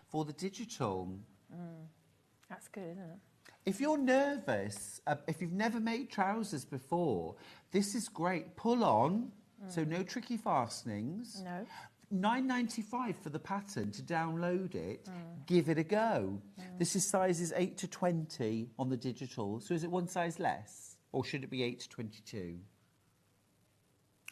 for the digital. That's good, isn't it? If you're nervous, if you've never made trousers before, this is great. Pull on, so no tricky fastenings. No. £9.95 for the pattern to download it. Give it a go. This is sizes 8 to 20 on the digital. So is it one size less, or should it be 8 to 22?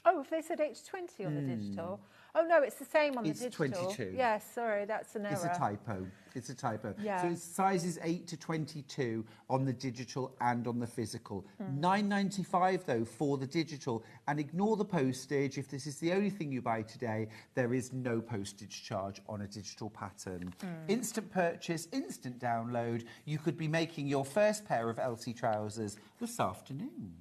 Oh, if they said 8 to 20 on the digital. Oh, no, it's the same on the digital. It's 22. Yes, sorry, that's an error. It's a typo. It's a typo. Yeah. So it's sizes 8 to 22 on the digital and on the physical. £9.95 though for the digital. And ignore the postage. If this is the only thing you buy today, there is no postage charge on a digital pattern. Instant purchase, instant download. You could be making your first pair of Elsie trousers this afternoon.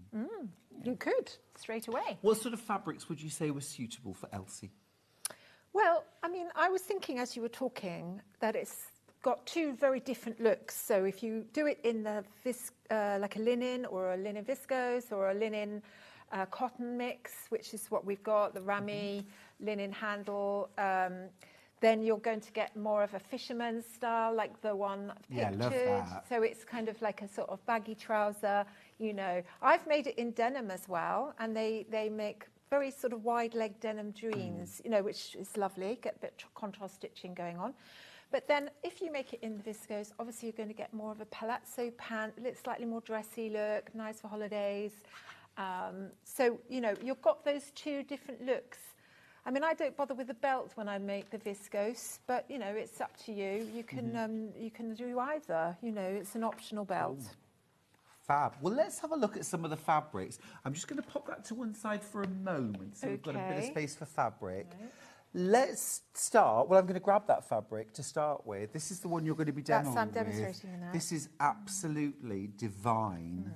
You could, straight away. What sort of fabrics would you say were suitable for Elsie? Well, I mean, I was thinking as you were talking that it's got two very different looks. So if you do it in the like a linen or a linen viscose or a linen cotton mix, which is what we've got, the Rami linen handle, then you're going to get more of a fisherman's style, like the one pictured. love that. So it's kind of like a sort of baggy trouser, you know. I've made it in denim as well, and they make very sort of wide leg denim jeans, you know, which is lovely, get a bit of contrast stitching going on. But then if you make it in the viscose, obviously you're going to get more of a palazzo pant, slightly more dressy look, nice for holidays. So, you know, you've got those two different looks. I mean, I don't bother with the belt when I make the viscose, but, you know, it's up to you. You can do either, you know, it's an optional belt. Ooh. Fab. Well, let's have a look at some of the fabrics. I'm just going to pop that to one side for a moment so we've got a bit of space for fabric. Right. Let's start. Well, I'm going to grab that fabric to start with. This is the one you're going to be demoing with. I'm demonstrating now. This is absolutely divine.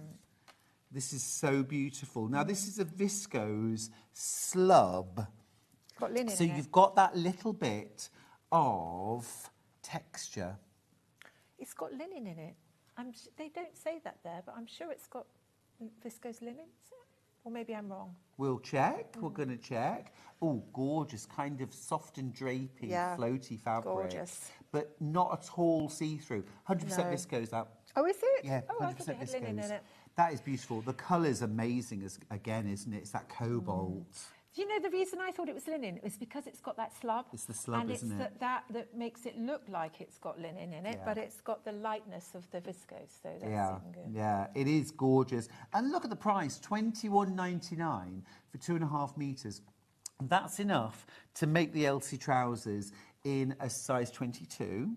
This is so beautiful. Now, this is a viscose slub. It's got linen so in you've got that little bit of texture. It's got linen in it. They don't say that there, but I'm sure it's got viscose linen, is it? Or maybe I'm wrong. We'll check. We're going to check. Oh, gorgeous, kind of soft and drapey, floaty fabric. Gorgeous. But not at all see-through. 100% viscose, that. Oh, is it? Yeah, 100% I thought it had viscose. linen in it. That is beautiful. The colour's amazing, again, isn't it? It's that cobalt. Do you know the reason I thought it was linen? It was because it's got that slub. It's the slub, isn't it? And it's that makes it look like it's got linen in it, but it's got the lightness of the viscose, so that's even good. Yeah, it is gorgeous. And look at the price, $21.99 for 2.5 metres. That's enough to make the Elsie trousers in a size 22.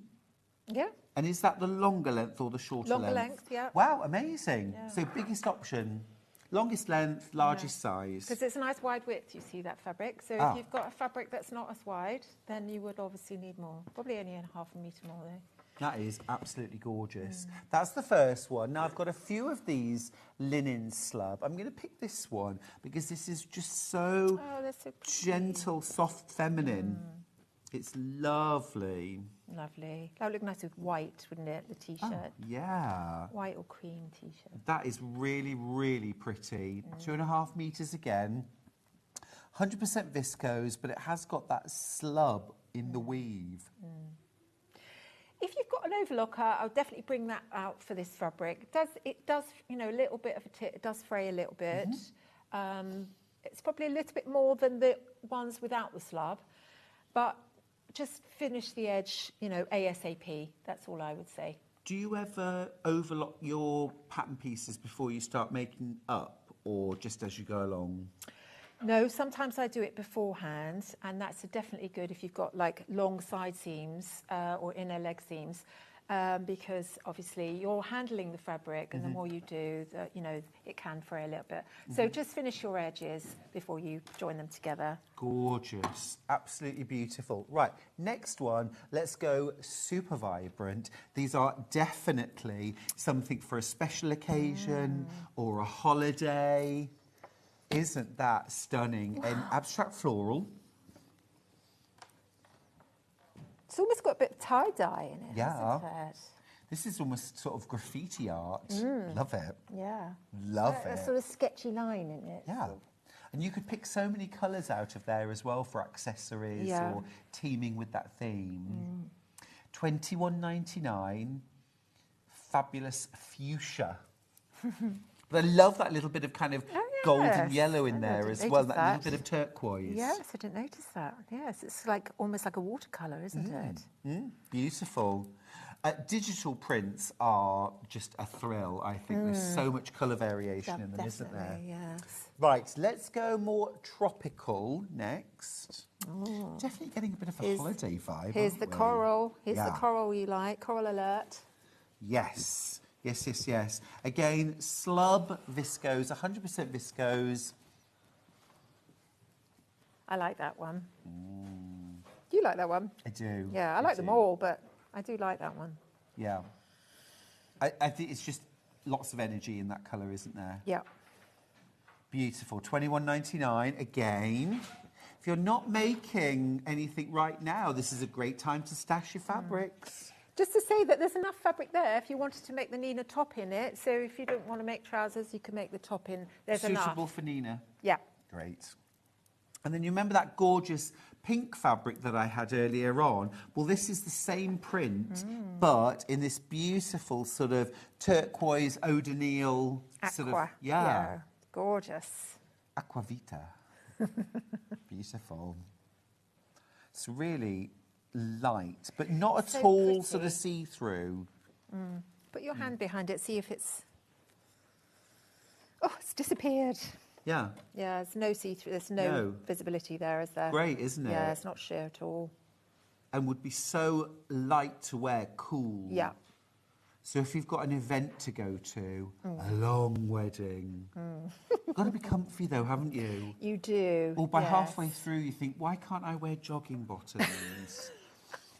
Yeah. And is that the longer length or the shorter length? Longer length, yeah. Wow, amazing. Yeah. So biggest option. Longest length, largest size. Because it's a nice wide width, you see, that fabric. So if you've got a fabric that's not as wide, then you would obviously need more. Probably only a half a metre more, though. That is absolutely gorgeous. That's the first one. Now, I've got a few of these linen slub. I'm going to pick this one because this is just so, gentle, soft, feminine. It's lovely. Lovely. That would look nice with white, wouldn't it, the T-shirt? Oh, yeah. White or cream T-shirt. That is really, really pretty. 2.5 metres again. 100% viscose, but it has got that slub in the weave. If you've got an overlocker, I'll definitely bring that out for this fabric. It does, you know, a little bit of a tip. It does fray a little bit. It's probably a little bit more than the ones without the slub, but just finish the edge, you know, ASAP. That's all I would say. Do you ever overlock your pattern pieces before you start making up, or just as you go along? No, sometimes I do it beforehand, and that's definitely good if you've got like long side seams or inner leg seams, because obviously you're handling the fabric, and the more you do, you know, it can fray a little bit. So just finish your edges before you join them together. Gorgeous, absolutely beautiful. Right, next one, let's go super vibrant. These are definitely something for a special occasion or a holiday. Isn't that stunning? Wow. An abstract floral. It's almost got a bit of tie-dye in it, hasn't it? This is almost sort of graffiti art. Love it. Yeah. Love it. A sort of sketchy line in it. Yeah. And you could pick so many colours out of there as well for accessories or teaming with that theme. £21.99. Fabulous fuchsia. But I love that little bit of kind of golden yellow in there as well. That little bit of turquoise. Yes, I didn't notice that. Yes, it's like almost like a watercolour, isn't it? Beautiful. Digital prints are just a thrill, I think. There's so much colour variation in them, isn't there? Yes. Right, let's go more tropical next. Definitely getting a bit of a holiday vibe. Here's the coral. Here's the coral you like. Coral alert. Yes. Yes, yes, yes. Again, slub viscose, 100% viscose. I like that one. Do you like that one? I do. Yeah, I like them all, but I do like that one. Yeah. I think it's just lots of energy in that colour, isn't there? Yeah. Beautiful. £21.99 again. If you're not making anything right now, this is a great time to stash your fabrics. Just to say that there's enough fabric there if you wanted to make the Nina top in it. So if you don't want to make trousers, you can make the top in. There's enough. Suitable for Nina? Yeah. Great. And then you remember that gorgeous pink fabric that I had earlier on? Well, this is the same print, but in this beautiful sort of turquoise eau de Nil sort of... Yeah. Gorgeous. Aquavita. Beautiful. It's really light, but not at all pretty. Sort of see-through. Put your hand behind it, see if it's... Oh, it's disappeared. Yeah. Yeah, there's no see-through, there's no visibility there, is there? Great, isn't it? Yeah, it's not sheer at all. And would be so light to wear, cool. Yeah. So if you've got an event to go to, a long wedding, got to be comfy though, haven't you? You do. Or by halfway through you think, why can't I wear jogging bottoms?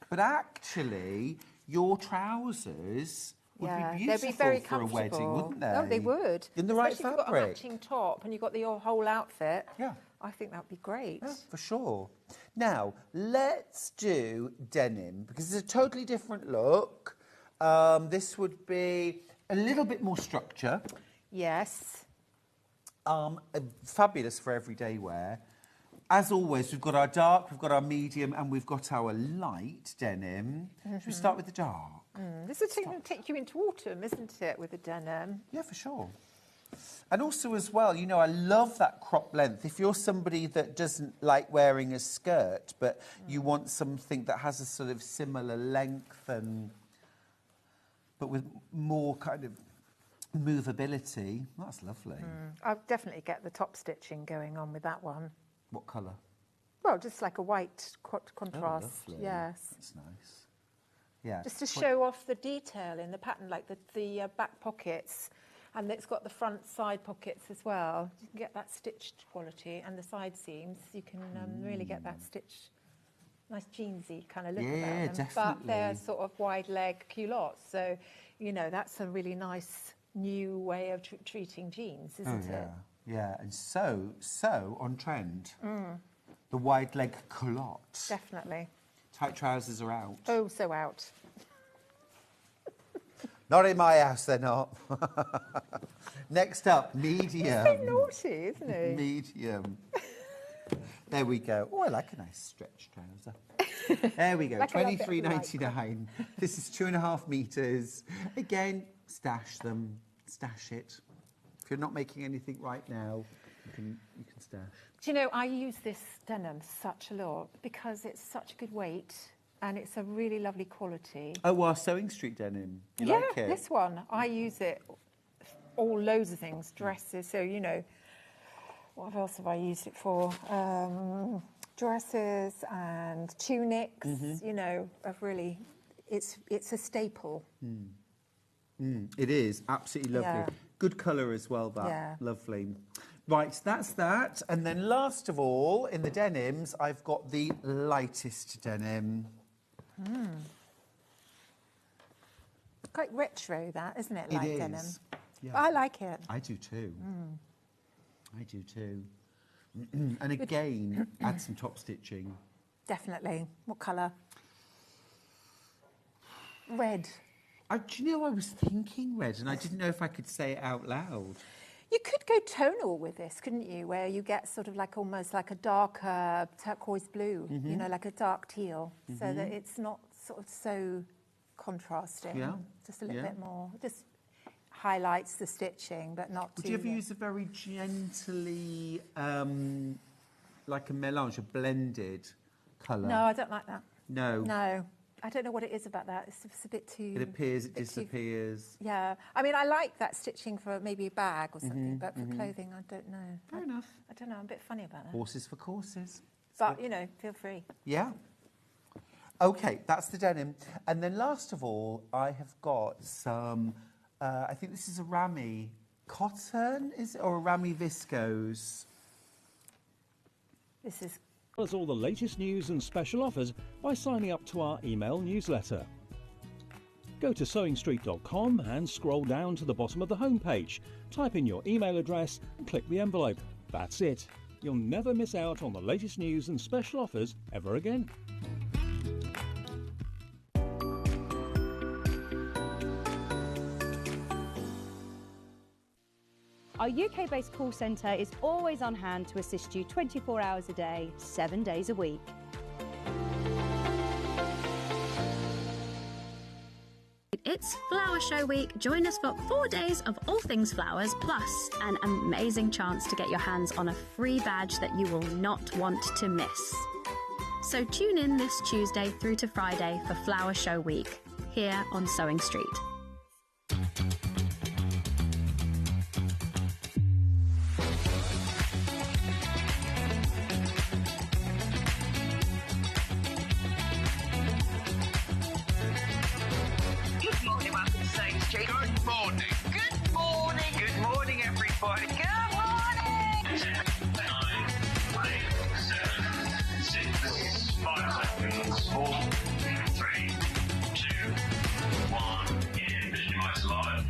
But actually, your trousers would be beautiful they'd be very for a wedding, wouldn't they? Oh, they would. In the right fabric. fabric. If you've got a matching top and you've got your whole outfit. Yeah. I think that would be great. Yeah, for sure. Now, let's do denim, because it's a totally different look. This would be a little bit more structure. Yes. Fabulous for everyday wear. As always, we've got our dark, we've got our medium, and we've got our light denim. Should we start with the dark? This is going to take you into autumn, isn't it, with the denim? Yeah, for sure. And also as well, you know, I love that crop length. If you're somebody that doesn't like wearing a skirt, but you want something that has a sort of similar length but with more kind of movability, that's lovely. I'll definitely get the top stitching going on with that one. What colour? Well, just like a white contrast. Oh, lovely. Yes. That's nice. Yeah. Just to show off the detail in the pattern, like the back pockets, and it's got the front side pockets as well. You can get that stitched quality, and the side seams. You can really get that stitched, nice jeansy kind of look about them. Definitely. But they're sort of wide leg culottes, so you know that's a really nice new way of treating jeans, isn't it? Yeah, and so on trend. The wide leg culotte. Definitely. Tight trousers are out. Oh, so out. Not in my house, they're not. Next up, medium. He's so naughty, isn't he? Medium. There we go. Oh, I like a nice stretch trouser. There we go, Like $23.99. This is 2.5 metres. Again, stash them, stash it. If you're not making anything right now, you can stash. Do you know, I use this denim such a lot because it's such a good weight and it's a really lovely quality. Oh, our Sewing Street denim. You like it? This one. I use it all loads of things, dresses. So, you know, what else have I used it for? Dresses and tunics, you know, it's a staple. It is, absolutely lovely. Yeah. Good colour as well, that. Yeah. Lovely. Right, that's that. And then last of all, in the denims, I've got the lightest denim. Quite retro, that, isn't it? Light denim. Yeah. But I like it. I do too. I do too. And again, add some top stitching. Definitely. What colour? Red. Do you know, I was thinking red, and I didn't know if I could say it out loud. You could go tonal with this, couldn't you? Where you get sort of like almost like a darker turquoise blue, you know, like a dark teal, so that it's not sort of so contrasting. Yeah. Just a little bit more. Just highlights the stitching, but not too... Would you ever use a very gently, like a melange, a blended colour? No, I don't like that. No. No. I don't know what it is about that. It's just a bit too... It appears, it disappears. Yeah. I mean, I like that stitching for maybe a bag or something, but for clothing, I don't know. Fair enough. I don't know. I'm a bit funny about that. Horses for courses. But, you know, feel free. Yeah. Okay, that's the denim. And then last of all, I have got some, I think this is a Rami cotton, is it? Or a Rami viscose. This is... Tell us all the latest news and special offers by signing up to our email newsletter. Go to sewingstreet.com and scroll down to the bottom of the homepage. Type in your email address and click the envelope. That's it. You'll never miss out on the latest news and special offers ever again. Our UK-based call centre is always on hand to assist you 24 hours a day, 7 days a week. It's Flower Show Week. Join us for 4 days of all things flowers, plus an amazing chance to get your hands on a free badge that you will not want to miss. So tune in this Tuesday through to Friday for Flower Show Week, here on Sewing Street. Good morning. Good morning. Good morning, everybody. Good morning. 10, 9, 8, 7, 6, 5 seconds. 4, 3, 2, 1. Visualize live.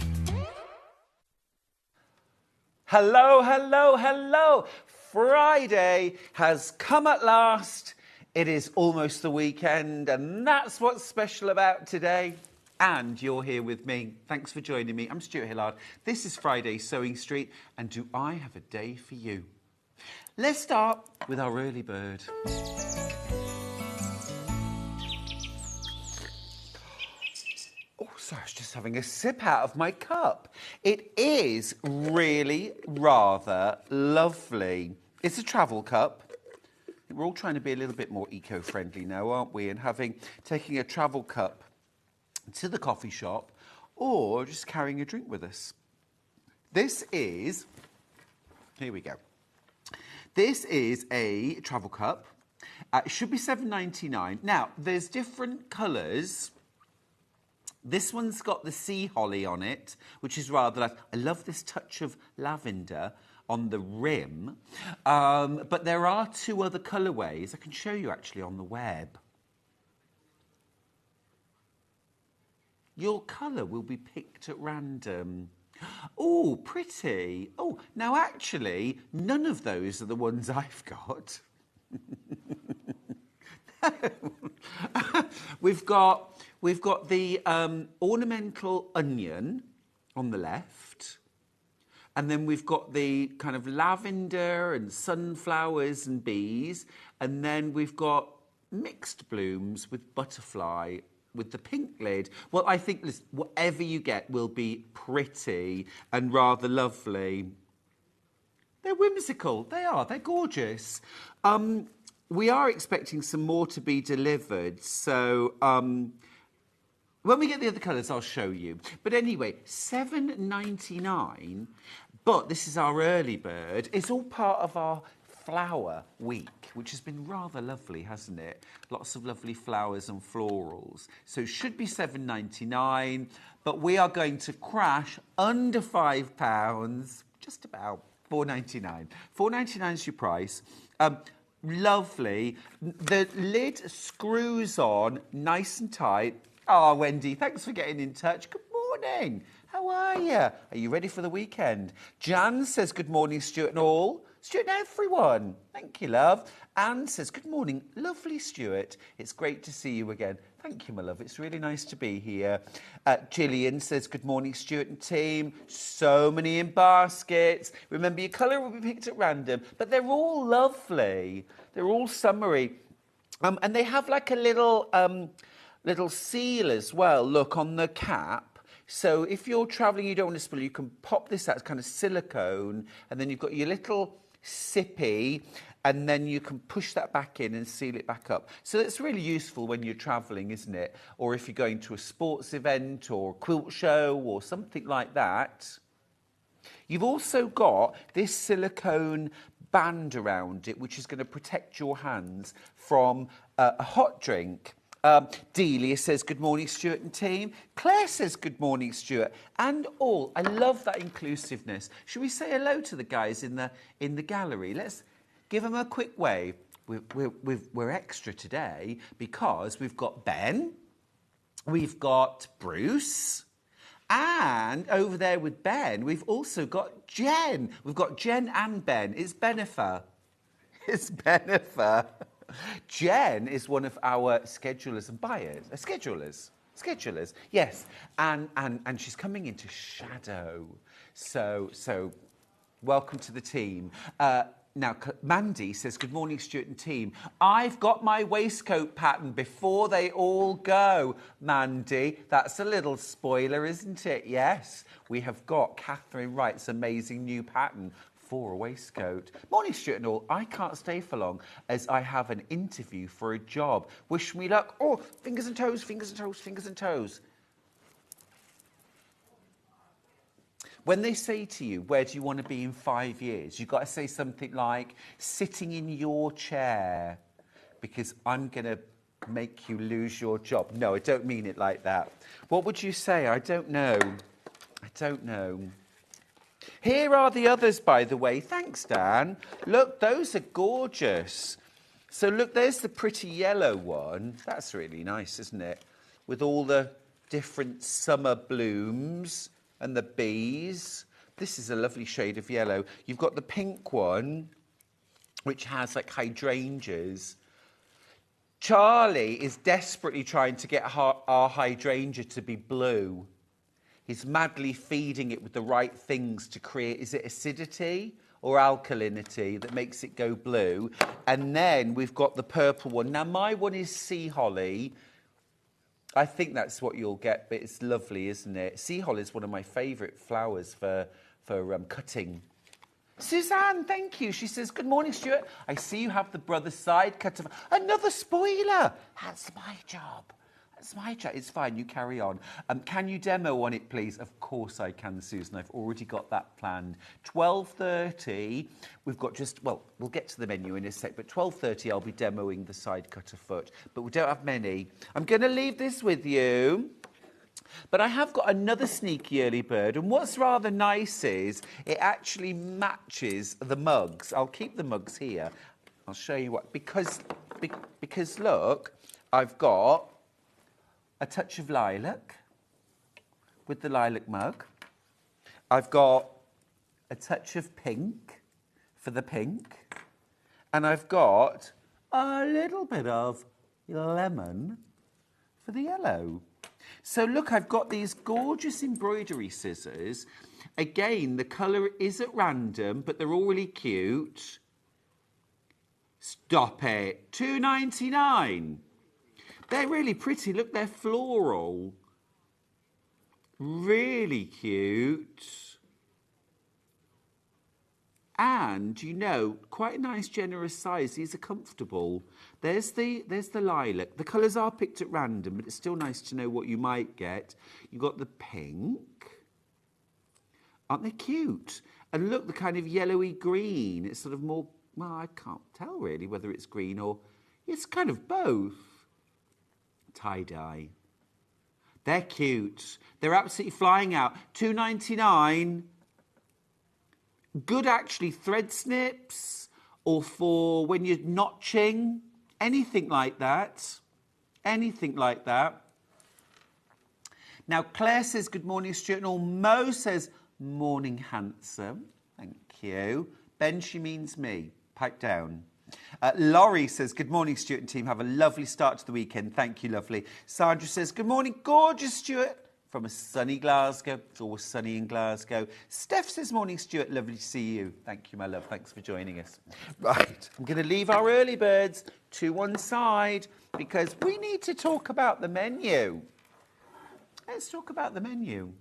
Hello, hello, hello. Friday has come at last. It is almost the weekend, and that's what's special about today. And you're here with me. Thanks for joining me. I'm Stuart Hillard. This is Friday Sewing Street, and do I have a day for you? Let's start with our early bird. Oh, sorry, I was just having a sip out of my cup. It is really rather lovely. It's a travel cup. We're all trying to be a little bit more eco-friendly now, aren't we? And taking a travel cup to the coffee shop or just carrying a drink with us. This is, here we go. This is a travel cup. It should be $7.99. Now, there's different colours. This one's got the sea holly on it, which is rather nice. I love this touch of lavender on the rim. But there are two other colourways. I can show you actually on the web. Your colour will be picked at random. Oh, pretty. Oh, now actually, none of those are the ones I've got. We've got the ornamental onion on the left, and then we've got the kind of lavender and sunflowers and bees, and then we've got mixed blooms with butterfly with the pink lid. Well, I think whatever you get will be pretty and rather lovely. They're whimsical. They are. They're gorgeous. We are expecting some more to be delivered. So when we get the other colours, I'll show you. But anyway, $7.99. But this is our early bird. It's all part of our flower week, which has been rather lovely, hasn't it? Lots of lovely flowers and florals. So it should be $7.99, but we are going to crash under £5, just about $4.99. $4.99 is your price. Lovely. The lid screws on nice and tight. Oh, Wendy, thanks for getting in touch. Good morning. How are you? Are you ready for the weekend? Jan says, good morning, Stuart and all. Stuart and everyone. Thank you, love. Anne says, good morning. Lovely, Stuart. It's great to see you again. Thank you, my love. It's really nice to be here. Gillian says, good morning, Stuart and team. So many in baskets. Remember, your colour will be picked at random, but they're all lovely. They're all summery. And they have like a little little seal as well, look, on the cap. So if you're travelling, you don't want to spill, you can pop this out, it's kind of silicone, and then you've got your little sippy, and then you can push that back in and seal it back up. So it's really useful when you're travelling, isn't it? Or if you're going to a sports event or a quilt show or something like that. You've also got this silicone band around it, which is going to protect your hands from a hot drink. Delia says, good morning, Stuart and team. Claire says, good morning, Stuart. And all. I love that inclusiveness. Should we say hello to the guys in the gallery? Let's give them a quick wave. We're extra today because we've got Ben, we've got Bruce, and over there with Ben, we've also got Jen. We've got Jen and Ben. It's Benifer. It's Benifer. Jen is one of our schedulers and buyers. Schedulers, yes. And she's coming into shadow. So welcome to the team. Now, Mandy says, good morning, Stuart and team. I've got my waistcoat pattern before they all go. Mandy, that's a little spoiler, isn't it? Yes, we have got Catherine Wright's amazing new pattern for a waistcoat. Morning, Stuart and all. I can't stay for long as I have an interview for a job. Wish me luck. Oh, fingers and toes, fingers and toes, fingers and toes. When they say to you, where do you want to be in 5 years? You've got to say something like, sitting in your chair, because I'm going to make you lose your job. No, I don't mean it like that. What would you say? I don't know. I don't know. Here are the others, by the way. Thanks, Dan. Look, those are gorgeous. So look, there's the pretty yellow one. That's really nice, isn't it? With all the different summer blooms and the bees. This is a lovely shade of yellow. You've got the pink one, which has like hydrangeas. Charlie is desperately trying to get our hydrangea to be blue. He's madly feeding it with the right things to create, is it acidity or alkalinity that makes it go blue? And then we've got the purple one. Now, my one is sea holly. I think that's what you'll get, but it's lovely, isn't it? Sea holly is one of my favourite flowers for cutting. Suzanne, thank you. She says, good morning, Stuart. I see you have the brother side cut of... Another spoiler. That's my job. That's my job. It's fine. You carry on. Can you demo on it, please? Of course I can, Susan. I've already got that planned. 12:30. We've got just... Well, we'll get to the menu in a sec, but 12:30 I'll be demoing the side cutter foot. But we don't have many. I'm going to leave this with you. But I have got another sneaky early bird, and what's rather nice is it actually matches the mugs. I'll keep the mugs here. I'll show you what, because look, I've got a touch of lilac with the lilac mug. I've got a touch of pink for the pink, and I've got a little bit of lemon for the yellow. So look, I've got these gorgeous embroidery scissors. Again, the colour is at random, but they're all really cute. Stop it. $2.99. They're really pretty. Look, they're floral. Really cute. And, you know, quite a nice generous size. These are comfortable. There's the lilac. The colours are picked at random, but it's still nice to know what you might get. You've got the pink. Aren't they cute? And look, the kind of yellowy green. It's sort of more, well, I can't tell really whether it's green or... It's kind of both. Tie-dye. They're cute. They're absolutely flying out. $2.99. Good, actually, thread snips or for when you're notching, anything like that. Anything like that. Now, Claire says, good morning, Stuart. And all Mo says, morning, handsome. Thank you. Ben, she means me. Pipe down. Laurie says, good morning, Stuart and team. Have a lovely start to the weekend. Thank you, lovely. Sandra says, good morning, gorgeous, Stuart. from a sunny Glasgow. It's always sunny in Glasgow. Steph says, morning, Stuart. Lovely to see you. Thank you, my love. Thanks for joining us. Right. I'm going to leave our early birds to one side because we need to talk about the menu. Let's talk about the menu.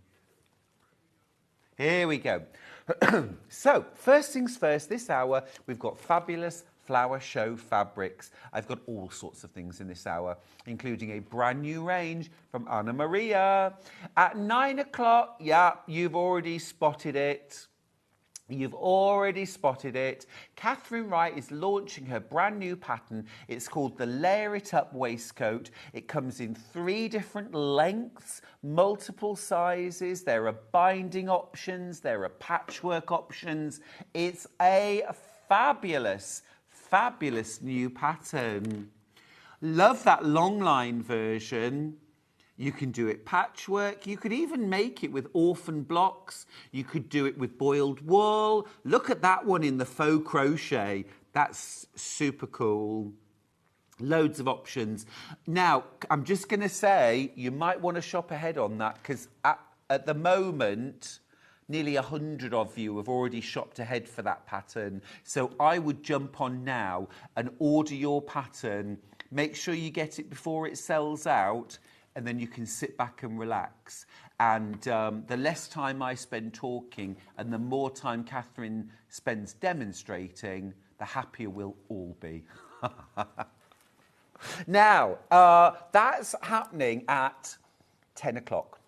Here we go. So, first things first, this hour, we've got fabulous flower show fabrics. I've got all sorts of things in this hour, including a brand new range from Anna Maria. At 9 o'clock, yeah, you've already spotted it. You've already spotted it. Catherine Wright is launching her brand new pattern. It's called the Layer It Up waistcoat. It comes in 3 different lengths, multiple sizes. There are binding options. There are patchwork options. It's a fabulous new pattern. Love that long line version. You can do it patchwork. You could even make it with orphan blocks. You could do it with boiled wool. Look at that one in the faux crochet. That's super cool. Loads of options. Now, I'm just going to say, you might want to shop ahead on that because at the moment, nearly 100 of you have already shopped ahead for that pattern. So I would jump on now and order your pattern. Make sure you get it before it sells out, and then you can sit back and relax. And the less time I spend talking and the more time Catherine spends demonstrating, the happier we'll all be. Now, that's happening at 10 o'clock.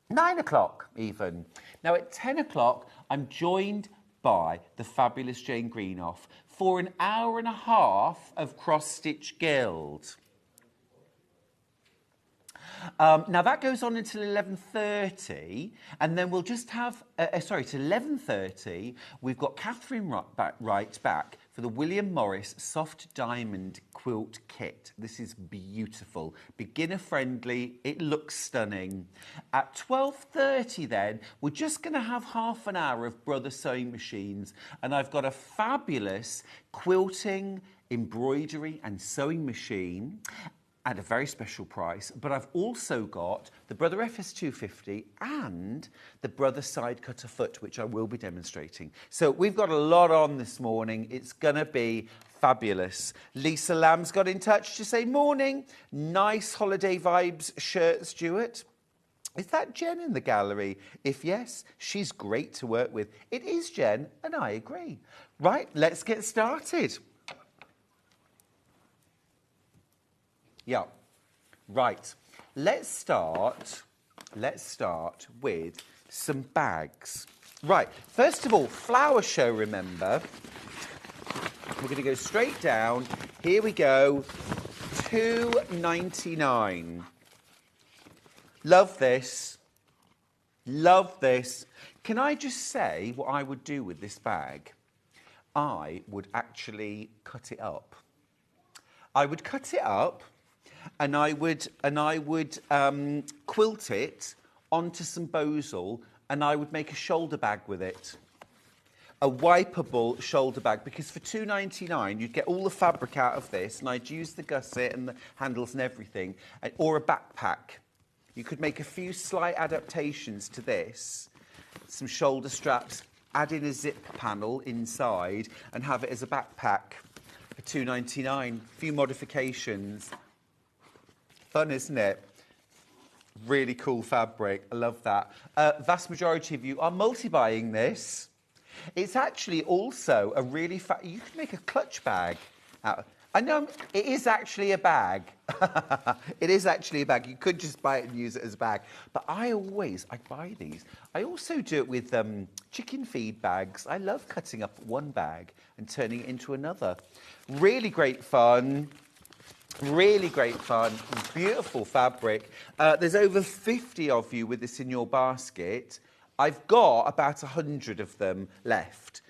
9 o'clock even. Now at 10 o'clock, I'm joined by the fabulous Jane Greenoff for an hour and a half of Cross Stitch Guild. Now that goes on until 11:30, and then we'll just have, till 11:30, we've got Catherine Wright back for the William Morris Soft Diamond Quilt Kit. This is beautiful, beginner friendly, it looks stunning. At 12:30 then, we're just going to have half an hour of Brother Sewing Machines, and I've got a fabulous quilting, embroidery and sewing machine at a very special price, but I've also got the Brother FS250 and the Brother Side Cutter Foot, which I will be demonstrating. So we've got a lot on this morning. It's going to be fabulous. Lisa Lamb's got in touch to say, morning, nice holiday vibes shirt, Stuart. Is that Jen in the gallery? If yes, she's great to work with. It is Jen, and I agree. Right, let's get started. Yeah, right. Let's start with some bags. Right, first of all, flower show, remember. We're going to go straight down. Here we go, $2.99. Love this. Love this. Can I just say what I would do with this bag? I would actually cut it up. I would cut it up. And I would quilt it onto some bozal, and I would make a shoulder bag with it. A wipeable shoulder bag, because for $2.99 you'd get all the fabric out of this, and I'd use the gusset and the handles and everything, or a backpack. You could make a few slight adaptations to this, some shoulder straps, add in a zip panel inside, and have it as a backpack for $2.99. A few modifications. Fun, isn't it? Really cool fabric. I love that. Vast majority of you are multi-buying this. It's actually also a really you can make a clutch bag out. I know it is actually a bag. It is actually a bag. You could just buy it and use it as a bag. But I buy these. I also do it with chicken feed bags. I love cutting up one bag and turning it into another. Really great fun. Really great fun, beautiful fabric. There's over 50 of you with this in your basket. I've got about 100 of them left.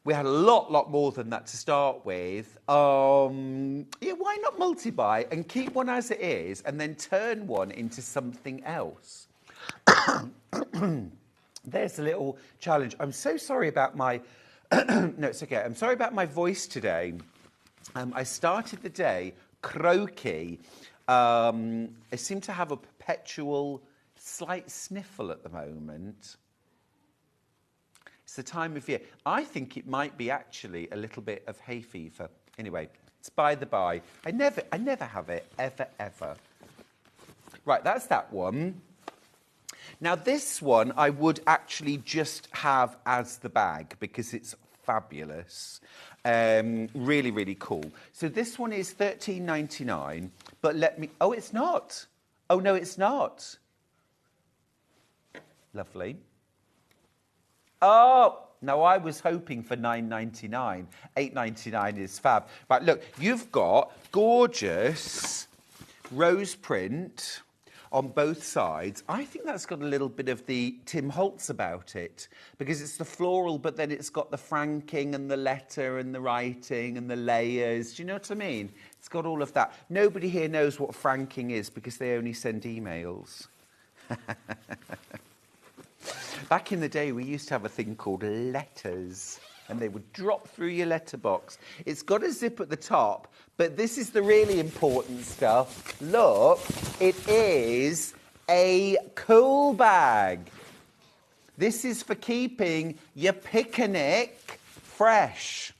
We had a lot more than that to start with. Yeah, why not multi-buy and keep one as it is and then turn one into something else? There's a little challenge. I'm so sorry about my... No, it's okay. I'm sorry about my voice today. I started the day croaky. I seem to have a perpetual slight sniffle at the moment. It's the time of year. I think it might be actually a little bit of hay fever. Anyway, it's by the by. I never have it, ever. Right, that's that one. Now this one I would actually just have as the bag because it's fabulous. Really, really cool. So this one is $13.99, but let me... Oh, it's not. Oh, no, it's not. Lovely. Oh, no, I was hoping for $9.99. $8.99 is fab. Right, look, you've got gorgeous rose print on both sides. I think that's got a little bit of the Tim Holtz about it because it's the floral, but then it's got the franking and the letter and the writing and the layers. Do you know what I mean? It's got all of that. Nobody here knows what franking is because they only send emails. Back in the day, we used to have a thing called letters, and they would drop through your letterbox. It's got a zip at the top, but this is the really important stuff. Look, it is a cool bag. This is for keeping your picnic fresh.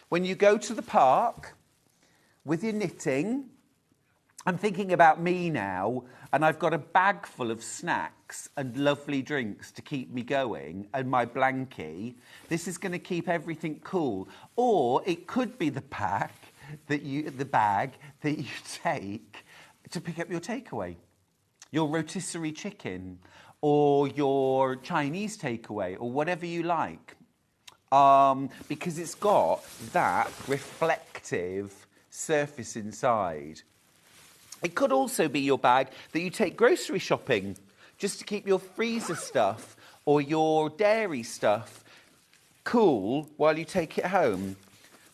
When you go to the park with your knitting, I'm thinking about me now, and I've got a bag full of snacks and lovely drinks to keep me going, and my blankie. This is going to keep everything cool. Or it could be the bag that you take to pick up your takeaway, your rotisserie chicken, or your Chinese takeaway, or whatever you like, because it's got that reflective surface inside. It could also be your bag that you take grocery shopping just to keep your freezer stuff or your dairy stuff cool while you take it home.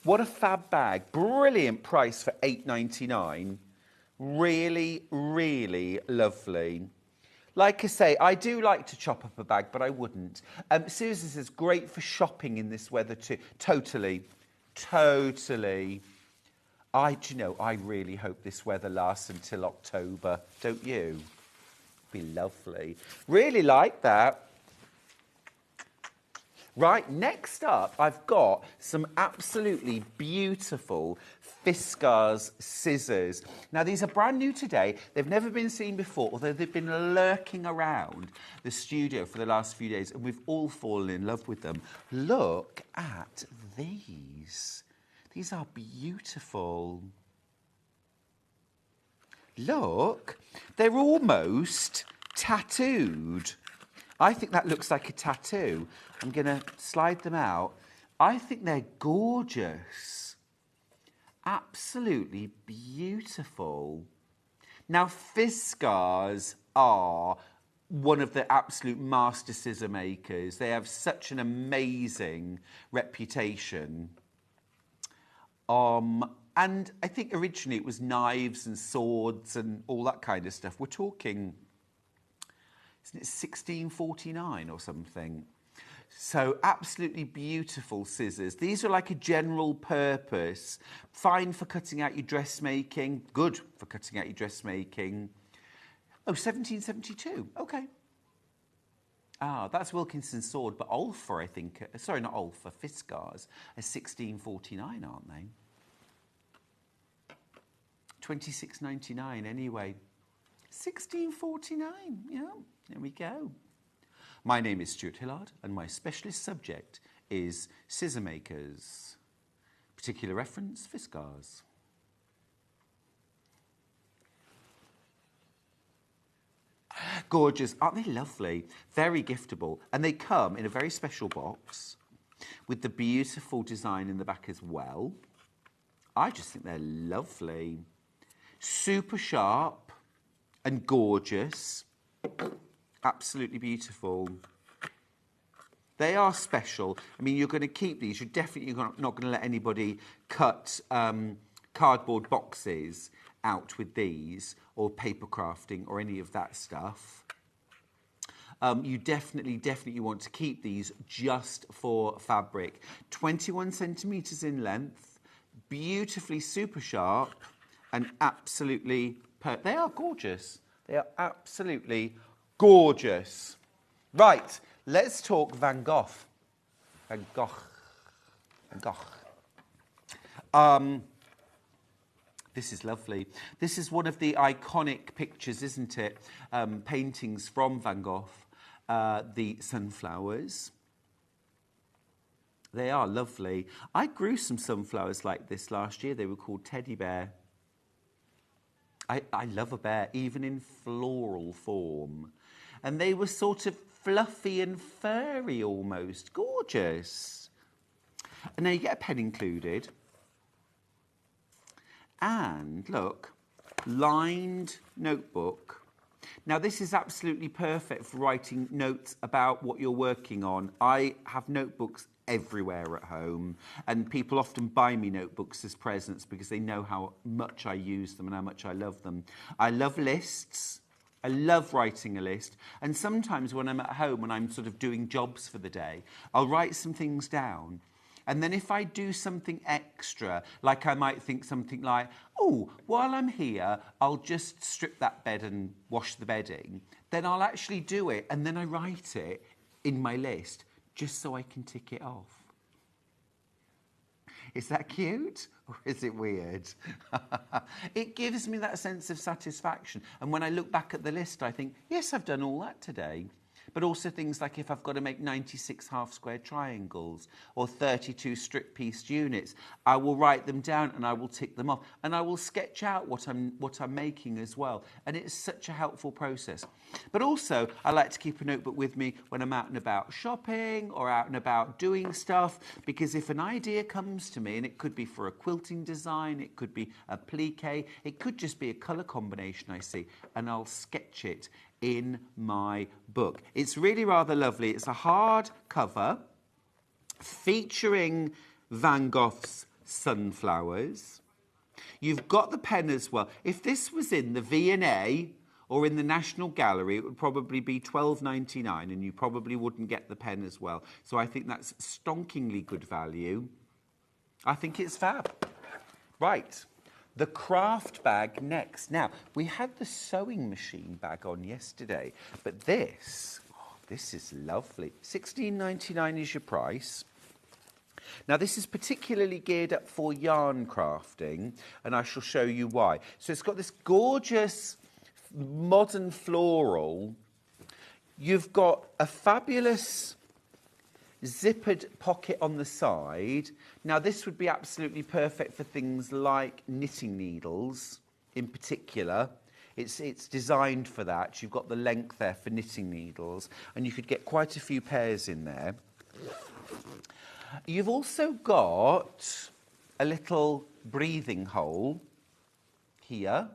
What a fab bag. Brilliant price for $8.99. Really, really lovely. Like I say, I do like to chop up a bag, but I wouldn't. Scissors is great for shopping in this weather too. Totally. Do you know, I really hope this weather lasts until October, don't you? Be lovely. Really like that. Right, next up, I've got some absolutely beautiful Fiskars Scissors. Now, these are brand new today. They've never been seen before, although they've been lurking around the studio for the last few days, and we've all fallen in love with them. Look at these. These are beautiful. Look, they're almost tattooed. I think that looks like a tattoo. I'm going to slide them out. I think they're gorgeous. Absolutely beautiful. Now, Fiskars are one of the absolute master scissor makers. They have such an amazing reputation. And I think originally it was knives and swords and all that kind of stuff. We're talking, isn't it 1649 or something? So absolutely beautiful scissors. These are like a general purpose. Fine for cutting out your dressmaking. Good for cutting out your dressmaking. Oh, 1772. Okay. Ah, that's Wilkinson's sword, but Ulfa, I think. Sorry, not Ulfa, Fiskars. 1649, aren't they? $26.99 anyway. 1649, yeah, there we go. My name is Stuart Hillard, and my specialist subject is scissor makers. Particular reference, Fiskars. Gorgeous. Aren't they lovely? Very giftable. And they come in a very special box with the beautiful design in the back as well. I just think they're lovely. Super sharp and gorgeous. Absolutely beautiful. They are special. I mean, you're going to keep these. You're definitely not going to let anybody cut cardboard boxes out with these, or paper crafting, or any of that stuff. You definitely want to keep these just for fabric. 21 centimetres in length, beautifully super sharp, and absolutely they are gorgeous. They are absolutely gorgeous. Right, let's talk Van Gogh. Van Gogh. Van Gogh. This is lovely. This is one of the iconic pictures, isn't it? Paintings from Van Gogh. The sunflowers. They are lovely. I grew some sunflowers like this last year. They were called teddy bear. I love a bear, even in floral form. And they were sort of fluffy and furry almost. Gorgeous. And now you get a pen included. And look, lined notebook. Now this is absolutely perfect for writing notes about what you're working on. I have notebooks everywhere at home, and people often buy me notebooks as presents because they know how much I use them and how much I love them. I love lists. I love writing a list, and sometimes when I'm at home and I'm sort of doing jobs for the day, I'll write some things down. And then if I do something extra, like I might think something like, oh, while I'm here, I'll just strip that bed and wash the bedding, then I'll actually do it, and then I write it in my list just so I can tick it off. Is that cute or is it weird? It gives me that sense of satisfaction. And when I look back at the list, I think, yes, I've done all that today. But also things like if I've got to make 96 half-square triangles or 32 strip-pieced units, I will write them down and I will tick them off. And I will sketch out what I'm making as well. And it's such a helpful process. But also, I like to keep a notebook with me when I'm out and about shopping or out and about doing stuff. Because if an idea comes to me, and it could be for a quilting design, it could be a plique, it could just be a colour combination I see, and I'll sketch it in my book. It's really rather lovely. It's a hard cover featuring Van Gogh's sunflowers. You've got the pen as well. If this was in the V&A or in the National Gallery, it would probably be $12.99, and you probably wouldn't get the pen as well. So I think that's stonkingly good value. I think it's fab. Right. The craft bag next. Now, we had the sewing machine bag on yesterday, but this is lovely. $16.99 is your price. Now, this is particularly geared up for yarn crafting, and I shall show you why. So it's got this gorgeous modern floral. You've got a fabulous zippered pocket on the side. Now this would be absolutely perfect for things like knitting needles in particular. It's designed for that. You've got the length there for knitting needles, and you could get quite a few pairs in there. You've also got a little breathing hole here.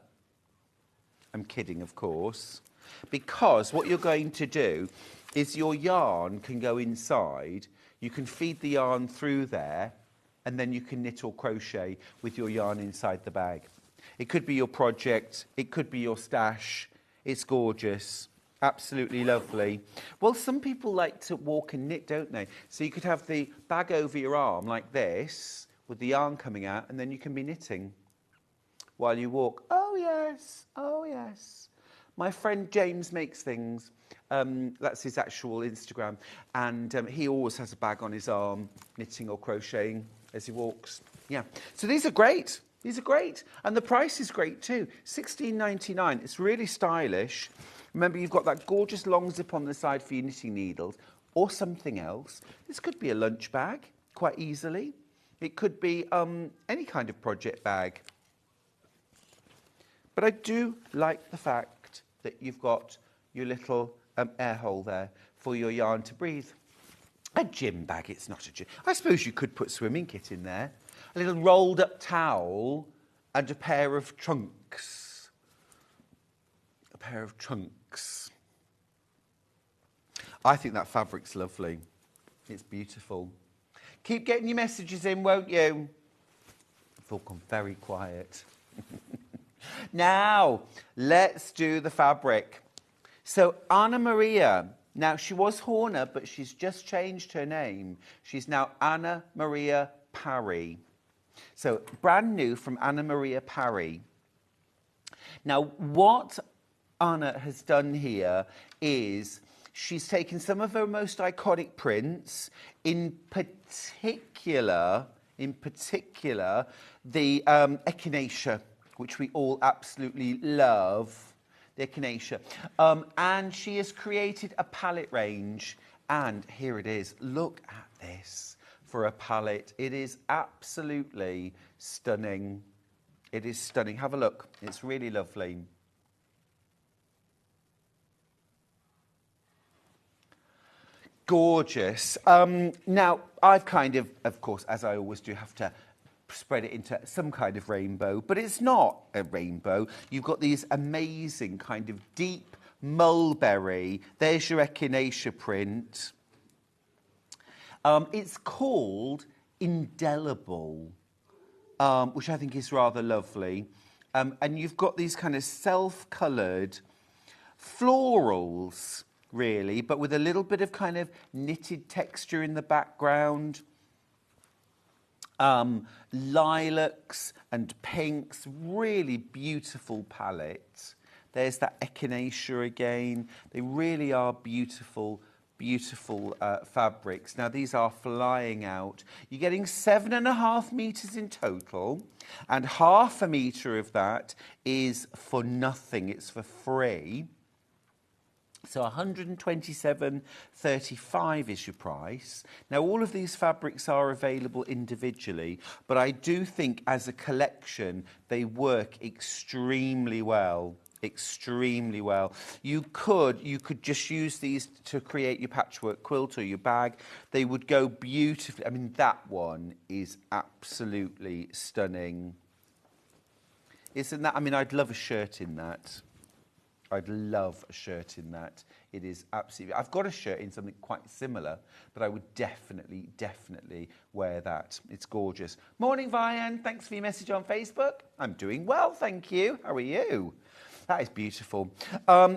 I'm kidding, of course, because what you're going to do is your yarn can go inside, you can feed the yarn through there, and then you can knit or crochet with your yarn inside the bag. It could be your project, it could be your stash. It's gorgeous, absolutely lovely. Well, some people like to walk and knit, don't they? So you could have the bag over your arm like this, with the yarn coming out, and then you can be knitting while you walk. Oh, yes, oh, yes. My friend James makes things. That's his actual Instagram. And he always has a bag on his arm, knitting or crocheting as he walks. Yeah. So these are great. These are great. And the price is great too. $16.99. It's really stylish. Remember, you've got that gorgeous long zip on the side for your knitting needles or something else. This could be a lunch bag quite easily. It could be any kind of project bag. But I do like the fact that you've got your little air hole there for your yarn to breathe. A gym bag, it's not a gym. I suppose you could put swimming kit in there. A little rolled up towel and a pair of trunks. A pair of trunks. I think that fabric's lovely. It's beautiful. Keep getting your messages in, won't you? I've all gone very quiet. Now, let's do the fabric. So, Anna Maria. Now, she was Horner, but she's just changed her name. She's now Anna Maria Parry. So, brand new from Anna Maria Parry. Now, what Anna has done here is she's taken some of her most iconic prints, in particular, the Echanatia, which we all absolutely love, the Echanatia. And she has created a palette range, and here it is. Look at this for a palette. It is absolutely stunning. It is stunning. Have a look. It's really lovely. Gorgeous. Now, I've kind of course, as I always do, have to spread it into some kind of rainbow, but it's not a rainbow. You've got these amazing kind of deep mulberry. There's your Echanatia print. It's called Indelible, which I think is rather lovely. And you've got these kind of self-coloured florals, really, but with a little bit of kind of knitted texture in the background. Lilacs and pinks, really beautiful palette. There's that Echanatia again. They really are beautiful, beautiful fabrics. Now, these are flying out. You're getting 7.5 meters in total, and half a meter of that is for nothing. It's for free. So 127.35 is your price. Now, all of these fabrics are available individually, but I do think as a collection, they work extremely well. Extremely well. You could just use these to create your patchwork quilt or your bag. They would go beautifully. I mean, that one is absolutely stunning. Isn't that? I mean, I'd love a shirt in that. I'd love a shirt in that. It is absolutely... I've got a shirt in something quite similar, but I would definitely wear that. It's gorgeous. Morning, Vian. Thanks for your message on Facebook. I'm doing well, thank you. How are you? That is beautiful.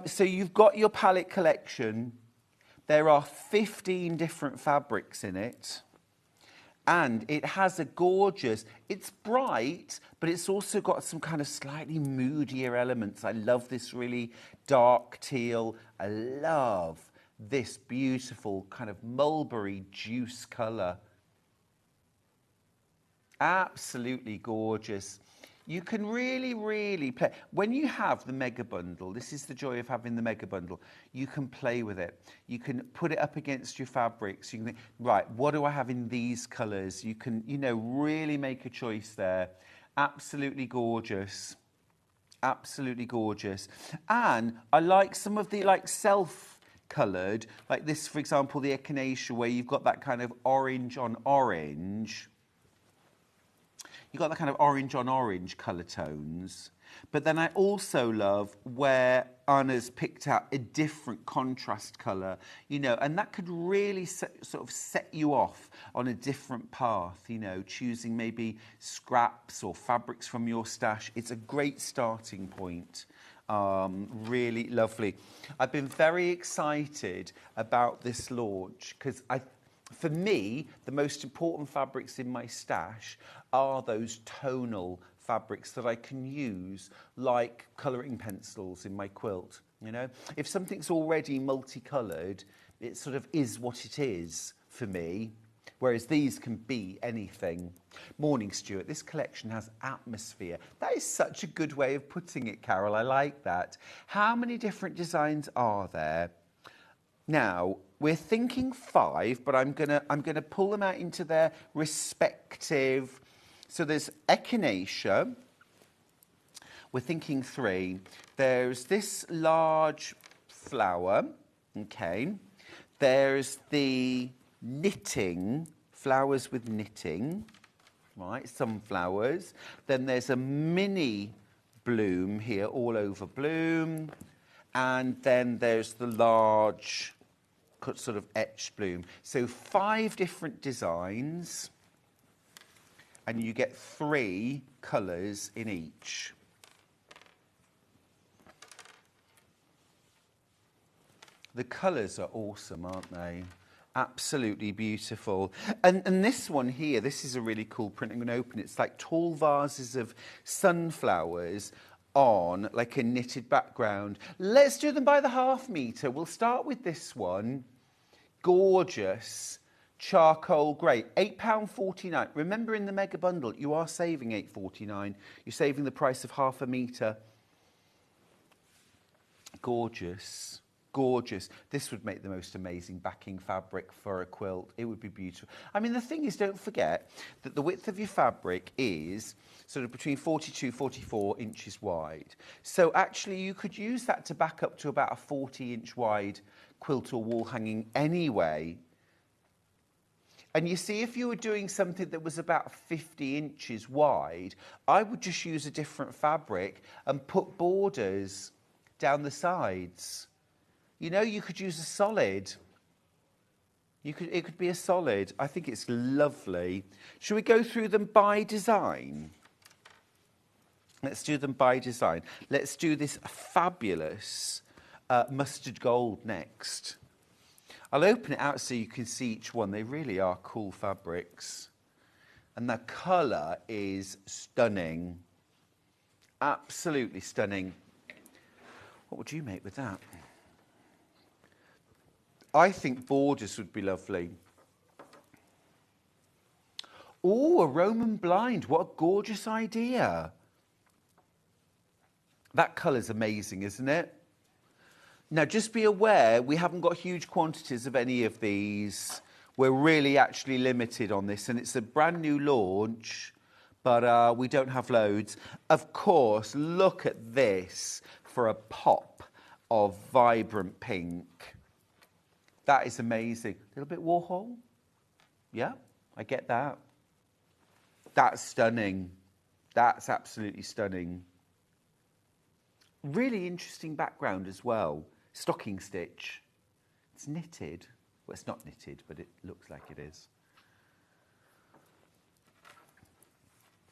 So you've got your palette collection. There are 15 different fabrics in it. And it has a gorgeous, it's bright, but it's also got some kind of slightly moodier elements. I love this really dark teal. I love this beautiful kind of mulberry juice colour. Absolutely gorgeous. You can really play. When you have the mega bundle, this is the joy of having the mega bundle, you can play with it. You can put it up against your fabrics. You can think, right, what do I have in these colours? You can, you know, really make a choice there. Absolutely gorgeous. Absolutely gorgeous. And I like some of the, like, self-coloured, like this, for example, the Echanatia, where you've got that kind of orange on orange. You've got the kind of orange on orange colour tones. But then I also love where Anna's picked out a different contrast colour, you know, and that could really sort of set you off on a different path, you know, choosing maybe scraps or fabrics from your stash. It's a great starting point. Really lovely. I've been very excited about this launch because for me, the most important fabrics in my stash are those tonal fabrics that I can use like colouring pencils in my quilt, you know. If something's already multicoloured, it sort of is what it is for me, whereas these can be anything. Morning, Stuart. This collection has atmosphere. That is such a good way of putting it, Carol. I like that. How many different designs are there? Now, we're thinking 5, but I'm gonna pull them out into their respective. So there's Echanatia. We're thinking 3. There's this large flower. Okay. There's the knitting, flowers with knitting. Right, sunflowers. Then there's a mini bloom here, all over bloom. And then there's the large sort of etched bloom. So 5 different designs, and you get 3 colours in each. The colours are awesome, aren't they? Absolutely beautiful. And this one here, this is a really cool print. I'm going to open it. It's like tall vases of sunflowers on like a knitted background. Let's do them by the half metre. We'll start with this one. Gorgeous charcoal grey, £8.49. Remember, in the mega bundle, you are saving £8.49. You're saving the price of half a metre. Gorgeous. Gorgeous. This would make the most amazing backing fabric for a quilt. It would be beautiful. I mean, the thing is, don't forget that the width of your fabric is sort of between 42, 44 inches wide. So actually you could use that to back up to about a 40-inch wide quilt or wall hanging anyway. And you see, if you were doing something that was about 50 inches wide, I would just use a different fabric and put borders down the sides. You know, you could use a solid. It could be a solid. I think it's lovely. Should we go through them by design? Let's do them by design. Let's do this fabulous mustard gold next. I'll open it out so you can see each one. They really are cool fabrics. And the colour is stunning. Absolutely stunning. What would you make with that? I think borders would be lovely. Oh, a Roman blind. What a gorgeous idea. That colour's amazing, isn't it? Now, just be aware, we haven't got huge quantities of any of these. We're really actually limited on this, and it's a brand new launch, but we don't have loads. Of course, look at this for a pop of vibrant pink. That is amazing. A little bit Warhol? Yeah, I get that. That's stunning. That's absolutely stunning. Really interesting background as well. Stocking stitch. It's knitted. Well, it's not knitted, but it looks like it is.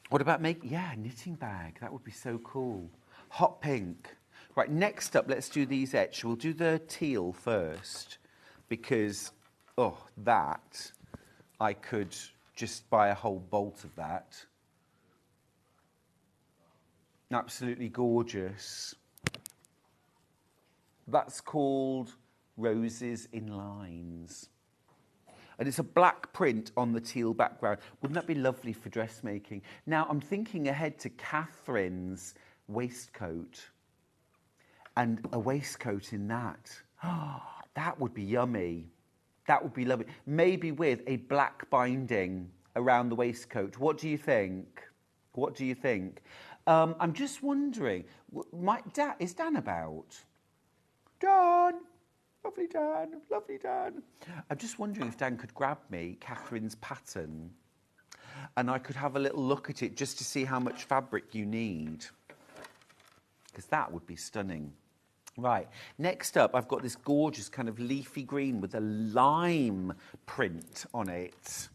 What about knitting bag. That would be so cool. Hot pink. Right, next up, let's do these etch. We'll do the teal first because, that, I could just buy a whole bolt of that. Absolutely gorgeous. That's called Roses in Lines. And it's a black print on the teal background. Wouldn't that be lovely for dressmaking? Now, I'm thinking ahead to Catherine's waistcoat. And a waistcoat in that. That would be yummy. That would be lovely. Maybe with a black binding around the waistcoat. What do you think? What do you think? I'm just wondering, is Dan about? Dan! Lovely Dan, lovely Dan. I'm just wondering if Dan could grab me Catherine's pattern and I could have a little look at it just to see how much fabric you need. Because that would be stunning. Right, next up, I've got this gorgeous kind of leafy green with a lime print on it.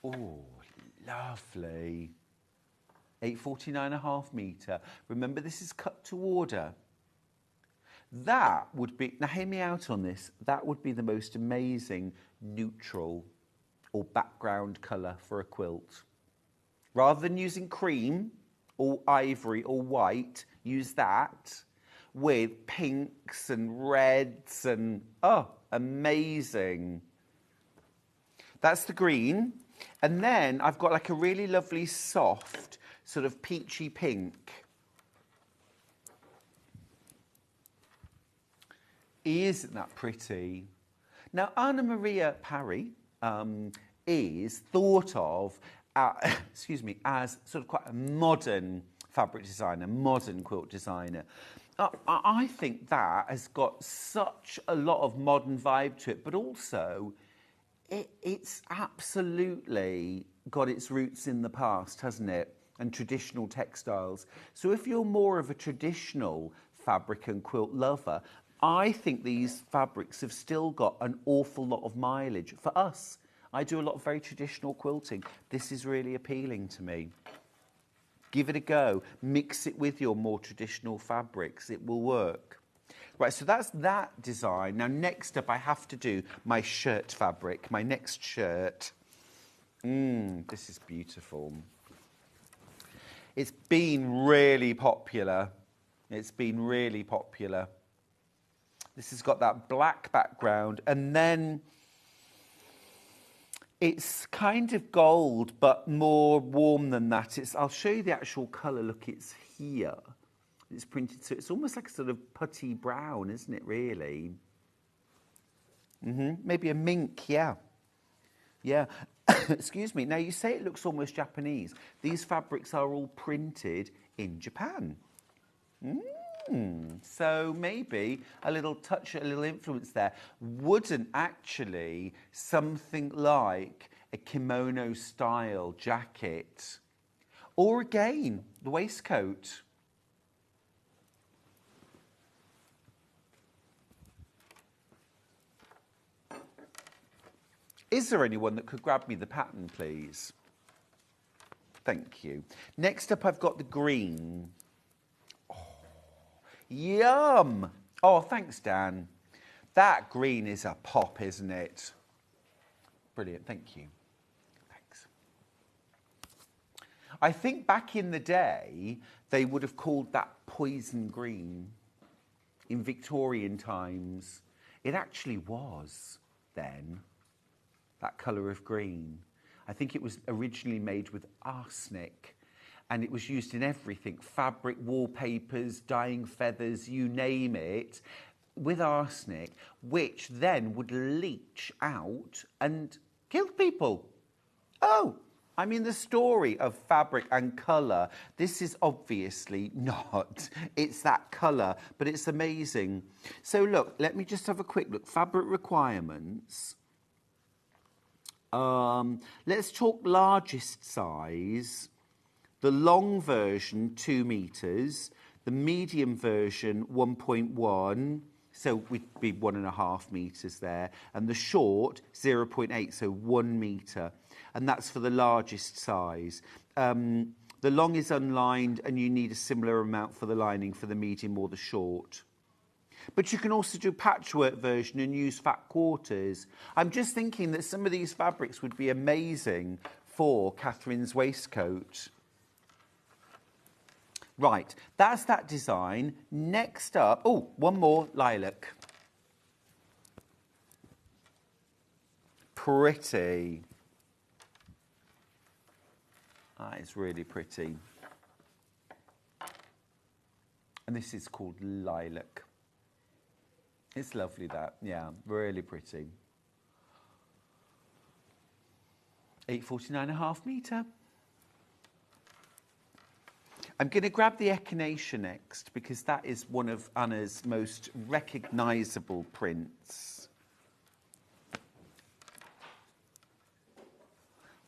Oh, lovely. 8.49.5 metre. Remember, this is cut to order. That would be, now hear me out on this, that would be the most amazing neutral or background colour for a quilt. Rather than using cream or ivory or white, use that with pinks and reds and, amazing. That's the green. And then I've got like a really lovely soft sort of peachy pink. Isn't that pretty? Now, Anna Maria Parry is thought of, as sort of quite a modern fabric designer, modern quilt designer. I think that has got such a lot of modern vibe to it, but also it's absolutely got its roots in the past, hasn't it? And traditional textiles. So if you're more of a traditional fabric and quilt lover, I think these fabrics have still got an awful lot of mileage. For us, I do a lot of very traditional quilting. This is really appealing to me. Give it a go. Mix it with your more traditional fabrics. It will work. Right, so that's that design. Now, next up, I have to do my shirt fabric, my next shirt. This is beautiful. It's been really popular. It's been really popular. This has got that black background, and then it's kind of gold, but more warm than that. I'll show you the actual colour. Look, it's here. It's printed, so it's almost like a sort of putty brown, isn't it, really? Maybe a mink, yeah. Yeah. Excuse me. Now, you say it looks almost Japanese. These fabrics are all printed in Japan. So maybe a little touch, a little influence there. Wouldn't actually something like a kimono style jacket, or again, the waistcoat. Is there anyone that could grab me the pattern, please? Thank you. Next up, I've got the green. Yum! Oh, thanks, Dan. That green is a pop, isn't it? Brilliant, thank you. Thanks. I think back in the day, they would have called that poison green in Victorian times. It actually was then, that colour of green. I think it was originally made with arsenic. And it was used in everything, fabric, wallpapers, dyeing feathers, you name it, with arsenic, which then would leach out and kill people. Oh, I mean, the story of fabric and colour, this is obviously not. It's that colour, but it's amazing. So look, let me just have a quick look. Fabric requirements. Let's talk largest size. The long version, 2 metres. The medium version, 1.1. So we'd be 1.5 metres there. And the short, 0.8, so 1 metre. And that's for the largest size. The long is unlined, and you need a similar amount for the lining for the medium or the short. But you can also do patchwork version and use fat quarters. I'm just thinking that some of these fabrics would be amazing for Catherine's waistcoat. Right, that's that design. Next up, oh, one more, lilac. Pretty. That is really pretty. And this is called lilac. It's lovely, that, yeah, really pretty. 849.5 metre. I'm going to grab the Echanatia next, because that is one of Anna's most recognisable prints.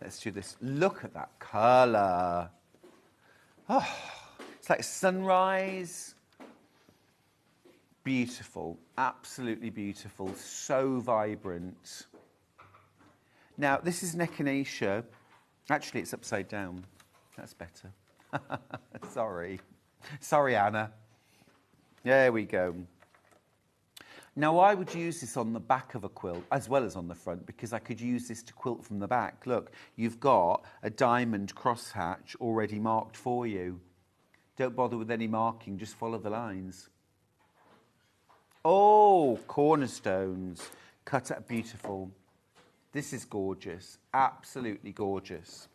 Let's do this. Look at that colour. Oh, it's like sunrise. Beautiful, absolutely beautiful, so vibrant. Now, this is Echanatia. Actually, it's upside down. That's better. Sorry. Sorry, Anna. There we go. Now, I would use this on the back of a quilt as well as on the front, because I could use this to quilt from the back. Look, you've got a diamond crosshatch already marked for you. Don't bother with any marking, just follow the lines. Oh, cornerstones. Cut out, beautiful. This is gorgeous, absolutely gorgeous.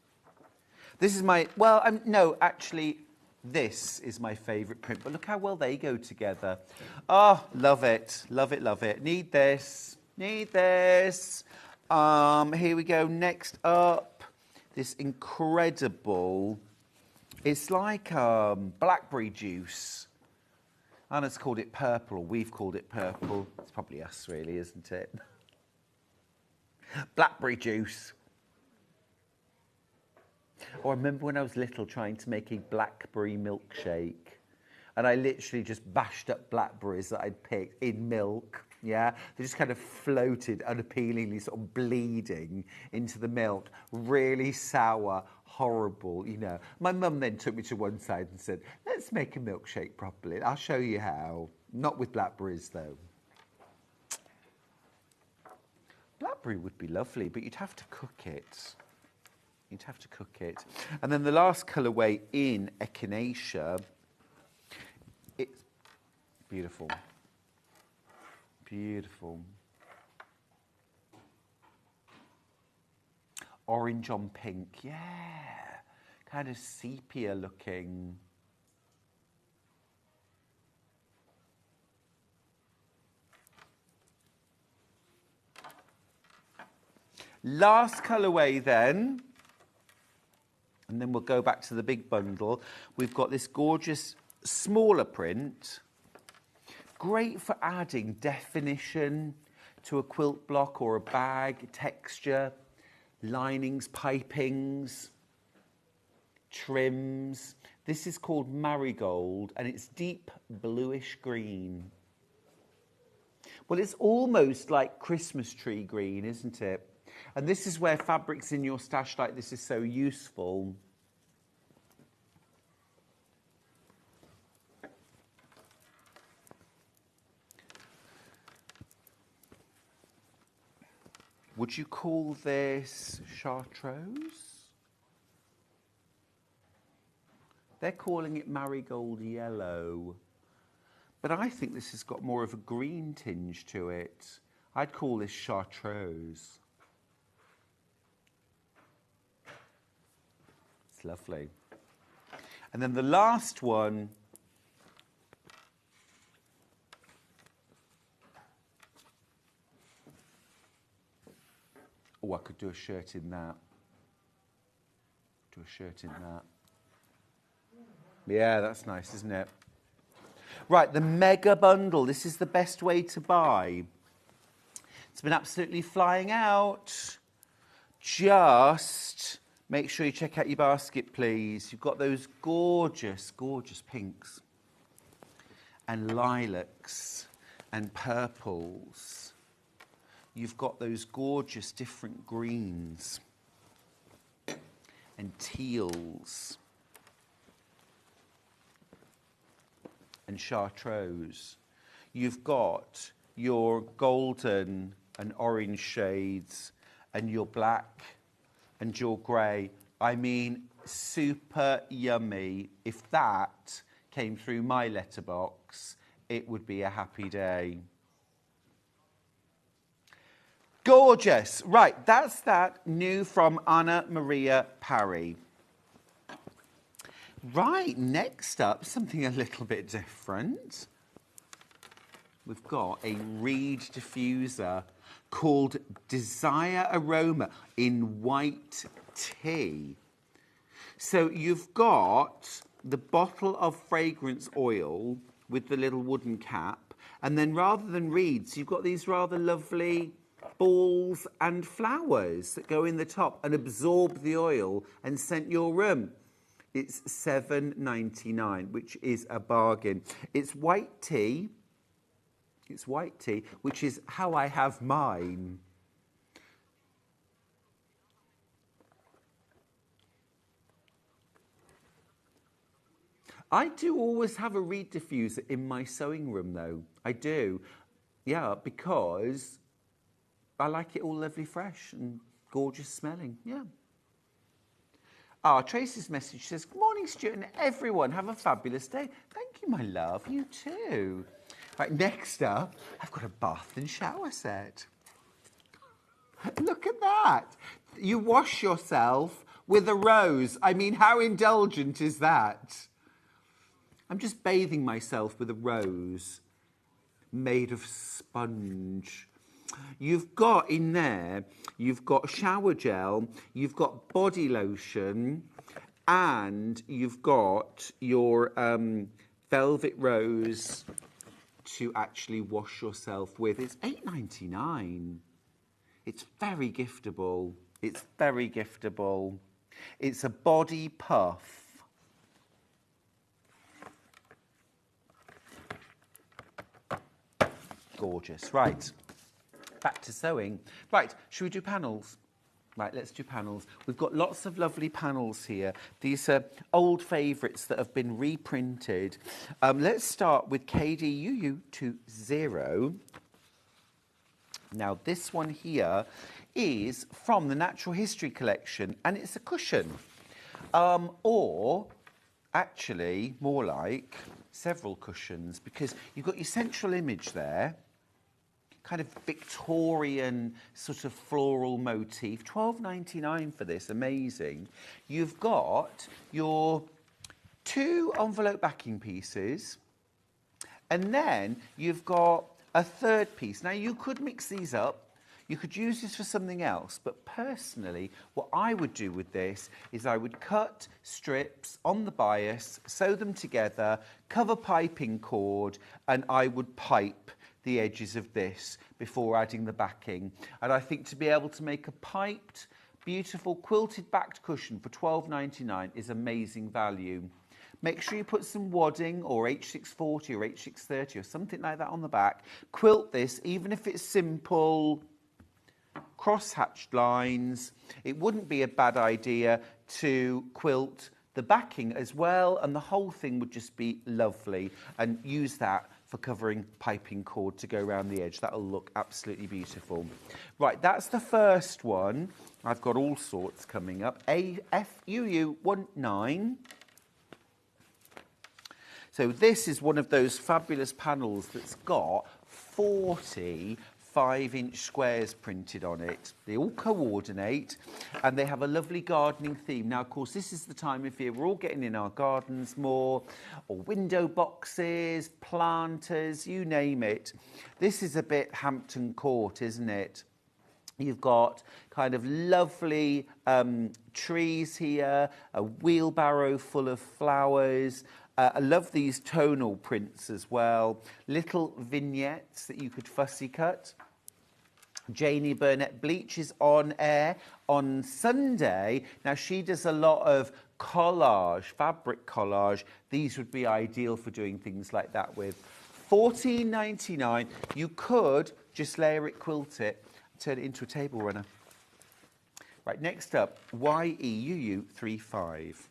This is my, well, no, actually, this is my favourite print, but look how well they go together. Oh, love it, love it, love it. Need this, need this. Here we go, next up, this incredible, it's like blackberry juice. Anna's called it purple, or we've called it purple. It's probably us, really, isn't it? Blackberry juice. Or I remember when I was little trying to make a blackberry milkshake, and I literally just bashed up blackberries that I'd picked in milk, yeah? They just kind of floated unappealingly, sort of bleeding into the milk. Really sour, horrible, you know. My mum then took me to one side and said, let's make a milkshake properly. I'll show you how. Not with blackberries, though. Blackberry would be lovely, but you'd have to cook it. You'd have to cook it. And then the last colourway in Echanatia, it's beautiful. Beautiful. Orange on pink, yeah. Kind of sepia looking. Last colourway then, and then we'll go back to the big bundle. We've got this gorgeous smaller print. Great for adding definition to a quilt block or a bag, texture, linings, pipings, trims. This is called Marigold, and it's deep bluish green. Well, it's almost like Christmas tree green, isn't it? And this is where fabrics in your stash like this is so useful. Would you call this Chartros? They're calling it marigold yellow. But I think this has got more of a green tinge to it. I'd call this Chartreuse. It's lovely. And then the last one, oh, I could do a shirt in that. Do a shirt in that. Yeah, that's nice, isn't it? Right, the mega bundle. This is the best way to buy. It's been absolutely flying out. Just make sure you check out your basket, please. You've got those gorgeous, gorgeous pinks and lilacs and purples. You've got those gorgeous different greens and teals and chartreuse. You've got your golden and orange shades and your black and your grey. I mean, super yummy. If that came through my letterbox, it would be a happy day. Gorgeous. Right, that's that new from Anna Maria Parry. Right, next up, something a little bit different. We've got a reed diffuser called Desire Aroma in white tea. So you've got the bottle of fragrance oil with the little wooden cap, and then rather than reeds, you've got these rather lovely balls and flowers that go in the top and absorb the oil and scent your room. It's $7.99, which is a bargain. It's white tea. It's white tea, which is how I have mine. I do always have a reed diffuser in my sewing room, though. I do. Yeah, because I like it all lovely fresh and gorgeous smelling. Yeah. Tracys Message says, good morning, Stuart, and everyone. Have a fabulous day. Thank you, my love. You too. Right, next up, I've got a bath and shower set. Look at that. You wash yourself with a rose. I mean, how indulgent is that? I'm just bathing myself with a rose made of sponge. You've got in there, you've got shower gel, you've got body lotion, and you've got your velvet rose to actually wash yourself with. It's $8.99. It's very giftable. It's very giftable. It's a body puff. Gorgeous. Right. Back to sewing. Right, should we do panels? Right, let's do panels. We've got lots of lovely panels here. These are old favourites that have been reprinted. Let's start with KD Yuyu 20. Now, this one here is from the Natural History collection, and it's a cushion. Or actually, more like several cushions, because you've got your central image there, kind of Victorian sort of floral motif. £12.99 for this, amazing. You've got your 2 envelope backing pieces, and then you've got a third piece. Now, you could mix these up. You could use this for something else, but personally, what I would do with this is I would cut strips on the bias, sew them together, cover piping cord, and I would pipe the edges of this before adding the backing. And I think to be able to make a piped, beautiful quilted backed cushion for £12.99 is amazing value. Make sure you put some wadding or H640 or H630 or something like that on the back. Quilt this, even if it's simple cross-hatched lines. It wouldn't be a bad idea to quilt the backing as well, and the whole thing would just be lovely, and use that for covering piping cord to go around the edge. That'll look absolutely beautiful. Right, that's the first one. I've got all sorts coming up. FUU 19. So this is one of those fabulous panels that's got 40 5-inch squares printed on it. They all coordinate, and they have a lovely gardening theme. Now, of course, this is the time of year we're all getting in our gardens more, or window boxes, planters, you name it. This is a bit Hampton Court, isn't it? You've got kind of lovely trees here, a wheelbarrow full of flowers. I love these tonal prints as well. Little vignettes that you could fussy cut. Janie Burnett Bleach is on air on Sunday. Now, she does a lot of collage, fabric collage. These would be ideal for doing things like that with. £14.99. You could just layer it, quilt it, turn it into a table runner. Right, next up, Yuyu 35.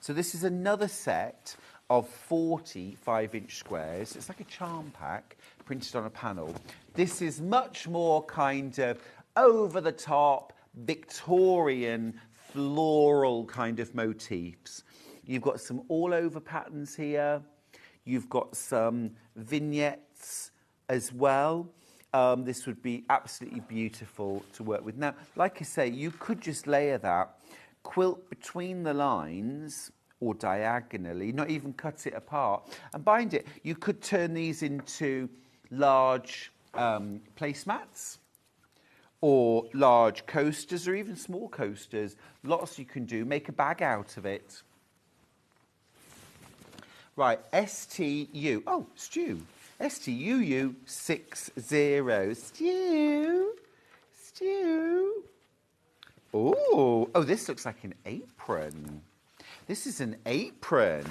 So this is another set of 40 5-inch squares. It's like a charm pack printed on a panel. This is much more kind of over-the-top, Victorian, floral kind of motifs. You've got some all-over patterns here. You've got some vignettes as well. This would be absolutely beautiful to work with. Now, like I say, you could just layer that, quilt between the lines or diagonally, not even cut it apart, and bind it. You could turn these into large placemats or large coasters, or even small coasters. Lots you can do. Make a bag out of it. Right, STU. Oh, Stew. STUU 60. Stew. Oh, this looks like an apron. This is an apron.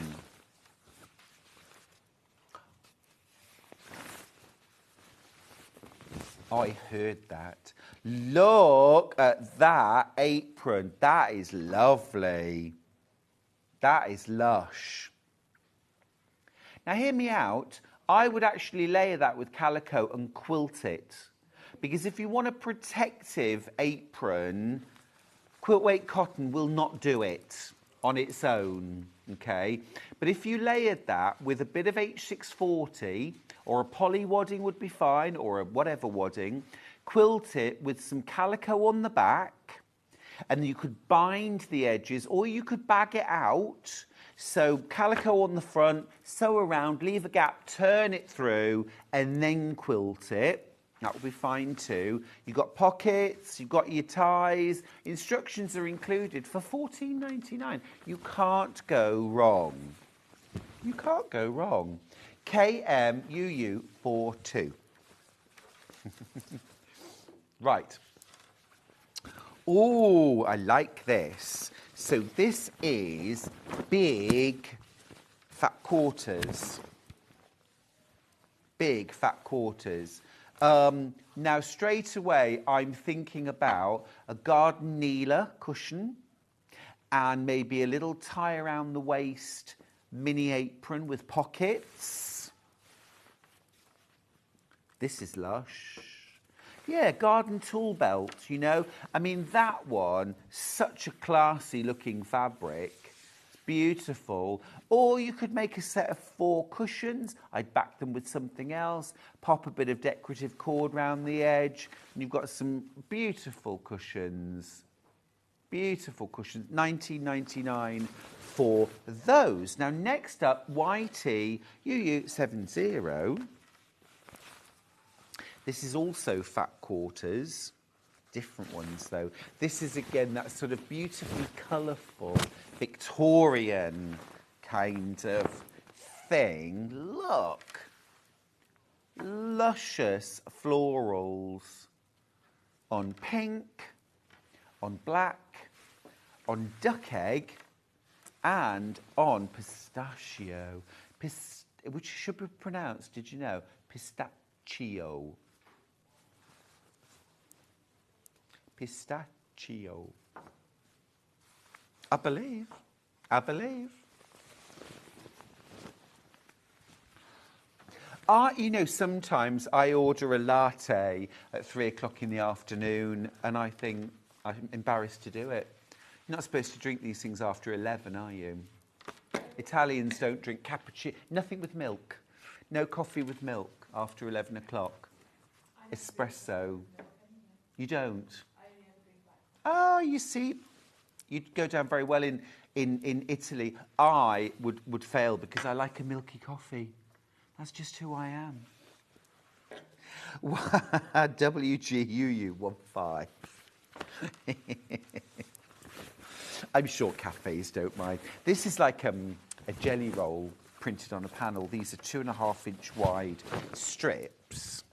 Oh, I heard that. Look at that apron. That is lovely. That is lush. Now, hear me out. I would actually layer that with calico and quilt it. Because if you want a protective apron, quilt weight cotton will not do it on its own, okay? But if you layered that with a bit of H640, or a poly wadding would be fine, or a whatever wadding, quilt it with some calico on the back, and you could bind the edges, or you could bag it out. So calico on the front, sew around, leave a gap, turn it through, and then quilt it. That will be fine too. You've got pockets, you've got your ties. Instructions are included for £14.99. You can't go wrong. You can't go wrong. KMUU 42. Right. Oh, I like this. So this is big fat quarters. Big fat quarters. Now, straight away, I'm thinking about a garden kneeler cushion and maybe a little tie around the waist mini apron with pockets. This is lush. Yeah, garden tool belt, you know. I mean, that one, such a classy looking fabric. It's beautiful. Or you could make a set of 4 cushions. I'd back them with something else. Pop a bit of decorative cord round the edge. And you've got some beautiful cushions. Beautiful cushions. $19.99 for those. Now, next up, YT UU70. This is also fat quarters, different ones though. This is again that sort of beautifully colourful Victorian kind of thing. Look, luscious florals on pink, on black, on duck egg, and on pistachio, which should be pronounced, did you know, pistachio. Pistachio. I believe. You know, sometimes I order a latte at 3 o'clock in the afternoon and I think I'm embarrassed to do it. You're not supposed to drink these things after 11, are you? Italians don't drink cappuccino, nothing with milk. No coffee with milk after 11 o'clock. Espresso. You don't? Oh, you see, you'd go down very well in Italy. I would fail because I like a milky coffee. That's just who I am. WGUU15. I'm sure cafes don't mind. This is like a jelly roll printed on a panel. These are 2.5-inch wide strips.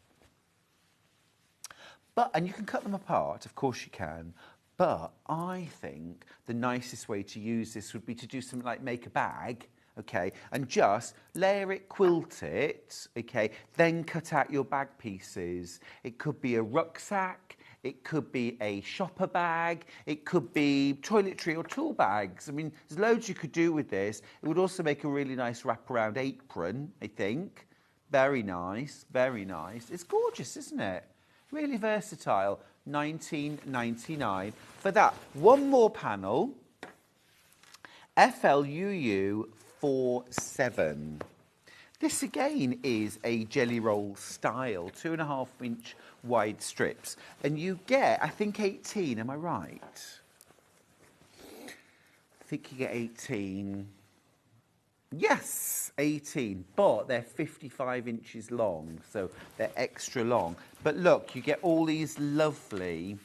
And you can cut them apart, of course you can. But I think the nicest way to use this would be to do something like make a bag, okay, and just layer it, quilt it, okay, then cut out your bag pieces. It could be a rucksack, it could be a shopper bag, it could be toiletry or tool bags. I mean, there's loads you could do with this. It would also make a really nice wraparound apron, I think. Very nice, very nice. It's gorgeous, isn't it? Really versatile. $19.99 for that. One more panel. FLUU47. This again is a jelly roll style, 2.5-inch wide strips. And you get, I think, 18, am I right? I think you get 18. Yes, 18, but they're 55 inches long, so they're extra long. But look, you get all these lovely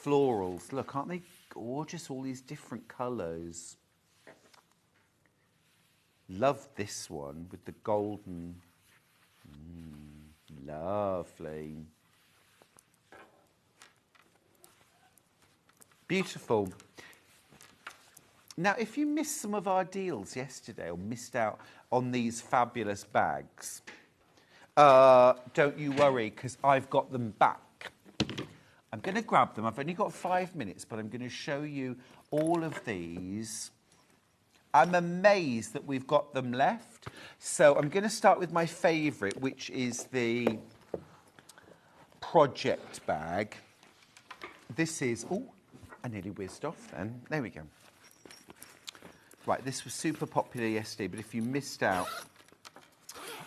florals. Look, aren't they gorgeous? All these different colours. Love this one with the golden. Lovely. Beautiful. Now, if you missed some of our deals yesterday or missed out on these fabulous bags, don't you worry, because I've got them back. I'm going to grab them. I've only got 5 minutes, but I'm going to show you all of these. I'm amazed that we've got them left. So I'm going to start with my favourite, which is the project bag. This is... Oh, I nearly whizzed off then. There we go. Right, this was super popular yesterday, but if you missed out,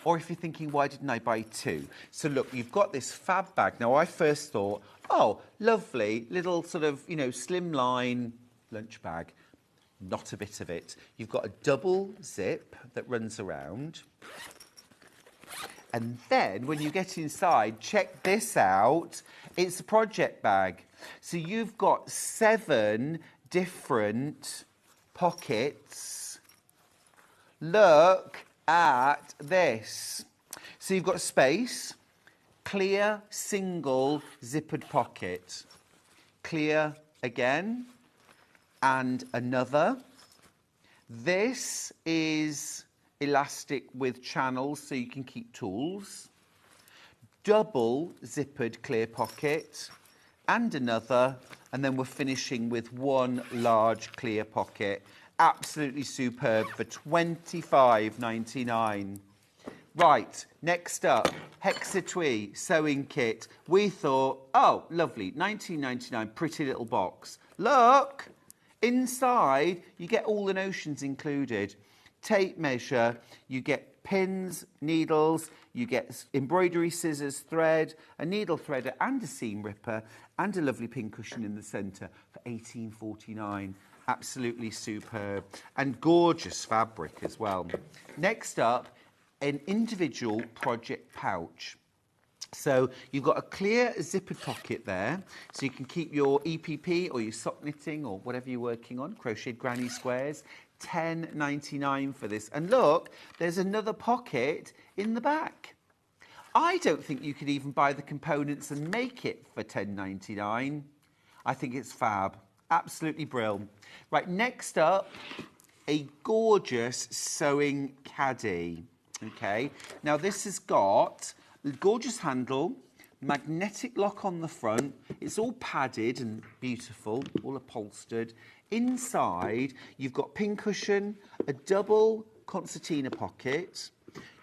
or if you're thinking, why didn't I buy 2? So look, you've got this fab bag. Now, I first thought, oh, lovely, little sort of, you know, slimline lunch bag. Not a bit of it. You've got a double zip that runs around. And then, when you get inside, check this out. It's a project bag. So you've got 7 different... pockets. Look at this. So you've got space, clear, single, zippered pocket. Clear again, and another. This is elastic with channels so you can keep tools. Double zippered clear pocket, and another. And then we're finishing with one large clear pocket. Absolutely superb for $25.99. Right, next up, Hexatui sewing kit. We thought, oh, lovely, 19.99, pretty little box. Look, inside you get all the notions included. Tape measure, you get pins, needles, you get embroidery scissors, thread, a needle threader and a seam ripper, and a lovely pin cushion in the centre for $18.49. Absolutely superb and gorgeous fabric as well. Next up, an individual project pouch. So you've got a clear zippered pocket there, so you can keep your EPP or your sock knitting or whatever you're working on, crocheted granny squares. $10.99 for this. And look, there's another pocket in the back. I don't think you could even buy the components and make it for $10.99. I think it's fab. Absolutely brilliant. Right, next up, a gorgeous sewing caddy. Okay, now this has got a gorgeous handle, magnetic lock on the front. It's all padded and beautiful, all upholstered. Inside, you've got pin cushion, a double concertina pocket.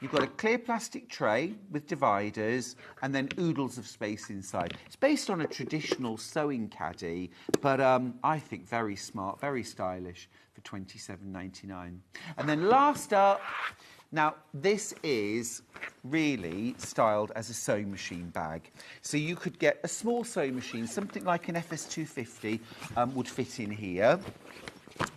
You've got a clear plastic tray with dividers and then oodles of space inside. It's based on a traditional sewing caddy, but I think very smart, very stylish for $27.99. And then last up, now this is really styled as a sewing machine bag. So you could get a small sewing machine, something like an FS250 would fit in here.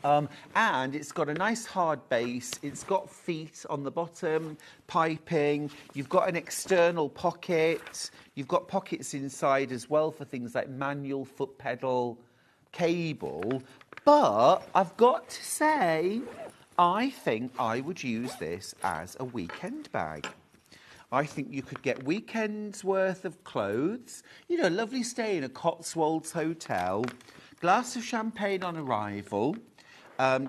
And it's got a nice hard base, it's got feet on the bottom, piping, you've got an external pocket, you've got pockets inside as well for things like manual, foot pedal, cable. But I've got to say, I think I would use this as a weekend bag. I think you could get weekends worth of clothes, you know, lovely stay in a Cotswolds hotel, glass of champagne on arrival,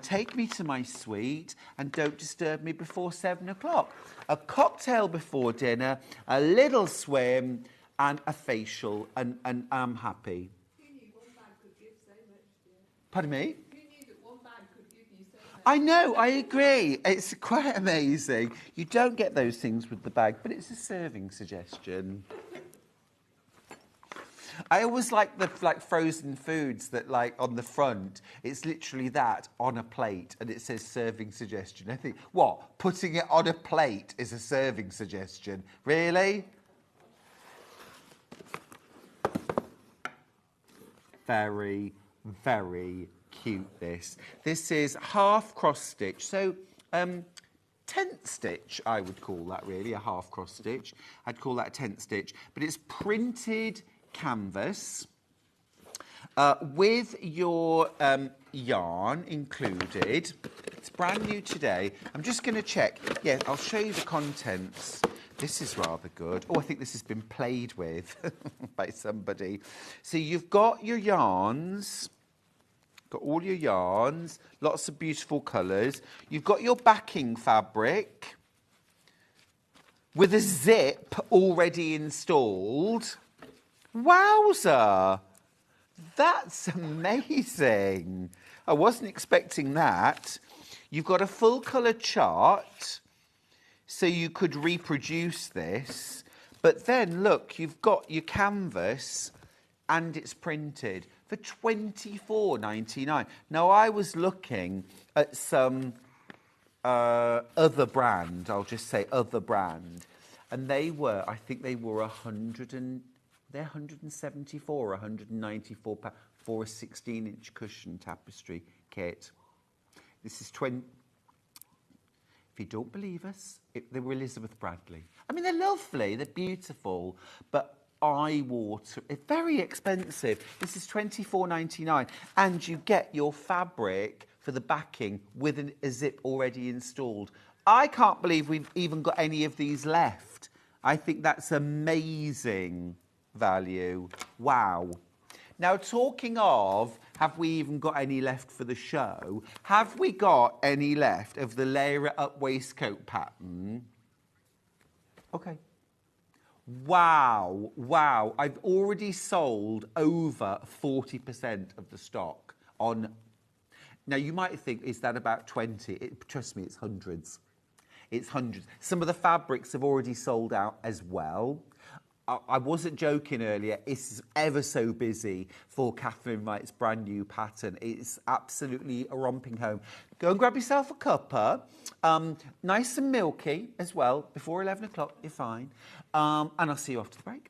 take me to my suite and don't disturb me before 7 o'clock. A cocktail before dinner, a little swim and a facial and I'm happy. Who knew one bag could give so much, dear? Pardon me? Who knew that one bag could give you so much? I know, I agree. It's quite amazing. You don't get those things with the bag, but it's a serving suggestion. I always like the frozen foods that on the front, it's literally that on a plate and it says serving suggestion. I think, what? Putting it on a plate is a serving suggestion? Really? Very, very cute this. This is half cross stitch. So, tent stitch, I would call that really, a half cross stitch. I'd call that a tent stitch. But it's printed canvas with your yarn included. It's brand new today. I'm just going to check. Yeah, I'll show you the contents. This is rather good. Oh, I think this has been played with by somebody. So you've got your yarns, got all your yarns, lots of beautiful colours. You've got your backing fabric with a zip already installed. Wowza! That's amazing. I wasn't expecting that. You've got a full colour chart, so you could reproduce this. But then, look, you've got your canvas and it's printed for $24.99. Now, I was looking at some other brand, I'll just say other brand, and they were, I think they were they're 174 or 194 for a 16-inch cushion tapestry kit. This is 20. If you don't believe us, they were Elizabeth Bradley. I mean, they're lovely, they're beautiful, but eye-water. It's very expensive. This is $24.99, and you get your fabric for the backing with a zip already installed. I can't believe we've even got any of these left. I think that's amazing value. Wow. Now, talking of, have we even got any left for the show? Have we got any left of the layer it up waistcoat pattern? Okay. Wow, wow. I've already sold over 40% of the stock on. Now, you might think, is that about 20? Trust me, it's hundreds. It's hundreds. Some of the fabrics have already sold out as well. I wasn't joking earlier. It's ever so busy for Catherine Wright's brand new pattern. It's absolutely a romping home. Go and grab yourself a cuppa. Nice and milky as well. Before 11 o'clock, you're fine. And I'll see you after the break.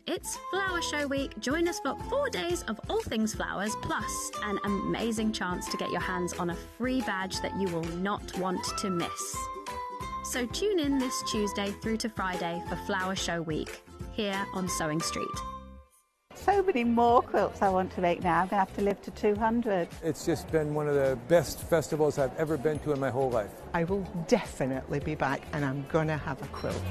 It's Flower Show Week. Join us for 4 days of all things flowers, plus an amazing chance to get your hands on a free badge that you will not want to miss. So tune in this Tuesday through to Friday for Flower Show Week, here on Sewing Street. So many more quilts I want to make now. I'm going to have to live to 200. It's just been one of the best festivals I've ever been to in my whole life. I will definitely be back, and I'm going to have a quilt.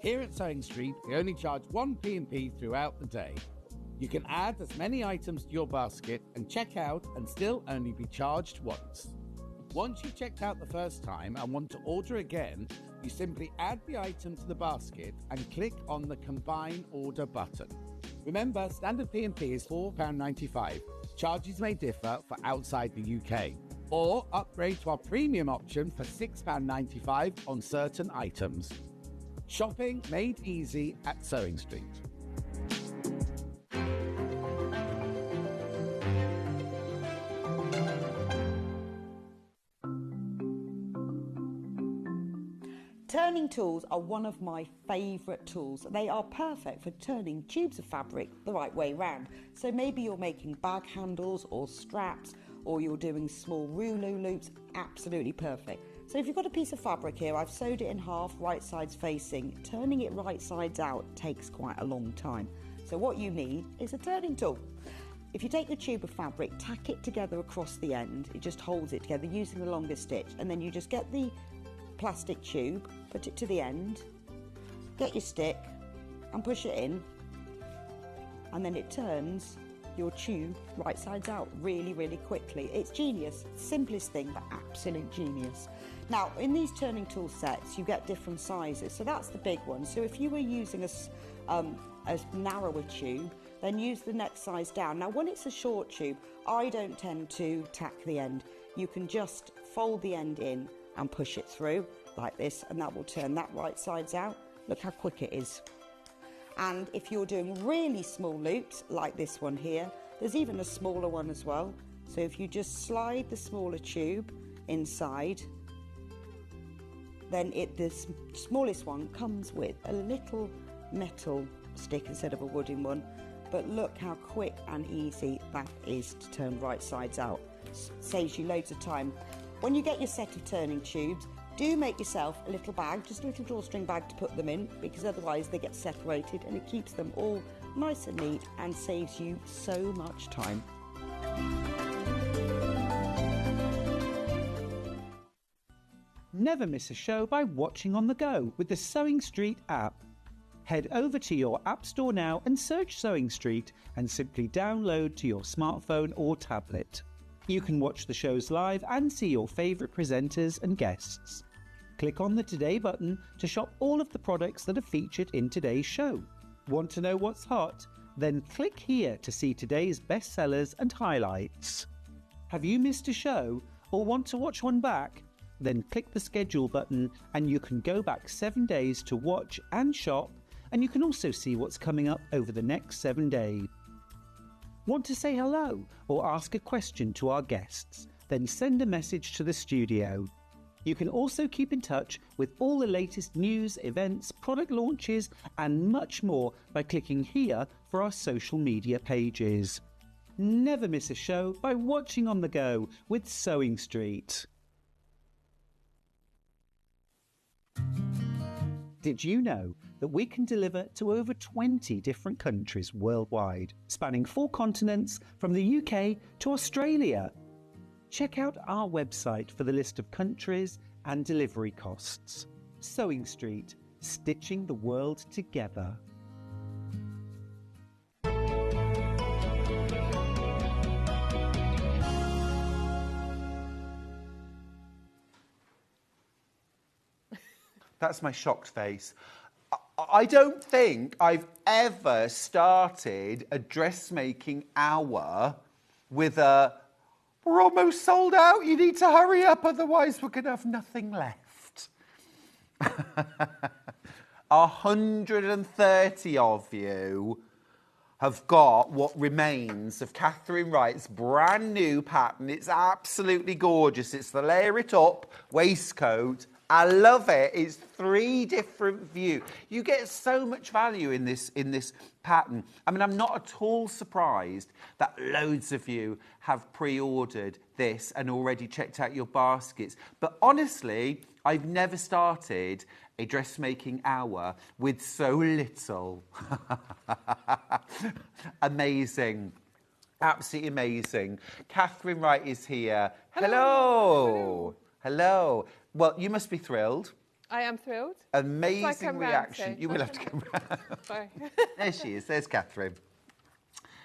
Here at Sewing Street, we only charge one P&P throughout the day. You can add as many items to your basket and check out and still only be charged once. Once you've checked out the first time and want to order again, you simply add the item to the basket and click on the Combine Order button. Remember, standard P&P is £4.95. Charges may differ for outside the UK. Or upgrade to our premium option for £6.95 on certain items. Shopping made easy at Sewing Street. Turning tools are one of my favourite tools. They are perfect for turning tubes of fabric the right way round. So maybe you're making bag handles or straps, or you're doing small rouleau loops, absolutely perfect. So if you've got a piece of fabric here, I've sewed it in half, right sides facing. Turning it right sides out takes quite a long time. So what you need is a turning tool. If you take the tube of fabric, tack it together across the end, it just holds it together using the longest stitch, and then you just get the plastic tube, put it to the end, get your stick and push it in, and then it turns your tube right sides out really, really quickly. It's genius. Simplest thing, but absolute genius. Now, in these turning tool sets, you get different sizes. So that's the big one. So if you were using a narrower tube, then use the next size down. Now, when it's a short tube, I don't tend to tack the end. You can just fold the end in and push it through like this, and that will turn that right sides out. Look how quick it is. And if you're doing really small loops, like this one here, there's even a smaller one as well. So if you just slide the smaller tube inside, then the smallest one comes with a little metal stick instead of a wooden one. But look how quick and easy that is to turn right sides out. Saves you loads of time. When you get your set of turning tubes, do make yourself a little bag, just a little drawstring bag to put them in, because otherwise they get separated, and it keeps them all nice and neat and saves you so much time. Never miss a show by watching on the go with the Sewing Street app. Head over to your app store now and search Sewing Street and simply download to your smartphone or tablet. You can watch the shows live and see your favourite presenters and guests. Click on the Today button to shop all of the products that are featured in today's show. Want to know what's hot? Then click here to see today's bestsellers and highlights. Have you missed a show or want to watch one back? Then click the schedule button and you can go back 7 days to watch and shop, and you can also see what's coming up over the next 7 days. Want to say hello or ask a question to our guests? Then send a message to the studio. You can also keep in touch with all the latest news, events, product launches and much more by clicking here for our social media pages. Never miss a show by watching on the go with Sewing Street. Did you know that we can deliver to over 20 different countries worldwide, spanning 4 continents from the UK to Australia? Check out our website for the list of countries and delivery costs. Sewing Street, stitching the world together. That's my shocked face. I don't think I've ever started a dressmaking hour with a, we're almost sold out, you need to hurry up, otherwise we're going to have nothing left. 130 of you have got what remains of Catherine Wright's brand new pattern. It's absolutely gorgeous. It's the layer it up waistcoat. I love it. It's 3 different views. You get so much value in this pattern. I mean, I'm not at all surprised that loads of you have pre-ordered this and already checked out your baskets. But honestly, I've never started a dressmaking hour with so little. Amazing. Absolutely amazing. Catherine Wright is here. Hello. Hello. Well, you must be thrilled. I am thrilled. Amazing reaction. You will have to come round. Sorry. There she is. There's Catherine.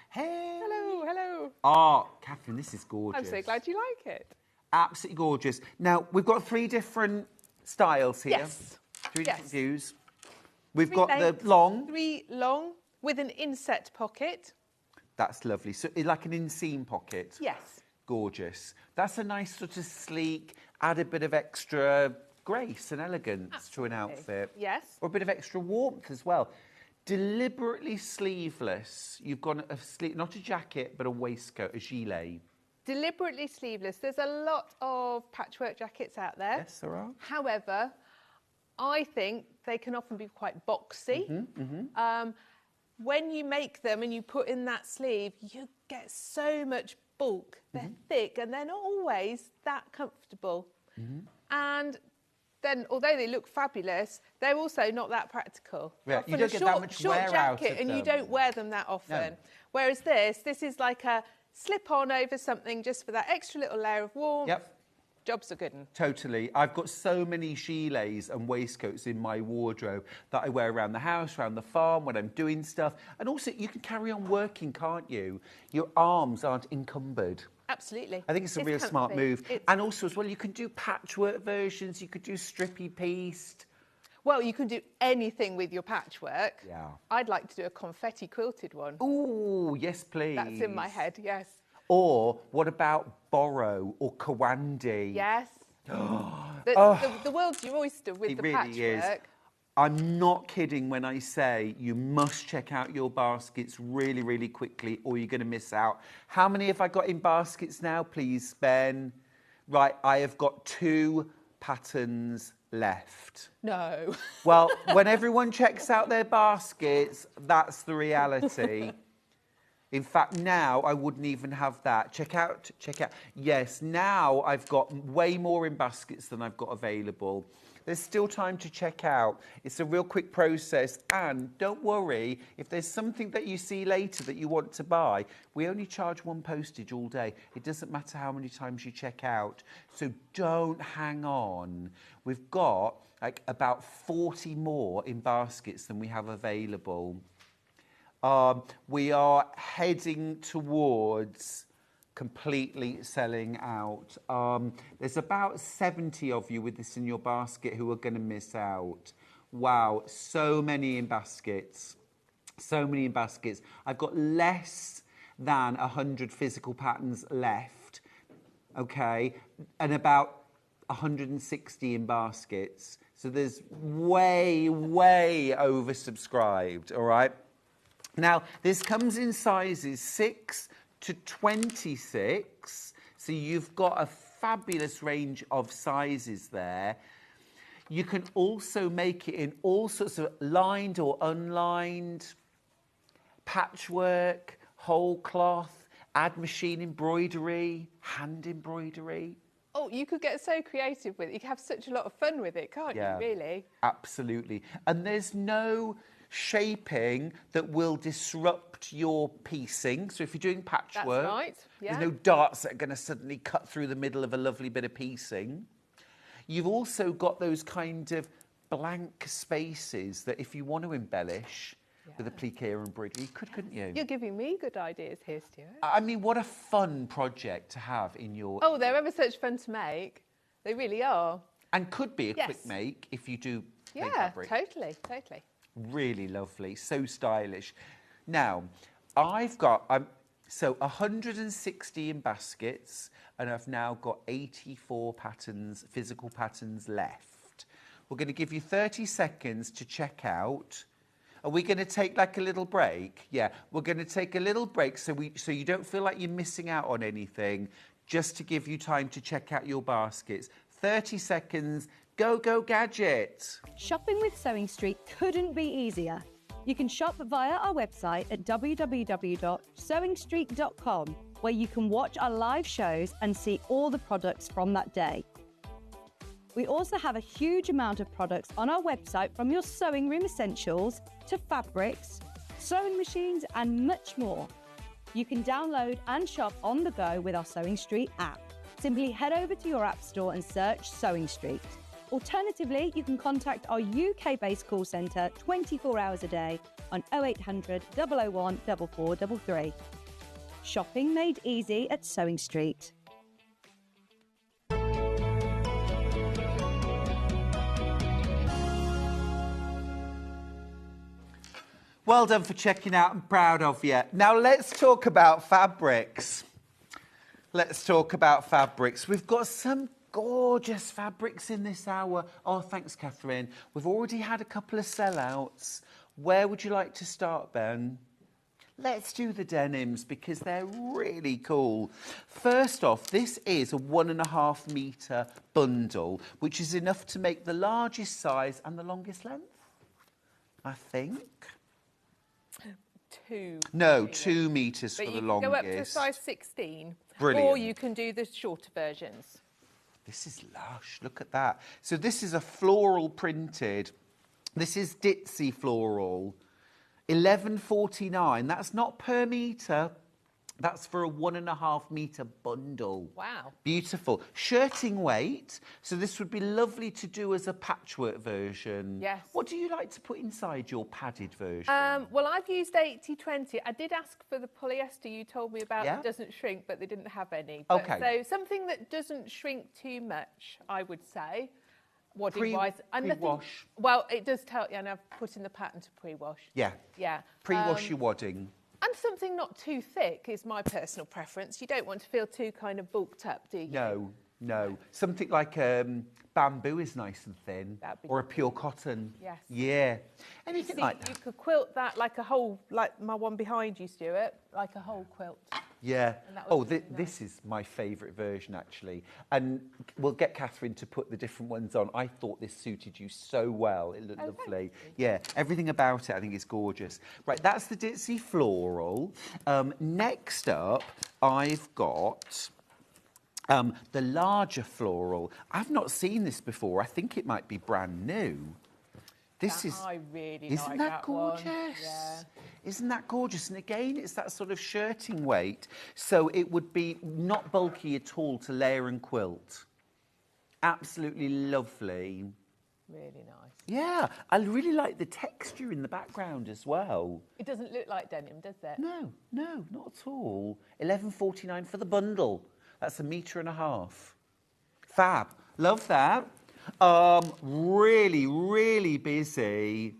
Hey. Hello, hello. Oh, Catherine, this is gorgeous. I'm so glad you like it. Absolutely gorgeous. Now, we've got 3 different styles here. Yes. 3 different views. We've 3 got lengths, the long. 3 long with an inset pocket. That's lovely. So, like an inseam pocket. Yes. Gorgeous. That's a nice sort of sleek, add a bit of extra grace and elegance to an outfit. Yes. Or a bit of extra warmth as well. Deliberately sleeveless. You've got a sleeve, not a jacket, but a waistcoat, a gilet. Deliberately sleeveless. There's a lot of patchwork jackets out there. Yes, there are. However, I think they can often be quite boxy. When you make them and you put in that sleeve, you get so much bulk. They're thick and they're not always that comfortable. And then, although they look fabulous, they're also not that practical. Yeah, you don't get that much wear out of them. And you don't wear them that often. No. Whereas this is like a slip-on over something just for that extra little layer of warmth. Yep. Jobs are good. Totally. I've got so many gilets and waistcoats in my wardrobe that I wear around the house, around the farm, when I'm doing stuff. And also, you can carry on working, can't you? Your arms aren't encumbered. Absolutely. I think it's a real smart move. And also, as well, you can do patchwork versions. You could do strippy pieced. Well, you can do anything with your patchwork. Yeah. I'd like to do a confetti quilted one. Ooh, yes, please. That's in my head, yes. Or what about borrow or kawandi? Yes. The world's your oyster with it the really patchwork. Is. I'm not kidding when I say you must check out your baskets really, really quickly or you're going to miss out. How many have I got in baskets now, please, Ben? Right, I have got 2 patterns left. No. Well, when everyone checks out their baskets, that's the reality. In fact, now I wouldn't even have that. Check out. Yes, now I've got way more in baskets than I've got available. There's still time to check out. It's a real quick process. And don't worry, if there's something that you see later that you want to buy, we only charge 1 postage all day. It doesn't matter how many times you check out. So don't hang on. We've got like about 40 more in baskets than we have available. We are heading towards completely selling out. There's about 70 of you with this in your basket who are going to miss out. Wow, so many in baskets. So many in baskets. I've got less than 100 physical patterns left, okay, and about 160 in baskets. So there's way, way oversubscribed, all right? Now, this comes in sizes 6 to 26, so you've got a fabulous range of sizes there. You can also make it in all sorts of lined or unlined, patchwork, whole cloth, add machine embroidery, hand embroidery. Oh, you could get so creative with it. You can have such a lot of fun with it, can't you, really? Absolutely. And there's no shaping that will disrupt your piecing. So if you're doing patchwork, that's right. There's no darts that are going to suddenly cut through the middle of a lovely bit of piecing. You've also got those kind of blank spaces that if you want to embellish with a plique or embroidery, you could, couldn't you? You're giving me good ideas here, Stuart. I mean, what a fun project to have in your... Oh, they're ever such fun to make. They really are. And could be a quick make if you do plain Yeah, fabric. totally. Really lovely, so stylish. Now, I've got... so 160 in baskets, and I've now got 84 patterns, physical patterns left. We're going to give you 30 seconds to check out. Are we going to take like a little break? Yeah, we're going to take a little break so you don't feel like you're missing out on anything, just to give you time to check out your baskets. 30 seconds, go, go, gadget. Shopping with Sewing Street couldn't be easier. You can shop via our website at www.sewingstreet.com, where you can watch our live shows and see all the products from that day. We also have a huge amount of products on our website, from your sewing room essentials to fabrics, sewing machines and much more. You can download and shop on the go with our Sewing Street app. Simply head over to your app store and search Sewing Street. Alternatively, you can contact our UK-based call centre 24 hours a day on 0800 001 4433. Shopping made easy at Sewing Street. Well done for checking out. I'm proud of you. Now let's talk about fabrics. Let's talk about fabrics. We've got some gorgeous fabrics in this hour. Oh, thanks, Catherine. We've already had a couple of sellouts. Where would you like to start, Ben? Let's do the denims because they're really cool. First off, this is a 1.5 metre bundle, which is enough to make the largest size and the longest length, I think. 2. No, 2 metres for But the you can longest. go up to size 16. Brilliant. Or you can do the shorter versions. This is lush, look at that. So this is a floral printed. This is ditzy floral. 11.49. That's not per metre. That's for a 1.5 metre bundle. Wow. Beautiful. Shirting weight. So this would be lovely to do as a patchwork version. Yes. What do you like to put inside your padded version? Well, I've used 80/20. I did ask for the polyester you told me about Yeah? that doesn't shrink, but they didn't have any. But, Okay. So something that doesn't shrink too much, I would say, wadding-wise. And nothing- Pre-wash. Well, it does tell you, and I've put in the pattern to pre-wash. Yeah. Yeah. Pre-wash your wadding. And something not too thick is my personal preference. You don't want to feel too kind of bulked up, do you? No, no. Something like bamboo is nice and thin, or a pure cotton. Yes. Yeah. Anything See, like that. You could quilt that like a whole, like my one behind you, Stuart, like a whole quilt. Yeah. And that Oh, would be nice. this is my favourite version, actually. And we'll get Catherine to put the different ones on. I thought this suited you so well. It looked lovely. Yeah, everything about it I think is gorgeous. Right, that's the ditzy floral. Next up, I've got the larger floral. I've not seen this before. I think it might be brand new. This is... I really Isn't like that one. gorgeous? Yeah. Isn't that gorgeous? And again, it's that sort of shirting weight. So it would be not bulky at all to layer and quilt. Absolutely lovely. Really nice. Yeah, I really like the texture in the background as well. It doesn't look like denim, does it? No, no, not at all. 11.49 for the bundle. That's 1.5 meters. Fab. Love that. Really, really busy.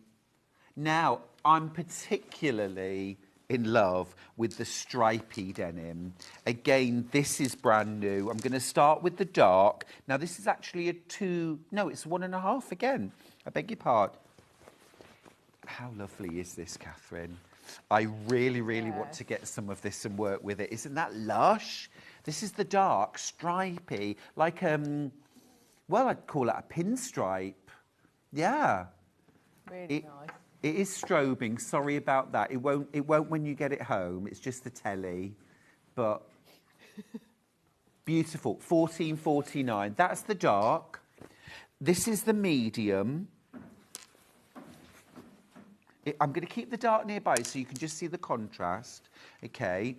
Now, I'm particularly in love with the stripy denim. Again, this is brand new. I'm going to start with the dark. Now, this is actually a 2... No, it's 1.5 again. I beg your pardon. How lovely is this, Catherine? I really, really want to get some of this and work with it. Isn't that lush? This is the dark, stripy, like, well, I'd call it a pinstripe. Yeah. Really nice. It is strobing. Sorry about that. It won't when you get it home. It's just the telly. But beautiful. 14.49. That's the dark. This is the medium. I'm going to keep the dark nearby so you can just see the contrast. Okay.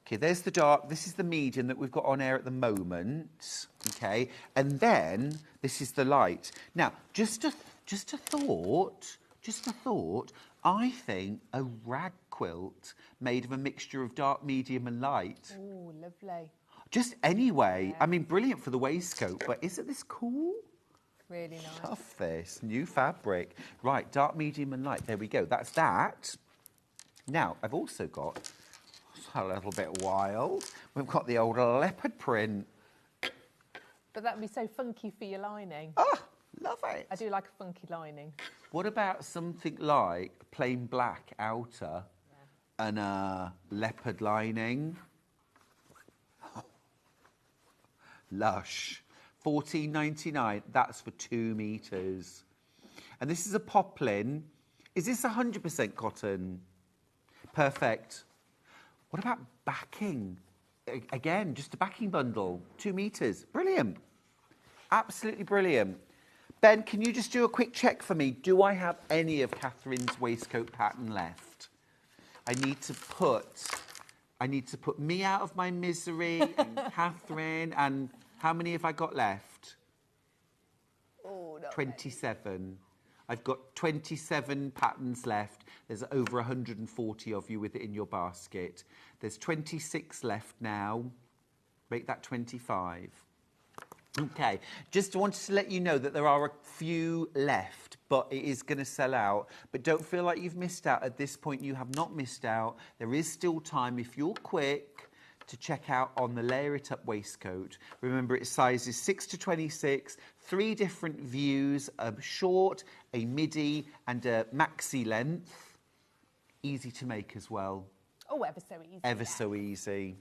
Okay, there's the dark. This is the medium that we've got on air at the moment. Okay, and then this is the light. Now, just a thought. I think a rag quilt made of a mixture of dark, medium, and light. Oh, lovely. Just anyway. Yeah. I mean, brilliant for the waistcoat, but isn't this cool? Really nice. Love this. New fabric. Right, dark, medium, and light. There we go. That's that. Now, I've also got a little bit wild. We've got the old leopard print. But that'd be so funky for your lining. Oh, love it. I do like a funky lining. What about something like plain black outer and a leopard lining? Lush. $14.99. That's for 2 meters. And this is a poplin. Is this 100% cotton? Perfect. What about backing? Again, just a backing bundle. 2 meters. Brilliant. Absolutely brilliant. Ben, can you just do a quick check for me? Do I have any of Catherine's waistcoat pattern left? I need to put me out of my misery and Catherine, and how many have I got left? Oh, no. 27. I've got 27 patterns left. There's over 140 of you with it in your basket. There's 26 left now. Make that 25. Okay, just wanted to let you know that there are a few left, but it is going to sell out. But don't feel like you've missed out. At this point, you have not missed out. There is still time, if you're quick, to check out on the Layer It Up waistcoat. Remember, it's sizes 6 to 26, 3 different views, a short, a midi, and a maxi length. Easy to make as well. Oh, ever so easy. Ever so easy.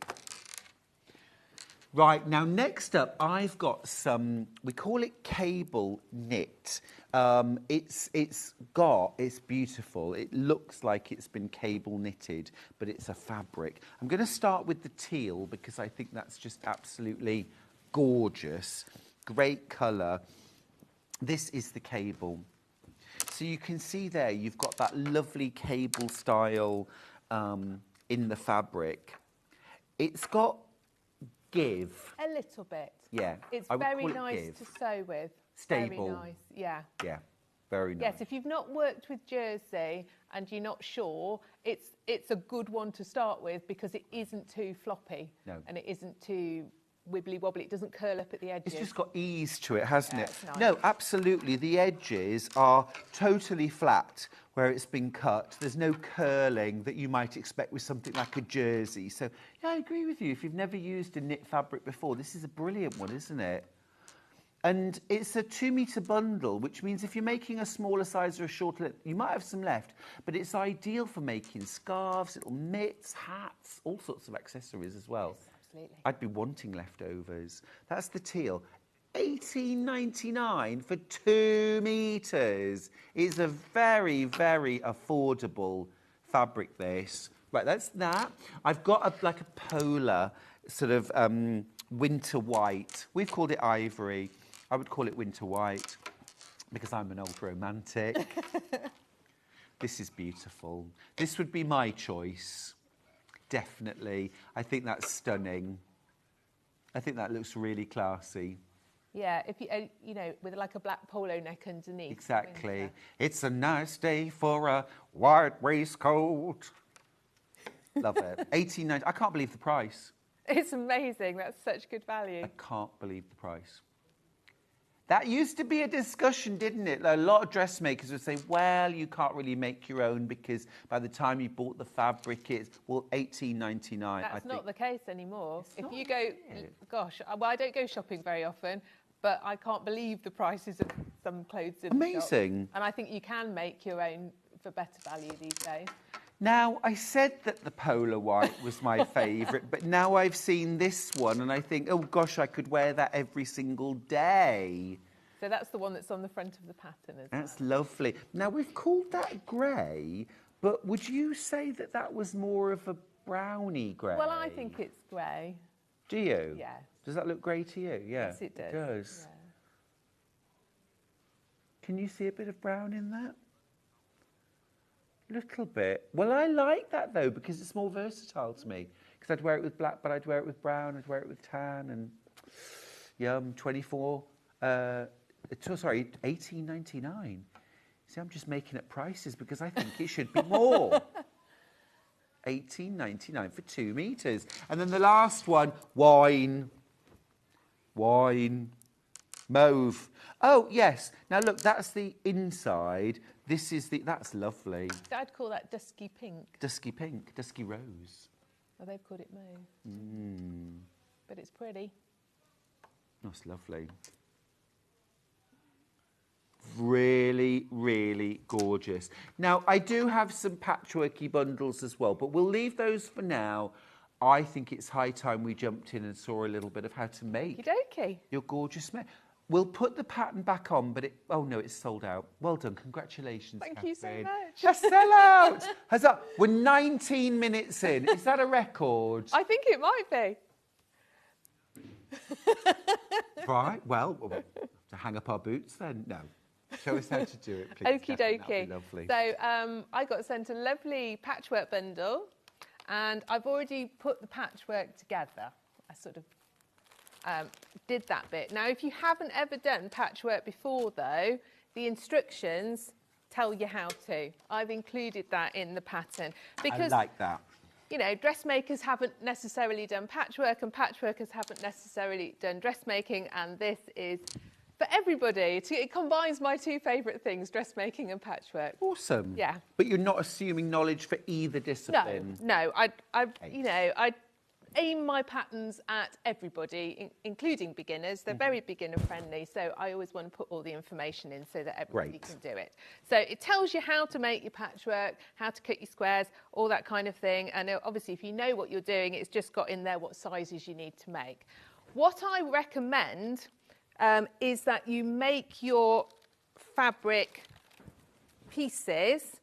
Right, now next up, I've got some, we call it cable knit. It's beautiful. It looks like it's been cable knitted, but it's a fabric. I'm going to start with the teal because I think that's just absolutely gorgeous. Great colour. This is the cable. So you can see there, you've got that lovely cable style in the fabric. It's got give. A little bit. Yeah. It's very nice to sew with. Stable. Very nice, yeah. Yeah, very nice. Yes, if you've not worked with jersey and you're not sure, it's a good one to start with because it isn't too floppy. No. And it isn't too wibbly wobbly. It doesn't curl up at the edges. It's just got ease to it, hasn't it? It's nice. No, absolutely. The edges are totally flat where it's been cut. There's no curling that you might expect with something like a jersey. So, yeah, I agree with you. If you've never used a knit fabric before, this is a brilliant one, isn't it? And it's a 2 metre bundle, which means if you're making a smaller size or a shorter length, you might have some left, but it's ideal for making scarves, little mitts, hats, all sorts of accessories as well. Yes, absolutely. I'd be wanting leftovers. That's the teal. $18.99 for 2 metres. It's a very, very affordable fabric, this. Right, that's that. I've got like a polar sort of winter white. We've called it ivory. I would call it winter white because I'm an old romantic. This is beautiful. This would be my choice, definitely. I think that's stunning. I think that looks really classy. Yeah, if you know, with like a black polo neck underneath. Exactly. Winter. It's a nice day for a white waistcoat. Love it. $18.90. I can't believe the price. It's amazing. That's such good value. I can't believe the price. That used to be a discussion, didn't it? A lot of dressmakers would say, well, you can't really make your own because by the time you bought the fabric, it's, well, $18.99. That's not the case anymore. If you go, it? gosh, well, I don't go shopping very often, but I can't believe the prices of some clothes in the shop. Amazing. And I think you can make your own for better value these days. Now, I said that the polar white was my favourite, but now I've seen this one and I think, oh gosh, I could wear that every single day. So that's the one that's on the front of the pattern, isn't That's lovely. Now, we've called that grey, but would you say that that was more of a browny grey? Well, I think it's grey. Do you? Yes. Does that look grey to you? Yeah. Yes, it does. It does. Yeah. Can you see a bit of brown in that? little bit. Well, I like that though because it's more versatile to me. Because I'd wear it with black, but I'd wear it with brown, I'd wear it with tan, and yum, 18.99. See, I'm just making up prices because I think it should be more. 18.99 for 2 meters. And then the last one, wine, mauve. Oh, yes. Now, look, that's the inside. This is that's lovely. I'd call that dusky pink. Dusky pink, dusky rose. Oh, they've called it mauve. Mm. But it's pretty. That's lovely. Really, really gorgeous. Now, I do have some patchworky bundles as well, but we'll leave those for now. I think it's high time we jumped in and saw a little bit of how to make your gorgeous mess. We'll put the pattern back on, but oh no, it's sold out. Well done, congratulations, Thank Catherine. you so much. A sellout! Huzzah. We're 19 minutes in. Is that a record? I think it might be. Right, well, we'll have to hang up our boots then. No. Show us how to do it, please. Okie Catherine, dokie. that'd be lovely. So I got sent a lovely patchwork bundle, and I've already put the patchwork together. I sort of did that bit. Now, if you haven't ever done patchwork before, though, the instructions tell you how to. I've included that in the pattern because I like that. You know, dressmakers haven't necessarily done patchwork, and patchworkers haven't necessarily done dressmaking, and this is for everybody. It combines my two favourite things, dressmaking and patchwork. Awesome. Yeah. But you're not assuming knowledge for either discipline. No. I aim my patterns at everybody, including beginners. They're very beginner friendly, so I always want to put all the information in so that everybody can do it. So it tells you how to make your patchwork, how to cut your squares, all that kind of thing. And obviously, if you know what you're doing, it's just got in there what sizes you need to make. What I recommend is that you make your fabric pieces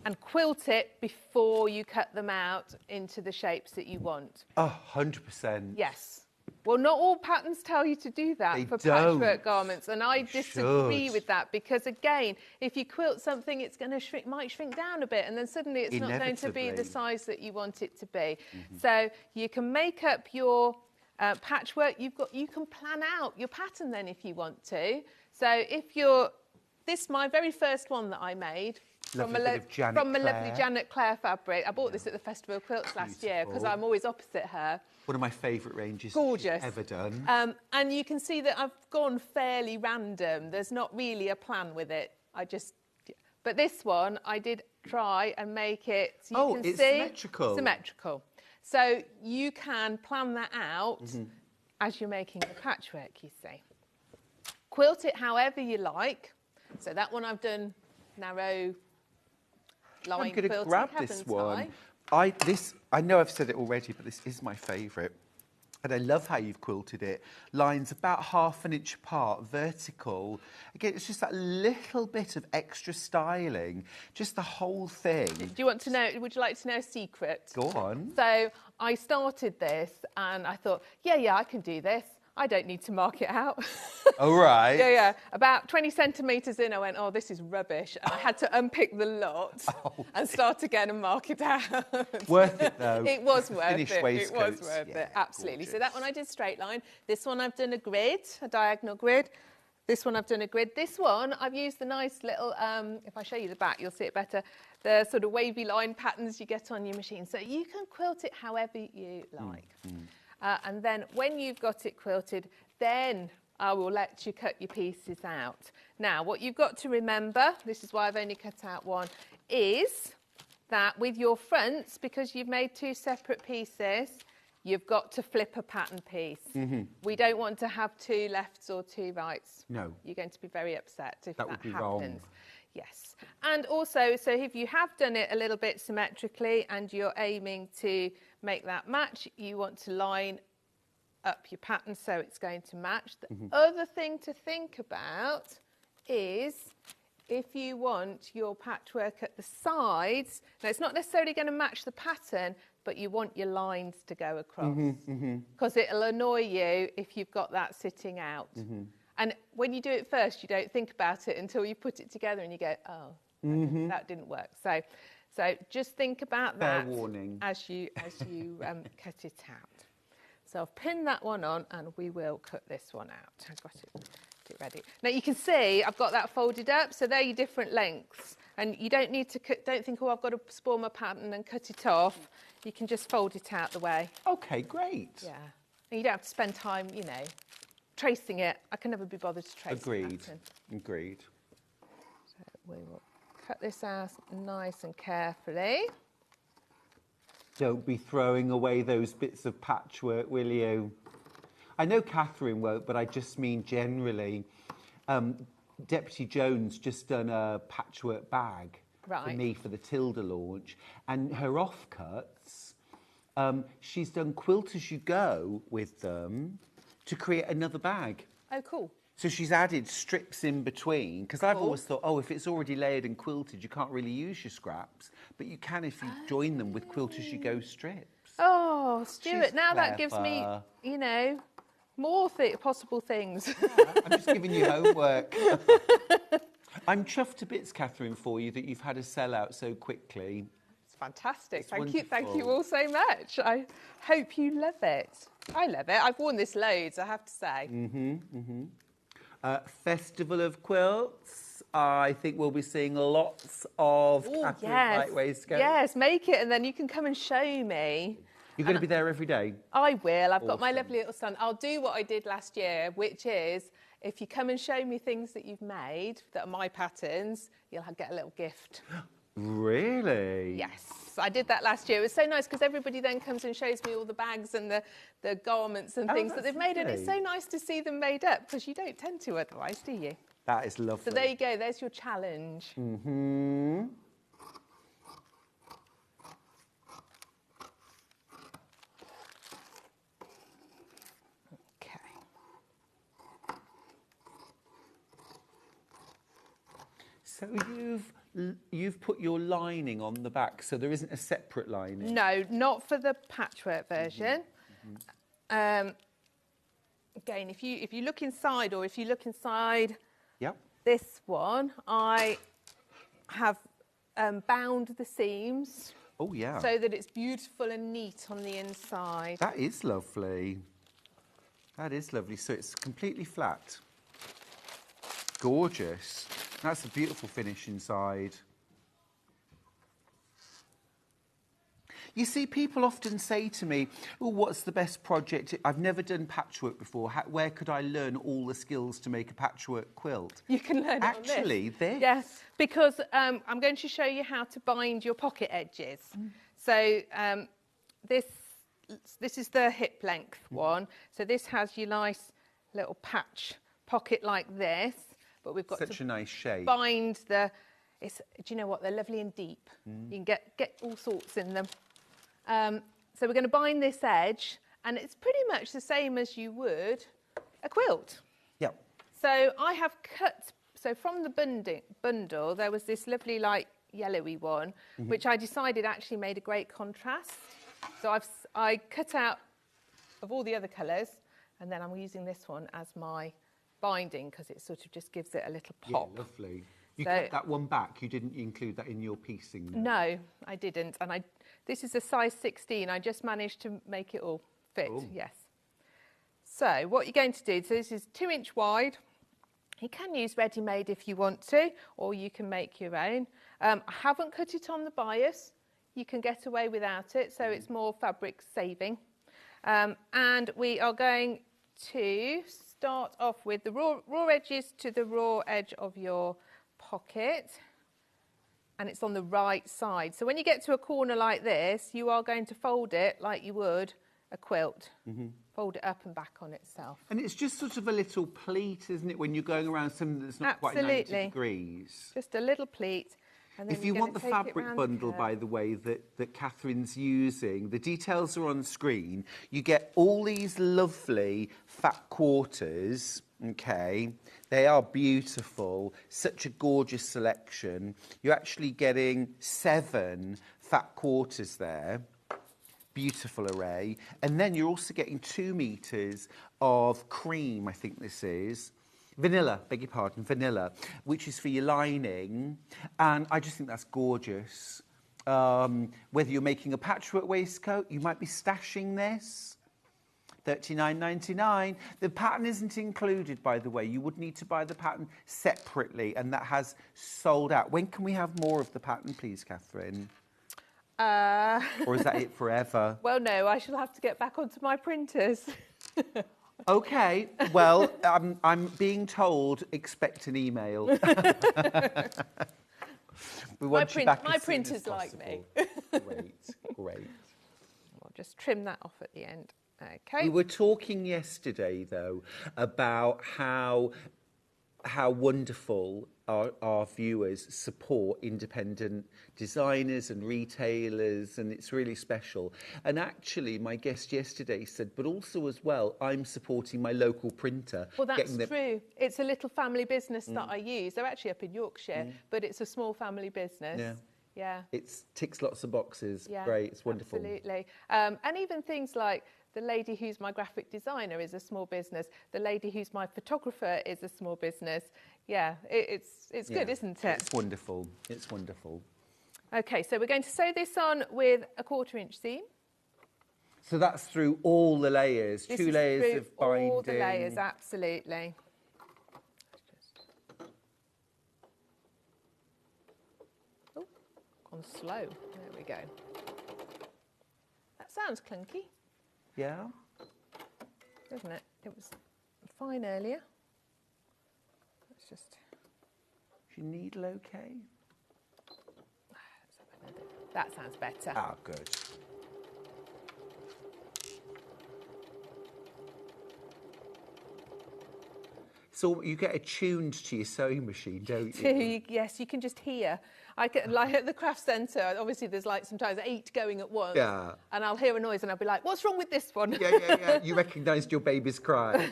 and quilt it before you cut them out into the shapes that you want. 100%. Yes. Well, not all patterns tell you to do that for patchwork garments, and I disagree with that because, again, if you quilt something, it's going to might shrink down a bit, and then suddenly it's not going to be the size that you want it to be. So you can make up your patchwork. You can plan out your pattern then if you want to. So if my very first one that I made. From a lovely Janet Clare fabric. I bought this at the Festival of Quilts last year because I'm always opposite her. One of my favourite ranges she's ever done. And you can see that I've gone fairly random. There's not really a plan with it. But this one, I did try and make it. So you can see, symmetrical. Symmetrical. So you can plan that out as you're making the patchwork, you see. Quilt it however you like. So that one I've done narrow line. I'm going to grab this one. I know I've said it already, but this is my favourite. And I love how you've quilted it. Lines about 1/2 inch apart, vertical. Again, it's just that little bit of extra styling, just the whole thing. Do you want to know, would you like to know a secret? Go on. So I started this and I thought, yeah, I can do this. I don't need to mark it out. Oh, right. Yeah. About 20 centimetres in, I went, oh, this is rubbish. And I had to unpick the lot and start again and mark it out. Worth it, though. It was worth Finished it. waistcoats. It was worth it, absolutely. Gorgeous. So that one I did straight line. This one I've done a grid, a diagonal grid. This one I've done a grid. This one I've used the nice little, if I show you the back, you'll see it better, the sort of wavy line patterns you get on your machine. So you can quilt it however you like. And then when you've got it quilted, then I will let you cut your pieces out. Now, what you've got to remember, this is why I've only cut out one, is that with your fronts, because you've made two separate pieces, you've got to flip a pattern piece. We don't want to have two lefts or two rights. No. You're going to be very upset if that would be happens. wrong. Yes. And also, so if you have done it a little bit symmetrically and you're aiming to make that match, you want to line up your pattern so it's going to match. The other thing to think about is if you want your patchwork at the sides, now it's not necessarily going to match the pattern, but you want your lines to go across because it'll annoy you if you've got that sitting out. And when you do it first, you don't think about it until you put it together and you go, oh, That didn't work. So just think about Fair that warning. as you cut it out. So I've pinned that one on, and we will cut this one out. I've got it ready. Now you can see I've got that folded up, so they're your different lengths. And you don't need to cut, don't think, oh, I've got to spoil my pattern and cut it off. You can just fold it out the way. Okay, great. Yeah. And you don't have to spend time, you know, tracing it. I can never be bothered to trace Agreed. the pattern. Agreed. So we will cut this out nice and carefully. Don't be throwing away those bits of patchwork, will you? I know Catherine won't, but I just mean generally. Deputy Jones just done a patchwork bag for me for the Tilda launch, and her offcuts, she's done quilt as you go with them to create another bag. Oh, cool. So she's added strips in between, because I've always thought, oh, if it's already layered and quilted, you can't really use your scraps, but you can if you join them with quilt as you go strips. Oh, Stuart, She's now that gives me, clever. you know, more possible things. I'm just giving you homework. I'm chuffed to bits, Catherine, for you that you've had a sellout so quickly. It's fantastic. It's Thank wonderful. you all so much. I hope you love it. I love it. I've worn this loads, I have to say. Festival of Quilts. I think we'll be seeing lots of Catherine Lightways go. Yes, make it, and then you can come and show me. You're going to be there every day? I will. I've got my Awesome. lovely little son. I'll do what I did last year, which is if you come and show me things that you've made that are my patterns, you'll get a little gift. Really? Yes, I did that last year. It was so nice because everybody then comes and shows me all the bags and the garments and things that they've made. And it's so nice to see them made up because you don't tend to otherwise, do you? That is lovely. So there you go. There's your challenge. Mm-hmm. So you've put your lining on the back, so there isn't a separate lining? No, not for the patchwork version. Again, if you look inside, or if you look inside this one, I have bound the seams. Oh, yeah. So that it's beautiful and neat on the inside. That is lovely. That is lovely. So it's completely flat. Gorgeous. That's a beautiful finish inside. You see, people often say to me, oh, what's the best project? I've never done patchwork before. Where could I learn all the skills to make a patchwork quilt? You can learn Actually, it on this. this. Yes, because I'm going to show you how to bind your pocket edges. So this is the hip length one. So this has your nice little patch pocket like this. But we've got such a nice shape. Bind the. Do you know what? They're lovely and deep. You can get all sorts in them. So we're going to bind this edge, and it's pretty much the same as you would a quilt. Yep. So I have cut. So from the bundle, there was this lovely light yellowy one, which I decided actually made a great contrast. So I cut out of all the other colours, and then I'm using this one as my binding because it sort of just gives it a little pop. Yeah, lovely. You cut that one back. You didn't include that in your piecing. No, I didn't. And this is a size 16. I just managed to make it all fit. Oh. Yes. So what you're going to do, so this is 2-inch wide. You can use ready-made if you want to, or you can make your own. I haven't cut it on the bias. You can get away without it, so it's more fabric saving. And we are going to start off with the raw edges to the raw edge of your pocket, and it's on the right side. So when you get to a corner like this, you are going to fold it like you would a quilt. Fold it up and back on itself. And it's just sort of a little pleat, isn't it, when you're going around something that's not quite 90 degrees? Just a little pleat. And then if you want the fabric bundle, by the way, that Catherine's using, the details are on screen. You get all these lovely fat quarters, okay? They are beautiful, such a gorgeous selection. You're actually getting 7 fat quarters there. Beautiful array. And then you're also getting 2 meters of cream, I think this is. vanilla, beg your pardon, vanilla, which is for your lining. And I just think that's gorgeous. Whether you're making a patchwork waistcoat, you might be stashing this. $39.99. The pattern isn't included, by the way. You would need to buy the pattern separately, and that has sold out. When can we have more of the pattern, please, Catherine? Or is that it forever? Well, no, I shall have to get back onto my printers. Okay, well, I'm being told expect an email. We want you back my as soon as printers like me. Great. I'll just trim that off at the end. Okay. We were talking yesterday, though, about how wonderful our viewers support independent designers and retailers, and it's really special. And actually, my guest yesterday said, but also as well, I'm supporting my local printer. Well, that's true. It's a little family business that I use. They're actually up in Yorkshire, but it's a small family business. Yeah. It ticks lots of boxes. Yeah, great. It's wonderful. Absolutely. And even things like the lady who's my graphic designer is a small business. The lady who's my photographer is a small business. Yeah, it's good, isn't it? It's wonderful. It's wonderful. Okay, so we're going to sew this on with a 1/4 inch seam. So that's through all the layers, This 2 is layers through of binding. all the layers, absolutely. Oh, gone slow. There we go. That sounds clunky. Yeah. Doesn't it? It was fine earlier. Let's just... Is your needle okay? That sounds better. Ah, good. So you get attuned to your sewing machine, don't you? Yes, you can just hear. I can, like at the craft centre, obviously there's like sometimes 8 going at once. Yeah. And I'll hear a noise and I'll be like, what's wrong with this one? Yeah. You recognised your baby's cry.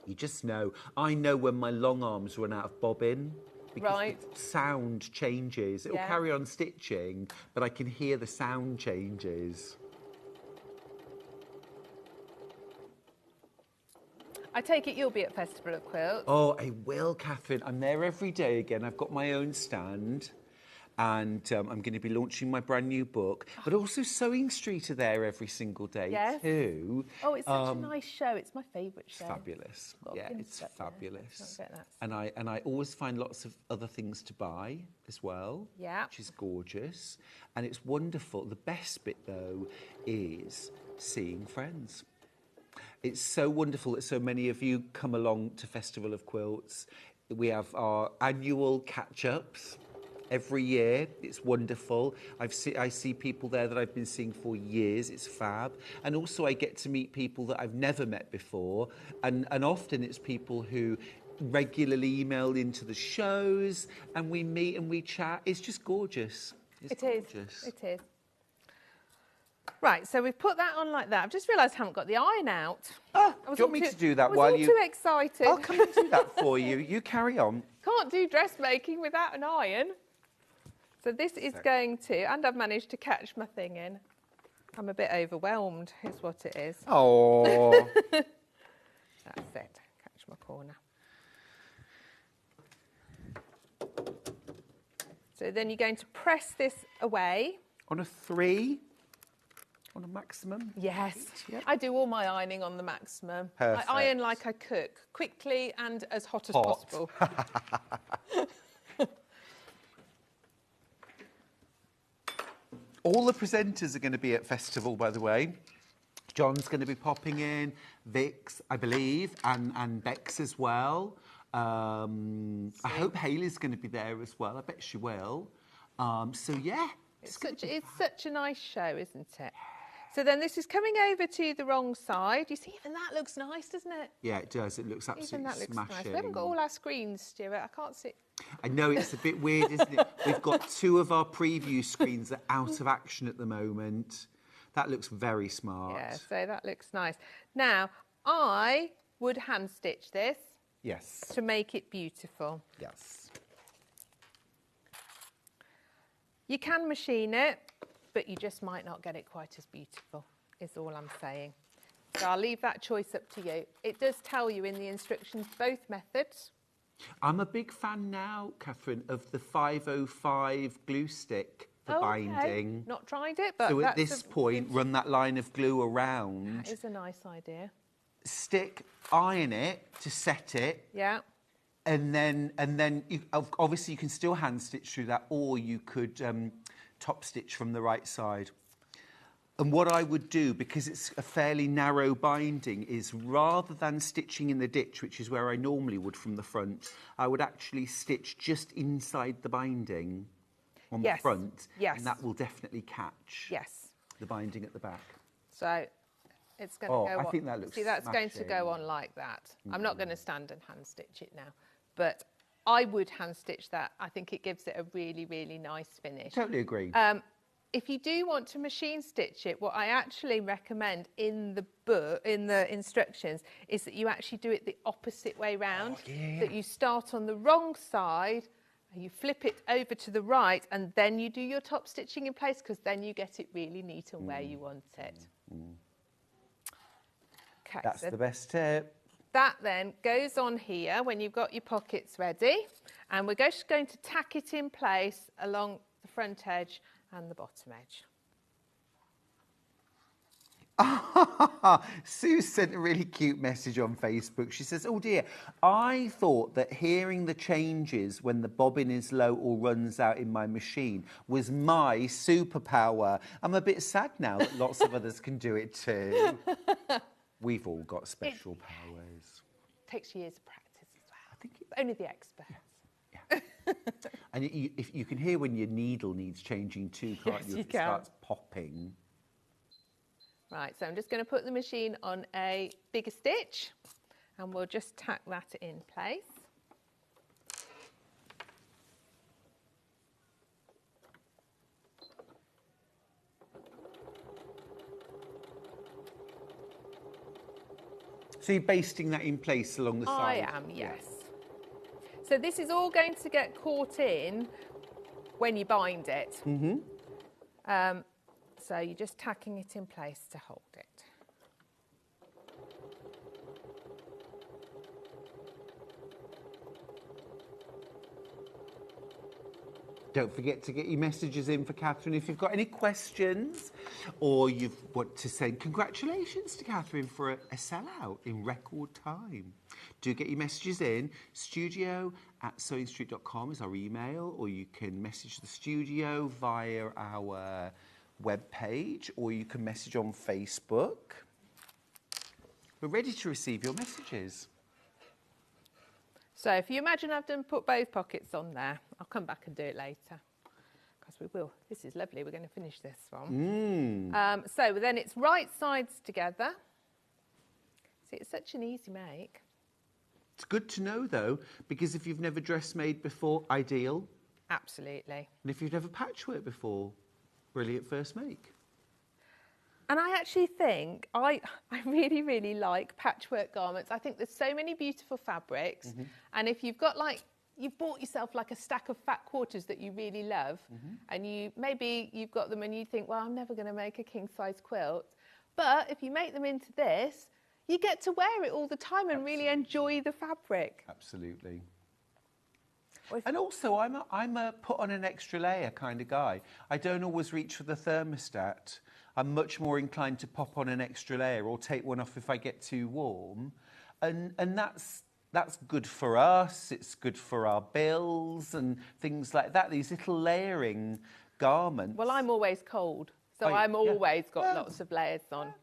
You just know. I know when my long arms run out of bobbin. Because the sound changes. It'll carry on stitching, but I can hear the sound changes. I take it you'll be at Festival of Quilts. Oh, I will, Catherine. I'm there every day again. I've got my own stand. And I'm going to be launching my brand new book. But also Sewing Street are there every single day too. Oh, it's such a nice show. It's my favourite show. Fabulous. Yeah, it's fabulous. And I always find lots of other things to buy as well. Yeah. Which is gorgeous. And it's wonderful. The best bit though is seeing friends. It's so wonderful that so many of you come along to Festival of Quilts. We have our annual catch-ups every year. It's wonderful. I see people there that I've been seeing for years. It's fab. And also I get to meet people that I've never met before. And often it's people who regularly email into the shows and we meet and we chat. It's just gorgeous. It's gorgeous. It is. Right, so we've put that on like that. I've just realised I haven't got the iron out. Oh, do you want me to do that while you... I was all too excited. I'll come and do that for you. You carry on. Can't do dressmaking without an iron. So this is going to... And I've managed to catch my thing in. I'm a bit overwhelmed, is what it is. Oh. That's it. Catch my corner. So then you're going to press this away. On a 3? On a maximum? Yes. Yep. I do all my ironing on the maximum. Perfect. I iron like I cook, quickly and as hot as possible. All the presenters are going to be at Festival, by the way. John's going to be popping in, Vix, I believe, and Bex as well. I hope Hayley's going to be there as well. I bet she will. So, yeah. It's such a nice show, isn't it? So then this is coming over to the wrong side. You see, even that looks nice, doesn't it? Yeah, it does. It looks absolutely Even that looks smashing. nice. We haven't got all our screens, Stuart. I can't see. I know, it's a bit weird, isn't it? We've got 2 of our preview screens that are out of action at the moment. That looks very smart. Yeah, so that looks nice. Now, I would hand stitch this. Yes. To make it beautiful. Yes. You can machine it, but you just might not get it quite as beautiful, is all I'm saying. So I'll leave that choice up to you. It does tell you in the instructions both methods. I'm a big fan now, Catherine, of the 505 glue stick for binding. Not tried it, but so at that's this point, run that line of glue around. That is a nice idea. Iron it to set it. Yeah. And then obviously you can still hand stitch through that, or you could top stitch from the right side. And what I would do, because it's a fairly narrow binding, is rather than stitching in the ditch, which is where I normally would from the front, I would actually stitch just inside the binding on the front. Yes. And that will definitely catch the binding at the back. So it's going to go on. I think that looks that's going to go on like that. I'm not going to stand and hand stitch it now, but I would hand stitch that. I think it gives it a really, really nice finish. Totally agree. If you do want to machine stitch it, what I actually recommend in the book, in the instructions, is that you actually do it the opposite way round. That you start on the wrong side, and you flip it over to the right, and then you do your top stitching in place, because then you get it really neat and where you want it. Okay, that's the best tip. That then goes on here when you've got your pockets ready, and we're just going to tack it in place along the front edge and the bottom edge. Sue sent a really cute message on Facebook. She says, oh dear, I thought that hearing the changes when the bobbin is low or runs out in my machine was my superpower. I'm a bit sad now that lots of others can do it too. We've all got special powers. Takes years of practice as well. I think only the experts. And if you can hear when your needle needs changing too, can't you? If it starts popping. Right, so I'm just going to put the machine on a bigger stitch, and we'll just tack that in place. So you're basting that in place along the side? I am, yes. So this is all going to get caught in when you bind it. So you're just tacking it in place to hold it. Don't forget to get your messages in for Catherine if you've got any questions, or you want to say congratulations to Catherine for a sellout in record time. Do get your messages in. studio@sewingstreet.com is our email, or you can message the studio via our webpage, or you can message on Facebook. We're ready to receive your messages. So if you imagine I've put both pockets on there, I'll come back and do it later, because we will. This is lovely. We're going to finish this one. So then it's right sides together. See, it's such an easy make. It's good to know, though, because if you've never dressmade before, ideal. Absolutely. And if you've never patchworked before, brilliant first make. And I actually think I really, really like patchwork garments. I think there's so many beautiful fabrics. And if you've got you've bought yourself like a stack of fat quarters that you really love, and maybe you've got them and you think, well, I'm never going to make a king size quilt. But if you make them into this, you get to wear it all the time and really enjoy the fabric. Absolutely. And also, I'm a put on an extra layer kind of guy. I don't always reach for the thermostat. I'm much more inclined to pop on an extra layer or take one off if I get too warm. And that's good for us. It's good for our bills and things like that. These little layering garments. Well, I'm always cold, so I'm always got lots of layers on.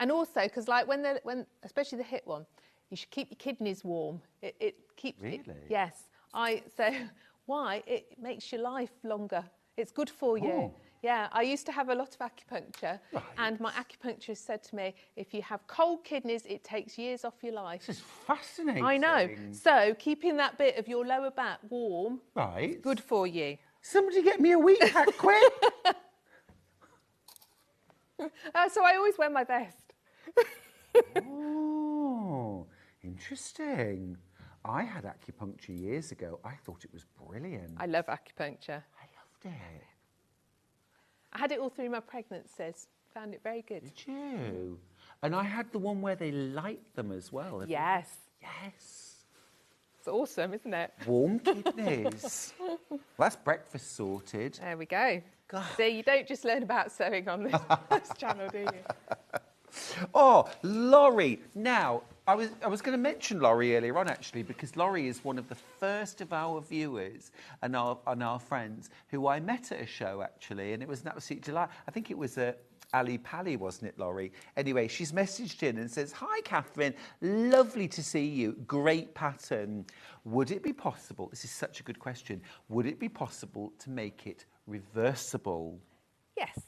And also, because when especially the hip one, you should keep your kidneys warm. It keeps. Really? Yes. Why? It makes your life longer. It's good for you. Oh. Yeah, I used to have a lot of acupuncture, and my acupuncturist said to me, if you have cold kidneys, it takes years off your life. This is fascinating. I know. So keeping that bit of your lower back warm is good for you. Somebody get me a wheat pack quick. So I always wear my best. Oh, interesting. I had acupuncture years ago. I thought it was brilliant. I love acupuncture. I loved it. I had it all through my pregnancies. Found it very good. Did you? And I had the one where they light them as well. Yes. Yes. It's awesome, isn't it? Warm kidneys. Well, that's breakfast sorted. There we go. God. See, you don't just learn about sewing on this channel, do you? Oh, Laurie. Now, I was going to mention Laurie earlier on, actually, because Laurie is one of the first of our viewers and our friends who I met at a show, actually, and it was an absolute delight. I think it was at Ali Pally, wasn't it, Laurie? Anyway, she's messaged in and says, "Hi, Catherine. Lovely to see you. Great pattern. Would it be possible," this is such a good question, "would it be possible to make it reversible?" Yes.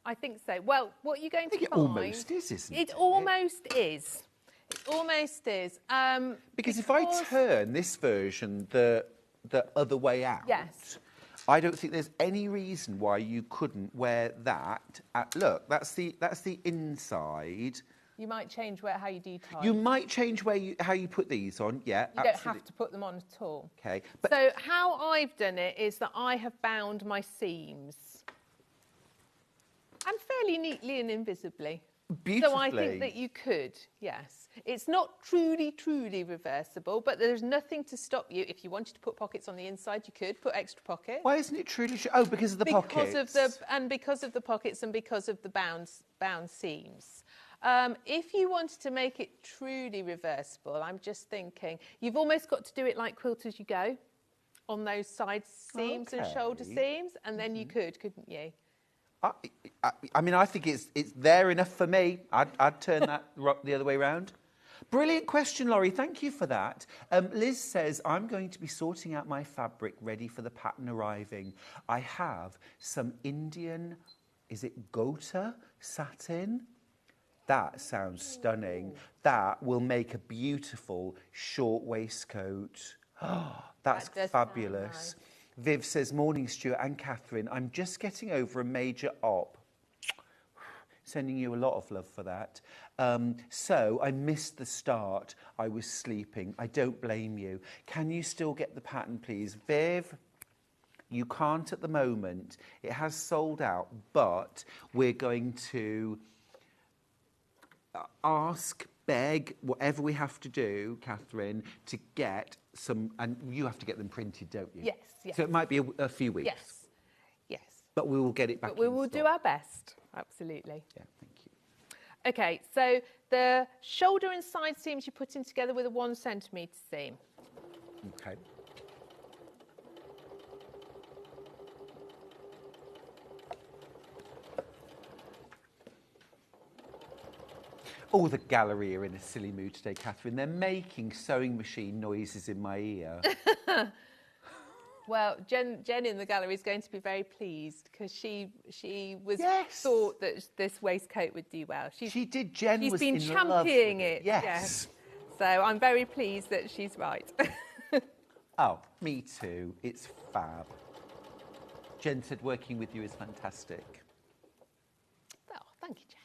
I think so. Well, what you're going to find... It almost is, isn't it? It almost is. It almost is. Because if I turn this version the other way out... Yes. I don't think there's any reason why you couldn't wear that. Look, that's the inside. You might change how you do tie. You might change how you put these on. Yeah, you don't have to put them on at all. Okay. So how I've done it is that I have bound my seams, and fairly neatly and invisibly. Beautifully. So I think that you could, yes. It's not truly, truly reversible, but there's nothing to stop you. If you wanted to put pockets on the inside, you could put extra pockets. Why isn't it truly? Oh, because of the pockets. Because of the pockets and because of the bound seams. If you wanted to make it truly reversible, I'm just thinking you've almost got to do it like Quilt As You Go, on those side seams and shoulder seams, and then you could, couldn't you? I mean, I think it's there enough for me. I'd turn that the other way round. Brilliant question, Laurie. Thank you for that. Liz says, "I'm going to be sorting out my fabric ready for the pattern arriving. I have some Indian, is it Gota satin? That sounds stunning. That will make a beautiful short waistcoat. Oh, that's fabulous." Viv says, "Morning, Stuart and Catherine. I'm just getting over a major op." Sending you a lot of love for that. "So I missed the start. I was sleeping. I don't blame you. Can you still get the pattern, please?" Viv, you can't at the moment. It has sold out, but we're going to beg, whatever we have to do, Catherine, to get some, and you have to get them printed, don't you? Yes, yes. So it might be a few weeks. Yes, yes. But we will get it back But we will do our best, absolutely. Yeah, thank you. Okay, so the shoulder and side seams you're putting together with a 1 centimetre seam. Okay. Oh, the gallery are in a silly mood today, Catherine. They're making sewing machine noises in my ear. Well, Jen in the gallery is going to be very pleased because she thought that this waistcoat would do well. She did. Jen she's was been in love championing with it. it. Yes. So I'm very pleased that she's right. Oh, me too. It's fab. Jen said working with you is fantastic. Oh, thank you, Jen.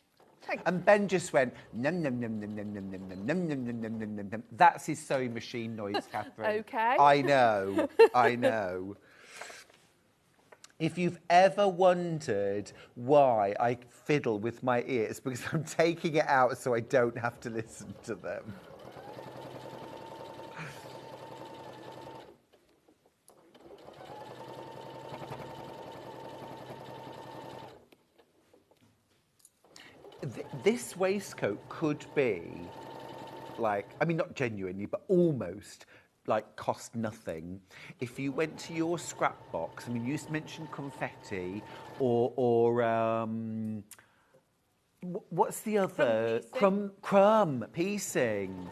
And Ben just went, num, num, num, num, num, num, num, num, num, num, num, num, num, num. That's his sewing machine noise, Catherine. Okay. I know, I know. If you've ever wondered why I fiddle with my ears, because I'm taking it out so I don't have to listen to them. This waistcoat could be like, I mean, not genuinely, but almost like cost nothing. If you went to your scrap box, I mean, you mentioned confetti or what's the other? Crumb piecing.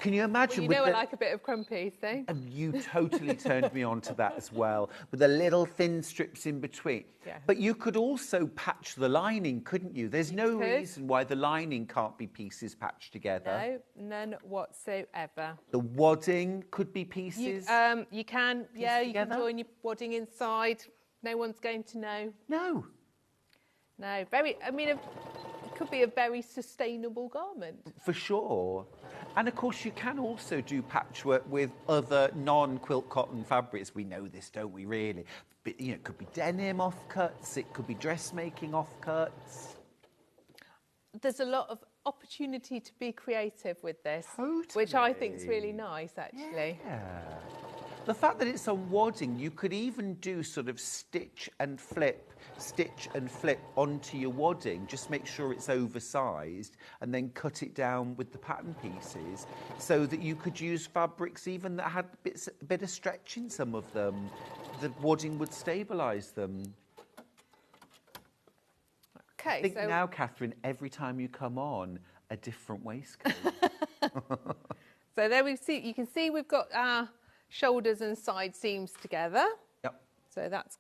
Can you imagine? Well, you know I like a bit of crumb piecing. And you totally turned me on to that as well, with the little thin strips in between. Yeah. But you could also patch the lining, couldn't you? There's no reason why the lining can't be pieces patched together. No, none whatsoever. The wadding could be pieces. You can, yeah, you can join your wadding inside. No one's going to know. No. No, very. I mean, it could be a very sustainable garment. For sure. And of course, you can also do patchwork with other non-quilt cotton fabrics. We know this, don't we, really? But, you know, it could be denim offcuts, it could be dressmaking offcuts. there's a lot of opportunity to be creative with this, which I think is really nice, actually. Yeah. The fact that it's on wadding, you could even do sort of stitch and flip onto your wadding. Just make sure it's oversized and then cut it down with the pattern pieces so that you could use fabrics even that had a bit of stretch in some of them. The wadding would stabilise them. Okay, I think now, Catherine, every time you come on, a different waistcoat. So there you can see we've got our shoulders and side seams together. Yep. So that's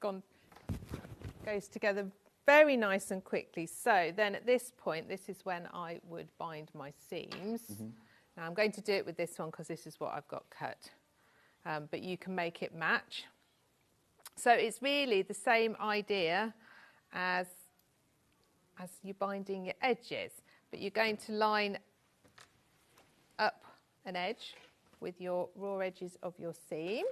goes together very nice and quickly. So then at this point, this is when I would bind my seams. Now I'm going to do it with this one because this is what I've got cut. But you can make it match. So it's really the same idea as you're binding your edges, but you're going to line up an edge with your raw edges of your seam.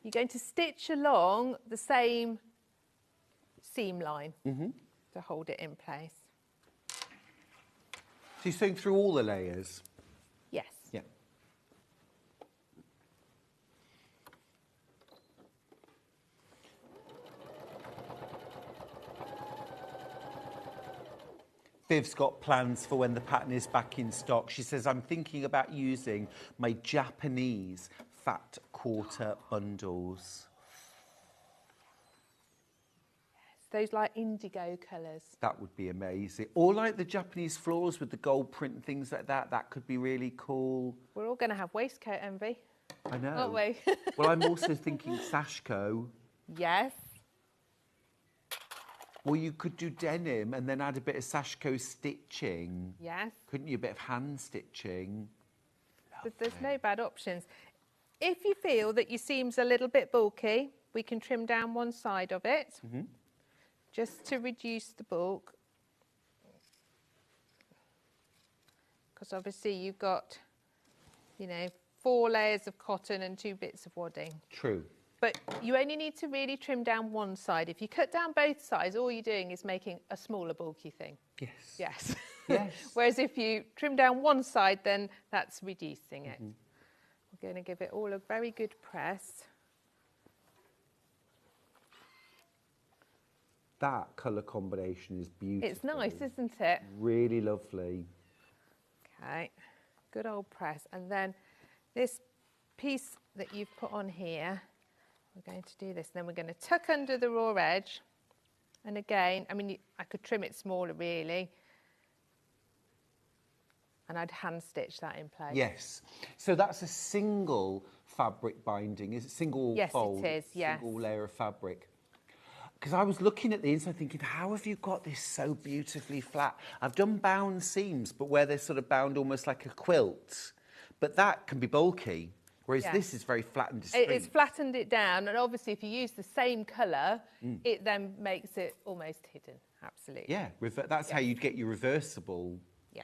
You're going to stitch along the same seam line to hold it in place. So you're sewing through all the layers? Yes. Yeah. Viv's got plans for when the pattern is back in stock. She says, I'm thinking about using my Japanese fat quarter bundles. Yes, those like indigo colours. That would be amazing. Or like the Japanese florals with the gold print and things like that. That could be really cool. We're all going to have waistcoat envy. I know. Aren't we? Well, I'm also thinking sashiko. Yes. Or you could do denim and then add a bit of sashiko stitching. Yes. Couldn't you? A bit of hand stitching. But there's no bad options. If you feel that your seam's a little bit bulky, we can trim down one side of it just to reduce the bulk. Because obviously you've got, 4 layers of cotton and 2 bits of wadding. True. But you only need to really trim down one side. If you cut down both sides, all you're doing is making a smaller, bulky thing. Yes. Yes. Yes. Whereas if you trim down one side, then that's reducing it. We're going to give it all a very good press. That colour combination is beautiful. It's nice, isn't it? Really lovely. Okay. Good old press. And then this piece that you've put on here, we're going to do this. And then we're going to tuck under the raw edge. And again, I could trim it smaller, really. And I'd hand stitch that in place. Yes. So that's a single fabric binding, is it? Single fold? Yes, it is, yes. Single layer of fabric. Because I was looking at the inside thinking, how have you got this so beautifully flat? I've done bound seams, but where they're sort of bound almost like a quilt. But that can be bulky, whereas this is very flat and discreet. It's flattened it down, and obviously if you use the same colour, it then makes it almost hidden, absolutely. Yeah, that's how you'd get your reversible. Yeah,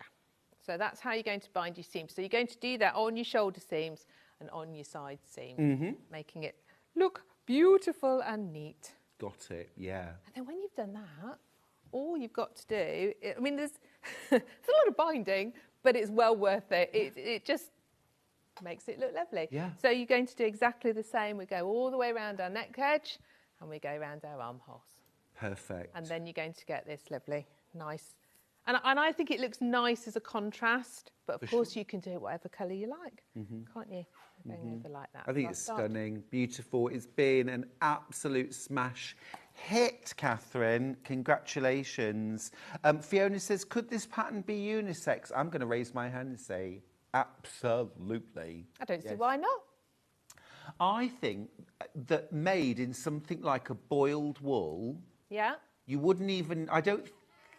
so that's how you're going to bind your seams. So you're going to do that on your shoulder seams and on your side seams, making it look beautiful and neat. Got it, yeah. And then when you've done that, all you've got to do, there's there's a lot of binding, but it's well worth it. It just makes it look lovely. Yeah. So you're going to do exactly the same. We go all the way around our neck edge and we go around our armholes. Perfect. And then you're going to get this lovely, nice. And I think it looks nice as a contrast, but of course you can do it whatever colour you like, can't you? Going over like that. I think it's stunning, beautiful. It's been an absolute smash hit, Catherine. Congratulations. Fiona says, could this pattern be unisex? I'm going to raise my hand and say, absolutely. I don't see why not. I think that made in something like a boiled wool, you wouldn't even, I don't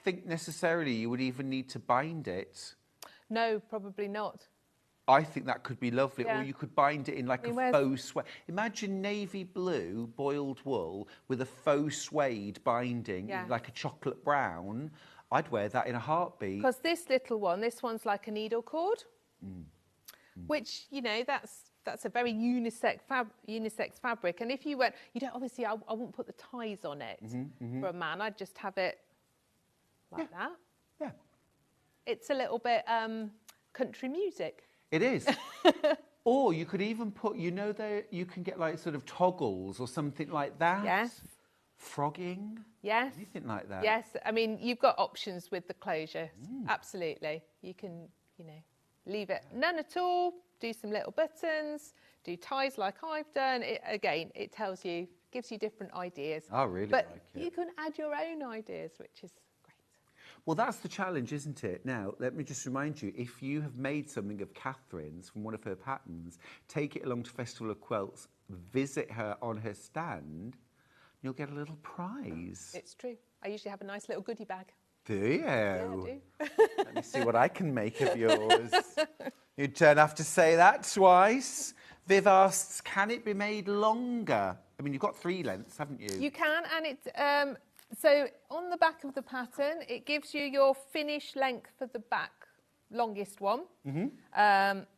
think necessarily you would even need to bind it. No, probably not. I think that could be lovely, or you could bind it in like a faux suede. Imagine navy blue boiled wool with a faux suede binding, like a chocolate brown. I'd wear that in a heartbeat. Because this little one, this one's like a needle cord, which, that's a very unisex fabric. And if you went, you don't, obviously I wouldn't put the ties on it for a man. I'd just have it like that. Yeah. It's a little bit country music. It is. Or you could even put, you know, there you can get like sort of toggles or something like that. Yes. Frogging. Yes. Anything like that. Yes. I mean, you've got options with the closure. Absolutely. You can, you know, leave it none at all, do some little buttons, do ties like I've done. It tells you, gives you different ideas. I really but like it. you can add your own ideas, which is great. Well, that's the challenge, isn't it? Now, let me just remind you, if you have made something of Catherine's from one of her patterns, take it along to Festival of Quilts, visit her on her stand, you'll get a little prize. It's true. I usually have a nice little goodie bag. Do you? Yeah, I do. Let me see what I can make of yours. You don't have to say that twice. Viv asks, can it be made longer? I mean, you've got 3 lengths, haven't you? You can, and it so on the back of the pattern, it gives you your finish length for the back, longest one.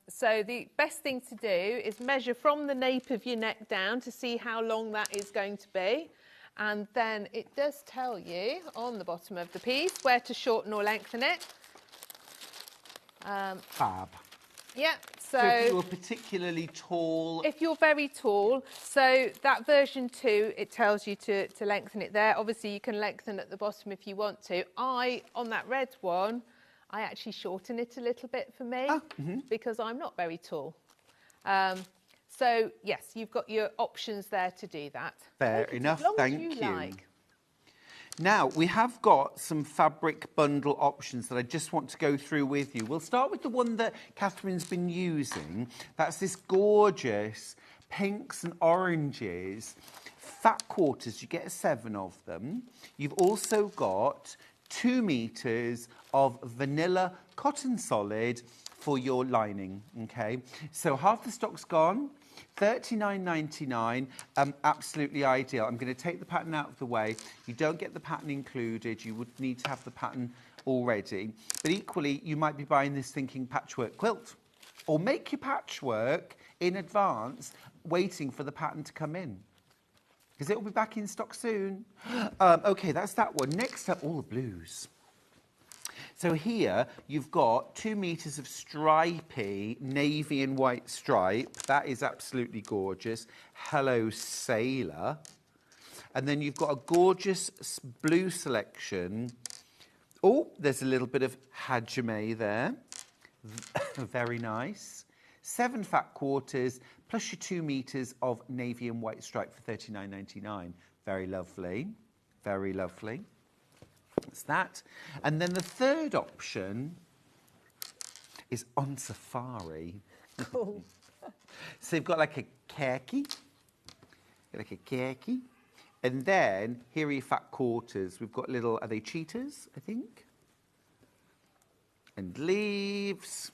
So the best thing to do is measure from the nape of your neck down to see how long that is going to be. And then it does tell you on the bottom of the piece where to shorten or lengthen it. Fab. Yeah, So if you were particularly tall... If you're very tall, so that version 2, it tells you to lengthen it there. Obviously, you can lengthen at the bottom if you want to. On that red one, I actually shorten it a little bit for me because I'm not very tall. So, yes, you've got your options there to do that. Fair enough, as long thank as you. Like. Now, we have got some fabric bundle options that I just want to go through with you. We'll start with the one that Catherine's been using. That's this gorgeous pinks and oranges. Fat quarters, you get 7 of them. You've also got 2 meters of vanilla cotton solid for your lining, okay? So half the stock's gone. $39.99, absolutely ideal. I'm going to take the pattern out of the way. You don't get the pattern included. You would need to have the pattern already. But equally, you might be buying this thinking patchwork quilt. Or make your patchwork in advance, waiting for the pattern to come in. Because it will be back in stock soon. OK, that's that one. Next up, all the blues. So here you've got 2 meters of stripy navy and white stripe. That is absolutely gorgeous. Hello Sailor. And then you've got a gorgeous blue selection. Oh, there's a little bit of hajime there. Very nice. 7 fat quarters plus your 2 meters of navy and white stripe for $39.99. Very lovely. Very lovely. That's that. And then the third option is on safari. Cool. So you've got like a khaki. And then here are your fat quarters. We've got little, are they cheetahs, I think? And leaves.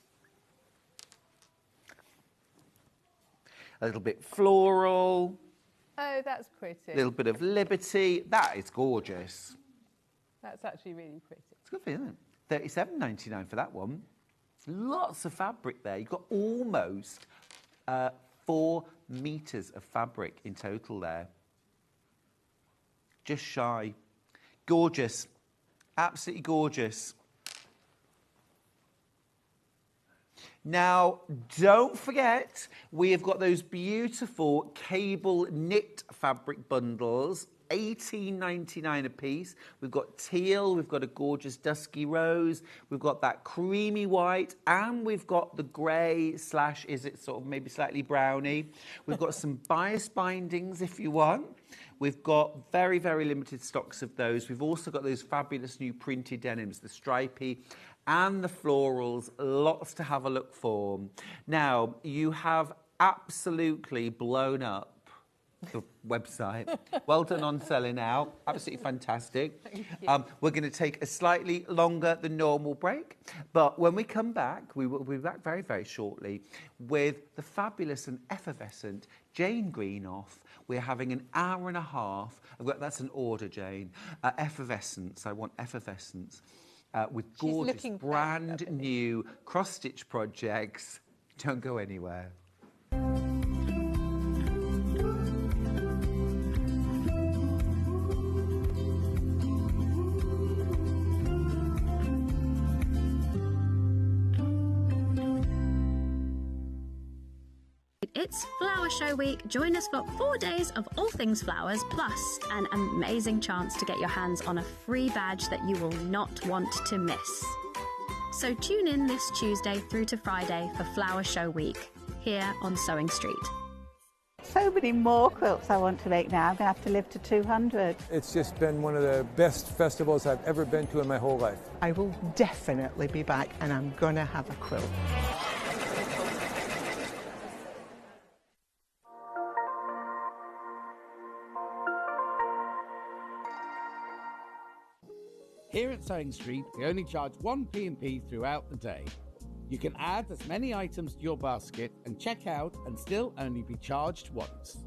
A little bit floral. Oh, that's pretty. A little bit of liberty. That is gorgeous. That's actually really pretty. It's good for you, isn't it? $37.99 for that one. Lots of fabric there. You've got almost 4 meters of fabric in total there. Just shy. Gorgeous. Absolutely gorgeous. Now, don't forget, we have got those beautiful cable knit fabric bundles, $18.99 a piece. We've got teal, we've got a gorgeous dusky rose, we've got that creamy white, and we've got the grey / is it sort of maybe slightly browny. We've got some bias bindings if you want. We've got very, very limited stocks of those. We've also got those fabulous new printed denims, the stripy and the florals, lots to have a look for. Now, you have absolutely blown up the website. Well done on selling out. Absolutely fantastic. We're going to take a slightly longer than normal break, but when we come back, we will be back very, very shortly with the fabulous and effervescent Jane Greenoff. We're having an hour and a half. That's an order, Jane. Effervescence. I want effervescence. With gorgeous, brand new cross-stitch projects. Don't go anywhere. It's Flower Show Week. Join us for 4 days of all things flowers, plus an amazing chance to get your hands on a free badge that you will not want to miss. So tune in this Tuesday through to Friday for Flower Show Week, here on Sewing Street. So many more quilts I want to make now. I'm going to have to live to 200. It's just been one of the best festivals I've ever been to in my whole life. I will definitely be back and I'm going to have a quilt. Here at Sewing Street, we only charge 1 P&P throughout the day. You can add as many items to your basket and check out and still only be charged once.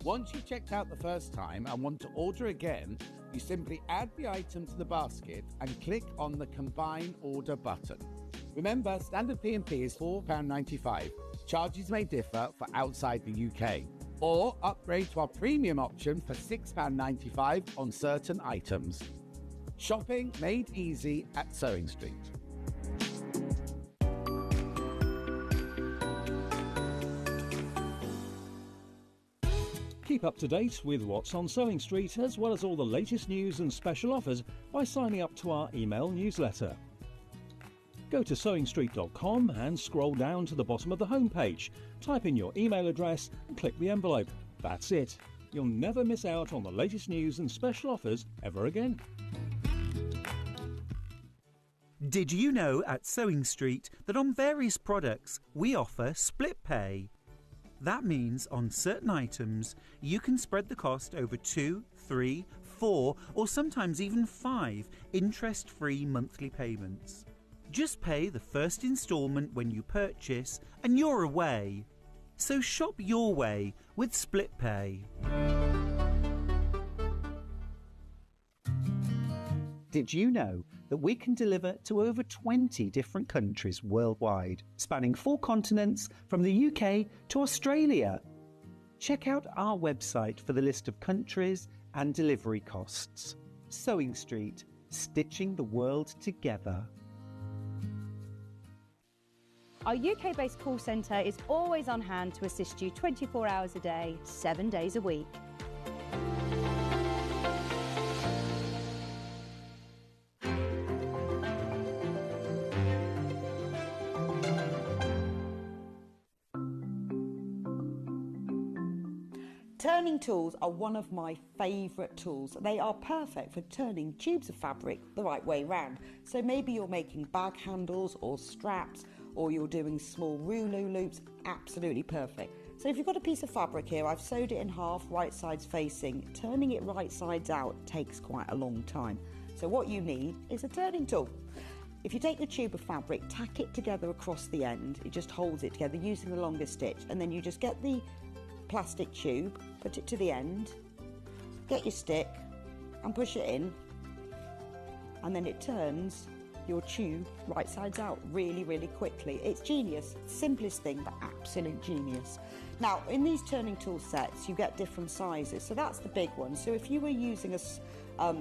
Once you've checked out the first time and want to order again, you simply add the item to the basket and click on the Combine Order button. Remember, standard P&P is £4.95. Charges may differ for outside the UK. Or upgrade to our premium option for £6.95 on certain items. Shopping made easy at Sewing Street. Keep up to date with what's on Sewing Street, as well as all the latest news and special offers by signing up to our email newsletter. Go to sewingstreet.com and scroll down to the bottom of the homepage. Type in your email address and click the envelope. That's it. You'll never miss out on the latest news and special offers ever again. Did you know at Sewing Street that on various products we offer split pay? That means on certain items you can spread the cost over 2, 3, 4 or sometimes even 5 interest-free monthly payments. Just pay the first instalment when you purchase and you're away. So shop your way with split pay. Did you know that we can deliver to over 20 different countries worldwide, spanning 4 continents from the UK to Australia? Check out our website for the list of countries and delivery costs. Sewing Street, stitching the world together. Our UK-based call centre is always on hand to assist you 24 hours a day, 7 days a week. Turning tools are one of my favourite tools. They are perfect for turning tubes of fabric the right way round. So maybe you're making bag handles or straps, or you're doing small rouleau loops. Absolutely perfect. So if you've got a piece of fabric here, I've sewed it in half, right sides facing. Turning it right sides out takes quite a long time. So what you need is a turning tool. If you take your tube of fabric, tack it together across the end. It just holds it together using the longest stitch, and then you just get the plastic tube, put it to the end, get your stick and push it in, and then it turns your tube right sides out really, really quickly. It's genius. Simplest thing, but absolute genius. Now, in these turning tool sets, you get different sizes. So that's the big one. So if you were using a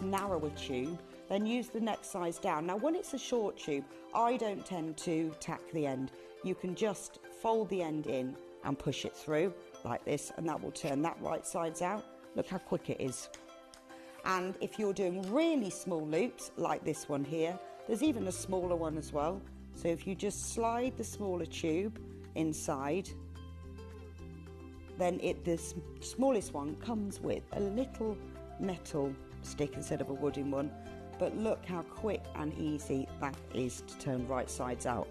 narrower tube, then use the next size down. Now, when it's a short tube, I don't tend to tack the end. You can just fold the end in and push it through like this, and that will turn that right sides out. Look how quick it is. And if you're doing really small loops like this one here, there's even a smaller one as well. So if you just slide the smaller tube inside, then the smallest one comes with a little metal stick instead of a wooden one. But look how quick and easy that is to turn right sides out.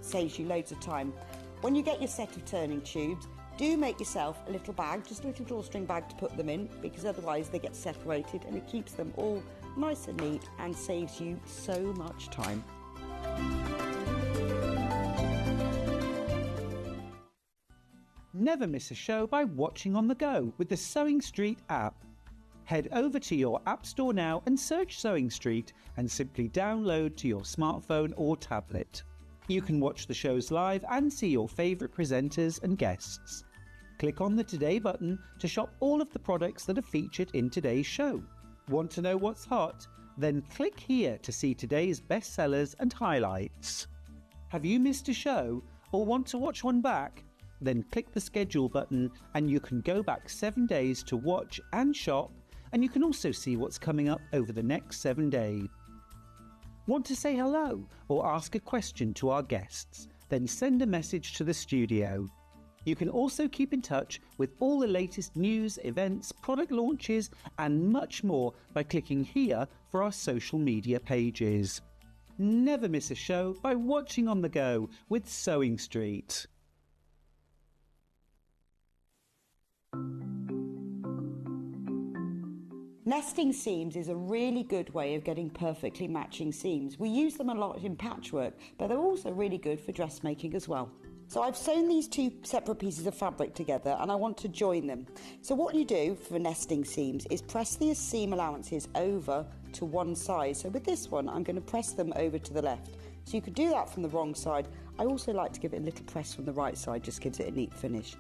Saves you loads of time. When you get your set of turning tubes, do make yourself a little bag, just a little drawstring bag to put them in, because otherwise they get separated, and it keeps them all nice and neat and saves you so much time. Never miss a show by watching on the go with the Sewing Street app. Head over to your app store now and search Sewing Street and simply download to your smartphone or tablet. You can watch the shows live and see your favourite presenters and guests. Click on the Today button to shop all of the products that are featured in today's show. Want to know what's hot? Then click here to see today's bestsellers and highlights. Have you missed a show or want to watch one back? then click the schedule button and you can go back 7 days to watch and shop, and you can also see what's coming up over the next 7 days. Want to say hello or ask a question to our guests? Then send a message to the studio. You can also keep in touch with all the latest news, events, product launches and much more by clicking here for our social media pages. Never miss a show by watching on the go with Sewing Street. Nesting seams is a really good way of getting perfectly matching seams. We use them a lot in patchwork, but they're also really good for dressmaking as well. So I've sewn these two separate pieces of fabric together and I want to join them. So what you do for nesting seams is press the seam allowances over to one side. So with this one, I'm going to press them over to the left. So you could do that from the wrong side. I also like to give it a little press from the right side, just gives it a neat finish.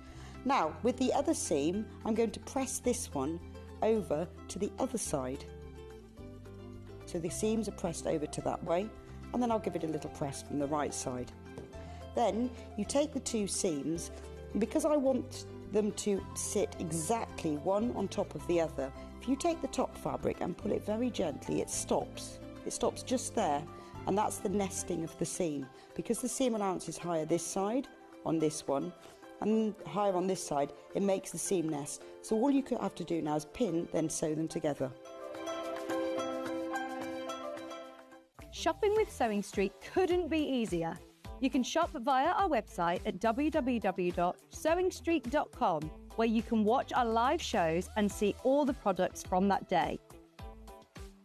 Now, with the other seam, I'm going to press this one over to the other side. So the seams are pressed over to that way, and then I'll give it a little press from the right side. Then you take the two seams, and because I want them to sit exactly one on top of the other, if you take the top fabric and pull it very gently, it stops. It stops just there, and that's the nesting of the seam. Because the seam allowance is higher this side on this one, and higher on this side, it makes the seam nest. So all you have to do now is pin, then sew them together. Shopping with Sewing Street couldn't be easier. You can shop via our website at www.sewingstreet.com, where you can watch our live shows and see all the products from that day.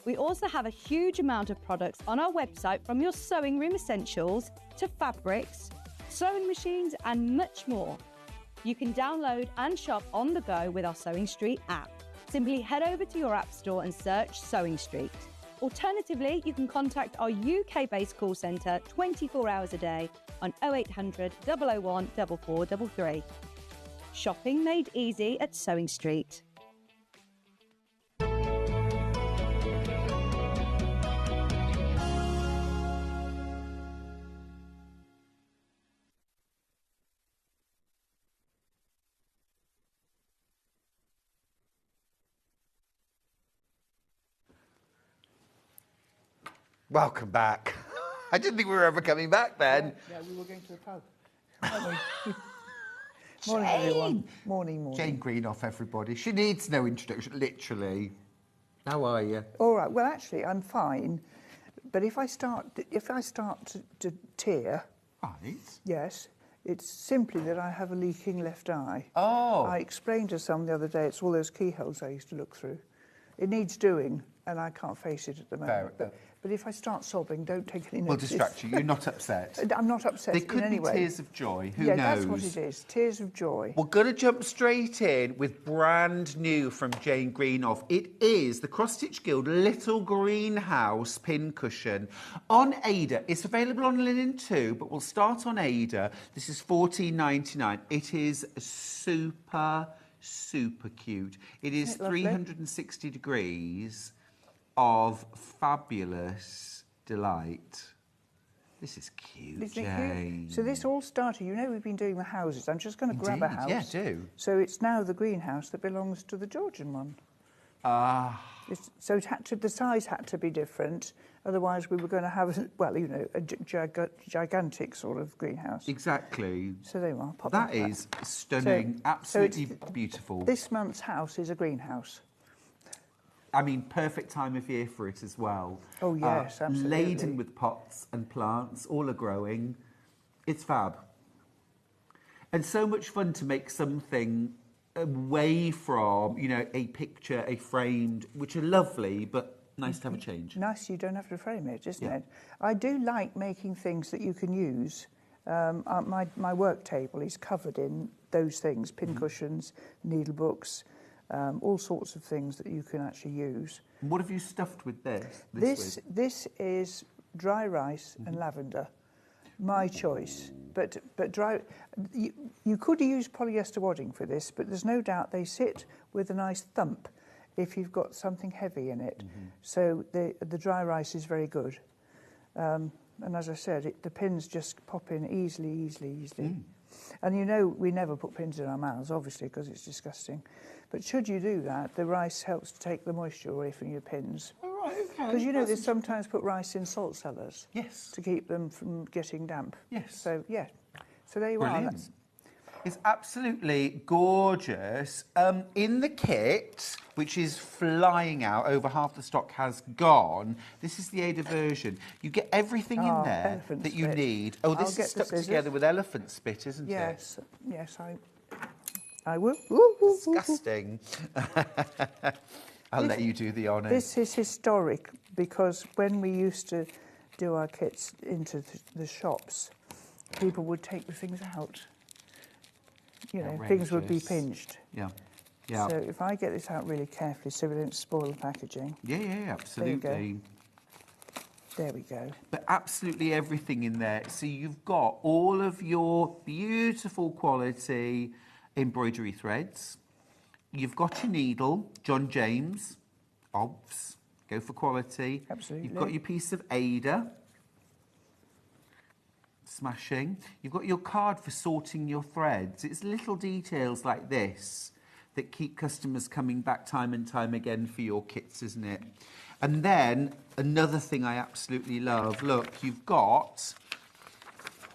We also have a huge amount of products on our website, from your sewing room essentials to fabrics, sewing machines and much more. You can download and shop on the go with our Sewing Street app. Simply head over to your app store and search Sewing Street. Alternatively, you can contact our UK-based call centre 24 hours a day on 0800 001 4433. Shopping made easy at Sewing Street. Welcome back. I didn't think we were ever coming back then. Yeah, we were going to the pub. Morning, everyone. Morning. Jane Greenoff, everybody. She needs no introduction, literally. How are you? All right. Well, actually, I'm fine. But if I start to tear, right. Yes, it's simply that I have a leaking left eye. Oh. I explained to someone the other day. It's all those keyholes I used to look through. It needs doing, and I can't face it at the moment. But if I start sobbing, don't take any notice. We'll distract you. You're not upset. I'm not upset They could in any be way. tears of joy. Who yeah, knows? That's what it is. Tears of joy. We're going to jump straight in with brand new from Jane Greenoff. It is the Cross Stitch Guild Little Greenhouse Pincushion on Ada. It's available on linen too, but we'll start on Ada. This is $14.99. It is super cute. It is 360 degrees of fabulous delight. This is cute, Isn't Jane. it cute? So this all started, you know, we've been doing the houses. I'm just going to grab a house. Yeah, do. So it's now the greenhouse that belongs to the Georgian one. So it had to, the size had to be different. Otherwise, we were going to have, well, you know, a gigantic sort of greenhouse. Exactly. So there you are. Pop that is stunning. Absolutely beautiful. This month's house is a greenhouse. I mean, perfect time of year for it as well. Oh, yes, absolutely. Laden with pots and plants, all are growing. It's fab. And so much fun to make something away from, you know, a picture, a framed, which are lovely, but nice to have a change. Nice, you don't have to frame it, isn't it? I do like making things that you can use. My work table is covered in those things, pincushions, needle books, all sorts of things that you can actually use. What have you stuffed with this? This is dry rice and lavender. My choice. But dry. You could use polyester wadding for this, but there's no doubt they sit with a nice thump if you've got something heavy in it. So the dry rice is very good. And as I said, the pins just pop in easily. And you know, we never put pins in our mouths, obviously, because it's disgusting. But should you do that, the rice helps to take the moisture away from your pins. Oh, right, okay. Because you know, they sometimes put rice in salt cellars. Yes. To keep them from getting damp. Yes. So, yeah. So there you Brilliant. are. That's, it's absolutely gorgeous. In the kit, which is flying out, over half the stock has gone. This is the Ada version. You get everything in there that you need. Oh, this is stuck together with elephant spit, isn't it? Yes, yes, I will. Disgusting. I'll let you do the honours. This is historic because when we used to do our kits into the shops, people would take the things out. You know, things would be pinched. Yeah. Yeah. So if I get this out really carefully so we don't spoil the packaging. Yeah, absolutely. There we go. But absolutely everything in there. So you've got all of your beautiful quality embroidery threads. You've got your needle, John James, OBS, go for quality. Absolutely. You've got your piece of Ada. Smashing. You've got your card for sorting your threads. It's little details like this that keep customers coming back time and time again for your kits, isn't it? And then another thing I absolutely love, look, you've got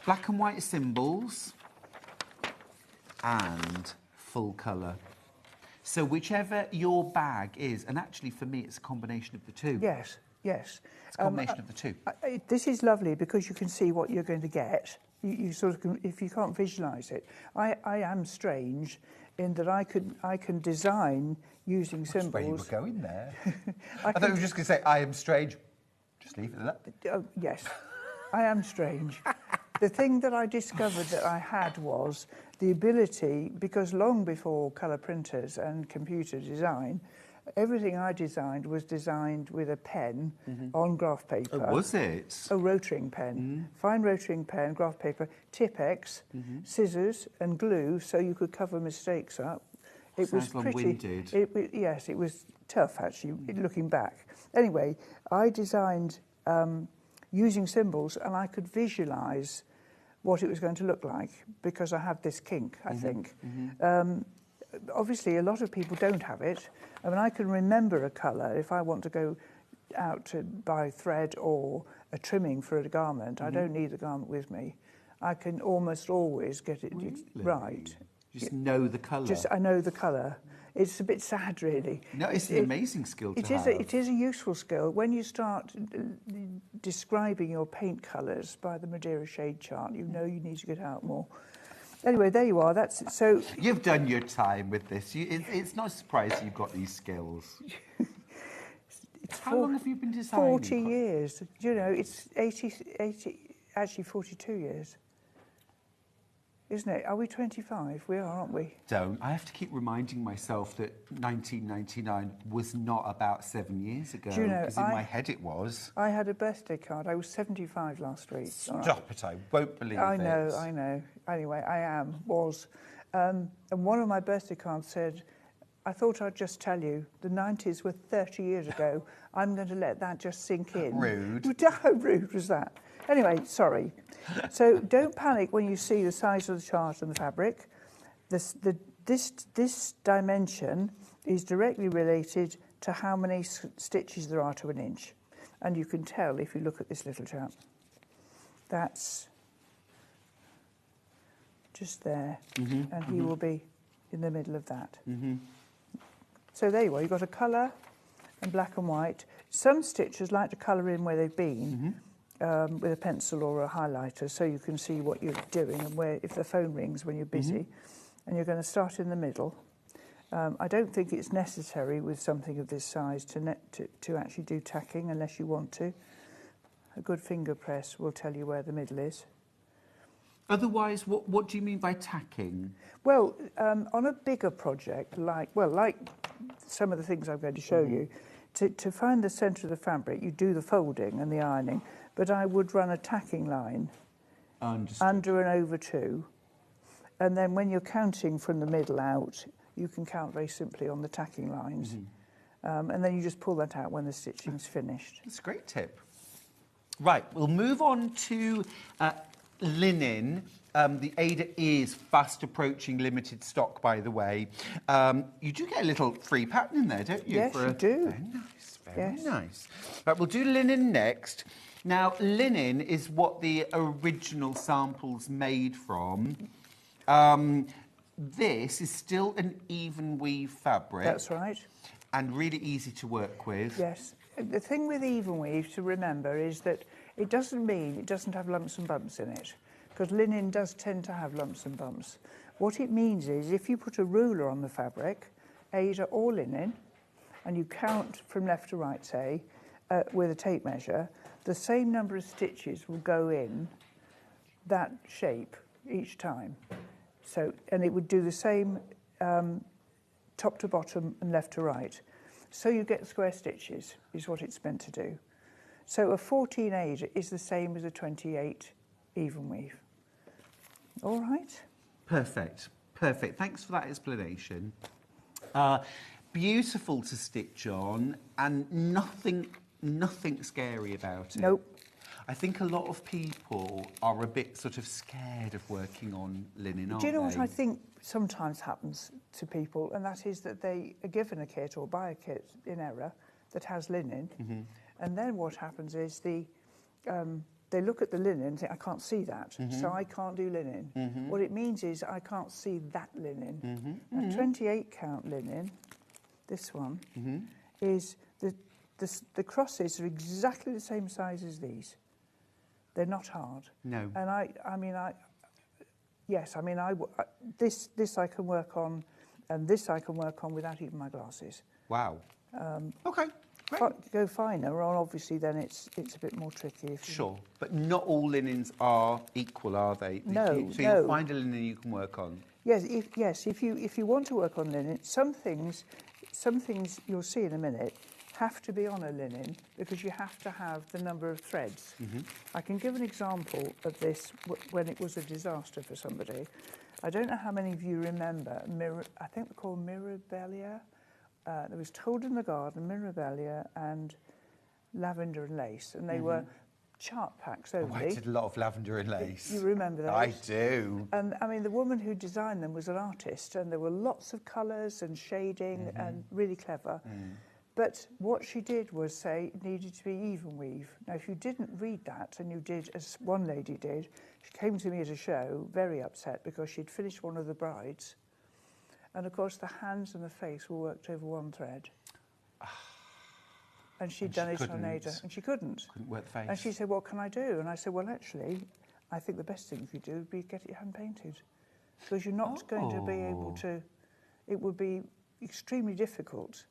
black and white symbols and full colour. So whichever your bag is, and actually for me it's a combination of the two. Yes, yes. It's a combination of the two. This is lovely because you can see what you're going to get. You sort of can, if you can't visualise it. I am strange in that I can design using symbols. Where you were going there. I thought you were just going to say, I am strange. Just leave it at that. Oh, yes, I am strange. The thing that I discovered that I had was the ability, because long before colour printers and computer design, everything I designed was designed with a pen on graph paper. Oh, was it? A rotoring pen. Fine rotoring pen, graph paper, Tipp-Ex, scissors and glue so you could cover mistakes up. It was pretty... long-winded. Yes, it was tough, actually, looking back. Anyway, I designed using symbols and I could visualise what it was going to look like because I had this kink, I think. Obviously, a lot of people don't have it. I mean, I can remember a colour if I want to go out to buy thread or a trimming for a garment. I don't need the garment with me. I can almost always get it right. Just know the colour. I know the colour. It's a bit sad, really. No, it's an amazing skill to have. It is a useful skill. When you start describing your paint colours by the Madeira shade chart, you know you need to get out more. Anyway, there you are. That's so. You've done your time with this. It's not surprising you've got these skills. How long have you been designing? 40 years. You know, it's 80, actually 42 years. Isn't it? Are we 25? We are, aren't we? Don't. I have to keep reminding myself that 1999 was not about 7 years ago. Do you know, because in my head it was. I had a birthday card. I was 75 last week. Stop it, I won't believe it. I know. Anyway, was. And one of my birthday cards said, I thought I'd just tell you, the 90s were 30 years ago. I'm going to let that just sink in. Rude. How rude was that? Anyway, sorry. So don't panic when you see the size of the chart and the fabric. This dimension is directly related to how many stitches there are to an inch. And you can tell if you look at this little chart. That's just there. And he will be in the middle of that. So there you are. You've got a colour and black and white. Some stitchers like to colour in where they've been. With a pencil or a highlighter so you can see what you're doing and where, if the phone rings when you're busy. And you're going to start in the middle. I don't think it's necessary with something of this size to actually do tacking unless you want to. A good finger press will tell you where the middle is. Otherwise, what do you mean by tacking? Well, on a bigger project, like some of the things I'm going to show you, to find the centre of the fabric, you do the folding and the ironing, but I would run a tacking line under and over 2. And then when you're counting from the middle out, you can count very simply on the tacking lines. And then you just pull that out when the stitching's finished. That's a great tip. Right, we'll move on to linen. The Ada is fast approaching limited stock, by the way. You do get a little free pattern in there, don't you? Yes, you do. Very nice, very nice. Right, we'll do linen next. Now, linen is what the original sample's made from. This is still an even weave fabric. That's right. And really easy to work with. Yes. The thing with even weave to remember is that it doesn't mean it doesn't have lumps and bumps in it, because linen does tend to have lumps and bumps. What it means is if you put a ruler on the fabric, Ada or linen, and you count from left to right, say, with a tape measure, the same number of stitches will go in that shape each time. So, and it would do the same top to bottom and left to right. So you get square stitches, is what it's meant to do. So a 14 Ada is the same as a 28 even weave. All right? Perfect, perfect. Thanks for that explanation. Beautiful to stitch on, and nothing scary about it. Nope. I think a lot of people are a bit sort of scared of working on linen, aren't Do you know they? what I think sometimes happens to people, and that is that they are given a kit or buy a kit in error that has linen, and then what happens is they look at the linen and think, I can't see that, so I can't do linen. What it means is I can't see that linen. Now, 28 count linen, this one, is the crosses are exactly the same size as these. They're not hard. No. And this I can work on, and this I can work on without even my glasses. Wow. Okay. Great. Go finer, or obviously then it's a bit more tricky. Sure, but not all linens are equal, are they? No, So you'll find a linen you can work on. Yes, if you want to work on linen, some things you'll see in a minute have to be on a linen because you have to have the number of threads. I can give an example of this when it was a disaster for somebody. I don't know how many of you remember, I think they're called Mirabilia. There was Toad in the Garden, Mirabilia, and Lavender and Lace, and they were chart packs only. Oh, I did a lot of lavender and lace. You remember those? I do. And I mean, the woman who designed them was an artist, and there were lots of colours and shading and really clever. But what she did was say it needed to be even weave. Now, if you didn't read that, and you did, as one lady did, she came to me at a show very upset because she'd finished one of the brides. And of course, the hands and the face were worked over one thread. And she'd done it on Ada, and she couldn't. Couldn't work the face. And she said, what can I do? And I said, well, actually, I think the best thing you could do would be get it hand-painted. Because you're not going to be able to... It would be extremely difficult.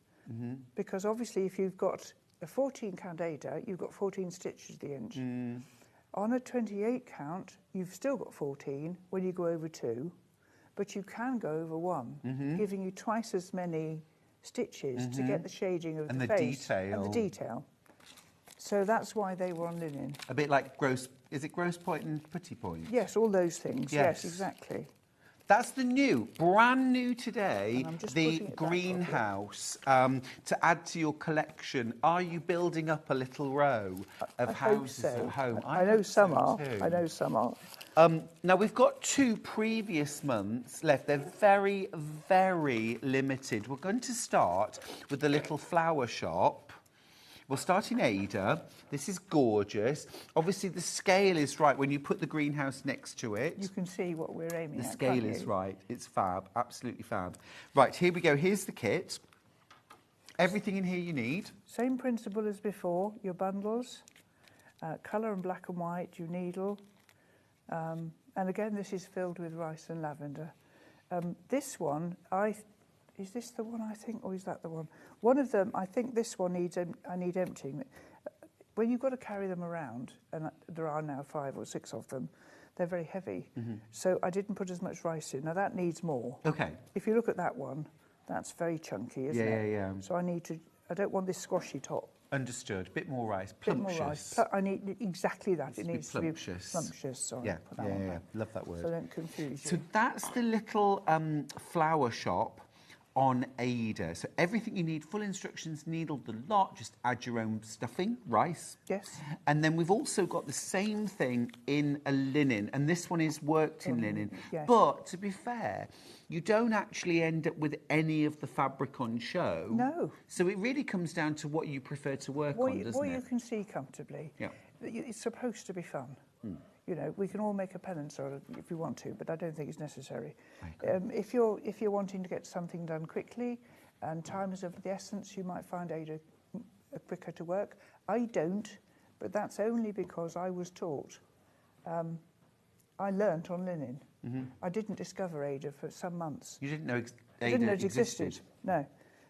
Because obviously, if you've got a 14 count Ada, you've got 14 stitches at the inch. On a 28 count, you've still got 14 when you go over 2, but you can go over 1, giving you twice as many stitches to get the shading of the face and the detail. So that's why they were on linen. A bit like is it gross point and pretty point? Yes, all those things. Yes, exactly. That's the brand new today, the greenhouse, to add to your collection. Are you building up a little row of houses at home? I know some are. I know some are. Now, we've got 2 previous months left. They're very, very limited. We're going to start with the little flower shop. We'll start in Ada. This is gorgeous. Obviously, the scale is right when you put the greenhouse next to it. You can see what we're aiming at. The scale is right. It's fab. Absolutely fab. Right, here we go. Here's the kit. Everything in here you need. Same principle as before. Your bundles, colour and black and white, your needle. And again, this is filled with rice and lavender. This one, is this the one I think, or is that the one? One of them, I think this one I need emptying. When you've got to carry them around, and there are now 5 or 6 of them, they're very heavy. So I didn't put as much rice in. Now that needs more. Okay. If you look at that one, that's very chunky, isn't it? Yeah. So I don't want this squashy top. Understood. Bit more rice. Bit more rice. I need exactly that. It needs to be plumptious. Sorry. Yeah. Love that word. So don't confuse you. So that's the little flower shop on Ada. So everything you need, full instructions, needle the lot, just add your own stuffing, rice. Yes. And then we've also got the same thing in a linen, and this one is worked in linen. yes. But to be fair, you don't actually end up with any of the fabric on show. No. So it really comes down to what you prefer to work on, doesn't what it? you can see comfortably. Yeah. It's supposed to be fun. You know, we can all make a penance or if we want to, but I don't think it's necessary. If you're wanting to get something done quickly and time is of the essence, you might find Ada quicker to work. I don't, but that's only because I was taught. I learnt on linen. I didn't discover Ada for some months. You didn't know I didn't know it existed. No.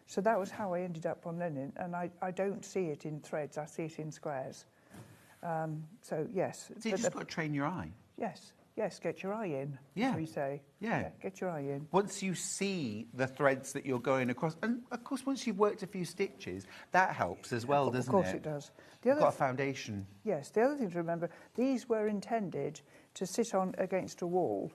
So that was how I ended up on linen, and I don't see it in threads, I see it in squares. So, yes. So you just got to train your eye. Yes, get your eye in, Yeah. as we say. Yeah. Get your eye in. Once you see the threads that you're going across, and of course once you've worked a few stitches, that helps as well, doesn't it? Of course it does. You've got a foundation. Yes, the other thing to remember, these were intended to sit on against a wall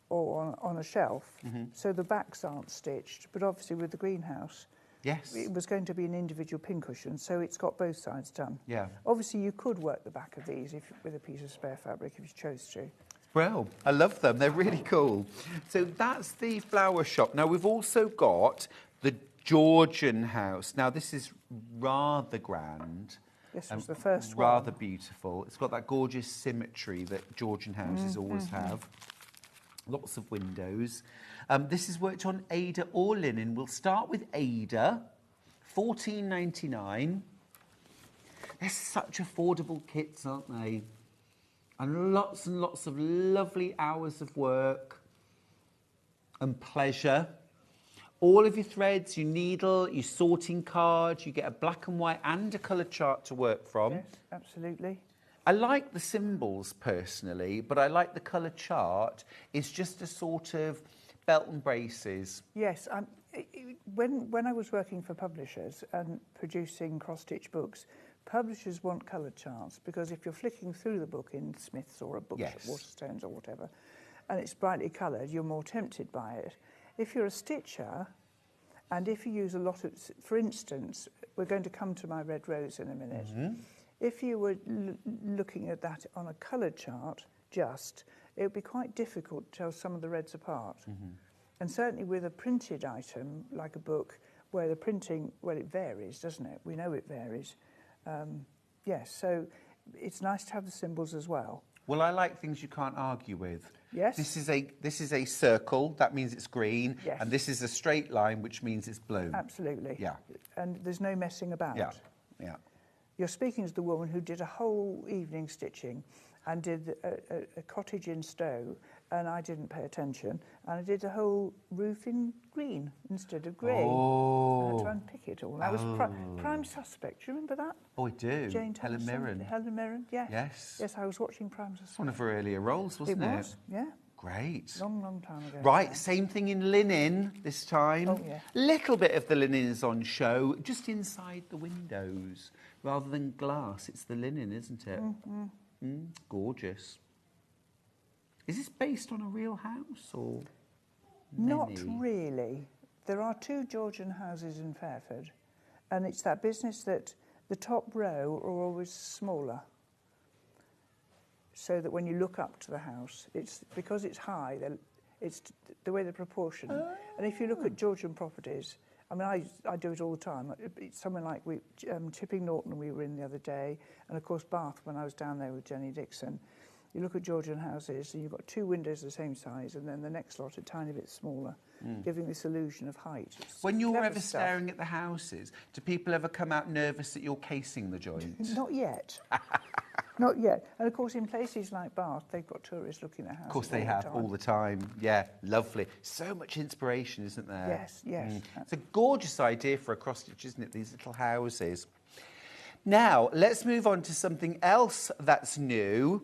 or on a shelf, so the backs aren't stitched, but obviously with the greenhouse, yes, it was going to be an individual pincushion, so it's got both sides done. Yeah. Obviously you could work the back of these with a piece of spare fabric if you chose to. Well, I love them. They're really cool. So that's the flower shop. Now, we've also got the Georgian house. Now, this is rather grand. This was the first one. Rather beautiful. It's got that gorgeous symmetry that Georgian houses always have. Lots of windows. This is worked on Ada or linen. We'll start with Ada, $14.99. They're such affordable kits, aren't they? And lots of lovely hours of work and pleasure. All of your threads, your needle, your sorting card, you get a black and white and a colour chart to work from. Yes, absolutely. I like the symbols personally, but I like the colour chart. It's just a sort of belt and braces. Yes, when I was working for publishers and producing cross-stitch books, publishers want colour charts because if you're flicking through the book in Smith's or a book at Waterstones or whatever, and it's brightly coloured, you're more tempted by it. If you're a stitcher, and if you use a lot of, for instance, we're going to come to my red rose in a minute. If you were looking at that on a coloured chart, it would be quite difficult to tell some of the reds apart. And certainly with a printed item, like a book, where the printing, well, it varies, doesn't it? We know it varies. Yes, so it's nice to have the symbols as well. Well, I like things you can't argue with. Yes. This is a circle, that means it's green, Yes. and this is a straight line, which means it's blue. Absolutely. Yeah. And there's no messing about. Yeah, yeah. You're speaking to the woman who did a whole evening stitching and did a cottage in Stowe, and I didn't pay attention, and I did a whole roof in green instead of grey. Oh. I had to unpick it all. That was Prime Suspect. Do you remember that? Oh, I do. Jane Helen Thompson, Mirren. Helen Mirren, yes. Yes. Yes, I was watching Prime Suspect. It's one of her earlier roles, wasn't it? It was, yeah. Great. Long time ago. Right, same thing in linen this time. Oh, yeah. Little bit of the linen is on show, just inside the windows. Rather than glass, it's the linen, isn't it? Gorgeous. Is this based on a real house or Not many? really. There are 2 Georgian houses in Fairford, and it's that business that the top row are always smaller, so that when you look up to the house, it's because it's high, it's the way they're proportioned. And if you look at Georgian properties, I mean, I do it all the time. It's somewhere like Chipping Norton we were in the other day, and of course Bath when I was down there with Jenny Dixon. You look at Georgian houses and you've got 2 windows the same size and then the next lot a tiny bit smaller, giving this illusion of height. It's When you're clever ever stuff. staring at the houses, do people ever come out nervous that you're casing the joint? Not yet. Not yet. And of course in places like Bath, they've got tourists looking at houses. Of course they have, all the time. Yeah, lovely. So much inspiration, isn't there? Yes, yes. It's a gorgeous idea for a cross-stitch, isn't it? These little houses. Now, let's move on to something else that's new.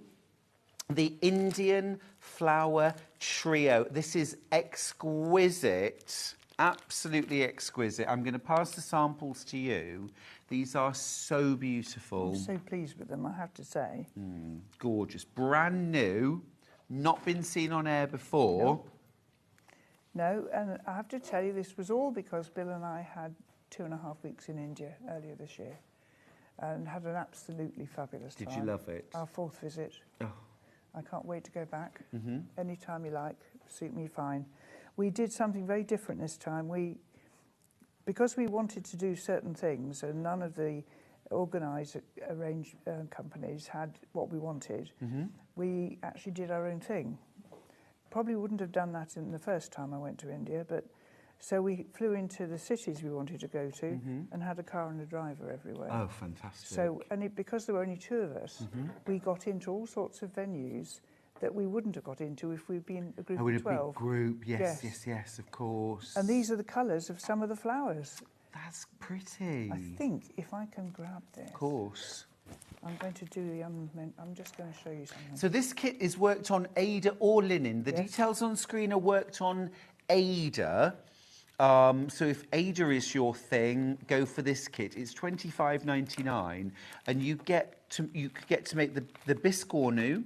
The Indian Flower Trio. This is exquisite, absolutely exquisite. I'm going to pass the samples to you. These are so beautiful. I'm so pleased with them, I have to say. Gorgeous. Brand new, not been seen on air before. No. No, and I have to tell you, this was all because Bill and I had 2.5 weeks in India earlier this year and had an absolutely fabulous time. Did you love it? Our 4th visit. Oh. I can't wait to go back. Mm-hmm. Anytime you like, suit me fine. We did something very different this time. Because we wanted to do certain things and none of the arranged companies had what we wanted, we actually did our own thing. Probably wouldn't have done that in the first time I went to India, but so we flew into the cities we wanted to go to and had a car and a driver everywhere. Oh, fantastic. So, because there were only 2 of us, we got into all sorts of venues that we wouldn't have got into if we'd been a group of 12. A big group, yes, of course. And these are the colours of some of the flowers. That's pretty. I think if I can grab this. Of course. I'm going to do the I'm just going to show you something. So this kit is worked on Ada or linen. The details on screen are worked on Ada. So if Ada is your thing, go for this kit. It's $25.99, and you get to make the biscornu,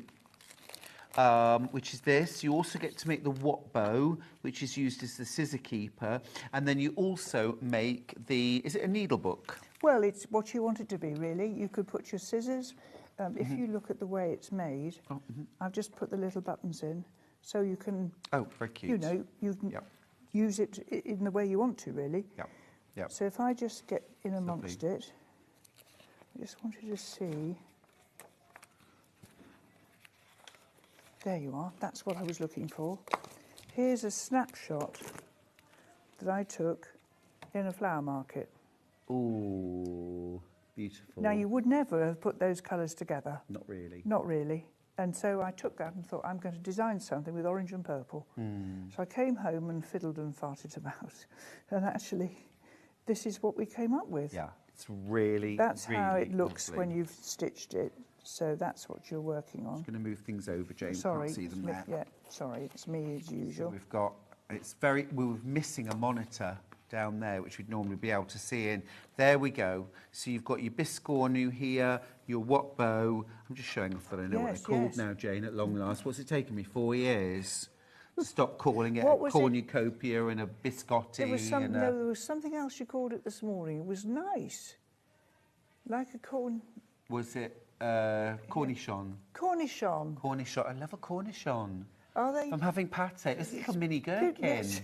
which is this. You also get to make the wat bow, which is used as the scissor keeper, and then you also make the. Is it a needle book? Well, it's what you want it to be, really. You could put your scissors. If you look at the way it's made, I've just put the little buttons in, so you can. Oh, very cute. You know, you can use it in the way you want to, really. Yeah. So if I just get in amongst it, I just wanted to see. There you are. That's what I was looking for. Here's a snapshot that I took in a flower market. Ooh, beautiful. Now, you would never have put those colours together. Not really. Not really. And so I took that and thought, I'm going to design something with orange and purple. So I came home and fiddled and farted about. And actually, this is what we came up with. Yeah, it's really, That's how it looks lovely. when you've stitched it. So that's what you're working on. I'm going to move things over, Jane. Sorry, Can't see them it's there. sorry, it's me as usual. So we were missing a monitor down there, which we'd normally be able to see in. There we go. So you've got your biscornu here, your wat bow. I'm just showing off that I know what they're called now, Jane, at long last. What's it taken me? 4 years to stop calling it a cornucopia and a biscotti. There was something else you called it this morning. It was nice. Like a corn... Was it cornichon? Cornichon. Cornichon. I love a cornichon. Are they? I'm having pate. It's like a mini gherkin. Yes.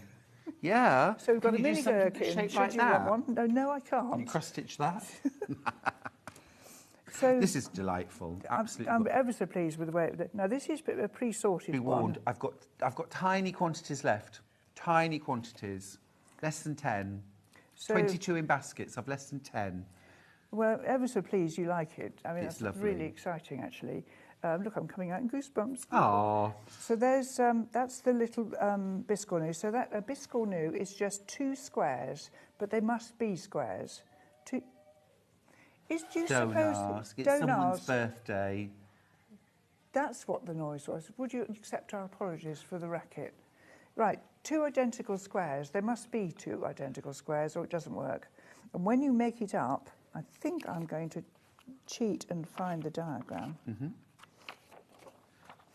Yeah. So we've got Can a you do mini something gherkin. shaped Should like you that? want one? No, I can't. Can you cross-stitch that? So this is delightful. Absolutely. I'm ever so pleased with the way it... Now, this is a pre-sorted Be warned, one. I've got tiny quantities left. Tiny quantities. Less than 10. So, 22 in baskets. I've less than 10. Well, ever so pleased you like it. I mean, It's that's lovely. really exciting, actually. Look, I'm coming out in goosebumps. Oh. So there's that's the little biscornu. So that a biscornu is just 2 squares, but they must be squares. Do you suppose Don't ask. It's someone's birthday. That's what the noise was. Would you accept our apologies for the racket? Right, 2 identical squares. There must be 2 identical squares, or it doesn't work. And when you make it up, I think I'm going to cheat and find the diagram.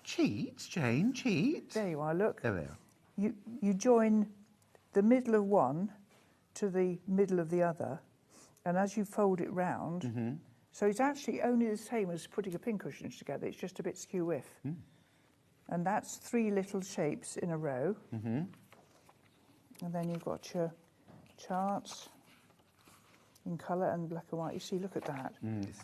Cheat, Jane, cheat. There you are, look. There they are. You join the middle of one to the middle of the other, and as you fold it round, so it's actually only the same as putting a pincushion together, it's just a bit skew-whiff. And that's 3 little shapes in a row. And then you've got your charts in colour and black and white. You see, look at that.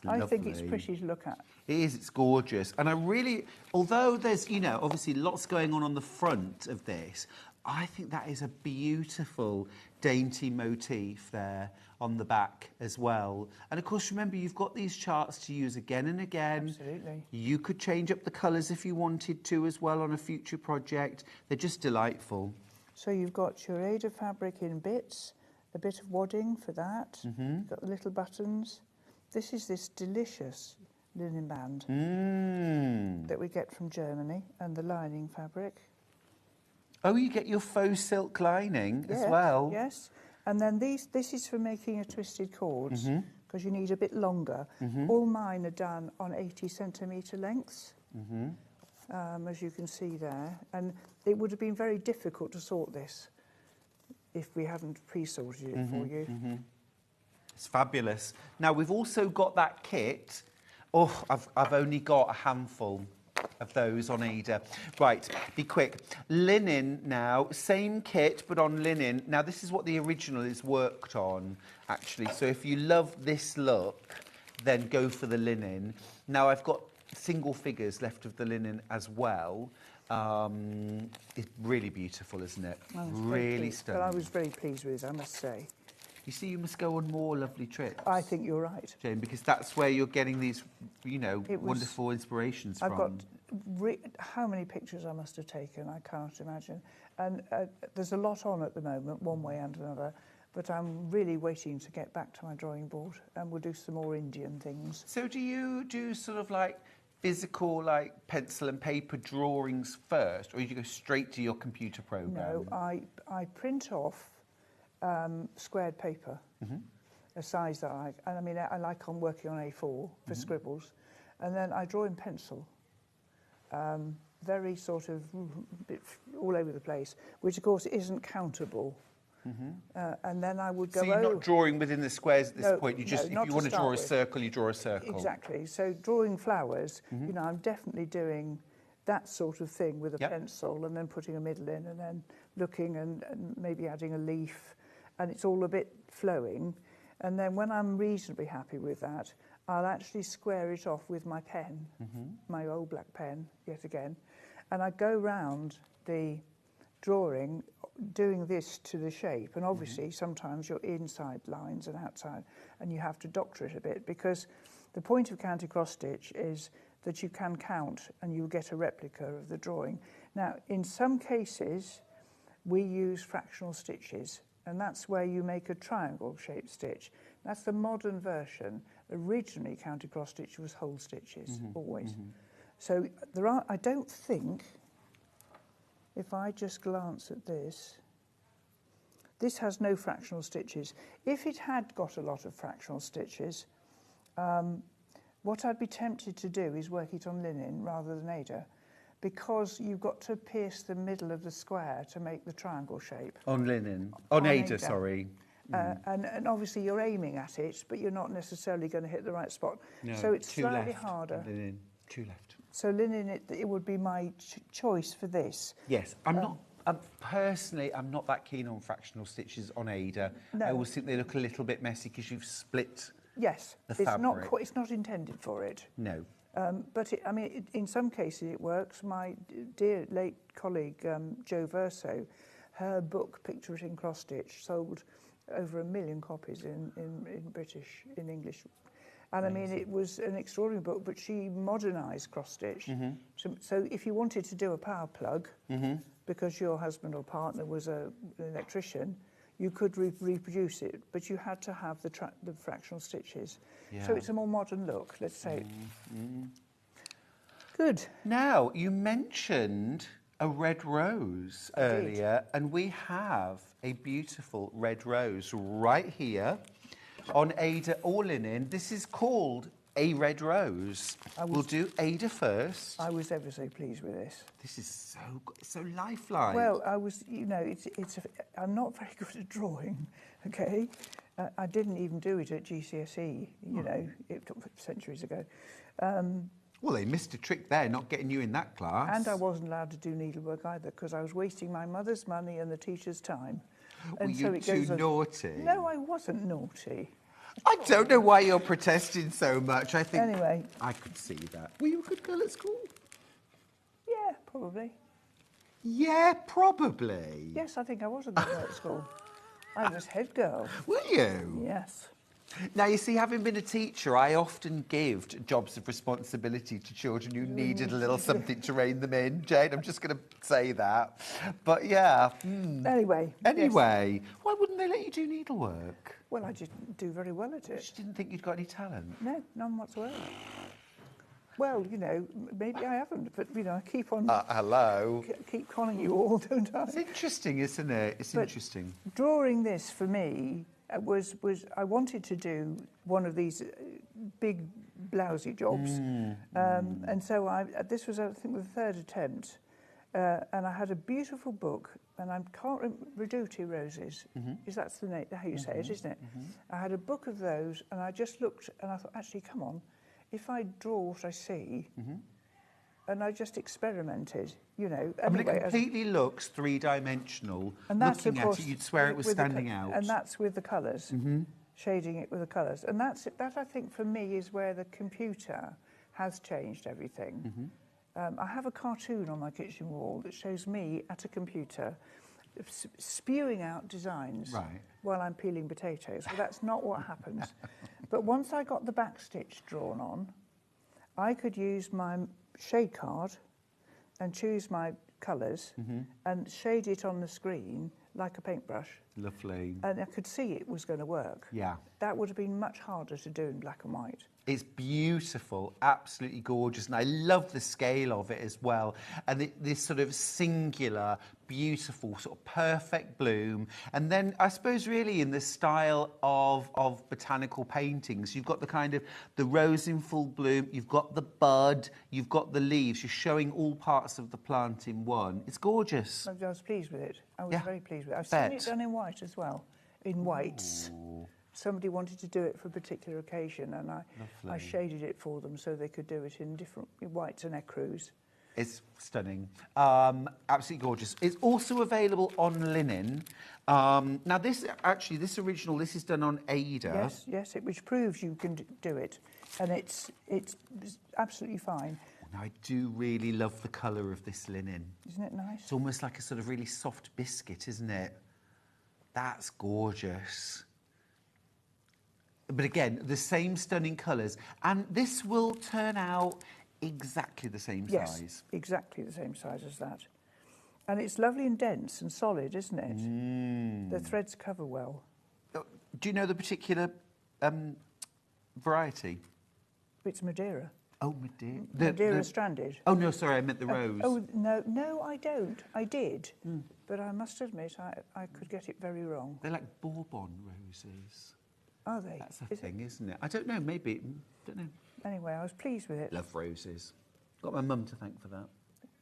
I think it's pretty to look at. It is, it's gorgeous. And I really, although there's, obviously lots going on the front of this, I think that is a beautiful, dainty motif there on the back as well. And of course, remember, you've got these charts to use again and again. Absolutely. You could change up the colours if you wanted to as well on a future project. They're just delightful. So you've got your Ada fabric in bits, a bit of wadding for that. You've got the little buttons. This is this delicious linen band that we get from Germany, and the lining fabric. Oh, you get your faux silk lining as well. Yes, and then this is for making a twisted cords, because you need a bit longer. All mine are done on 80 centimetre lengths, as you can see there, and it would have been very difficult to sort this. if we hadn't pre-sorted it for you. It's fabulous. Now, we've also got that kit. Oh, I've only got a handful of those on Ada. Right, be quick. Linen now, same kit, but on linen. Now, this is what the original is worked on, actually. So if you love this look, then go for the linen. Now, I've got single figures left of the linen as well. It's really beautiful, isn't it? Really stunning. But I was very pleased with it, I must say. You see, you must go on more lovely trips. I think you're right. Jane, because that's where you're getting these, you know, wonderful inspirations from. I've got how many pictures I must have taken, I can't imagine. And there's a lot on at the moment, one way and another, but I'm really waiting to get back to my drawing board, and we'll do some more Indian things. So do you do sort of like physical, like pencil and paper drawings first, or do you go straight to your computer program? No, I print off squared paper, a size that I like. And I mean, I like working on A4 for scribbles. And then I draw in pencil, very sort of bit all over the place, which of course isn't countable. And then I would go. So you're not drawing within the squares at this point. You just, no, if you want to draw a circle, you draw a circle. Exactly. So drawing flowers, you know, I'm definitely doing that sort of thing with a pencil, and then putting a middle in, and then looking and maybe adding a leaf, and it's all a bit flowing. And then when I'm reasonably happy with that, I'll actually square it off with my pen, my old black pen, yet again, and I go round the drawing, doing this to the shape. And obviously sometimes you're inside lines and outside, and you have to doctor it a bit, because the point of counter cross stitch is that you can count and you get a replica of the drawing. Now, in some cases, we use fractional stitches, and that's where you make a triangle-shaped stitch. That's the modern version. Originally, counter cross stitch was whole stitches, always. So there are, I don't think, if I just glance at this, this has no fractional stitches. If it had got a lot of fractional stitches, what I'd be tempted to do is work it on linen rather than Ada, because you've got to pierce the middle of the square to make the triangle shape. On linen. On Ada, sorry. And obviously you're aiming at it, but you're not necessarily going to hit the right spot. No, so it's two slightly left. harder. Linen, two left. So linen, it would be my choice for this. Yes, I'm not. Personally, I'm not that keen on fractional stitches on Ada. No. I always think they look a little bit messy because you've split. Yes, the it's fabric. not quite. It's not intended for it. No. But I mean, in some cases it works. My dear late colleague Jo Verso, her book Picture It in Cross Stitch sold over 1 million copies in English. And I mean, it was an extraordinary book, but she modernised cross stitch. So if you wanted to do a power plug, because your husband or partner was an electrician, you could reproduce it, but you had to have the fractional stitches. Yeah. So it's a more modern look, let's say. Good. Now, you mentioned a red rose earlier, and we have a beautiful red rose right here on Ada or linen. This is called a red rose. We'll do Ada first. I was ever so pleased with this. This is so lifelike. Well, I was, you know, I'm not very good at drawing, okay? I didn't even do it at GCSE, you know, centuries ago. Well, they missed a trick there, not getting you in that class. And I wasn't allowed to do needlework either, because I was wasting my mother's money and the teacher's time. Were you too naughty? No, I wasn't naughty. I don't know why you're protesting so much. I think anyway, I could see that. Were you a good girl at school? Yeah, probably. Yeah, probably. Yes, I think I was a good girl at school. I was head girl. Were you? Yes. Now, you see, having been a teacher, I often give jobs of responsibility to children who needed a little something to rein them in. Jane, I'm just going to say that. But, yeah. Anyway. Yes. Why wouldn't they let you do needlework? Well, I didn't do very well at it. You didn't think you'd got any talent? No, none whatsoever. Well, you know, maybe I haven't, but, you know, I keep on... hello. Keep conning you all, don't I? It's interesting, isn't it? It's interesting. Drawing this, for me, was I wanted to do one of these big blousey jobs. And so this was, I think, the third attempt. and I had a beautiful book, and I can't remember, Reduti Roses, is that's the name, how you say it, isn't it? I had a book of those, and I just looked, and I thought, actually, come on, if I draw what I see, and I just experimented, you know. I mean, anyway, it completely looks three-dimensional. and that's, Looking of course, at it, you'd swear it was with the standing out. And that's with the colours, shading it with the colours. And that, I think, for me, is where the computer has changed everything. I have a cartoon on my kitchen wall that shows me at a computer spewing out designs while I'm peeling potatoes. Well, that's not what happens. But once I got the backstitch drawn on, I could use my shade card and choose my colours and shade it on the screen like a paintbrush. Lovely. And I could see it was going to work. Yeah. That would have been much harder to do in black and white. It's beautiful, absolutely gorgeous, and I love the scale of it as well. And this sort of singular, beautiful, sort of perfect bloom. And then I suppose really in the style of botanical paintings, you've got the kind of the rose in full bloom, you've got the bud, you've got the leaves. You're showing all parts of the plant in one. It's gorgeous. I was pleased with it. I was very pleased with it. I've seen it done in white as well, in whites. Somebody wanted to do it for a particular occasion, and I shaded it for them so they could do it in different whites and ecru's. It's stunning. Absolutely gorgeous. It's also available on linen. Now, this original, this is done on Ada. Yes, which proves you can do it, and it's absolutely fine. Now, I do really love the colour of this linen. Isn't it nice? It's almost like a sort of really soft biscuit, isn't it? That's gorgeous. But again, the same stunning colours. And this will turn out exactly the same size. Yes, exactly the same size as that. And it's lovely and dense and solid, isn't it? The threads cover well. Do you know the particular variety? It's Madeira. Oh, Madeira. Madeira stranded. Oh, no, sorry, I meant the rose. No, I don't. I did. But I must admit, I could get it very wrong. They're like Bourbon roses. Are they? That's a thing, isn't it? I don't know, maybe. Don't know. Anyway, I was pleased with it. Love roses. Got my mum to thank for that.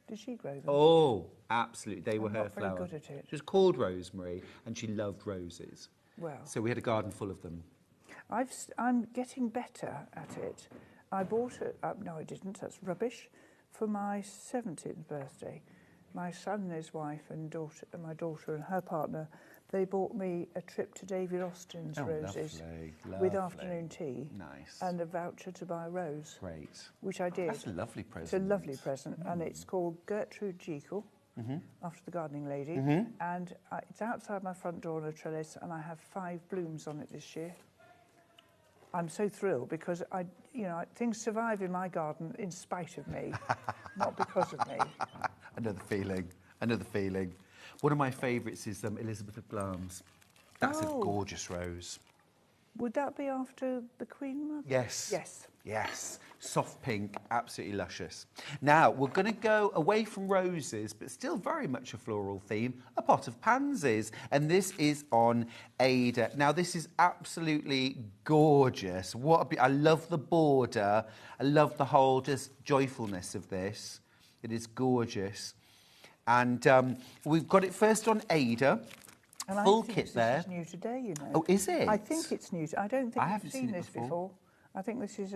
Did she grow them? Oh, absolutely. They were I'm her not very flower. good at it. She was called Rosemary, and she loved roses. Well. So we had a garden full of them. I'm getting better at it. I bought it. No, I didn't. That's rubbish. For my 70th birthday, my son and his wife and my daughter and her partner, they bought me a trip to David Austin's Roses with afternoon tea. Nice. And a voucher to buy a rose. Great. Which I did. That's a lovely present. It's a lovely present, and it's called Gertrude Jekyll, after the gardening lady. And it's outside my front door on a trellis, and I have 5 blooms on it this year. I'm so thrilled because things survive in my garden in spite of me, not because of me. Another feeling. One of my favourites is Elizabeth of Glamis. That's a gorgeous rose. Would that be after the Queen Mother? Yes. Yes. Soft pink, absolutely luscious. Now, we're going to go away from roses, but still very much a floral theme, a pot of pansies. And this is on Ada. Now, this is absolutely gorgeous. I love the border. I love the whole just joyfulness of this. It is gorgeous. And we've got it first on Ada. And full I think kit there. This is new today, you know. Oh, is it? I think it's new. I don't think haven't I've seen this before. I think this is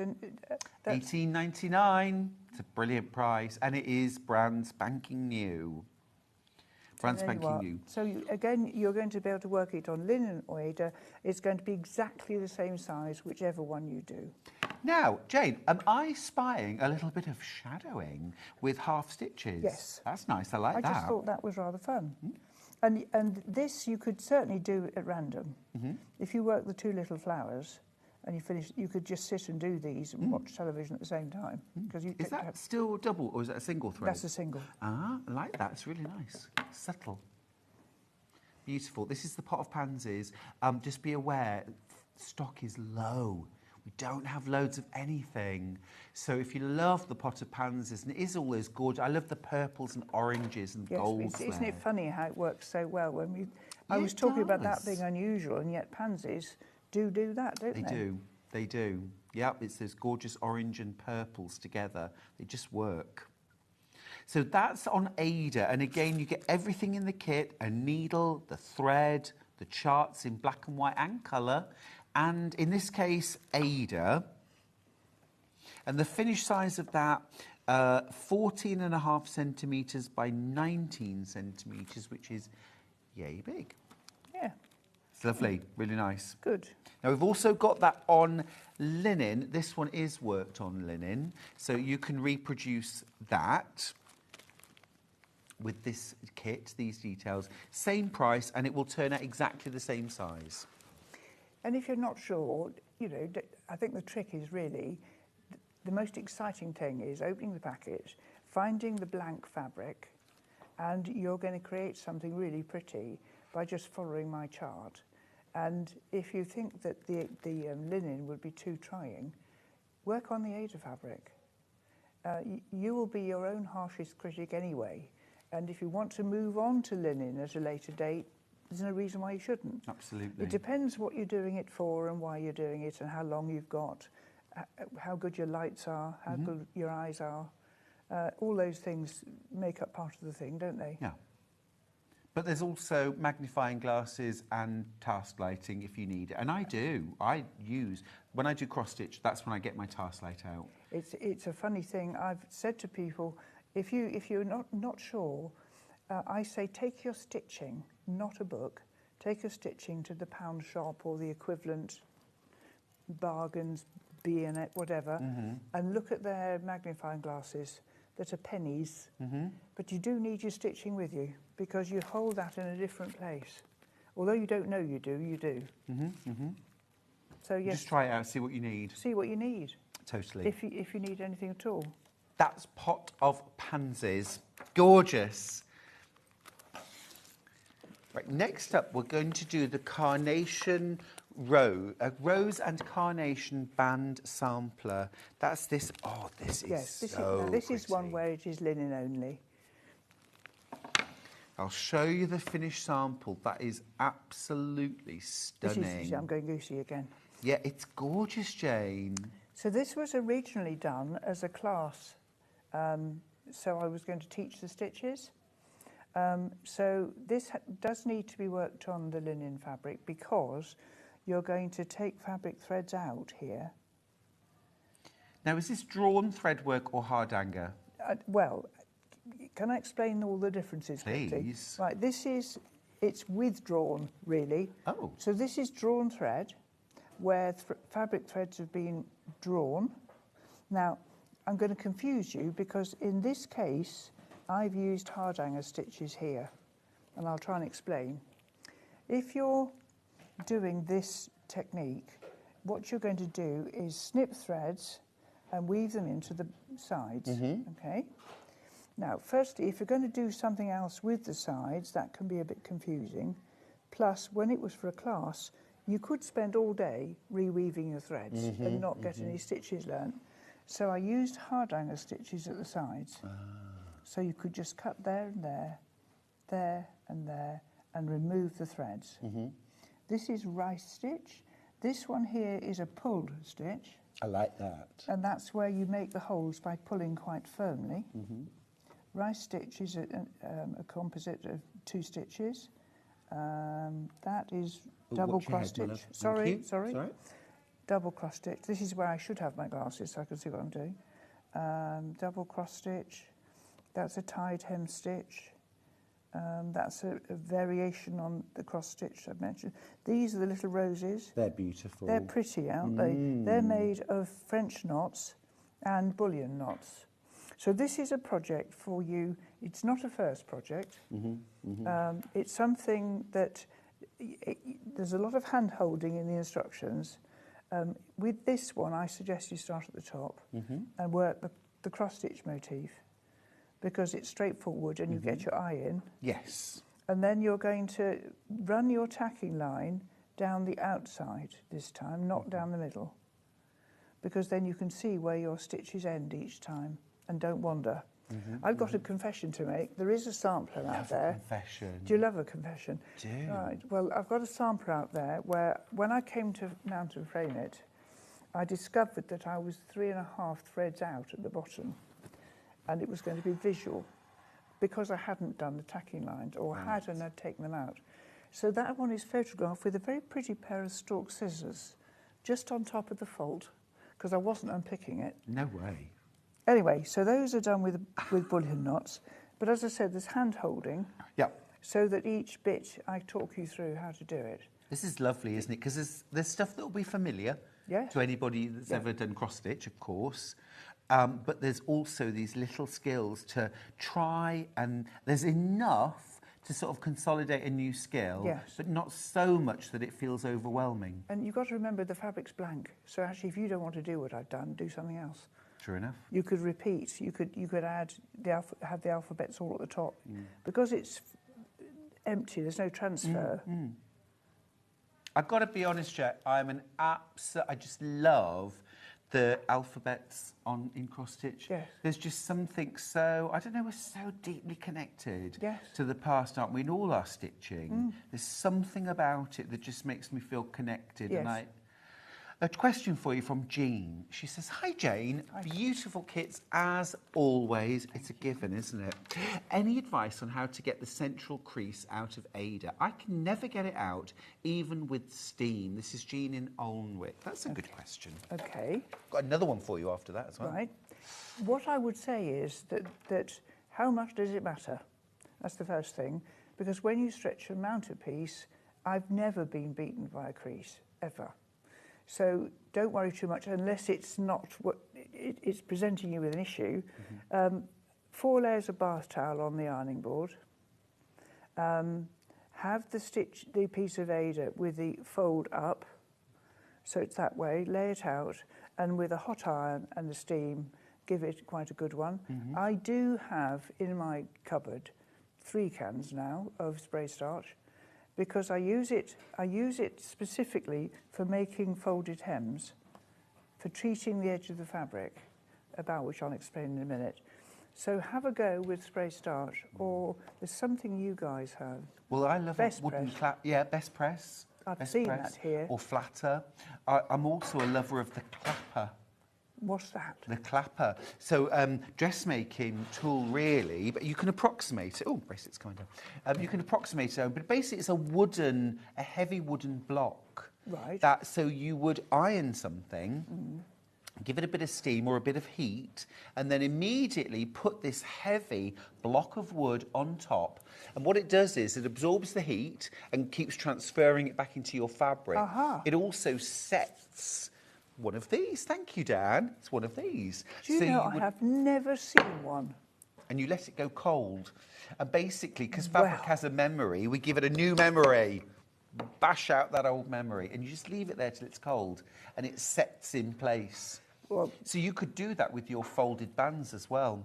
$18.99. It's a brilliant price, and it is brand spanking new. Brand spanking new. So again, you're going to be able to work it on linen or Ada. It's going to be exactly the same size, whichever one you do. Now, Jane, am I spying a little bit of shadowing with half stitches? Yes. That's nice. I like that. I just thought that was rather fun. And this you could certainly do at random. If you work the 2 little flowers and you finish, you could just sit and do these and watch television at the same time. Is that still double or is that a single thread? That's a single. Ah, I like that. It's really nice. Subtle. Beautiful. This is the pot of pansies. Just be aware, stock is low. We don't have loads of anything. So if you love the pot of pansies, and it is all those gorgeous, I love the purples and oranges and golds. Isn't it funny how it works so well? I was talking about that being unusual, and yet pansies do that, don't they? They do. Yep, it's those gorgeous orange and purples together. They just work. So that's on Ada, and again, you get everything in the kit, a needle, the thread, the charts in black and white and colour, and in this case, Ada. And the finish size of that, 14.5 centimetres by 19 centimetres, which is yay big. Yeah. It's lovely, really nice. Good. Now, we've also got that on linen. This one is worked on linen, so you can reproduce that with this kit, these details. Same price, and it will turn out exactly the same size. And if you're not sure, you know, I think the trick is really, the most exciting thing is opening the package, finding the blank fabric, and you're going to create something really pretty by just following my chart. And if you think that the linen would be too trying, work on the Ada fabric. You will be your own harshest critic anyway. And if you want to move on to linen at a later date, there's no reason why you shouldn't. Absolutely. It depends what you're doing it for and why you're doing it and how long you've got, how good your lights are, how good your eyes are. All those things make up part of the thing, don't they? Yeah. But there's also magnifying glasses and task lighting if you need it. And I do. I use, when I do cross stitch, that's when I get my task light out. It's a funny thing. I've said to people, if you're not sure, I say take your stitching, not a book, take your stitching to the pound shop or the equivalent bargains, B&F, whatever, and look at their magnifying glasses that are pennies. But you do need your stitching with you because you hold that in a different place. Although you don't know you do, you do. So yes, just try it out, see what you need. See what you need. Totally. If you need anything at all. That's Pot of Pansies. Gorgeous. Right, next up, we're going to do the Carnation Rose and Carnation Band Sampler. That's this. Oh, this is this is one where it is linen only. I'll show you the finished sample. That is absolutely stunning. I'm going goosey again. Yeah, it's gorgeous, Jane. So this was originally done as a class. So I was going to teach the stitches. So this does need to be worked on the linen fabric because you're going to take fabric threads out here. Now, is this drawn thread work or hardanger? Well, can I explain all the differences quickly? Please. Right, it's withdrawn, really. Oh. So this is drawn thread, where fabric threads have been drawn. Now, I'm going to confuse you because in this case, I've used hardanger stitches here, and I'll try and explain. If you're doing this technique, what you're going to do is snip threads and weave them into the sides, okay? Now, firstly, if you're going to do something else with the sides, that can be a bit confusing. Plus, when it was for a class, you could spend all day reweaving your threads and not get any stitches learnt. So I used hardanger stitches at the sides. So you could just cut there and there, there and there, and remove the threads. This is rice stitch. This one here is a pulled stitch. I like that. And that's where you make the holes by pulling quite firmly. Rice stitch is a composite of 2 stitches. That is double cross stitch. Sorry. Double cross stitch. This is where I should have my glasses so I can see what I'm doing. Double cross stitch. That's a tied hem stitch. That's a variation on the cross stitch I've mentioned. These are the little roses. They're beautiful. They're pretty, aren't they? They're made of French knots and bullion knots. So this is a project for you. It's not a first project. It's something that there's a lot of hand-holding in the instructions. With this one, I suggest you start at the top and work the cross-stitch motif because it's straightforward and you get your eye in. Yes. And then you're going to run your tacking line down the outside this time, not down the middle, because then you can see where your stitches end each time and don't wander. I've got a confession to make. There is a sampler out there. Confession. Do you love a confession? Do. Right. Well, I've got a sampler out there where, when I came to mount and frame it, I discovered that I was 3.5 threads out at the bottom, and it was going to be visual. because I hadn't done the tacking lines or had and had taken them out. So that one is photographed with a very pretty pair of stalk scissors just on top of the fold, because I wasn't unpicking it. No way. Anyway, so those are done with bullion knots. But as I said, there's hand-holding. Yeah. So that each bit, I talk you through how to do it. This is lovely, isn't it? Because there's stuff that will be familiar to anybody that's ever done cross-stitch, of course. But there's also these little skills to try, and there's enough to sort of consolidate a new skill, but not so much that it feels overwhelming. And you've got to remember the fabric's blank. So actually, if you don't want to do what I've done, do something else. True enough. You could repeat. You could add have the alphabets all at the top, because it's empty. There's no transfer. I've got to be honest, Jack. I just love the alphabets in cross stitch. Yes. There's just something so, I don't know, we're so deeply connected Yes. to the past, aren't we, in all our stitching. There's something about it that just makes me feel connected. Yes. And a question for you from Jean. She says, hi Jane, beautiful kits as always. It's a given, isn't it? Any advice on how to get the central crease out of Ada? I can never get it out, even with steam. This is Jean in Alnwick. That's a good question. Okay. Got another one for you after that as well. Right. What I would say is that how much does it matter? That's the first thing. Because when you stretch and mount a piece, I've never been beaten by a crease, ever. So don't worry too much unless it's not what it's presenting you with an issue. 4 layers of bath towel on the ironing board. Have the piece of Ada with the fold up, so it's that way. Lay it out, and with a hot iron and the steam, give it quite a good one. I do have in my cupboard 3 cans now of spray starch, because I use it specifically for making folded hems, for treating the edge of the fabric, about which I'll explain in a minute. So have a go with spray starch, or there's something you guys have. Well, I love Best wooden press. Best press. I've best seen press, that here. Or flatter. I'm also a lover of the clapper. What's that? The clapper. So dressmaking tool, really, but you can approximate it. Oh, bracelets coming down. You can approximate it, but basically it's a heavy wooden block. Right. So you would iron something, give it a bit of steam or a bit of heat, and then immediately put this heavy block of wood on top. And what it does is it absorbs the heat and keeps transferring it back into your fabric. It also sets one of these. Thank you, Dan. It's one of these. Do you know, I have never seen one. And you let it go cold. And basically, because fabric has a memory, we give it a new memory. Bash out that old memory. And you just leave it there till it's cold. And it sets in place. Well, so you could do that with your folded bands as well.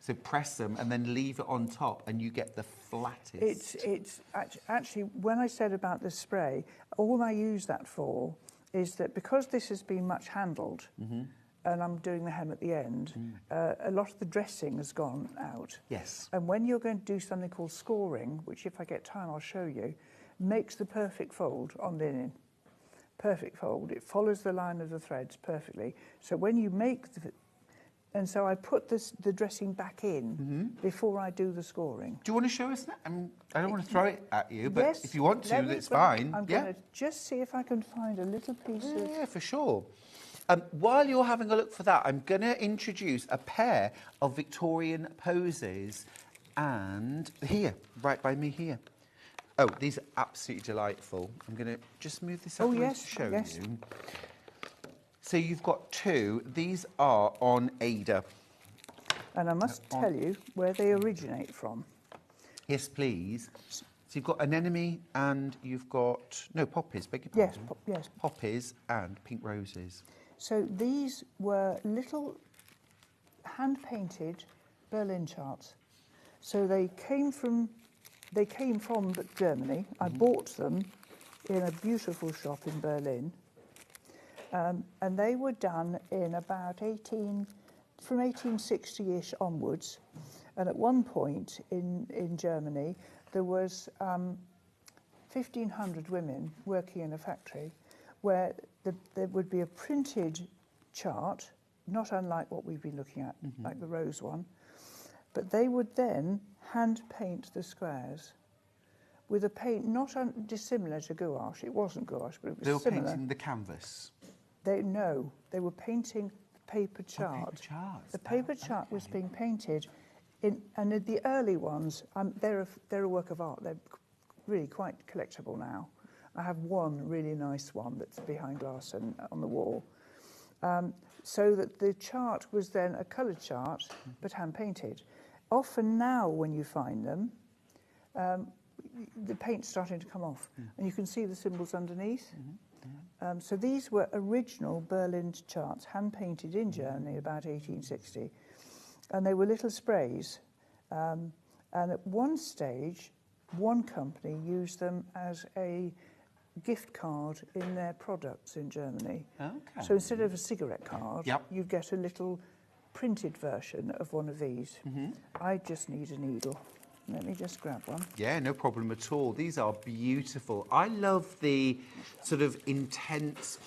So press them and then leave it on top and you get the flattest. It's actually, when I said about the spray, all I use that for is that because this has been much handled, and I'm doing the hem at the end, a lot of the dressing has gone out. Yes. And when you're going to do something called scoring, which if I get time I'll show you, makes the perfect fold on linen. Perfect fold. It follows the line of the threads perfectly. So when you make and so I put the dressing back in before I do the scoring. Do you want to show us that? I don't want to throw it at you, but yes, if you want to, that's fine. I'm going to just see if I can find a little piece of... Yeah, for sure. While you're having a look for that, I'm going to introduce a pair of Victorian poses. And here, right by me here. Oh, these are absolutely delightful. I'm going to just move this up to show you. So you've got 2. These are on Ada. And I must tell you where they originate from. Yes, please. So you've got anemone and you've got... No, poppies, beg your pardon. Yes. Poppies and pink roses. So these were little hand-painted Berlin charts. So they came from Germany. I bought them in a beautiful shop in Berlin. And they were done in about from 1860-ish onwards. And at one point in Germany, there was 1,500 women working in a factory where there would be a printed chart, not unlike what we've been looking at, like the rose one. But they would then hand paint the squares with a paint not dissimilar to gouache. It wasn't gouache, but it was They were similar. painting the canvas. They were painting the paper chart. Paper charts. The paper chart was being painted, and the early ones, they're a work of art. They're really quite collectible now. I have one really nice one that's behind glass and on the wall. So that the chart was then a coloured chart, but hand painted. Often now, when you find them, the paint's starting to come off, and you can see the symbols underneath. So these were original Berlin charts, hand painted in Germany about 1860, and they were little sprays. And at one stage, one company used them as a gift card in their products in Germany. Okay. So instead of a cigarette card, Yep. you get a little printed version of one of these. I just need a needle. Let me just grab one. Yeah, no problem at all. These are beautiful. I love the sort of intense.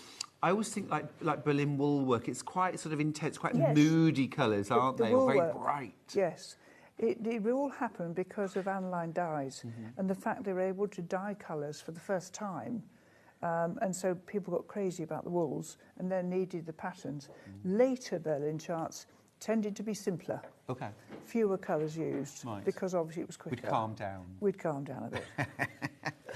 I always think like Berlin woolwork. It's quite sort of intense, quite Yes. moody colours, aren't The they? Or very woolwork, bright. Yes. It all happened because of aniline dyes and the fact they were able to dye colours for the first time. And so people got crazy about the wools and then needed the patterns. Later Berlin charts tended to be simpler. Okay. Fewer colours used Right. because obviously it was quicker. We'd calm down. We'd calm down a bit.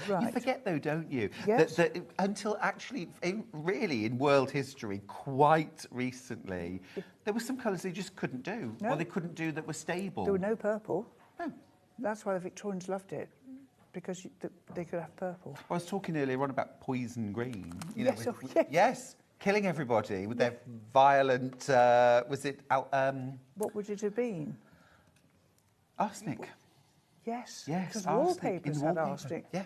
You Right. forget though, don't you? Yes. That until actually, really in world history, quite recently, there were some colours they just couldn't do. No. Or they couldn't do that were stable. There were no purple. No. That's why the Victorians loved it, because they could have purple. I was talking earlier on about poison green. You Yes, know, oh, yes. yes, killing everybody with their violent, was it What would it have been? arsenic? Yes. Yes, Because arsenic wallpapers in the had wallpaper. arsenic. Yeah.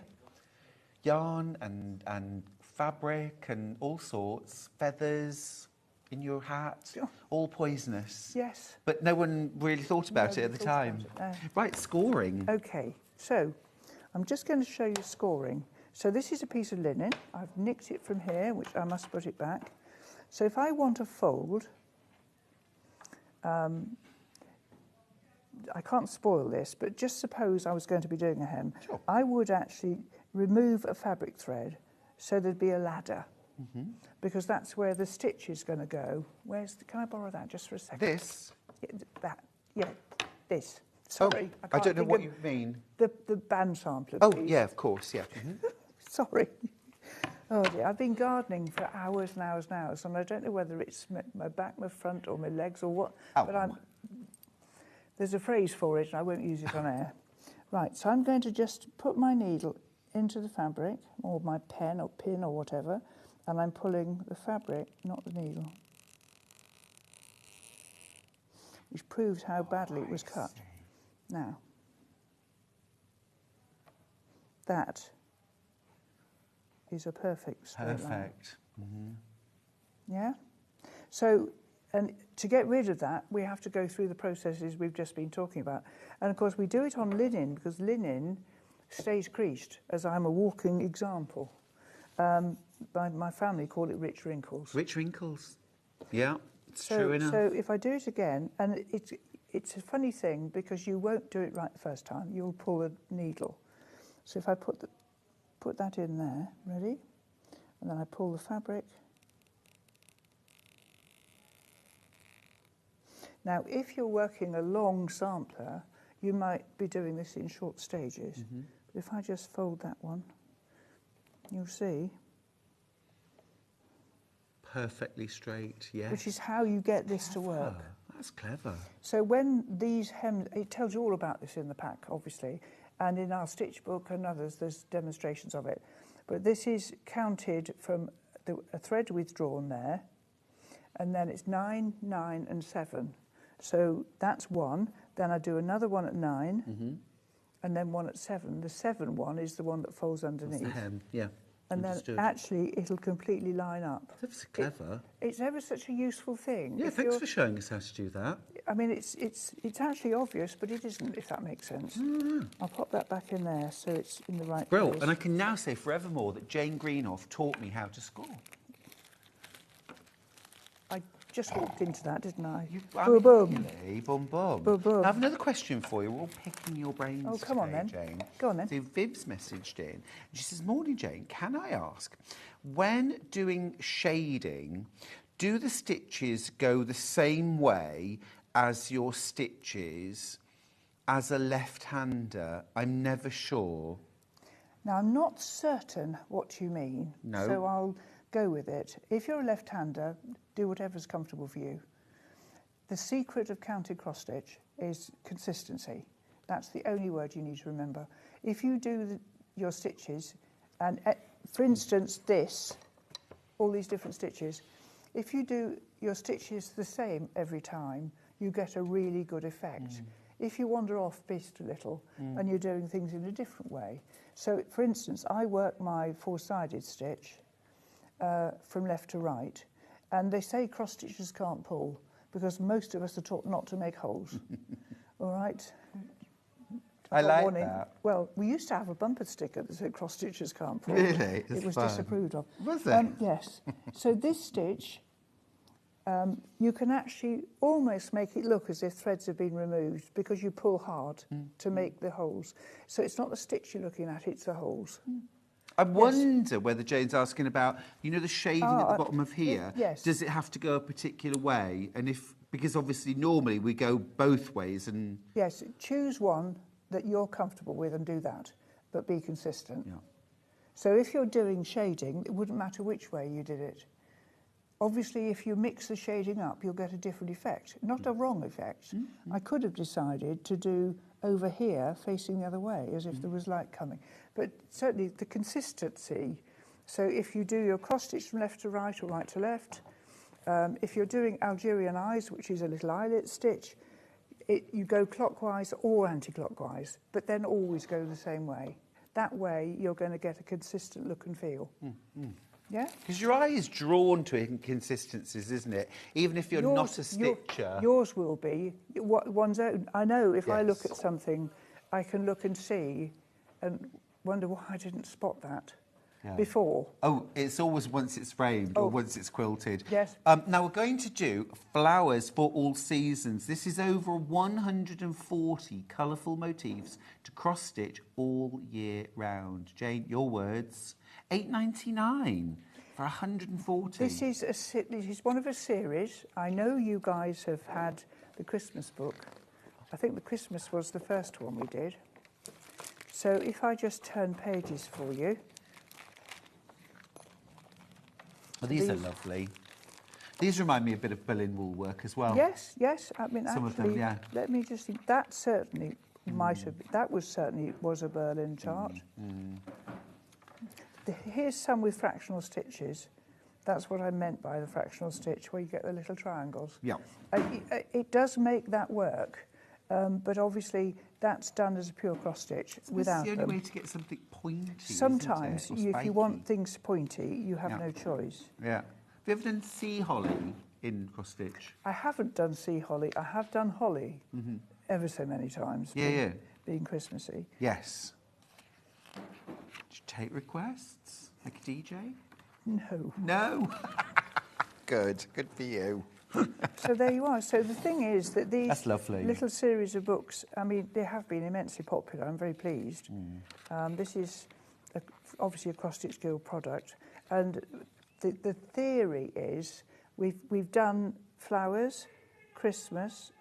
Yarn and fabric and all sorts, feathers in your hat, all poisonous. Yes. But no one really thought about it at the thought time. about it, no. Right, scoring. Okay, so I'm just going to show you scoring. So this is a piece of linen. I've nicked it from here, which I must put it back. So if I want a fold, I can't spoil this, but just suppose I was going to be doing a hem. Sure. I would actually remove a fabric thread so there'd be a ladder, because that's where the stitch is going to go. Can I borrow that just for a second? This? Yeah, this. Sorry, I can't don't know think what of you mean. The band sampler, Oh, please. yeah, of course, yeah. Sorry. Oh dear, I've been gardening for hours and hours and hours, and I don't know whether it's my back, my front, or my legs, or what. Oh. But there's a phrase for it, and I won't use it on air. Right, so I'm going to just put my needle into the fabric, or my pen or pin or whatever, and I'm pulling the fabric, not the needle, which proves how badly it was cut. Now, that is a perfect straight line. Perfect. Yeah? So, and to get rid of that, we have to go through the processes we've just been talking about. And of course, we do it on linen, because linen stays creased, as I'm a walking example. My family call it rich wrinkles. Rich wrinkles. Yeah, it's So, true enough. so if I do it again, and it's a funny thing, because you won't do it right the first time, you'll pull a needle. So if I put that in there, ready? And then I pull the fabric. Now, if you're working a long sampler, you might be doing this in short stages. But if I just fold that one, you'll see. Perfectly straight, yes. Which is how you get this to work. That's clever. So when these hems, it tells you all about this in the pack, obviously, and in our stitch book and others, there's demonstrations of it. But this is counted from a thread withdrawn there, and then it's 9, 9, and 7. So that's 1. Then I do another one at 9, and then one at 7. The 7 one is the one that folds underneath. That's the hem, yeah. And Understood. then actually it'll completely line up. That's clever. It's ever such a useful thing. Yeah, If thanks you're- for showing us how to do that. I mean, it's actually obvious, but it isn't, if that makes sense. I'll pop that back in there so it's in the right Brill, place. and I can now say forevermore that Jane Greenough taught me how to score. I just walked into that, didn't I? Boom, boom. Boom, boom. Boom, boom. I have another question for you. We're all picking your brains Oh, come on today, then. Jane. Go on then. So Viv's messaged in. She says, morning, Jane. Can I ask, when doing shading, do the stitches go the same way as your stitches as a left-hander? I'm never sure. Now, I'm not certain what you mean, No. so I'll go with it. If you're a left-hander, do whatever's comfortable for you. The secret of counted cross-stitch is consistency. That's the only word you need to remember. If you do your stitches, and for instance this, all these different stitches, if you do your stitches the same every time, you get a really good effect. If you wander off bit a little and you're doing things in a different way. So, for instance, I work my four-sided stitch from left to right, and they say cross-stitches can't pull because most of us are taught not to make holes. All right? I like that. Well, we used to have a bumper sticker that said cross-stitches can't pull. Really? It was disapproved of. Was it? Yes. So this stitch, you can actually almost make it look as if threads have been removed because you pull hard to make the holes. So it's not the stitch you're looking at, it's the holes. I wonder whether Jane's asking about, you know, the shading at the bottom of here. Yes. Does it have to go a particular way? And if, because obviously normally we go both ways and... Yes, choose one that you're comfortable with and do that, but be consistent. Yeah. So if you're doing shading, it wouldn't matter which way you did it. Obviously, if you mix the shading up, you'll get a different effect, not a wrong effect. I could have decided to do over here, facing the other way, as if there was light coming. But certainly the consistency, so if you do your cross-stitch from left to right or right to left, if you're doing Algerian eyes, which is a little eyelet stitch, you go clockwise or anti-clockwise, but then always go the same way. That way, you're going to get a consistent look and feel. Yeah? Because your eye is drawn to inconsistencies, isn't it? Even if you're not a stitcher. Yours will be one's own. I know if I look at something, I can look and see and wonder why I didn't spot that before. Oh, it's always once it's framed or once it's quilted. Yes. Now we're going to do flowers for all seasons. This is over 140 colourful motifs to cross-stitch all year round. Jane, your words. $8.99 for 140. This is one of a series. I know you guys have had the Christmas book. I think the Christmas was the first one we did. So if I just turn pages for you. Oh, these are lovely. These remind me a bit of Berlin wool work as well. Yes, yes. I mean, Some actually, of them, yeah. let me just think. That certainly might have. That was certainly a Berlin chart. Here's some with fractional stitches. That's what I meant by the fractional stitch, where you get the little triangles. Yeah. It does make that work, but obviously that's done as a pure cross stitch without It's the them. only way to get something pointy. Sometimes, isn't it? Or if you want things pointy, you have no choice. Yeah. Have you ever done sea holly in cross stitch? I haven't done sea holly. I have done holly ever so many times. Yeah, being Christmassy. Yes. Do you take requests like a DJ? No. No? Good for you. So there you are. So the thing is that these That's lovely. little series of books, I mean, they have been immensely popular. I'm very pleased. This is obviously a Cross-Stitch Guild product. And the theory is we've done flowers, Christmas.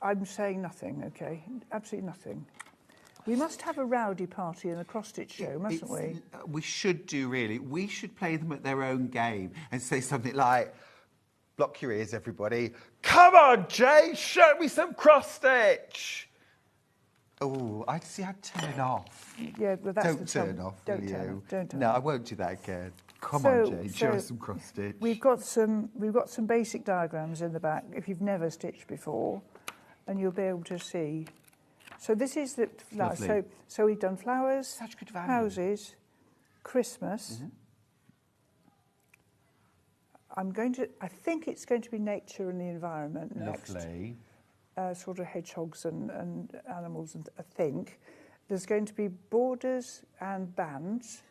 I'm saying nothing, okay? Absolutely nothing. We must have a rowdy party and a cross-stitch show, mustn't we? We should do, really. We should play them at their own game and say something like, block your ears, everybody. Come on, Jay, show me some cross-stitch. Oh, I'd see I'd turn off. Yeah, but that's Don't turn off, Don't will turn you? off. Don't turn No, off. I won't do that again. Come on, Jane, show us some cross-stitch. We've got some basic diagrams in the back if you've never stitched before, and you'll be able to see. So this is the flowers. Lovely. So we've done flowers, Such good value. houses, Christmas. I think it's going to be nature and the environment next. Lovely. Sort of hedgehogs and animals, and I think. There's going to be borders and bands.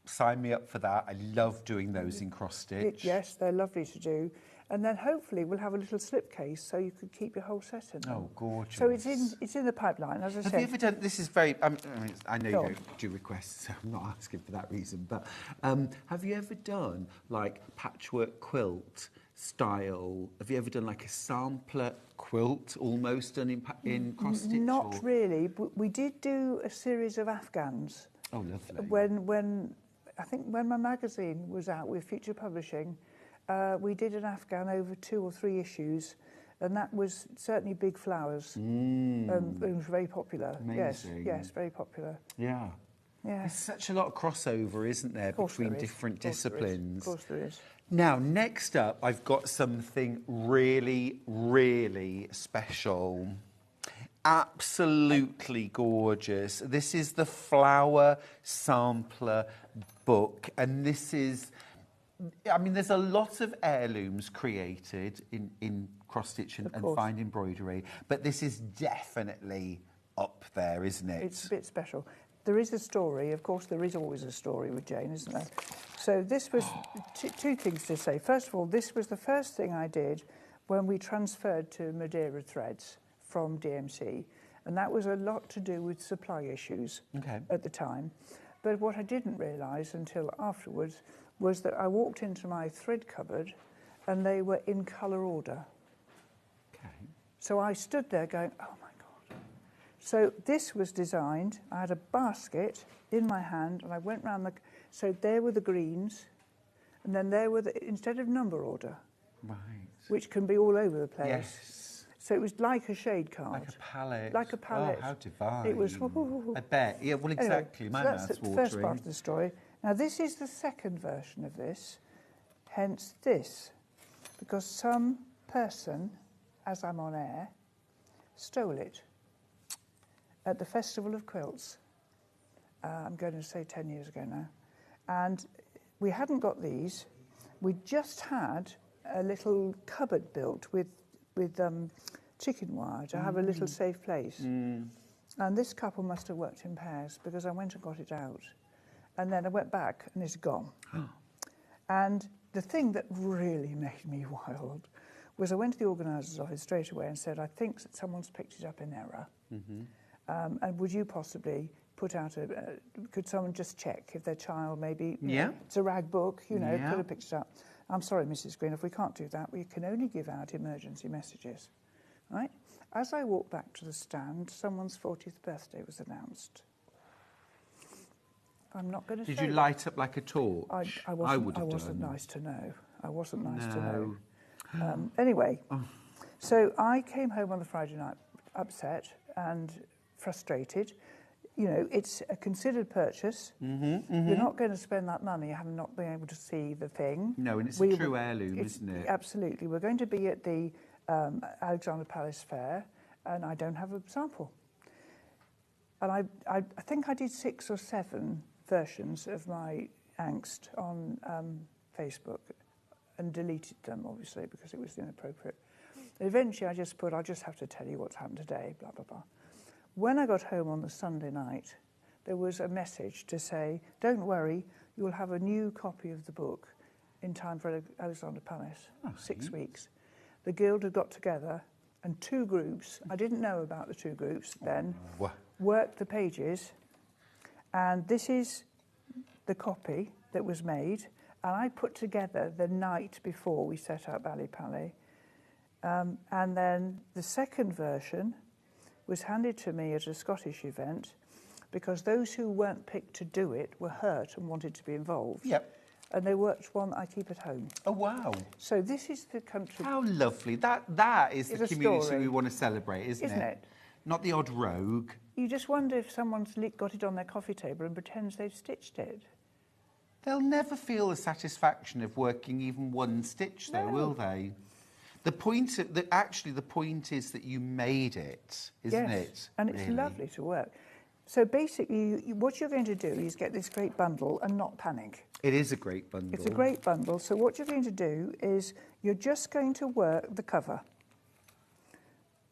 sign me up for that. I love doing those in cross-stitch. Yes, they're lovely to do. And then hopefully we'll have a little slipcase so you could keep your whole set in them. Oh, gorgeous. So it's in the pipeline, as I said. Have you ever done, this is very, I know you Go on. don't do requests, so I'm not asking for that reason, but have you ever done like patchwork quilt style? Have you ever done like a sampler quilt almost done in cross-stitch? Not really. We did do a series of Afghans. Oh, lovely. When I think when my magazine was out with Future Publishing, we did an Afghan over 2 or 3 issues, and that was certainly big flowers. It was very popular. Amazing. Yes, very popular. Yeah. Yeah. There's such a lot of crossover, isn't there, between different disciplines? Of course there is. Now, next up, I've got something really, really special. Absolutely gorgeous. This is the Flower Sampler book, and this is... I mean, there's a lot of heirlooms created in cross-stitch and fine embroidery, but this is definitely up there, isn't it? It's a bit special. There is a story. Of course, there is always a story with Jane, isn't there? So this was two things to say. First of all, this was the first thing I did when we transferred to Madeira threads from DMC, and that was a lot to do with supply issues at the time. But what I didn't realise until afterwards was that I walked into my thread cupboard and they were in colour order. So I stood there going, oh my God. So this was designed, I had a basket in my hand and I went round the... So there were the greens, and then there were the... Instead of number order, which can be all over the place. Yes. So it was like a shade card. Like a palette. Like a palette. Oh, how divine. It was... I bet. Yeah, well, exactly. Anyway, My so mouth's that's the watering. first part of the story. Now, this is the second version of this, hence this, because some person, as I'm on air, stole it at the Festival of Quilts. I'm going to say 10 years ago now. And we hadn't got these. We just had a little cupboard built with chicken wire to have a little safe place. And this couple must have worked in pairs because I went and got it out. And then I went back and it's gone. And the thing that really made me wild was I went to the organiser's office straight away and said, I think that someone's picked it up in error. And would you possibly put out could someone just check if their child maybe, it's a rag book, could have picked it up. I'm sorry, Mrs. Green, if we can't do that, we can only give out emergency messages, right? As I walked back to the stand, someone's 40th birthday was announced. I'm not going to Did you light up like a torch? I wasn't nice to know. I wasn't nice to know. Anyway, so I came home on the Friday night upset and frustrated. You know, it's a considered purchase. You're not going to spend that money having not been able to see the thing. No, and it's a true heirloom, isn't it? Absolutely. We're going to be at the Alexandra Palace Fair, and I don't have a sample. And I think I did 6 or 7 versions of my angst on Facebook and deleted them, obviously, because it was inappropriate. Eventually, I just put, I'll just have to tell you what's happened today, blah, blah, blah. When I got home on the Sunday night, there was a message to say, don't worry, you'll have a new copy of the book in time for Alexandra Palace, 6 weeks. The Guild had got together, and 2 groups, I didn't know about the 2 groups then, worked the pages, and this is the copy that was made, and I put together the night before we set up Ali Palais. And then the second version was handed to me at a Scottish event because those who weren't picked to do it were hurt and wanted to be involved. Yep. And they worked one I keep at home. Oh, wow. So this is the country... How lovely. That is the community we want to celebrate, isn't it? Not the odd rogue. You just wonder if someone's got it on their coffee table and pretends they've stitched it. They'll never feel the satisfaction of working even one stitch, though, will they? The point is that you made it, isn't it? And it's lovely to work. So basically, what you're going to do is get this great bundle and not panic. It is a great bundle. It's a great bundle. So what you're going to do is you're just going to work the cover.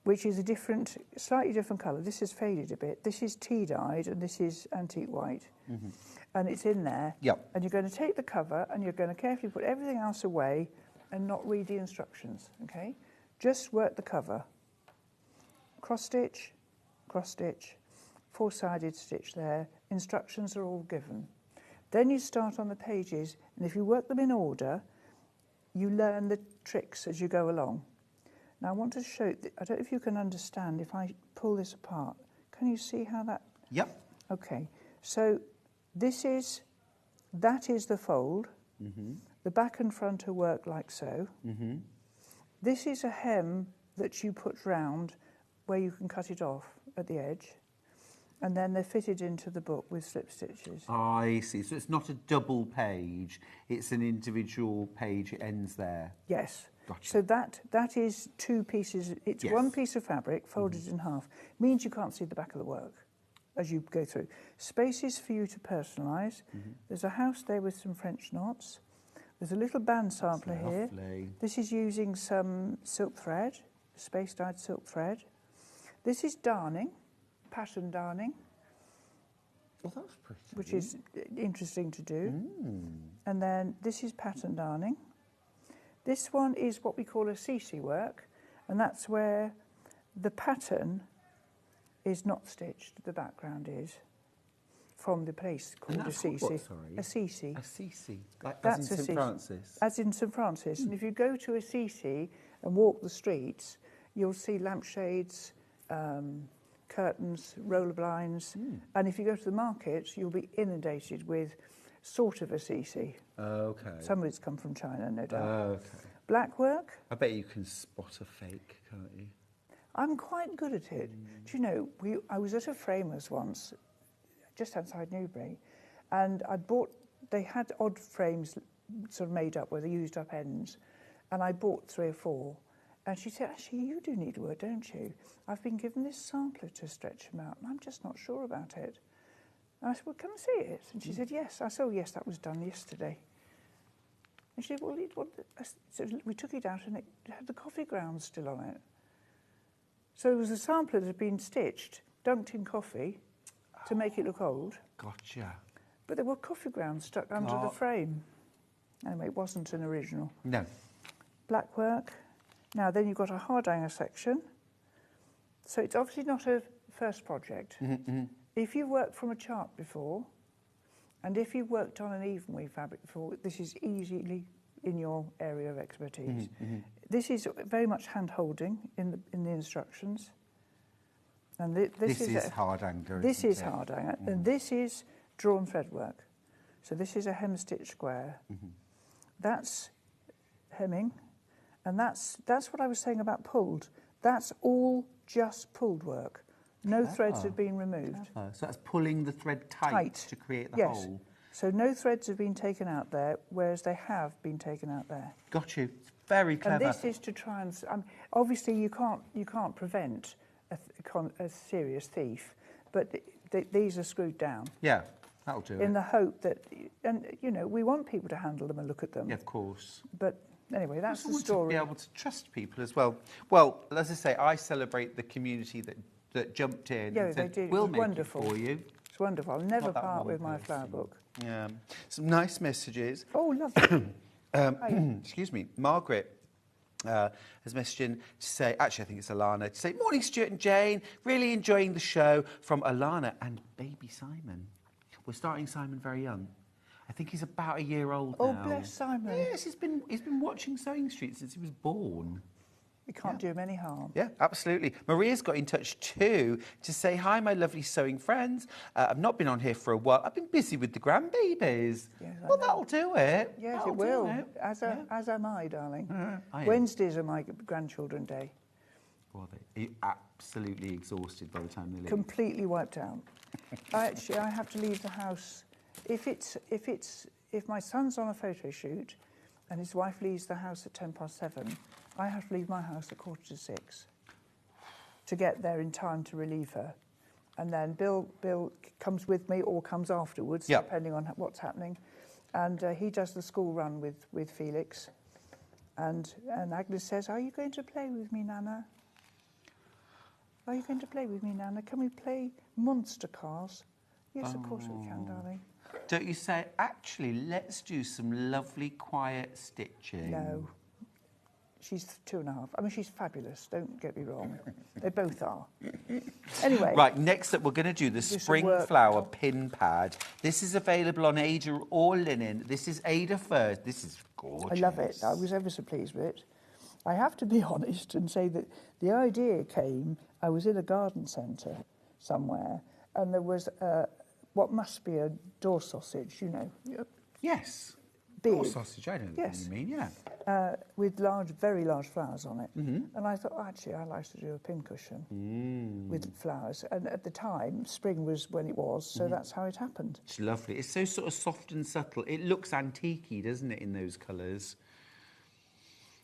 which is a different, slightly different colour. This has faded a bit. This is tea-dyed and this is antique white. And it's in there. Yep. And you're going to take the cover and you're going to carefully put everything else away and not read the instructions, okay? Just work the cover. Cross-stitch, four-sided stitch there. Instructions are all given. Then you start on the pages, and if you work them in order, you learn the tricks as you go along. Now I want to show, I don't know if you can understand if I pull this apart. Can you see how that? Yep. Okay, so that is the fold. The back and front are worked like so. This is a hem that you put round where you can cut it off at the edge. And then they're fitted into the book with slip stitches. I see. So it's not a double page, it's an individual page, it ends there. Yes. Gotcha. So that is two pieces. It's one piece of fabric folded in half. Means you can't see the back of the work as you go through. Spaces for you to personalise. There's a house there with some French knots. There's a little band sampler here. This is using some silk thread, space-dyed silk thread. This is darning, pattern darning. Oh, that's pretty. Which is interesting to do. And then this is pattern darning. This one is what we call a CC work, and that's where the pattern is not stitched, the background is, from the place called a CC. What, sorry? A CC. A CC, like That's as in a St Francis? As in St Francis. And if you go to a CC and walk the streets, you'll see lampshades, curtains, roller blinds, and if you go to the markets, you'll be inundated with sort of a CC. Okay. Some of it's come from China, no doubt. Okay. Black work. I bet you can spot a fake, can't you? I'm quite good at it. Do you know, I was at a framer's once, just outside Newbury, and they had odd frames sort of made up where they used up ends, and I bought 3 or 4. And she said, actually, you do needlework, don't you? I've been given this sampler to stretch them out, and I'm just not sure about it. And I said, well, come and see it. And she said, yes. I said, oh, yes, that was done yesterday. And she said, well, so we took it out, and it had the coffee grounds still on it. So it was a sampler that had been stitched, dunked in coffee to make it look old. Gotcha. But there were coffee grounds stuck under the frame. Anyway, it wasn't an original. No. Black work. Now, then you've got a hard hanger section. So it's obviously not a first project. If you've worked from a chart before, and if you've worked on an even weave fabric before, this is easily in your area of expertise. This is very much hand-holding in the instructions. And this is hard hanger. This is hard hanger, and this is drawn thread work. So this is a hem stitch square. That's hemming. And that's what I was saying about pulled. That's all just pulled work. No threads have been removed. So that's pulling the thread tight to create the hole. So no threads have been taken out there, whereas they have been taken out there. Got you. It's very clever. And this is to try and... obviously, you can't prevent a serious thief, but these are screwed down. Yeah, that'll do it. In the hope that... And, you know, we want people to handle them and look at them. Yeah, of course. But... Anyway, that's the to story. Be able to trust people as well. Well, as I say, I celebrate the community that jumped in and said, they did. we'll It was make wonderful. it for you. It's wonderful. I'll never part with my flower book. Yeah. Some nice messages. Oh, lovely. Excuse me. Margaret has messaged in to say, actually, I think it's Alana, to say, morning, Stuart and Jane. Really enjoying the show from Alana and baby Simon. We're starting Simon very young. I think he's about a year old now. Oh, bless Simon. Yes, he's been watching Sewing Street since he was born. You can't do him any harm. Yeah, absolutely. Maria's got in touch too to say, hi, my lovely sewing friends. I've not been on here for a while. I've been busy with the grandbabies. Yes, well, that'll do it. Yes, that'll it will. do it. As am I, darling. I am. Wednesdays are my grandchildren day. Well, they're absolutely exhausted by the time they leave. Completely wiped out. I have to leave the house. If my son's on a photo shoot and his wife leaves the house at 7:10, I have to leave my house at 6:15 to get there in time to relieve her. And then Bill comes with me or comes afterwards, depending on what's happening. And he does the school run with Felix. And Agnes says, are you going to play with me, Nana? Are you going to play with me, Nana? Can we play monster cars? Yes, of course we can, darling. Don't you say, actually, let's do some lovely quiet stitching? No. She's 2.5. I mean, she's fabulous, don't get me wrong. They both are. Anyway. Right, next up, we're going to do the Spring Flower Pin Pad. This is available on Ada or linen. This is Ada first. This is gorgeous. I love it. I was ever so pleased with it. I have to be honest and say that the idea came, I was in a garden centre somewhere, and there was what must be a door sausage, you know. Yes. Big. Door sausage, I know what you mean, yeah. With large, very large flowers on it. And I thought, actually, I'd like to do a pincushion with flowers. And at the time, spring was when it was, so that's how it happened. It's lovely. It's so sort of soft and subtle. It looks antique-y, doesn't it, in those colours?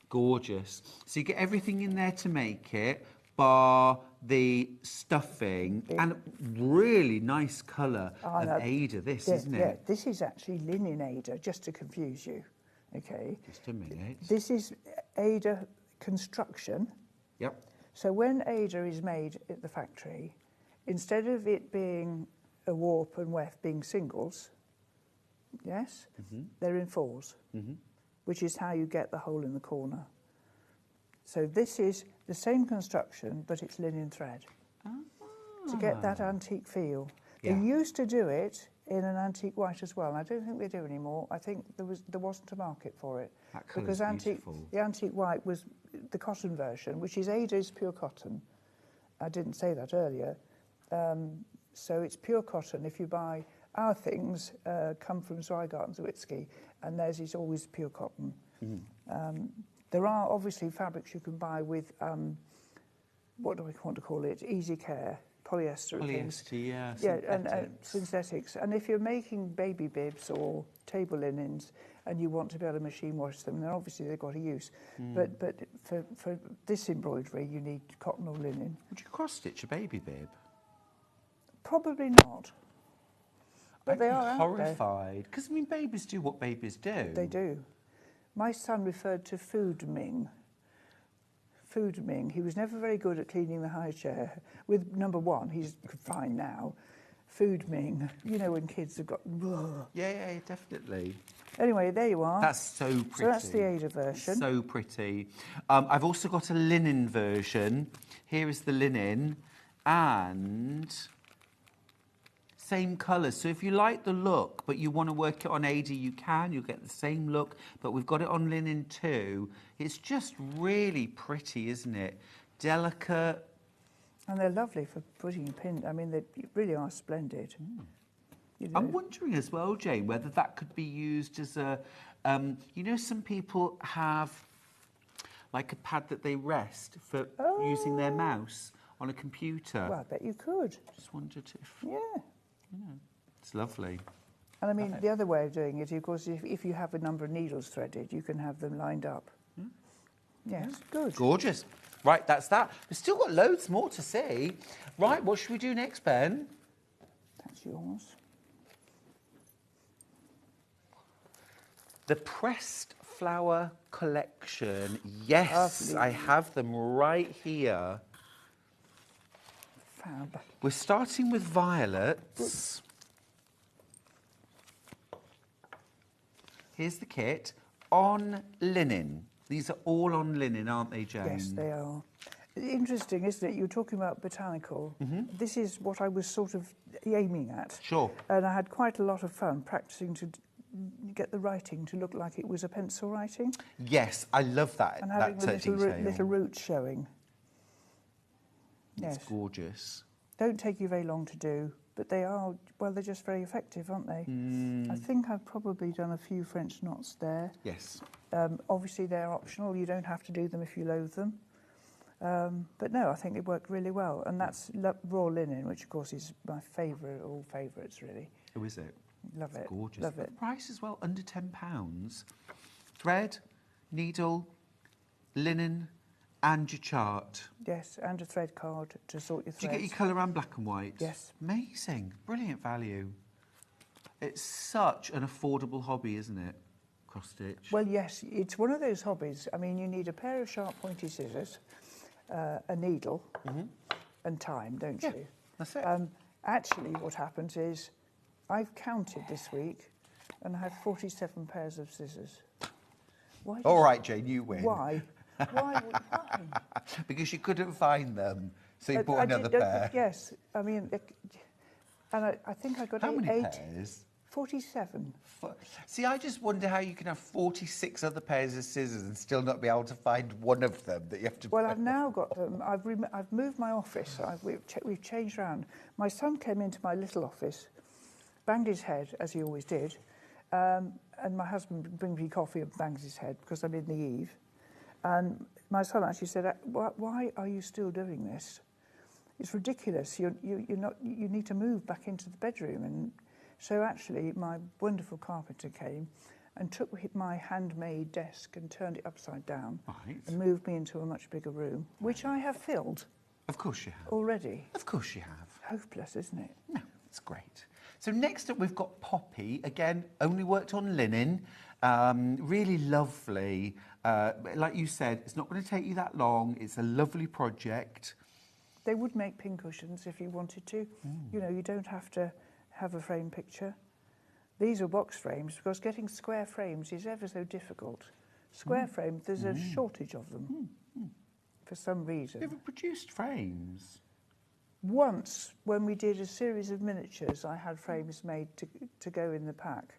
Gorgeous. So you get everything in there to make it, bar the stuffing, and really nice colour of Ada, this, isn't it? Yeah, this is actually linen Ada, just to confuse you, okay? Just a minute. This is Ada construction. Yep. So when Ada is made at the factory, instead of it being a warp and weft being singles, yes, they're in fours, which is how you get the hole in the corner. So this is the same construction, but it's linen thread to get that antique feel. Yeah. They used to do it in an antique white as well, and I don't think they do anymore. I think there wasn't a market for it. That colour's because beautiful. the antique white was the cotton version, which is Ada's pure cotton. I didn't say that earlier. So it's pure cotton. If you buy our things, come from Zweigart and Zwitzky, and theirs is always pure cotton. There are obviously fabrics you can buy with, what do I want to call it, easy care, polyester. Polyester, yeah, and synthetics. And if you're making baby bibs or table linens and you want to be able to machine wash them, then obviously they've got a use. But for this embroidery, you need cotton or linen. Would you cross-stitch a baby bib? Probably not. But they are horrified, because, I mean, babies do what babies do. They do. My son referred to food ming. Food ming. He was never very good at cleaning the high chair. With number one, he's fine now. Food ming. You know when kids have got... Yeah, definitely. Anyway, there you are. That's so pretty. So that's the Ada version. So pretty. I've also got a linen version. Here is the linen. And... same colours. So if you like the look, but you want to work it on Ada, you can. You'll get the same look, but we've got it on linen too. It's just really pretty, isn't it? Delicate. And they're lovely for putting a pin. I mean, they really are splendid. You know. I'm wondering as well, Jane, whether that could be used as a... you know, some people have like a pad that they rest for using their mouse on a computer. Well, I bet you could. Just wondered if... Yeah. It's lovely. And I mean, the other way of doing it, of course, if you have a number of needles threaded, you can have them lined up. Yes, good. Gorgeous. Right, that's that. We've still got loads more to see. Right, what should we do next, Ben? That's yours. The Pressed Flower Collection. Yes, I have them right here. Fab. We're starting with violets. Here's the kit on linen. These are all on linen, aren't they, Jane? Yes, they are. Interesting, isn't it? You were talking about botanical. This is what I was sort of aiming at. Sure. And I had quite a lot of fun practicing to get the writing to look like it was a pencil writing. Yes, I love that. And having the little roots showing. It's gorgeous. Don't take you very long to do, but they are, well, they're just very effective, aren't they? I think I've probably done a few French knots there. Yes. Obviously, they're optional. You don't have to do them if you loathe them. But no, I think it worked really well. And that's raw linen, which, of course, is my favourite, all favourites, really. Oh, is it? Love it. Gorgeous. Love it. The price as well, under £10. Thread, needle, linen, and your chart. Yes, and a thread card to sort your threads. Do you get your colour and black and white? Yes. Amazing. Brilliant value. It's such an affordable hobby, isn't it? Cross stitch. Well, yes, it's one of those hobbies. I mean, you need a pair of sharp pointy scissors, a needle, and time, don't you? That's it. Actually, what happens is I've counted this week and I have 47 pairs of scissors. Why All right, Jane, you win. Why? Why? Because you couldn't find them, so you bought another pair. Yes, I mean, and I think I got How many eight. pairs? 47. See, I just wonder how you can have 46 other pairs of scissors and still not be able to find one of them that you have to. Well, I've now got them. I've moved my office. We've changed around. My son came into my little office, banged his head as he always did, and my husband brings me coffee and bangs his head because I'm in the eve. And my son actually said, "Why are you still doing this? It's ridiculous. You're not. You need to move back into the bedroom." And so actually, my wonderful carpenter came and took my handmade desk and turned it upside down and moved me into a much bigger room, which I have filled. Of course you have. Already. Of course you have. Hopeless, isn't it? No, it's great. So next up we've got Poppy. Again, only worked on linen. Really lovely. Like you said, it's not going to take you that long. It's a lovely project. They would make pincushions if you wanted to. You know, you don't have to have a frame picture. These are box frames because getting square frames is ever so difficult. Square frames, there's a shortage of them for some reason. You ever produced frames? Once, when we did a series of miniatures, I had frames made to go in the pack.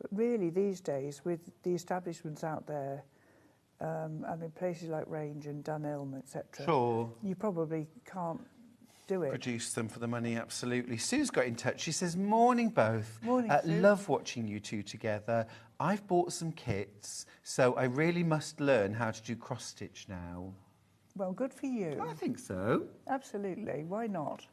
But really, these days, with the establishments out there, I mean, places like Range and Dunelm, etc., Sure. you probably can't do it. Produce them for the money, absolutely. Sue's got in touch. She says, morning both. Morning, Sue. Love watching you two together. I've bought some kits, so I really must learn how to do cross-stitch now. Well, good for you. I think so. Absolutely. Why not?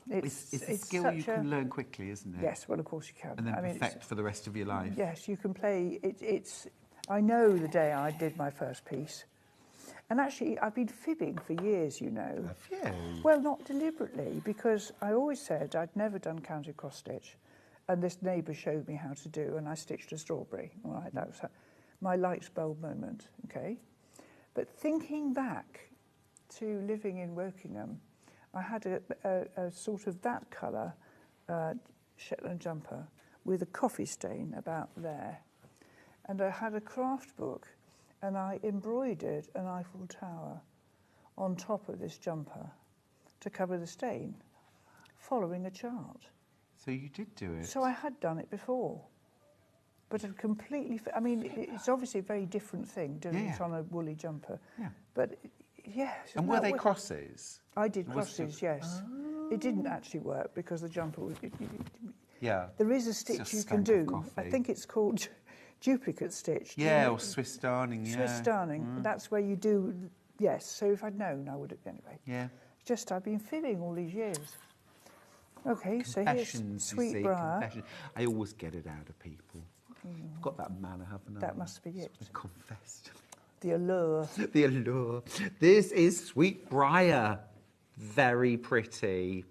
It's a skill you can learn quickly, isn't it? Yes, well, of course you can. And then I mean, perfect for the rest of your life. Yes, you can play. I know the day I did my first piece. And actually, I've been fibbing for years, you know. Have you? Well, not deliberately, because I always said I'd never done counted cross-stitch. And this neighbour showed me how to do, and I stitched a strawberry. All right, that was my light bulb moment, okay? But thinking back to living in Wokingham, I had a sort of that colour Shetland jumper with a coffee stain about there. And I had a craft book, and I embroidered an Eiffel Tower on top of this jumper to cover the stain, following a chart. So you did do it? So I had done it before. But a completely... I mean, it's obviously a very different thing doing it on a woolly jumper. Yeah. But, yeah... And were they crosses? I did crosses, yes. It didn't actually work because the jumper was... Yeah. There is a stitch you can do. I think it's called duplicate stitch. Yeah, or Swiss darning, yeah. Swiss darning. That's where you do... Yes, so if I'd known, I would have... Anyway. Yeah. Just I've been fibbing all these years. OK, so here's Sweet Briar. I always get it out of people. I've got that manner, haven't I? That must be it. I confessed. The allure. The allure. This is Sweet Briar. Very pretty.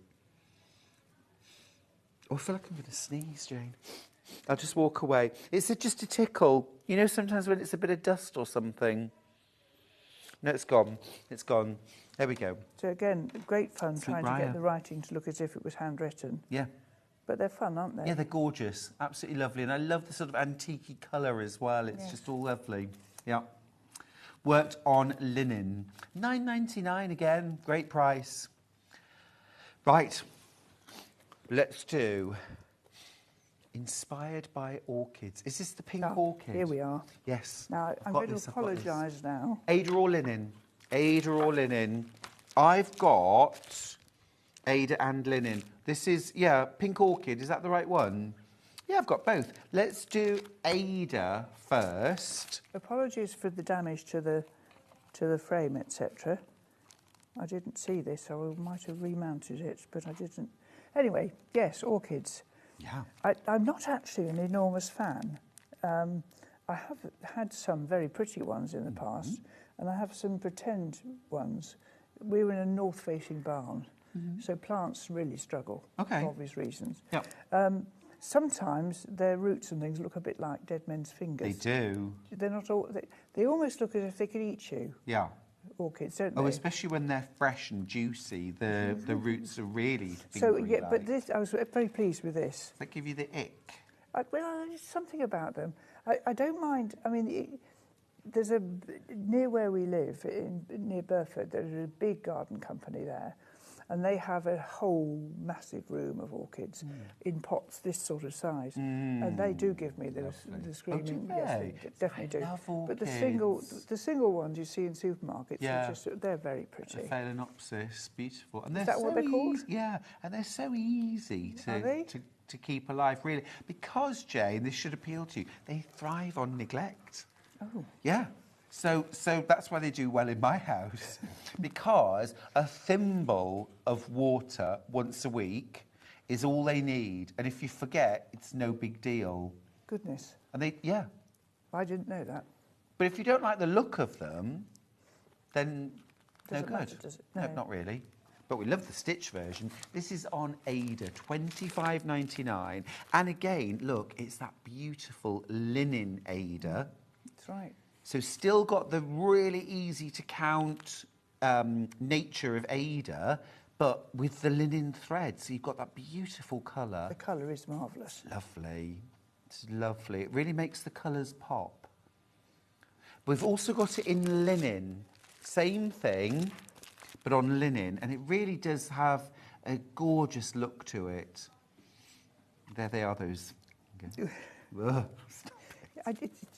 Oh, I feel like I'm going to sneeze, Jane. I'll just walk away. It's just a tickle. You know, sometimes when it's a bit of dust or something. No, it's gone. It's gone. There we go. So again, great fun trying Briar. to get the writing to look as if it was handwritten. Yeah. But they're fun, aren't they? Yeah, they're gorgeous. Absolutely lovely. And I love the sort of antique-y colour as well. It's just all lovely. Yeah. Worked on linen. $9.99 again. Great price. Right. Let's do Inspired by Orchids. Is this the pink orchid? Here we are. Yes. Now, I'm going to apologise now. Ada or linen? Ada or linen? I've got Ada and linen. This is, yeah, pink orchid. Is that the right one? Yeah, I've got both. Let's do Ada first. Apologies for the damage to the frame, etc. I didn't see this, or I might have remounted it, but I didn't. Anyway, yes, orchids. Yeah. I'm not actually an enormous fan. I have had some very pretty ones in the past, and I have some pretend ones. We're in a north-facing barn, so plants really struggle for obvious reasons. Yep. Sometimes their roots and things look a bit like dead men's fingers. They do. They're not all. They almost look as if they could eat you. Yeah. orchids, don't they? Oh, especially when they're fresh and juicy, the roots are really So, fingery yeah, but like. this, I was very pleased with this. Does that give you the ick? There's something about them. I don't mind. I mean, there's near where we live, near Burford, there's a big garden company there, and they have a whole massive room of orchids in pots this sort of size, and they do give me the screaming. Oh, yes, they definitely do. Love but orchids. the single ones you see in supermarkets, they're very pretty. The Phalaenopsis, beautiful. And Is they're that what so they're called? Yeah, and they're so easy Are they? to keep alive, really. Because, Jane, this should appeal to you, they thrive on neglect. Oh. Yeah. So that's why they do well in my house. Because a thimble of water once a week is all they need. And if you forget, it's no big deal. Goodness. And I didn't know that. But if you don't like the look of them, then no Doesn't good. matter, does it? No, No. not really. But we love the stitch version. This is on Ada, $25.99. And again, look, it's that beautiful linen Ada. That's right. So still got the really easy to count nature of Ada, but with the linen thread. So you've got that beautiful colour. The colour is marvellous. Lovely. It's lovely. It really makes the colours pop. We've also got it in linen. Same thing, but on linen. And it really does have a gorgeous look to it. There they are, those. Ugh.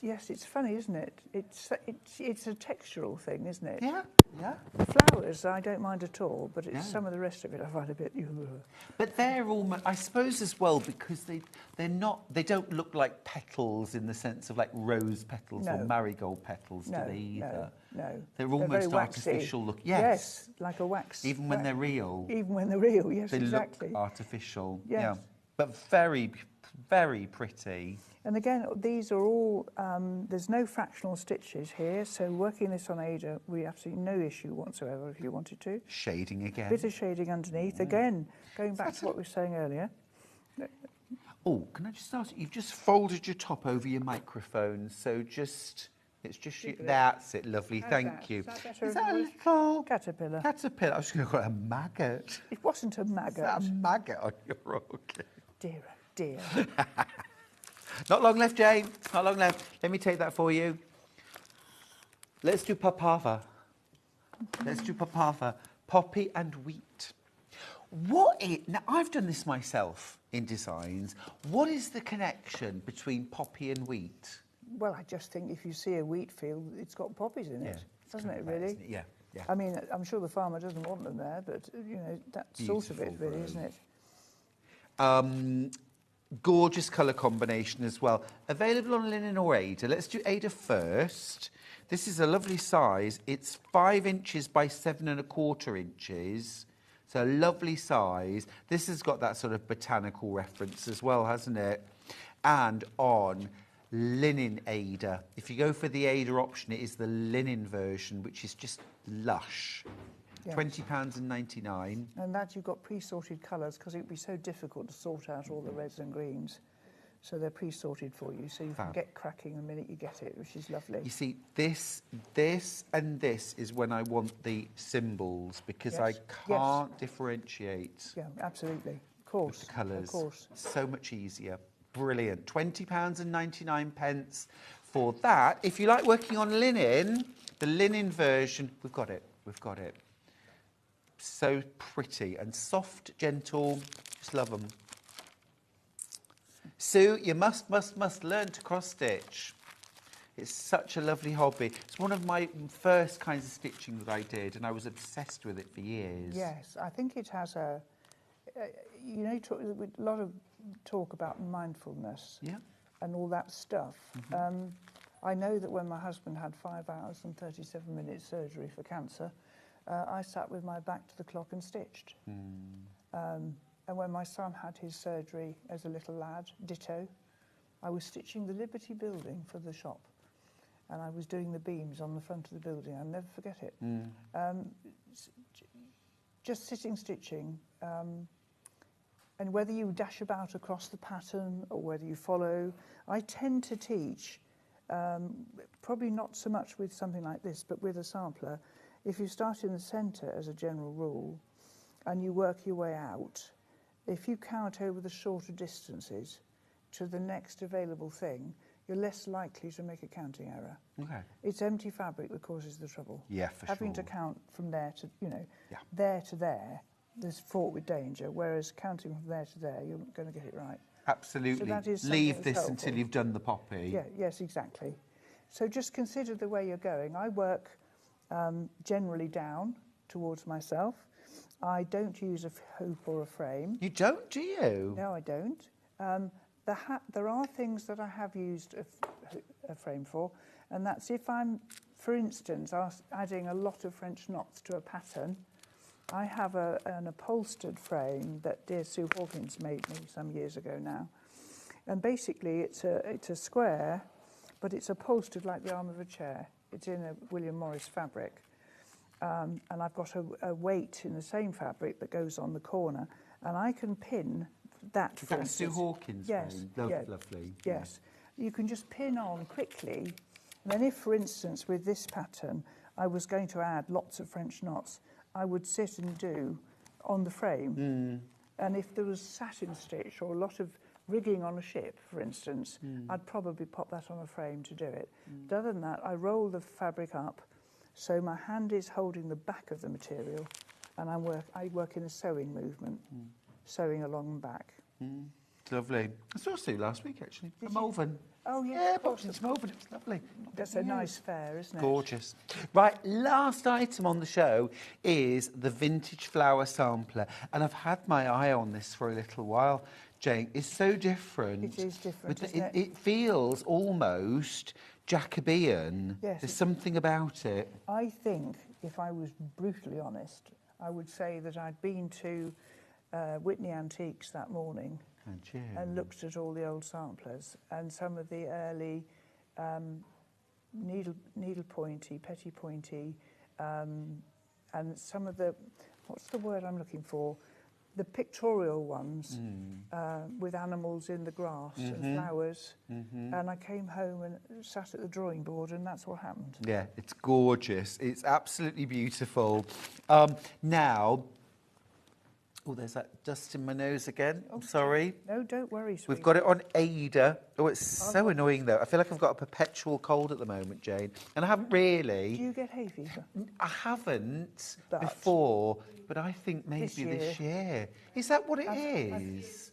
Yes, it's funny, isn't it? It's a textural thing, isn't it? Yeah, yeah. The flowers, I don't mind at all, but it's some of the rest of it I find a bit. But they're almost, I suppose, as well, because they don't look like petals in the sense of like rose petals or marigold petals, do they either? No. They're almost artificial look. Yes, like a wax. Even when they're real. Even when they're real, yes, they exactly. Look artificial. Yes. Yeah. But very, very pretty. And again, these are all, there's no fractional stitches here, so working this on Ada, we absolutely no issue whatsoever if you wanted to. Shading again. Bit of shading underneath. Again, going back to what we were saying earlier. Oh, can I just start? You've just folded your top over your microphone, so it's just you. That's it, lovely. Thank you. Is that a little caterpillar? Caterpillar. I was going to call it a maggot. It wasn't a maggot. Is that a maggot on your orchid? Dear, oh dear. Not long left, Jane. Not long left. Let me take that for you. Let's do papava. Let's do papava. Poppy and wheat. Now, I've done this myself in designs. What is the connection between poppy and wheat? Well, I just think if you see a wheat field, it's got poppies in it, doesn't it, really? Isn't it? Yeah, yeah. I mean, I'm sure the farmer doesn't want them there, but, you know, that's sort of it, really, isn't it? Gorgeous colour combination as well. Available on linen or Ada. Let's do Ada first. This is a lovely size. It's 5 inches by 7¼ inches. So a lovely size. This has got that sort of botanical reference as well, hasn't it? And on linen Ada. If you go for the Ada option, it is the linen version, which is just lush. Yes. £20.99. And that you've got pre-sorted colours because it would be so difficult to sort out all the reds and greens. So they're pre-sorted for you, so you can get cracking the minute you get it, which is lovely. You see, this and this is when I want the symbols because I can't differentiate. Yeah, absolutely. Of course. The colours. Of course. So much easier. Brilliant. £20.99 for that. If you like working on linen, the linen version, we've got it. We've got it. So pretty and soft, gentle. Just love them. Sue, you must learn to cross-stitch. It's such a lovely hobby. It's one of my first kinds of stitching that I did, and I was obsessed with it for years. Yes, I think it has a lot of talk about mindfulness and all that stuff. I know that when my husband had 5 hours and 37 minutes surgery for cancer, I sat with my back to the clock and stitched. And when my son had his surgery as a little lad, ditto, I was stitching the Liberty building for the shop. And I was doing the beams on the front of the building. I'll never forget it. Just sitting stitching. And whether you dash about across the pattern or whether you follow, I tend to teach, probably not so much with something like this, but with a sampler, if you start in the centre as a general rule and you work your way out, if you count over the shorter distances to the next available thing, you're less likely to make a counting error. Okay. It's empty fabric that causes the trouble. Yeah, for Having sure. to count from there to, there to there, there's fraught with danger, whereas counting from there to there, you're going to get it right. Absolutely. So that is Leave something this that's until helpful. you've done the poppy. Yeah, yes, exactly. So just consider the way you're going. I work generally down towards myself. I don't use a hoop or a frame. You don't, do you? No, I don't. There are things that I have used a frame for, and that's if I'm, for instance, adding a lot of French knots to a pattern. I have an upholstered frame that dear Sue Hawkins made me some years ago now, and basically it's a square, but it's upholstered like the arm of a chair. It's in a William Morris fabric, and I've got a weight in the same fabric that goes on the corner, and I can pin that. Is that a Sue Hawkins frame? Lovely. Yes. You can just pin on quickly. And then if, for instance, with this pattern, I was going to add lots of French knots, I would sit and do on the frame. And if there was satin stitch or a lot of rigging on a ship, for instance, I'd probably pop that on a frame to do it. But other than that, I roll the fabric up so my hand is holding the back of the material, and I work in a sewing movement, sewing along and back. It's lovely. I saw Sue last week, actually. At Malvern. Oh, yes. Yeah, popped into Malvern. It was lovely. That's a nice fair, isn't it? Gorgeous. Right, last item on the show is the vintage flower sampler. And I've had my eye on this for a little while, Jane. It's so different. It is different, isn't it? It feels almost Jacobean. Yes. There's something about it. I think, if I was brutally honest, I would say that I'd been to Whitney Antiques that morning and looked at all the old samplers and some of the early needle pointy, petty pointy, and some of the, what's the word I'm looking for? The pictorial ones with animals in the grass and flowers. And I came home and sat at the drawing board, and that's what happened. Yeah, it's gorgeous. It's absolutely beautiful. Now, oh, there's that dust in my nose again. I'm sorry. No, don't worry, sweetie. We've got it on Ada. Oh, it's so annoying, though. I feel like I've got a perpetual cold at the moment, Jane. And I haven't really. Do you get hay fever? I haven't before, but I think maybe this year. Is that what it is?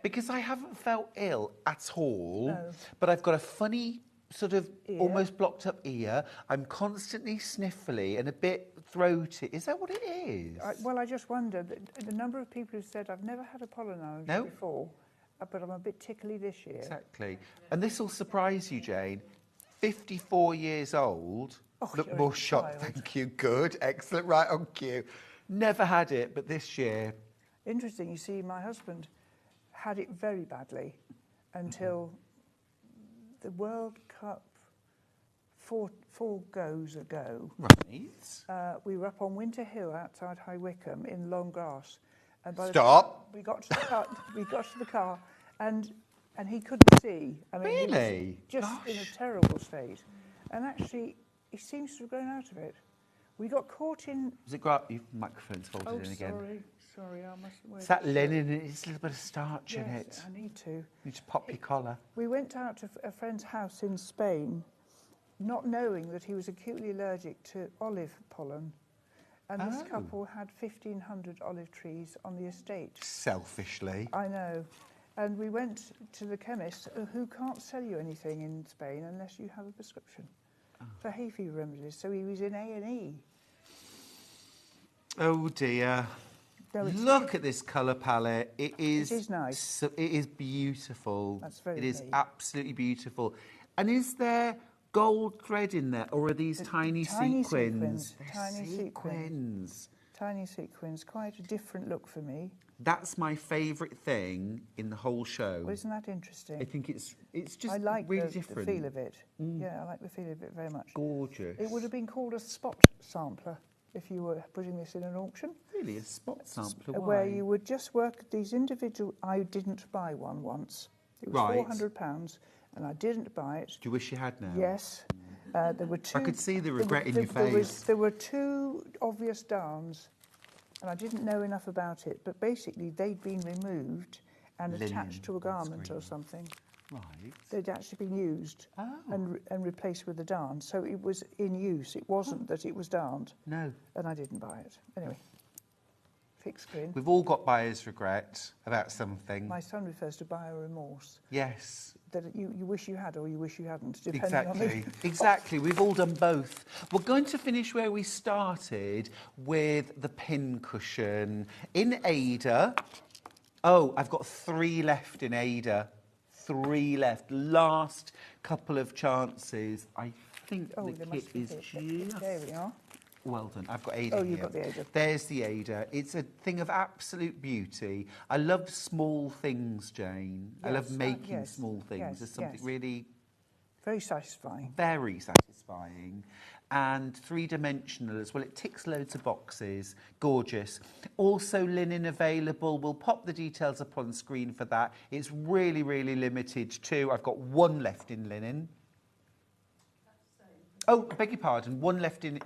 Because I haven't felt ill at all, but I've got a funny sort of almost blocked up ear. I'm constantly sniffly and a bit throaty. Is that what it is? Well, I just wondered, the number of people who said, I've never had a pollen allergy before, but I'm a bit tickly this year. Exactly. And this will surprise you, Jane. 54 years old. Look more shocked. Thank you. Good. Excellent. Right on cue. Never had it, but this year. Interesting. You see, my husband had it very badly until the World Cup four goes ago. Right. We were up on Winter Hill outside High Wycombe in long grass. And by Stop. We got to the car, and he couldn't see. I mean, Really? He was just in a terrible state. And actually, he seems to have grown out of it. We got caught in... Was it great? Your microphone's folded in again. Sorry, I must... It's that linen, it's a little bit of starch in it. Yes, I need to. You need to pop your collar. We went out to a friend's house in Spain, not knowing that he was acutely allergic to olive pollen. And this couple had 1,500 olive trees on the estate. Selfishly. I know. And we went to the chemist, who can't sell you anything in Spain unless you have a prescription for hay fever remedies. So he was in A&E. Oh dear. No, Look at this colour palette. It is nice. So, it is beautiful. That's very It is neat. absolutely beautiful. And is there gold thread in there, or are these tiny sequins? Tiny sequins. Tiny sequins. Quite a different look for me. That's my favourite thing in the whole show. Well, isn't that interesting? I think it's just I like really the different. feel of it. Yeah, I like the feel of it very much. Gorgeous. It would have been called a spot sampler if you were putting this in an auction. Really, a spot sampler? Why? Where you would just work these individual... I didn't buy one once. It was £400, and I didn't buy it. Do you wish you had now? Yes. There were two. I could see the regret in your face. There were two obvious darns, and I didn't know enough about it. But basically, they'd been removed and attached to a garment or something. Right. They'd actually been used and replaced with a darn. So it was in use. It wasn't that it was darned. No. And I didn't buy it. Anyway, thick screen. We've all got buyer's regret about something. My son refers to buyer remorse. Yes. That you wish you had or you wish you hadn't, depending on Exactly. Exactly. We've all done both. We're going to finish where we started with the pin cushion. In Ada... Oh, I've got 3 left in Ada. 3 left. Last couple of chances. I think the kit is just... There we are. Well done. I've got Ada Oh, here. you've got the Ada. There's the Ada. It's a thing of absolute beauty. I love small things, Jane. I love making small things. Yes, There's something really... Very satisfying. Very satisfying. And 3-dimensional as well. It ticks loads of boxes. Gorgeous. Also linen available. We'll pop the details up on screen for that. It's really, really limited too. I've got 1 left in linen. Oh, I beg your pardon. 1 left in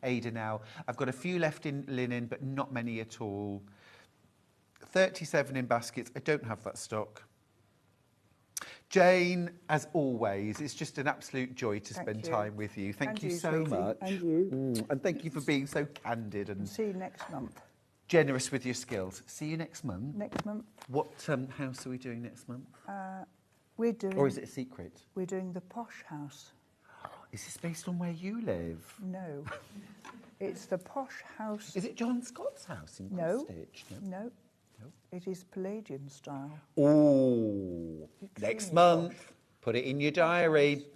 Ada now. I've got a few left in linen, but not many at all. 37 in baskets. I don't have that stock. Jane, as always, it's just an absolute joy to spend time with you. Thank you so much. And you. And thank you for being so candid and see you next month. Generous with your skills. See you next month. Next month. What house are we doing next month? We're doing... Or is it a secret? We're doing the posh house. Is this based on where you live? No. It's the posh house. Is it John Scott's house in Costitch? No. It is Palladian style. Oh, next month. Put it in your diary.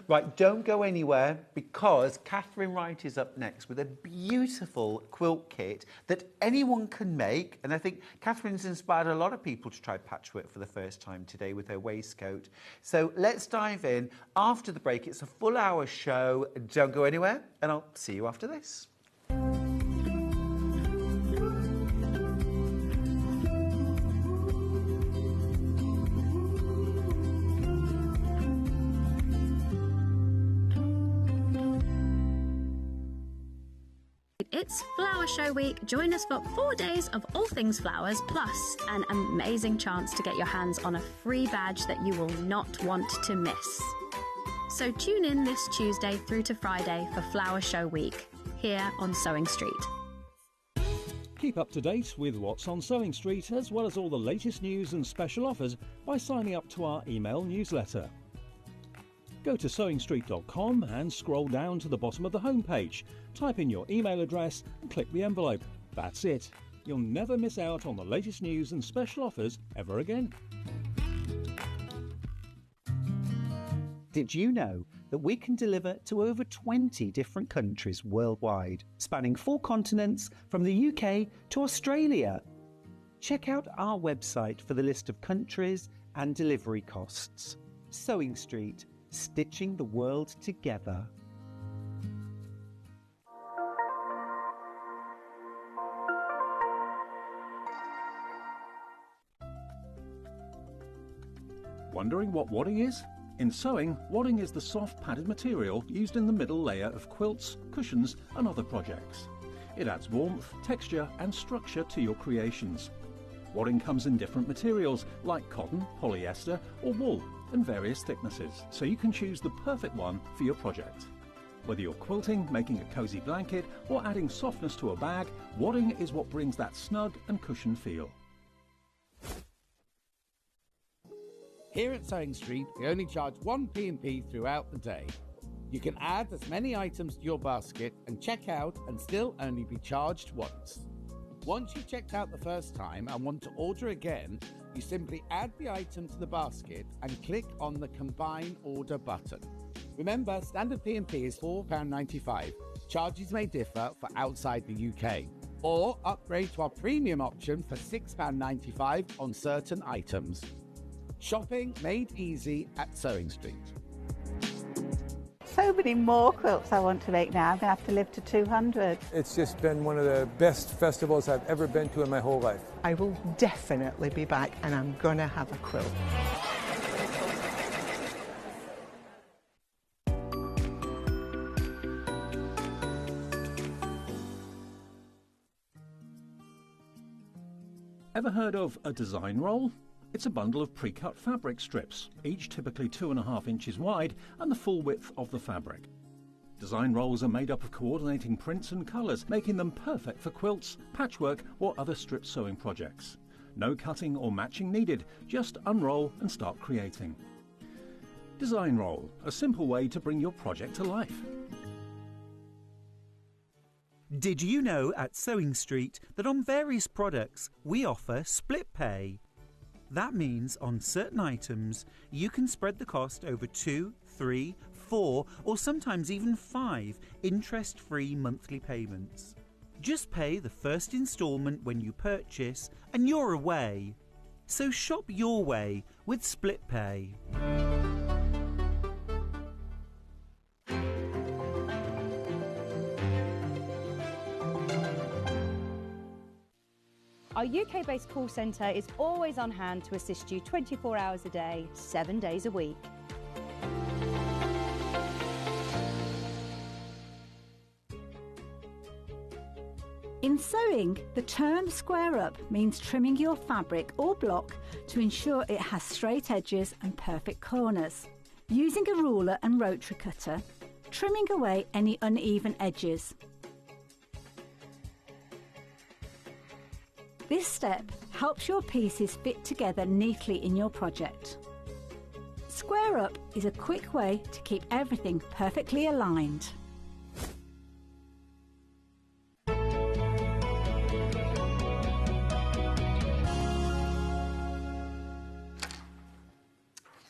Right, don't go anywhere because Catherine Wright is up next with a beautiful quilt kit that anyone can make. And I think Catherine's inspired a lot of people to try patchwork for the first time today with her waistcoat. So let's dive in. After the break, it's a full hour show. Don't go anywhere, and I'll see you after this. It's Flower Show Week. Join us for 4 days of all things flowers, plus an amazing chance to get your hands on a free badge that you will not want to miss. So tune in this Tuesday through to Friday for Flower Show Week, here on Sewing Street. Keep up to date with what's on Sewing Street, as well as all the latest news and special offers by signing up to our email newsletter. Go to sewingstreet.com and scroll down to the bottom of the homepage. Type in your email address and click the envelope. That's it. You'll never miss out on the latest news and special offers ever again. Did you know that we can deliver to over 20 different countries worldwide, spanning 4 continents from the UK to Australia? Check out our website for the list of countries and delivery costs. Sewing Street, stitching the world together. Wondering what wadding is? In sewing, wadding is the soft padded material used in the middle layer of quilts, cushions and other projects. It adds warmth, texture and structure to your creations. Wadding comes in different materials like cotton, polyester or wool and various thicknesses, so you can choose the perfect one for your project. Whether you're quilting, making a cosy blanket or adding softness to a bag, wadding is what brings that snug and cushioned feel. Here at Sewing Street, we only charge 1 P&P throughout the day. You can add as many items to your basket and check out and still only be charged once. Once you've checked out the first time and want to order again, you simply add the item to the basket and click on the Combine Order button. Remember, standard P&P is £4.95. Charges may differ for outside the UK. Or upgrade to our premium option for £6.95 on certain items. Shopping made easy at Sewing Street. So many more quilts I want to make now. I'm going to have to live to 200. It's just been one of the best festivals I've ever been to in my whole life. I will definitely be back and I'm going to have a quilt. Ever heard of a design roll? It's a bundle of pre-cut fabric strips, each typically 2.5 inches wide and the full width of the fabric. Design rolls are made up of coordinating prints and colours, making them perfect for quilts, patchwork or other strip sewing projects. No cutting or matching needed, just unroll and start creating. Design roll, a simple way to bring your project to life. Did you know at Sewing Street that on various products we offer split pay? That means on certain items you can spread the cost over 2, 3, 4 or sometimes even 5 interest-free monthly payments. Just pay the first instalment when you purchase and you're away. So shop your way with split pay. Our UK-based call centre is always on hand to assist you 24 hours a day, 7 days a week. In sewing, the term square up means trimming your fabric or block to ensure it has straight edges and perfect corners. Using a ruler and rotary cutter, trimming away any uneven edges. This step helps your pieces fit together neatly in your project. Square up is a quick way to keep everything perfectly aligned.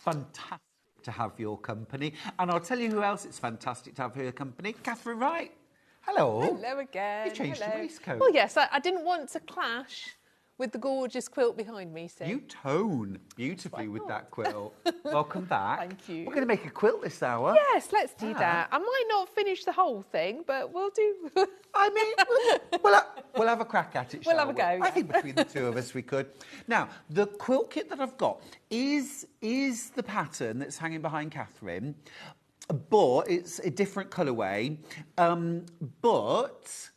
Fantastic to have your company. And I'll tell you who else it's fantastic to have her company. Catherine Wright. Hello. Hello again. You changed Hello. the waistcoat. Well, yes, I didn't want to clash with the gorgeous quilt behind me, so. You tone beautifully with that quilt. Welcome back. Thank you. We're going to make a quilt this hour. Yes, let's do that. I might not finish the whole thing, but we'll do. I mean, we'll have a crack at it, We'll shall have a we? go, I yeah. think between the two of us we could. Now, the quilt kit that I've got is the pattern that's hanging behind Catherine, but it's a different colourway. But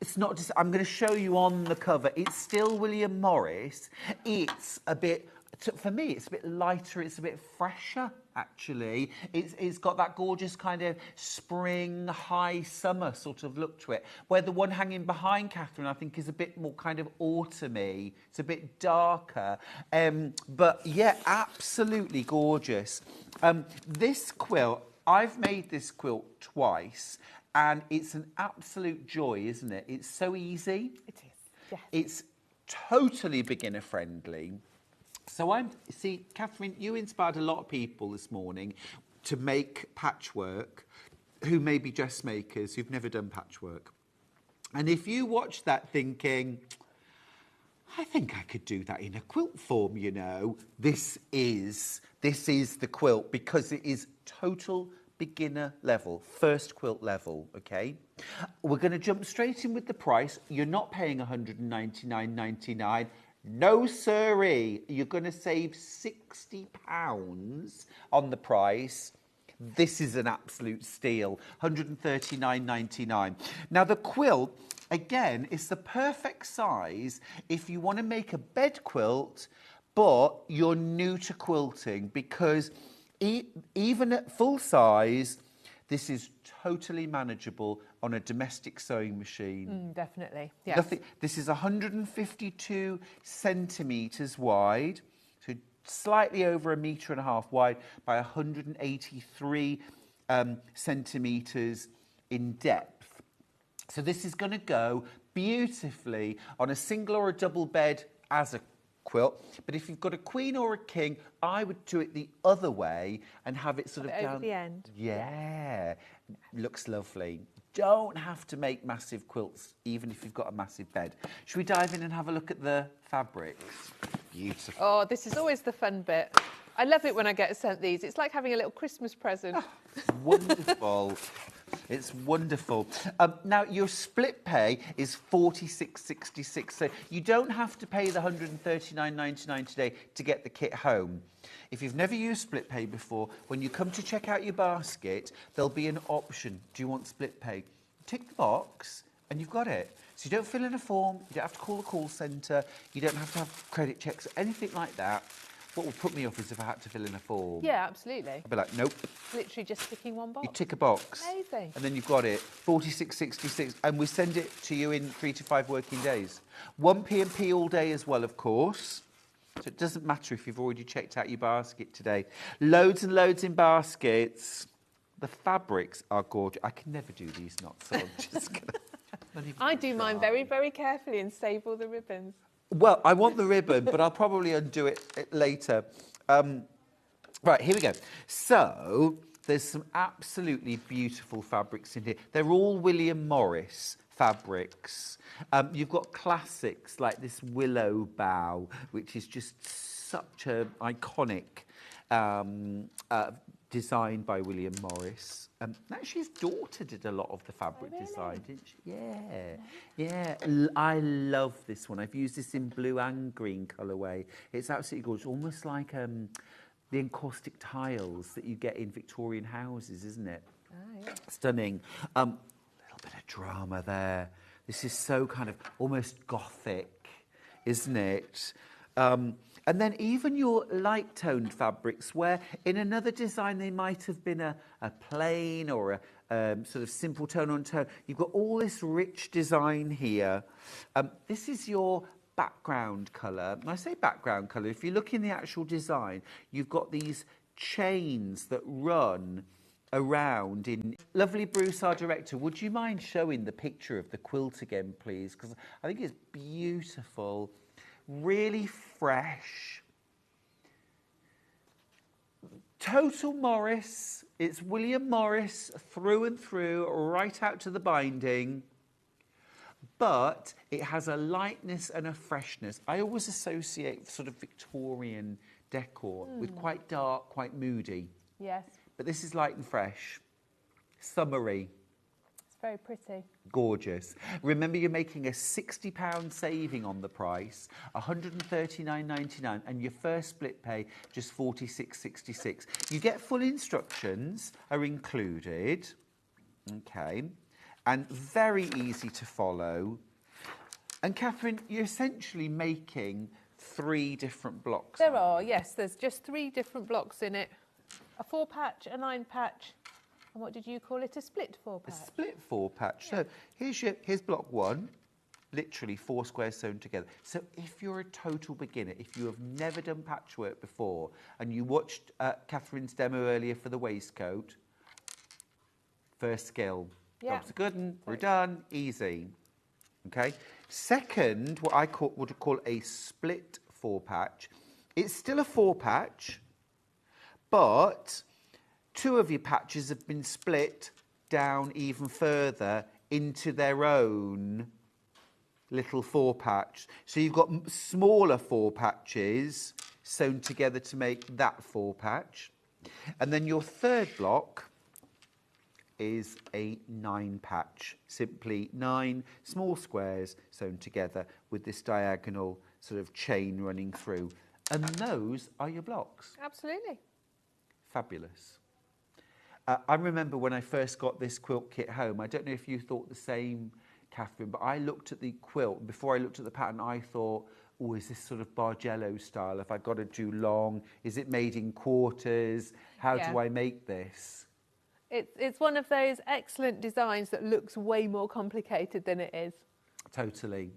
it's not just, I'm going to show you on the cover. It's still William Morris. It's a bit, for me, it's a bit lighter. It's a bit fresher, actually. It's got that gorgeous kind of spring, high summer sort of look to it. Where the one hanging behind Catherine, I think, is a bit more kind of autumny. It's a bit darker. But yeah, absolutely gorgeous. This quilt, I've made this quilt twice. And it's an absolute joy, isn't it? It's so easy. It is, yes. It's totally beginner friendly. So see, Catherine, you inspired a lot of people this morning to make patchwork who may be dressmakers who've never done patchwork. And if you watch that thinking, I think I could do that in a quilt form, you know, this is the quilt because it is total beginner level, first quilt level, okay? We're going to jump straight in with the price. You're not paying £199.99. No, sirree. You're going to save £60 on the price. This is an absolute steal, £139.99. Now, the quilt, again, is the perfect size if you want to make a bed quilt, but you're new to quilting because even at full size, this is totally manageable on a domestic sewing machine. Definitely, yes. Nothing, this is 152 centimetres wide, so slightly over 1.5 meters wide by 183 centimetres in depth. So this is going to go beautifully on a single or a double bed as a quilt, but if you've got a queen or a king, I would do it the other way and have it sort of down over the end. Yeah, looks lovely. Don't have to make massive quilts, even if you've got a massive bed. Should we dive in and have a look at the fabrics? Beautiful. Oh, this is always the fun bit. I love it when I get sent these. It's like having a little Christmas present. Wonderful. It's wonderful. Now, your split pay is $46.66, so you don't have to pay the $139.99 today to get the kit home. If you've never used split pay before, when you come to check out your basket, there'll be an option. Do you want split pay? Tick the box, And you've got it. So you don't fill in a form, you don't have to call the call centre, you don't have to have credit checks, anything like that. What would put me off is if I had to fill in a form. Yeah, absolutely. I'd be like, nope. Literally just ticking one box. You tick a box. Amazing. And then you've got it. 46.66, and we send it to you in 3 to 5 working days. 1 P&P all day as well, of course. So it doesn't matter if you've already checked out your basket today. Loads and loads in baskets. The fabrics are gorgeous. I can never do these knots, so I'm just going to... I do mine very, very carefully and save all the ribbons. Well, I want the ribbon, but I'll probably undo it later. Right, here we go. So there's some absolutely beautiful fabrics in here. They're all William Morris fabrics. You've got classics like this willow bough, which is just such an iconic design by William Morris. Actually, his daughter did a lot of the fabric design, didn't she? Yeah. I love this one. I've used this in blue and green colourway. It's absolutely gorgeous. Almost like the encaustic tiles that you get in Victorian houses, isn't it? Ah, yeah. Stunning. A little bit of drama there. This is so kind of almost gothic, isn't it? And then even your light-toned fabrics, where in another design they might have been a plain or a sort of simple tone-on-tone. You've got all this rich design here. This is your background colour. And I say background colour, if you look in the actual design, you've got these chains that run around in... Lovely Bruce, our director, would you mind showing the picture of the quilt again, please? Because I think it's beautiful. Really fresh. Total Morris. It's William Morris through and through, right out to the binding. But it has a lightness and a freshness. I always associate sort of Victorian decor with quite dark, quite moody. Yes. But this is light and fresh. Summery. It's very pretty. Gorgeous. Remember, you're making a £60 saving on the price, £139.99, and your first split pay just £46.66. You get full instructions are included, okay, and very easy to follow. And Catherine, you're essentially making 3 different blocks. There are, yes. There's just 3 different blocks in it. A 4-patch, a 9-patch, and what did you call it? A split 4-patch. A split 4-patch. Yeah. So here's block 1, literally 4 squares sewn together. So if you're a total beginner, if you have never done patchwork before, and you watched Catherine's demo earlier for the waistcoat, first skill. Yeah. Job's good and we're done, easy. Okay. Second, what I would call a split 4-patch. It's still a 4-patch, but 2 of your patches have been split down even further into their own little 4-patch. So you've got smaller 4 patches sewn together to make that 4-patch. And then your third block is a 9-patch. Simply 9 small squares sewn together with this diagonal sort of chain running through. And those are your blocks. Absolutely. Fabulous. I remember when I first got this quilt kit home, I don't know if you thought the same, Catherine, but I looked at the quilt, before I looked at the pattern, I thought, oh, is this sort of Bargello style? Have I got to do long? Is it made in quarters? How do I make this? It's one of those excellent designs that looks way more complicated than it is. Totally.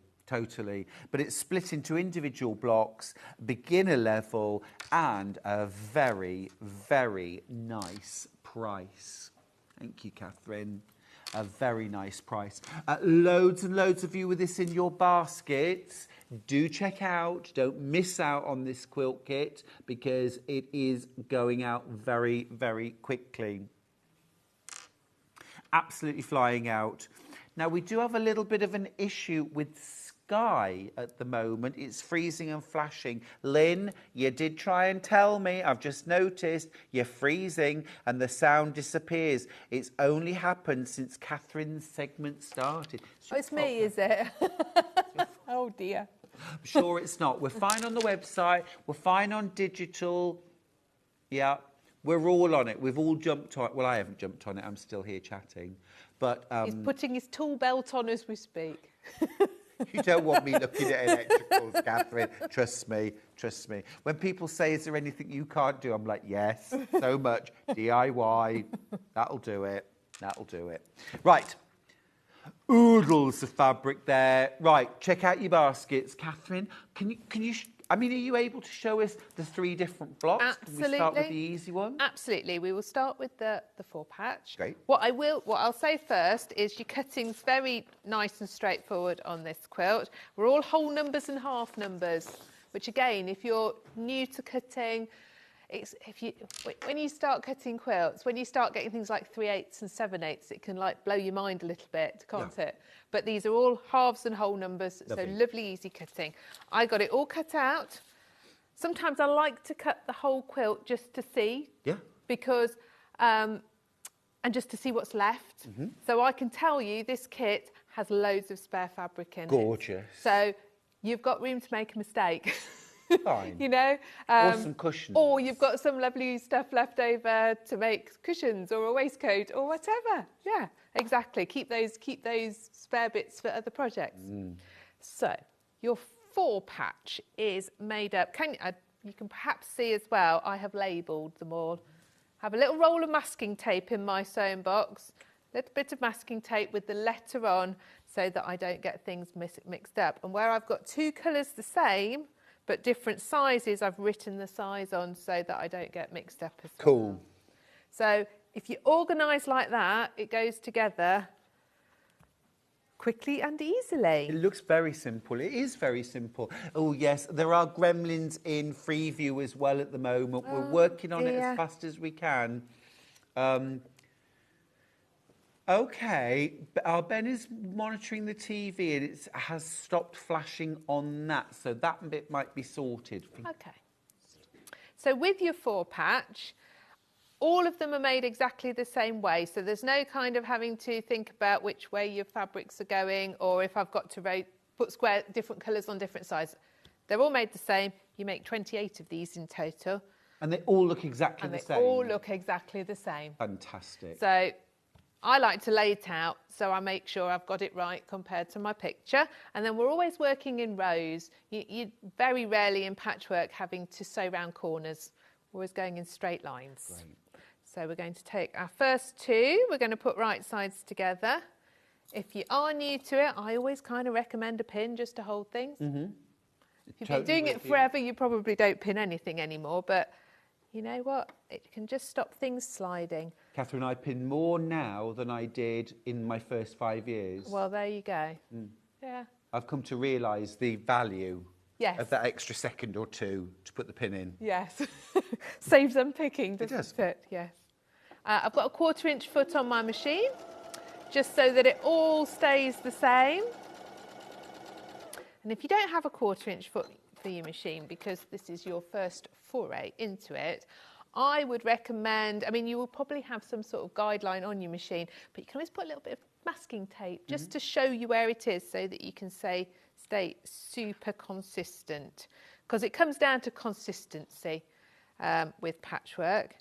But it's split into individual blocks, beginner level, and a very, very nice price. Thank you, Catherine. A very nice price. Loads and loads of you with this in your baskets. Do check out. Don't miss out on this quilt kit because it is going out very, very quickly. Absolutely flying out. Now, we do have a little bit of an issue with sky at the moment. It's freezing and flashing. Lynn, you did try and tell me. I've just noticed you're freezing and the sound disappears. It's only happened since Catherine's segment started. It's me, is it? Oh, dear. I'm sure it's not. We're fine on the website. We're fine on digital. Yeah. We're all on it. We've all jumped on. Well, I haven't jumped on it. I'm still here chatting. But He's putting his tool belt on as we speak. you don't want me looking at electricals, Catherine. Trust me. Trust me. When people say, "Is there anything you can't do?" I'm like, "Yes, so much DIY. That'll do it. That'll do it." Right. Oodles of fabric there. Right. Check out your baskets, Catherine. Can you? I mean, are you able to show us the 3 different blocks? Absolutely. Can we start with the easy one? Absolutely. We will start with the 4-patch. Great. What I'll say first is your cutting's very nice and straightforward on this quilt. We're all whole numbers and half numbers, which again, if you're new to cutting, when you start cutting quilts, when you start getting things like 3/8 and 7/8, it can like blow your mind a little bit, can't it? But these are all halves and whole numbers, so lovely, easy cutting. I got it all cut out. Sometimes I like to cut the whole quilt just to see, because and just to see what's left. So I can tell you this kit has loads of spare fabric in it. Gorgeous. So you've got room to make a mistake. Fine. You know, or some cushions. or you've got some lovely stuff left over to make cushions or a waistcoat or whatever. Yeah, exactly. Keep those spare bits for other projects. So your 4-patch is made up. You can perhaps see as well, I have labelled them all. Have a little roll of masking tape in my sewing box, a little bit of masking tape with the letter on so that I don't get things mixed up. And where I've got 2 colours the same, but different sizes, I've written the size on so that I don't get mixed up as well. Cool. So if you organise like that, it goes together quickly and easily. It looks very simple. It is very simple. Oh, yes, there are gremlins in Freeview as well at the moment. We're working on it as fast as we can. Okay, our Ben is monitoring the TV and it has stopped flashing on that, so that bit might be sorted. Okay. So with your 4-patch, all of them are made exactly the same way, so there's no kind of having to think about which way your fabrics are going or if I've got to put different colours on different sizes. They're all made the same. You make 28 of these in total. And they all look exactly the same? And they all look exactly the same. Fantastic. So I like to lay it out so I make sure I've got it right compared to my picture. And then we're always working in rows. You very rarely in patchwork having to sew round corners. We're always going in straight lines. Great. So we're going to take our first 2. We're going to put right sides together. If you are new to it, I always kind of recommend a pin just to hold things. If you've been doing it forever, you probably don't pin anything anymore. But you know what? It can just stop things sliding. Catherine, I pin more now than I did in my first 5 years. Well, there you go. Yeah. I've come to realise the value Yes. of that extra second or 2 to put the pin in. Yes. Saves unpicking, doesn't it? Yes. I've got a 1/4-inch foot on my machine, just so that it all stays the same. And if you don't have a 1/4-inch foot for your machine, because this is your first foray into it, I would recommend, I mean, you will probably have some sort of guideline on your machine, but you can always put a little bit of masking tape just to show you where it is so that you can stay super consistent. Because it comes down to consistency with patchwork.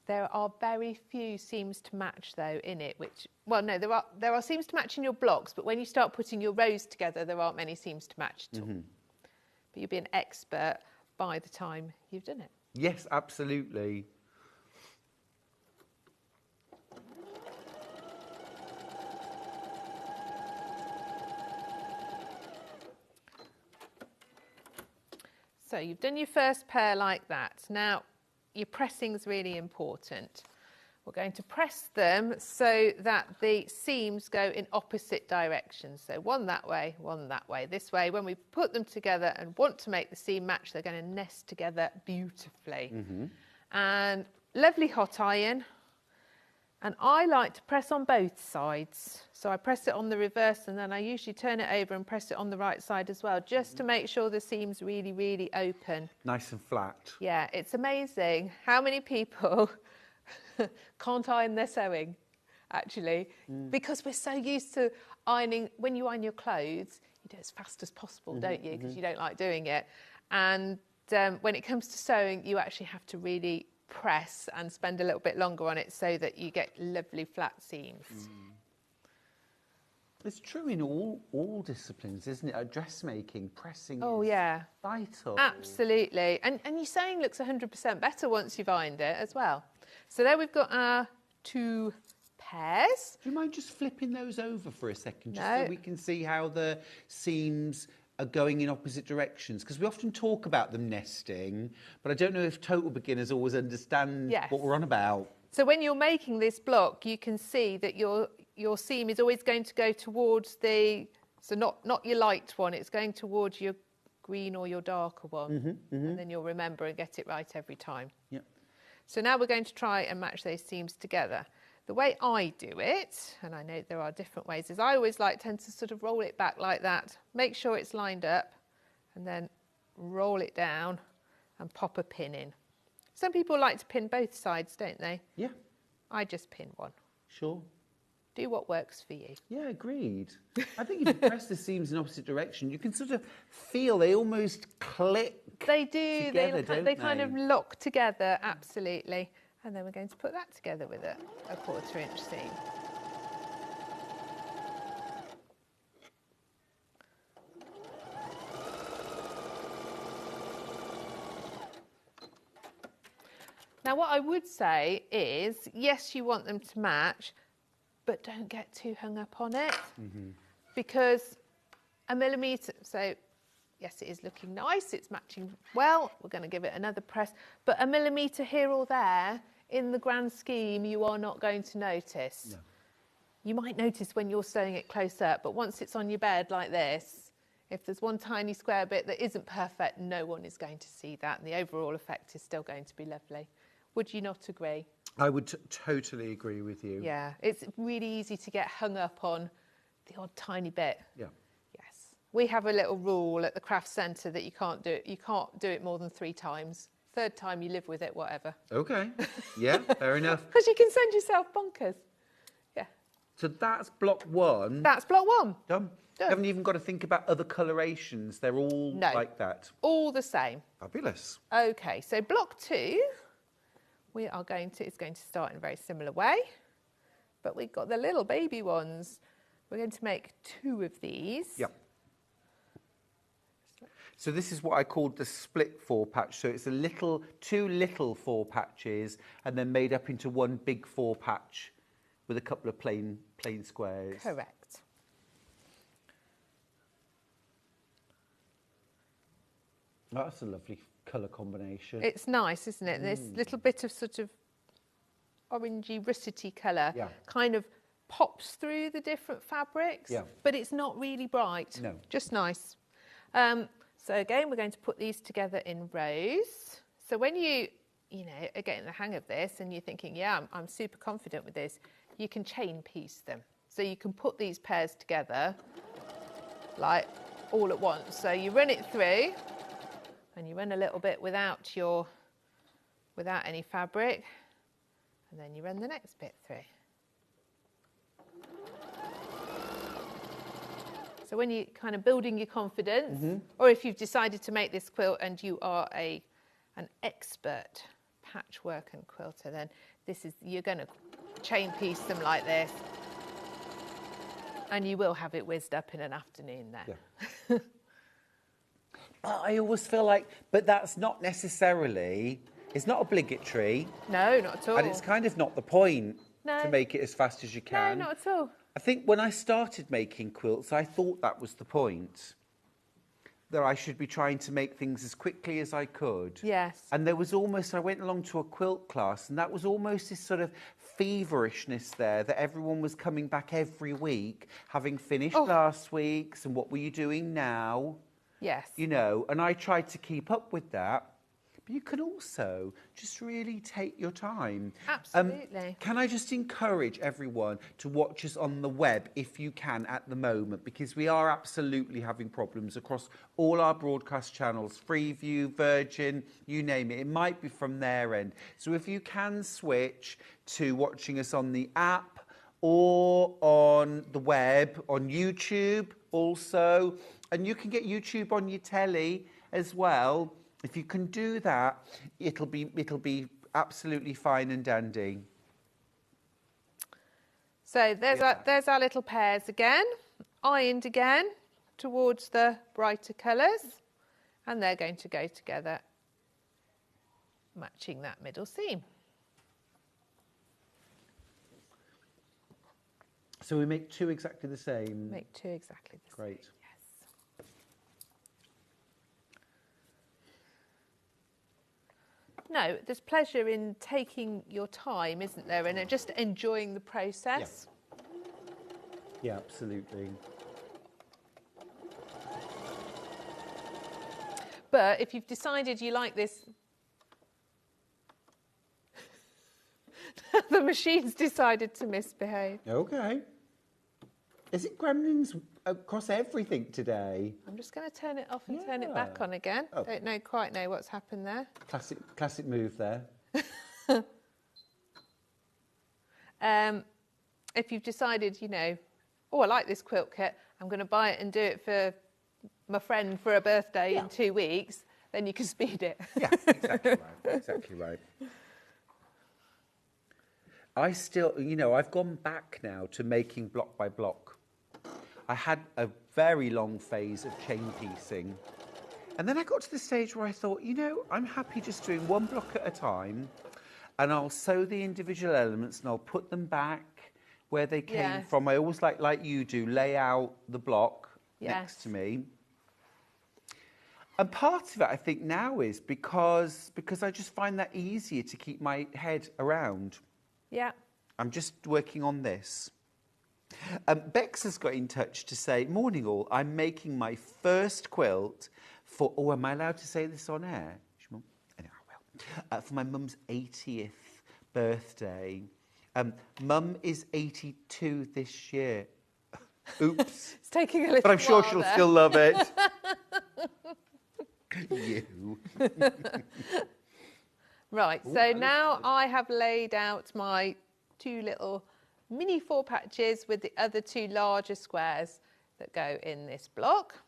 There are very few seams to match, though, in it, which, well, no, there are seams to match in your blocks, but when you start putting your rows together, there aren't many seams to match at all. But you'll be an expert by the time you've done it. Yes, absolutely. So you've done your first pair like that. Now, your pressing is really important. We're going to press them so that the seams go in opposite directions. So one that way, one that way. This way, when we put them together and want to make the seam match, they're going to nest together beautifully. And lovely hot iron. And I like to press on both sides. So I press it on the reverse and then I usually turn it over and press it on the right side as well, just to make sure the seam's really, really open. Nice and flat. Yeah, it's amazing how many people can't iron their sewing, actually, because we're so used to ironing. When you iron your clothes, you do it as fast as possible, don't you? Because you don't like doing it. And when it comes to sewing, you actually have to really press and spend a little bit longer on it so that you get lovely flat seams. It's true in all disciplines, isn't it? Dressmaking, pressing Oh, is yeah. vital. Absolutely. And your sewing looks 100% better once you've ironed it as well. So there we've got our 2 pairs. Do you mind just flipping those over for a second, just No. so we can see how the seams are going in opposite directions? Because we often talk about them nesting, but I don't know if total beginners always understand Yes. what we're on about. So when you're making this block, you can see that your seam is always going to go towards so not your light one, it's going towards your green or your darker one. And then you'll remember and get it right every time. Yep. So now we're going to try and match those seams together. The way I do it, and I know there are different ways, is I always tend to sort of roll it back like that, make sure it's lined up, and then roll it down and pop a pin in. Some people like to pin both sides, don't they? Yeah. I just pin one. Sure. Do what works for you. Yeah, agreed. I think if you press the seams in opposite direction, you can sort of feel they almost click. They do. Together, they kind of lock together, absolutely. And then we're going to put that together with a 1/4 inch seam. Now, what I would say is, yes, you want them to match, but don't get too hung up on it, because a millimetre, so yes, it is looking nice, it's matching well, we're going to give it another press, but a millimetre here or there, in the grand scheme, you are not going to notice. No. You might notice when you're sewing it close up, but once it's on your bed like this, if there's one tiny square bit that isn't perfect, no one is going to see that, and the overall effect is still going to be lovely. Would you not agree? I would totally agree with you. Yeah, it's really easy to get hung up on the odd tiny bit. Yeah. Yes. We have a little rule at the craft centre that you can't do it more than 3 times. 3rd time you live with it, whatever. Okay. Yeah, fair enough. Because you can send yourself bonkers. Yeah. So that's block 1. That's block 1. Done. You haven't even got to think about other colorations. They're all like that. All the same. Fabulous. Okay, so block 2, it's going to start in a very similar way, but we've got the little baby ones. We're going to make 2 of these. Yep. So this is what I called the split 4 patch. So it's 2 little 4 patches and then made up into one big 4 patch with a couple of plain squares. Correct. That's a lovely colour combination. It's nice, isn't it? This little bit of sort of orangey, russety colour kind of pops through the different fabrics, but it's not really bright. No. Just nice. So again, we're going to put these together in rows. So when you are getting the hang of this and you're thinking, yeah, I'm super confident with this, you can chain piece them. So you can put these pairs together like all at once. So you run it through and you run a little bit without any fabric, and then you run the next bit through. So when you're kind of building your confidence, or if you've decided to make this quilt and you are an expert patchwork and quilter, then you're going to chain piece them like this, and you will have it whizzed up in an afternoon then. Yeah. I always feel like, but that's not necessarily, it's not obligatory. No, not at all. And it's kind of not the point to make it as fast as you can. No, not at all. I think when I started making quilts, I thought that was the point. That I should be trying to make things as quickly as I could. Yes. And there was almost, I went along to a quilt class, and that was almost this sort of feverishness there, that everyone was coming back every week, having finished last week's, and what were you doing now? Yes. And I tried to keep up with that. But you can also just really take your time. Absolutely. Can I just encourage everyone to watch us on the web if you can at the moment, because we are absolutely having problems across all our broadcast channels, Freeview, Virgin, you name it. It might be from their end. So if you can switch to watching us on the app or on the web, on YouTube also, and you can get YouTube on your telly as well. If you can do that, it'll be absolutely fine and dandy. So there's our little pairs again, ironed again towards the brighter colours, and they're going to go together, matching that middle seam. So we make 2 exactly the same? Make 2 exactly the same. Great. Yes. No, there's pleasure in taking your time, isn't there? And just enjoying the process. Yeah, absolutely. But if you've decided you like this, the machine's decided to misbehave. Okay. Is it gremlins across everything today? I'm just going to turn it off and turn it back on again. Oh. Don't quite know what's happened there. Classic move there. If you've decided, you know, oh, I like this quilt kit, I'm going to buy it and do it for my friend for a birthday in 2 weeks, then you can speed it. Yeah, exactly right. Exactly right. I still, you know, I've gone back now to making block by block. I had a very long phase of chain piecing. And then I got to the stage where I thought, you know, I'm happy just doing 1 block at a time, and I'll sew the individual elements and I'll put them back where they came from. I always like you do, lay out the block next to me. And part of it, I think, now is because I just find that easier to keep my head around. Yeah. I'm just working on this. Bex has got in touch to say, morning all, I'm making my first quilt for, oh, am I allowed to say this on air? Anyway, I will. For my mum's 80th birthday. Mum is 82 this year. Oops. It's taking a little while. But I'm sure she'll still love it. You. Right, so now I have laid out my 2 little mini 4 patches with the other 2 larger squares that go in this block.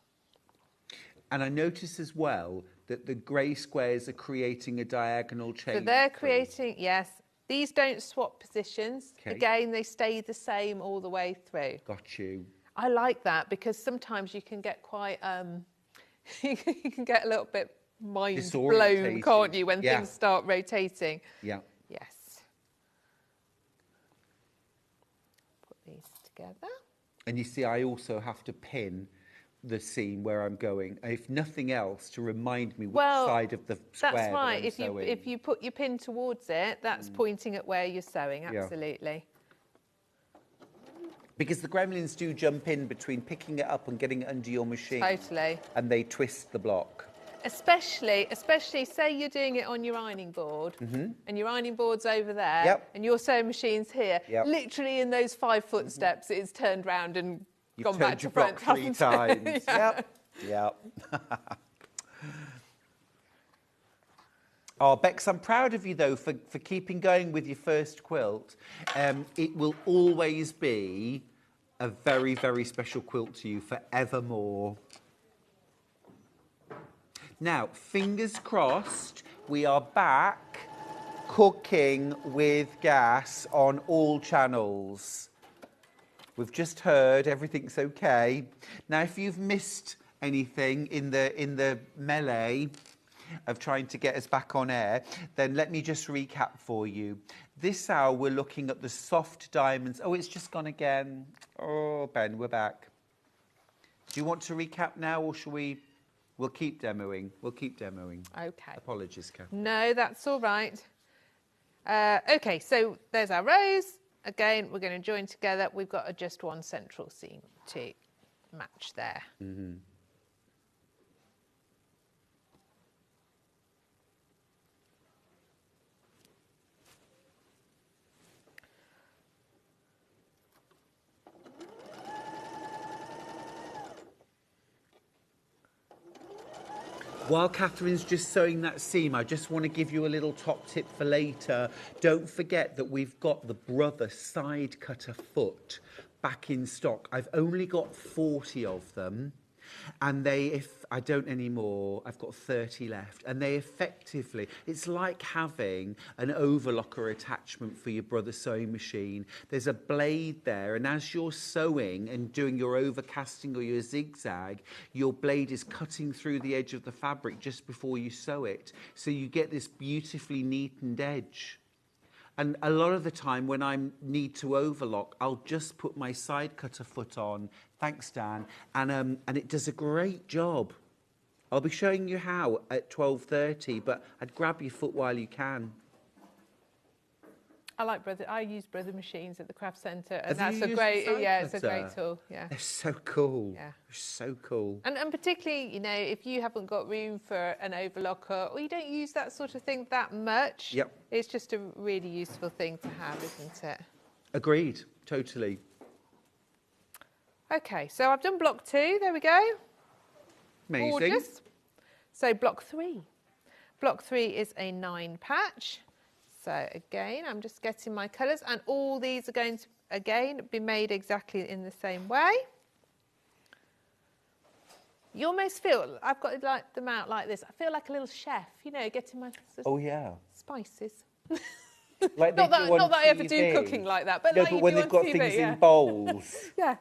And I notice as well that the grey squares are creating a diagonal chain. So they're creating, yes, these don't swap positions. Okay. Again, they stay the same all the way through. Got you. I like that because sometimes you can get quite, you can get a little bit mind blown, can't you, when things start rotating? Yeah. Yes. Put these together. And you see, I also have to pin the seam where I'm going, if nothing else, to remind me which side of the square that's right. that I'm sewing. If you put your pin towards it, that's pointing at where you're sewing. Absolutely. Because the gremlins do jump in between picking it up and getting it under your machine. Totally. And they twist the block. Especially, say you're doing it on your ironing board, and your ironing board's over there, and your sewing machine's here. Literally in those 5 footsteps, it's turned round and gone back to front 3 times. Yep. Oh, Bex, I'm proud of you, though, for keeping going with your first quilt. It will always be a very, very special quilt to you forevermore. Now, fingers crossed, we are back cooking with gas on all channels. We've just heard everything's okay. Now, if you've missed anything in the melee of trying to get us back on air, then let me just recap for you. This hour, we're looking at the soft diamonds. Oh, it's just gone again. Oh, Ben, we're back. Do you want to recap now, or shall we? We'll keep demoing. We'll keep demoing. Okay. Apologies, Kath. No, that's all right. Okay, so there's our rows. Again, we're going to join together. We've got just 1 central seam to match there. While Catherine's just sewing that seam, I just want to give you a little top tip for later. Don't forget that we've got the Brother side cutter foot back in stock. I've only got 40 of them. And if I don't anymore, I've got 30 left. And they effectively, it's like having an overlocker attachment for your brother's sewing machine. There's a blade there, and as you're sewing and doing your overcasting or your zigzag, your blade is cutting through the edge of the fabric just before you sew it. So you get this beautifully neatened edge. And a lot of the time when I need to overlock, I'll just put my side cutter foot on. Thanks, Dan. And it does a great job. I'll be showing you how at 12:30, but I'd grab your foot while you can. I use brother machines at the craft centre, and Have that's you a used great, the side it's a great cutter? tool. Yeah, They're so cool. Yeah. They're so cool. And particularly, you know, if you haven't got room for an overlocker, or you don't use that sort of thing that much, Yep. it's just a really useful thing to have, isn't it? Agreed. Totally. Okay, so I've done block 2. There we go. Amazing. Gorgeous. So block 3. Block 3 is a 9 patch. So again, I'm just getting my colours, and all these are going to, again, be made exactly in the same way. You almost feel, I've got them out like this, I feel like a little chef, you know, getting my spices. Like not they do on that I ever do TV. cooking like that, but No, like but you when do they've on got TV, things yeah. in bowls. Yeah.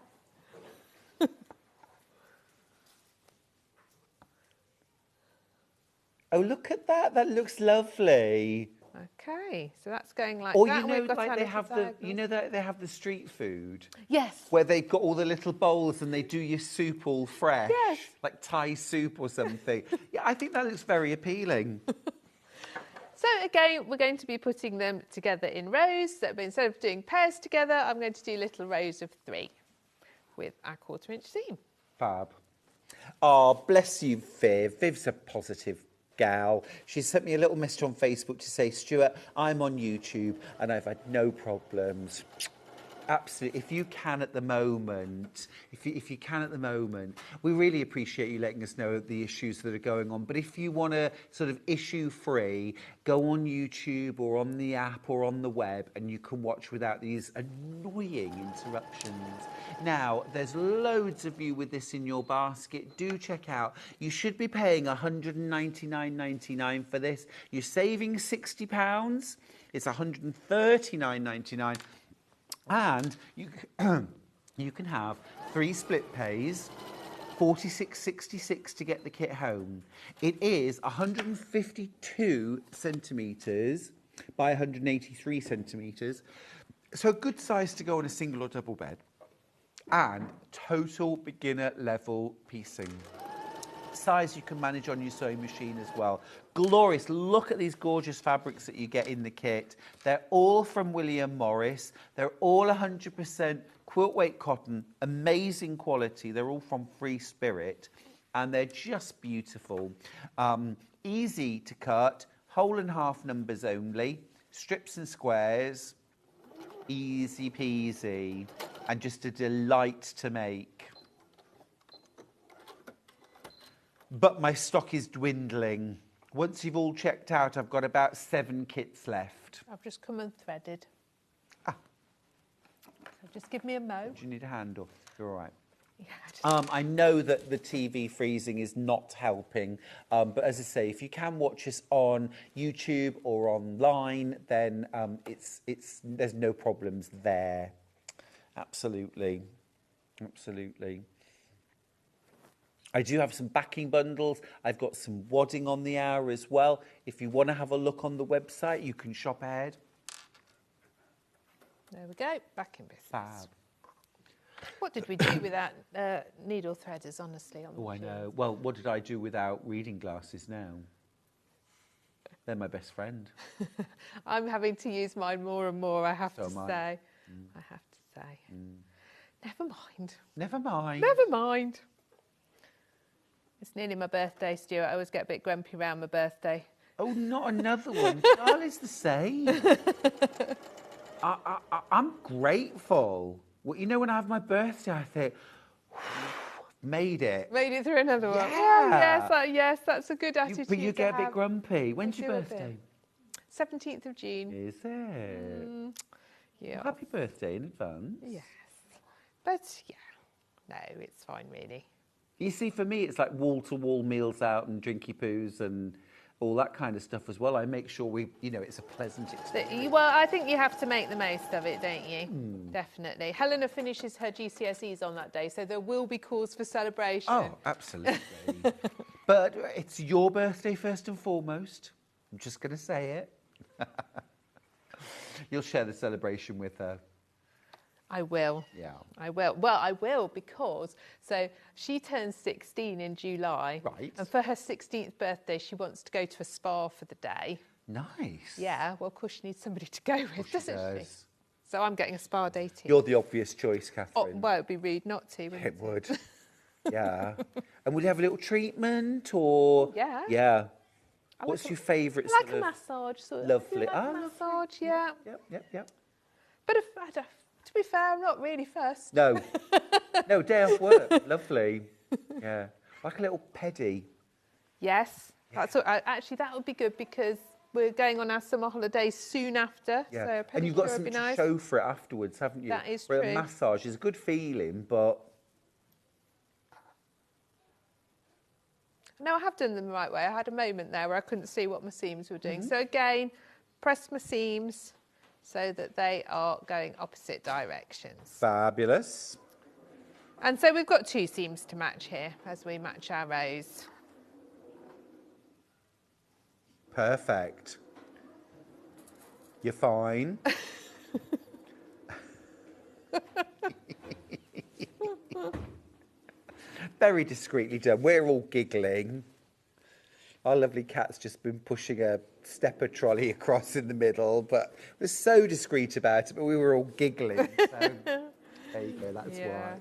Oh, look at that. That looks lovely. Okay, so that's going like Or that. you and know, we've got like our they little have diagonals. that they have the street food. Yes. Where they've got all the little bowls and they do your soup all fresh. Yes. Like Thai soup or something. Yeah, I think that looks very appealing. So again, we're going to be putting them together in rows. So instead of doing pairs together, I'm going to do little rows of 3 with our 1/4 inch seam. Fab. Oh, bless you, Viv. Viv's a positive gal. She sent me a little message on Facebook to say, Stuart, I'm on YouTube and I've had no problems. Absolutely. If you can at the moment, if you can at the moment, we really appreciate you letting us know the issues that are going on. But if you want to sort of issue free, go on YouTube or on the app or on the web and you can watch without these annoying interruptions. Now, there's loads of you with this in your basket. Do check out. You should be paying $199.99 for this. You're saving £60. It's $139.99. And you can have 3 split pays, $46.66 to get the kit home. It is 152 centimetres by 183 centimetres. So a good size to go on a single or double bed. And total beginner level piecing. Size you can manage on your sewing machine as well. Glorious. Look at these gorgeous fabrics that you get in the kit. They're all from William Morris. They're all 100% quilt weight cotton. Amazing quality. They're all from Free Spirit. And they're just beautiful. Easy to cut. Whole and half numbers only. Strips and squares. Easy peasy. And just a delight to make. But my stock is dwindling. Once you've all checked out, I've got about 7 kits left. I've just come and threaded. So just give me a mo. Do you need a handle? You're all right. Yeah, I know that the TV freezing is not helping, but as I say, if you can watch us on YouTube or online, then there's no problems there. Absolutely. Absolutely. I do have some backing bundles. I've got some wadding on the hour as well. If you want to have a look on the website, you can shop ahead. There we go, back in business. Fab. What did we do without needle threaders, honestly? On the I know. Well, what did I do without reading glasses now? They're my best friend. I'm having to use mine more and more, I have to am I. say. I have to say. Never mind. Never mind. Never mind. It's nearly my birthday, Stuart. I always get a bit grumpy around my birthday. Oh, not another one. Charlie's the same. I'm grateful. Well, you know, when I have my birthday, I think, made it. Made it through another one. Yeah. Oh, yes, that's a good attitude. But you to get a bit have. grumpy. When's I your do a bit. birthday? 17th of June. Is it? Yeah. Well, happy birthday in advance. Yes. But, yeah, no, it's fine, really. You see, for me, it's like wall-to-wall meals out and drinky poos and all that kind of stuff as well. I make sure it's a pleasant experience. Well, I think you have to make the most of it, don't you? Definitely. Helena finishes her GCSEs on that day, so there will be cause for celebration. Oh, absolutely. But it's your birthday first and foremost. I'm just going to say it. You'll share the celebration with her. I will. Yeah. I will. Well, I will because, so she turns 16 in July. Right. And for her 16th birthday, she wants to go to a spa for the day. Nice. Yeah, well, of course she needs somebody to go with, doesn't she? So I'm getting a spa dating. You're the obvious choice, Oh, Catherine. well, it'd be rude not to, wouldn't it? It would. Yeah. And would you have a little treatment or? Yeah. Yeah. What's your favourite Like sort a of massage, sort of. lovely? Like a massage, yeah. Yep. But to be fair, I'm not really fussed. No. No, day off work. Lovely. Yeah. Like a little pedie. Yes. That's what, actually, that would be good because we're going on our summer holidays soon after. Yeah. So a And you've got pedicure would something be nice. to show for it afterwards, haven't you? That is Where true. a massage is a good feeling, but No, I have done them the right way. I had a moment there where I couldn't see what my seams were doing. Mhm. So again, press my seams so that they are going opposite directions. fabulous. And so we've got 2 seams to match here as we match our rows. Perfect. You're fine. Very discreetly done. We're all giggling. Our lovely cat's just been pushing a stepper trolley across in the middle, but we're so discreet about it, but we were all giggling. So there you go, that's why.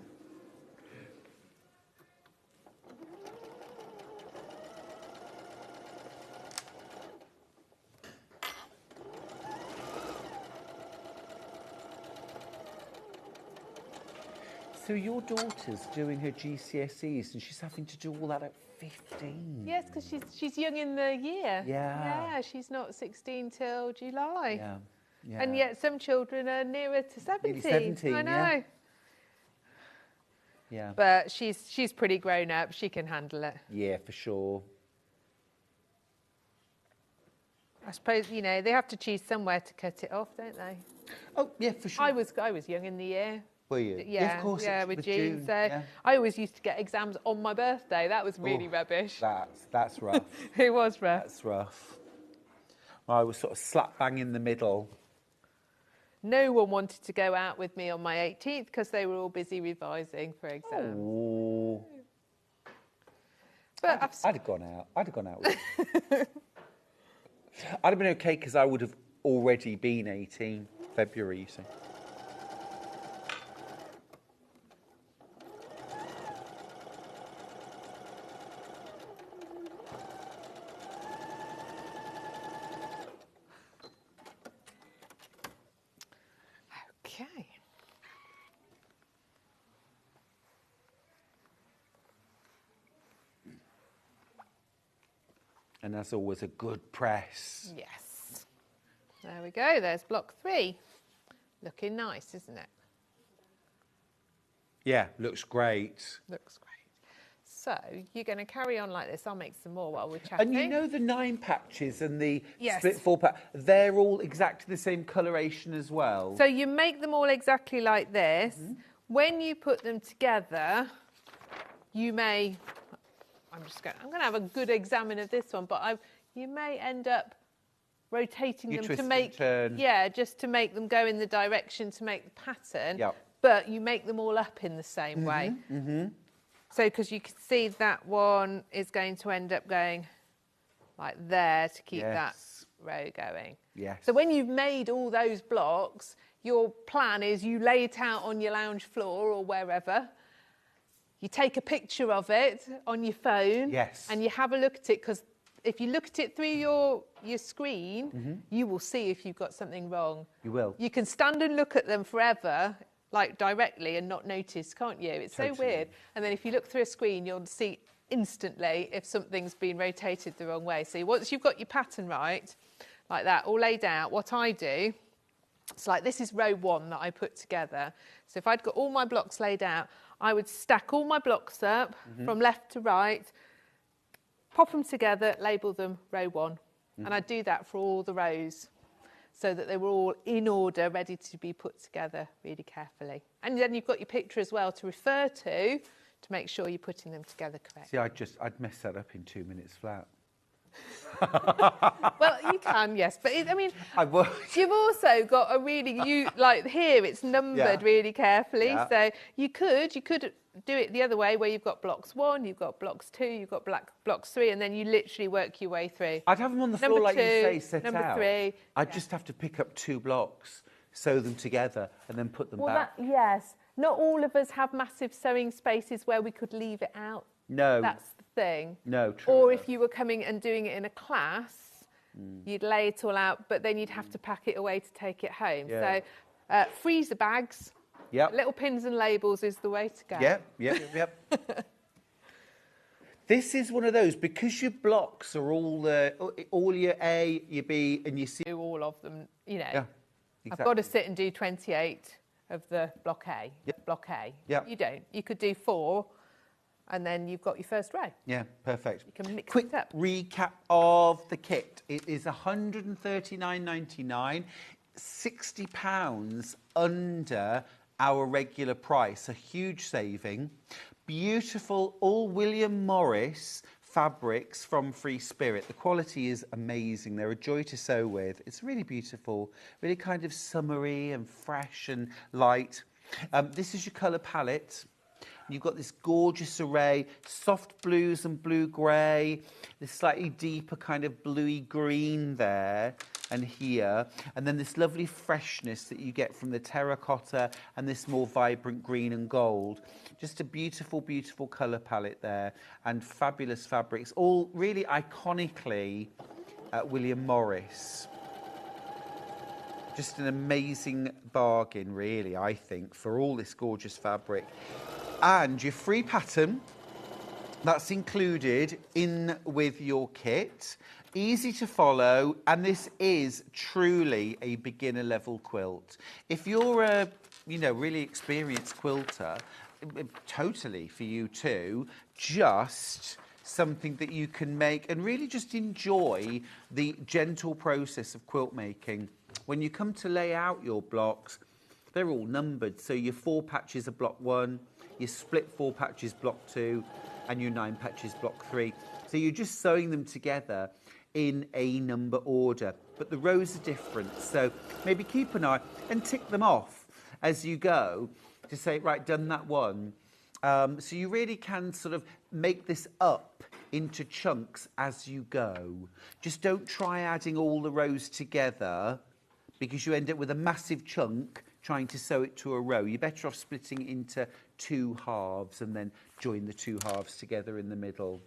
So your daughter's doing her GCSEs and she's having to do all that at 15. Yes, because she's young in the year. Yeah. Yeah, she's not 16 till July. Yeah. Yeah. And yet some children are nearer to 17. Nearly 17, I know. yeah. Yeah. But she's pretty grown up. She can handle it. Yeah, for sure. I suppose, they have to choose somewhere to cut it off, don't they? Oh, yeah, for sure. I was young in the year. Were you? Yeah, of course. yeah, it with was June. So yeah. I always used to get exams on my birthday. That was really rubbish. That's rough. It was rough. That's rough. I was sort of slap bang in the middle. No one wanted to go out with me on my 18th because they were all busy revising for exams. Oh. But I'd have gone out. I'd have gone out with you. I'd have been okay because I would have already been 18 February, you see. Okay. And that's always a good press. Yes. There we go. There's block 3. Looking nice, isn't it? Yeah, looks great. Looks great. So you're going to carry on like this. I'll make some more while we're chatting. And you know the 9 patches and the Yes. split 4 patch, they're all exactly the same coloration as well. So you make them all exactly like this. When you put them together, you may... I'm going to have a good examine of this one, but you may end up rotating them twist to and make... turn. Yeah, just to make them go in the direction to make the pattern. Yep. But you make them all up in the same way. Mm-hmm. So, because you can see that one is going to end up going like there to keep that row going. Yes. So when you've made all those blocks, your plan is you lay it out on your lounge floor or wherever. You take a picture of it on your phone. Yes. And you have a look at it, because if you look at it through your screen, you will see if you've got something wrong. You will. You can stand and look at them forever, like directly, and not notice, can't you? It's so Totally. weird. And then if you look through a screen, you'll see instantly if something's been rotated the wrong way. So once you've got your pattern right, like that, all laid out, what I do, it's like this is row 1 that I put together. So if I'd got all my blocks laid out, I would stack all my blocks up from left to right, pop them together, label them row 1. And I'd do that for all the rows so that they were all in order, ready to be put together really carefully. And then you've got your picture as well to refer to make sure you're putting them together correctly. See, I'd mess that up in 2 minutes flat. Well, you can, yes, but I mean, I would. You've also got a really, like here, it's numbered really carefully. So you could do it the other way, where you've got blocks 1, you've got blocks 2, you've got blocks 3, and then you literally work your way through. I'd have them on the floor like you say, set number out. 3. I'd just have to pick up 2 blocks, sew them together, and then put them back. Yes, not all of us have massive sewing spaces where we could leave it out. No. That's the thing. No, true. Or if you were coming and doing it in a class, you'd lay it all out, but then you'd have to pack it away to take it home. Yeah. So freezer bags, Yep. little pins and labels is the way to go. Yep. This is one of those, because your blocks are all your A, your B, and your C. Do all of them, you know. Yeah, I've got to sit and do 28 of the block A. Yep. Block A. Yep. You don't. You could do 4, and then you've got your first row. Yeah, perfect. You can mix Quick it up. recap of the kit. It is £139.99, £60 under our regular price, a huge saving. Beautiful, all William Morris fabrics from Free Spirit. The quality is amazing. They're a joy to sew with. It's really beautiful, really kind of summery and fresh and light. This is your colour palette. You've got this gorgeous array, soft blues and blue grey, this slightly deeper kind of bluey green there and here, and then this lovely freshness that you get from the terracotta and this more vibrant green and gold. Just a beautiful, beautiful colour palette there, and fabulous fabrics, all really iconically William Morris. Just an amazing bargain, really, I think, for all this gorgeous fabric. And your free pattern, that's included in with your kit. Easy to follow, and this is truly a beginner level quilt. If you're a, really experienced quilter, totally for you too, just something that you can make and really just enjoy the gentle process of quilt making. When you come to lay out your blocks, they're all numbered. So your 4 patches are block 1, your split 4 patches block 2, and your 9 patches block 3. So you're just sewing them together in a number order, but the rows are different. So maybe keep an eye and tick them off as you go to say, right, done that one. So you really can sort of make this up into chunks as you go. Just don't try adding all the rows together, because you end up with a massive chunk trying to sew it to a row. You're better off splitting into 2 halves and then join the 2 halves together in the middle.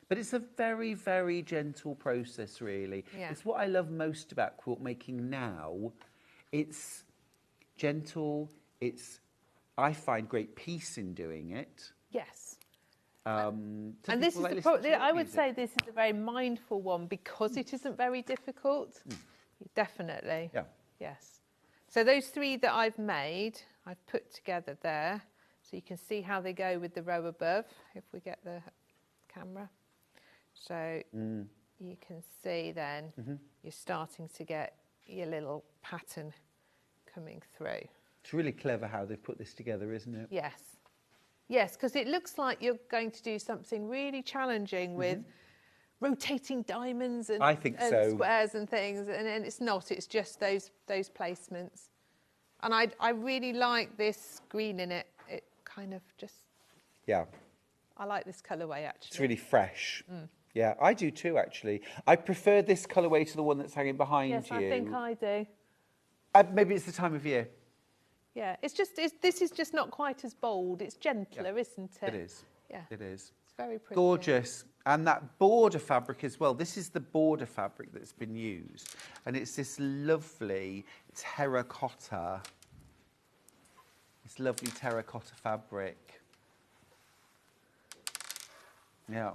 But it's a very, very gentle process, really. Yeah. It's what I love most about quilt making now. It's gentle. I find great peace in doing it. Yes. And this is I would say this is a very mindful one, because it isn't very difficult. Definitely. Yeah. Yes. So those 3 that I've made, I've put together there, so you can see how they go with the row above, if we get the camera. So you can see then you're starting to get your little pattern coming through. It's really clever how they've put this together, isn't it? Yes. Yes, because it looks like you're going to do something really challenging with rotating diamonds and, I think so. Squares and things, and it's not. It's just those placements. And I really like this green in it. It kind of just... Yeah. I like this colourway, actually. It's really fresh. Yeah, I do too, actually. I prefer this colourway to the one that's hanging behind you. Yes, I think I do. Maybe it's the time of year. Yeah, this is just not quite as bold. It's gentler, isn't it? It is. Yeah. It is. It's very pretty. Gorgeous. And that border fabric as well. This is the border fabric that's been used. And it's this lovely terracotta. This lovely terracotta fabric. Yeah,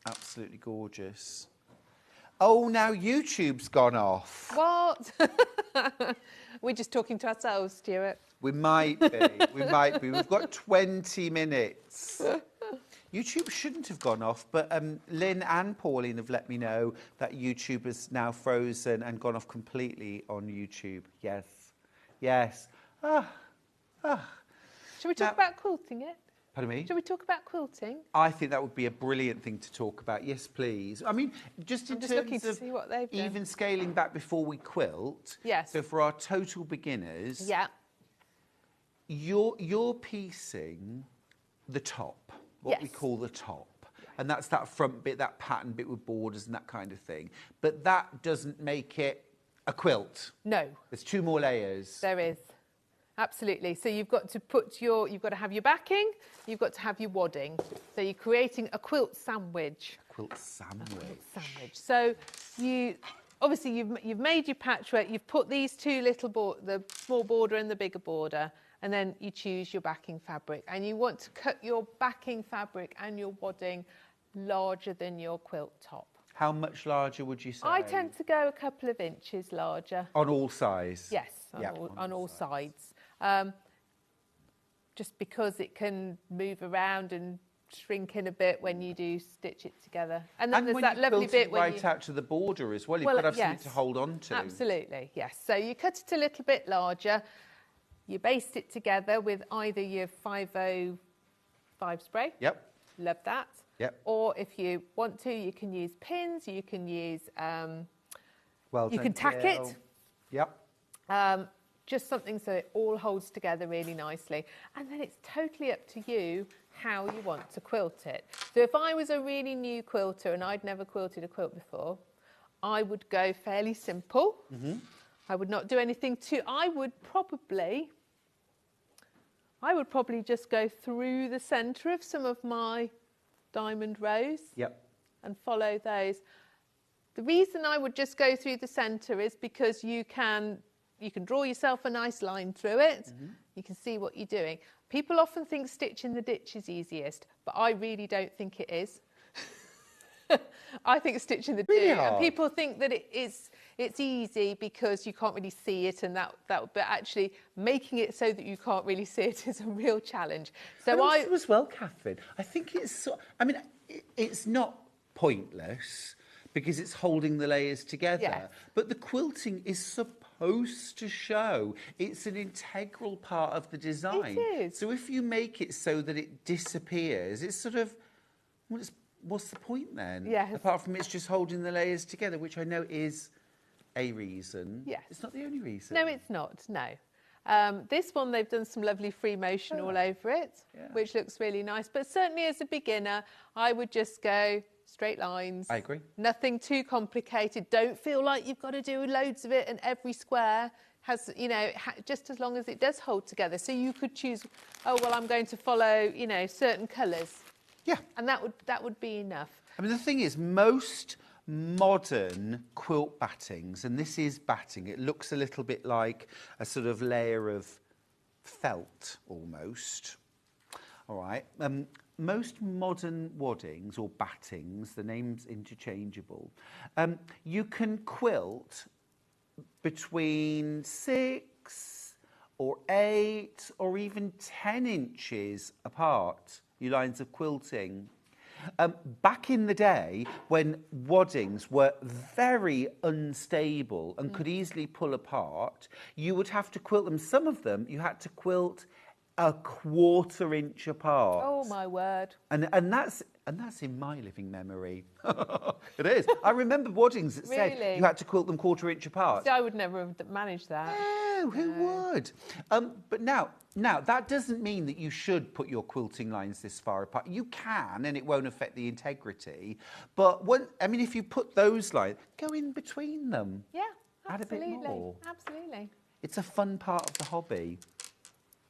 absolutely gorgeous. Oh, now YouTube's gone off. What? We're just talking to ourselves, Stuart. We might be. We might be. We've got 20 minutes. YouTube shouldn't have gone off, but Lynn and Pauline have let me know that YouTube is now frozen and gone off completely on YouTube. Yes. Yes. Shall we talk about quilting it? Pardon me? Shall we talk about quilting? I think that would be a brilliant thing to talk about. Yes, please. I mean, just in I'm just terms looking to of see what they've done. even scaling back before we quilt. Yes. So for our total beginners, Yeah. you're piecing the top, what we Yes. call the top. And that's that front bit, that pattern bit with borders and that kind of thing. But that doesn't make it a quilt. No. There's 2 more layers. There is. Absolutely. So you've got to you've got to have your backing, you've got to have your wadding. So you're creating a quilt sandwich. Quilt sandwich. So you've made your patchwork, you've put these 2 little the small border and the bigger border, and then you choose your backing fabric. And you want to cut your backing fabric and your wadding larger than your quilt top. How much larger would you say? I tend to go a couple of inches larger. On all sides? Yes, on all sides. Just because it can move around and shrink in a bit when you do stitch it together. And then there's that lovely bit where right out to the border as well. You've got to have something to hold on to. Absolutely, yes. So you cut it a little bit larger. You baste it together with either your 505 spray. Yep. Love that. Yep. Or if you want to, you can use pins. You can use. You can tack it. Yep. Just something so it all holds together really nicely. And then it's totally up to you how you want to quilt it. So if I was a really new quilter and I'd never quilted a quilt before, I would go fairly simple. I would not do anything too. I would probably just go through the centre of some of my diamond rows. Yep. And follow those. The reason I would just go through the centre is because you can draw yourself a nice line through it. You can see what you're doing. People often think stitching the ditch is easiest, but I really don't think it is. I think stitching the ditch, and people think that it's easy because you can't really see it, and that but actually making it so that you can't really see it is a real challenge. So also as well, Catherine, I think it's not pointless because it's holding the layers together. Yes. But the quilting is supposed to show it's an integral part of the design. It is. So if you make it so that it disappears, it's sort of, what's the point then? Yes. Apart from it's just holding the layers together, which I know is a reason. Yes. It's not the only reason. No, it's not, no. This one, they've done some lovely free motion all over it, which looks really nice. But certainly as a beginner, I would just go straight lines. I agree. Nothing too complicated. Don't feel like you've got to do loads of it, and every square has, just as long as it does hold together. So you could choose, I'm going to follow, certain colours. Yeah. And that would be enough. I mean, the thing is, most modern quilt battings, and this is batting, it looks a little bit like a sort of layer of felt almost. All right. Most modern waddings or battings, the name's interchangeable, you can quilt between 6 or 8 or even 10 inches apart, your lines of quilting. Back in the day, when waddings were very unstable and could easily pull apart, you would have to quilt them. Some of them you had to quilt a 1/4 inch apart. Oh my word! And that's in my living memory. It is. I remember waddings that said you had to quilt them 1/4 inch apart. See, I would never have managed that. No, who would? But now that doesn't mean that you should put your quilting lines this far apart. You can, and it won't affect the integrity. But if you put those lines, go in between them. Yeah, absolutely. Add a bit more. Absolutely. It's a fun part of the hobby.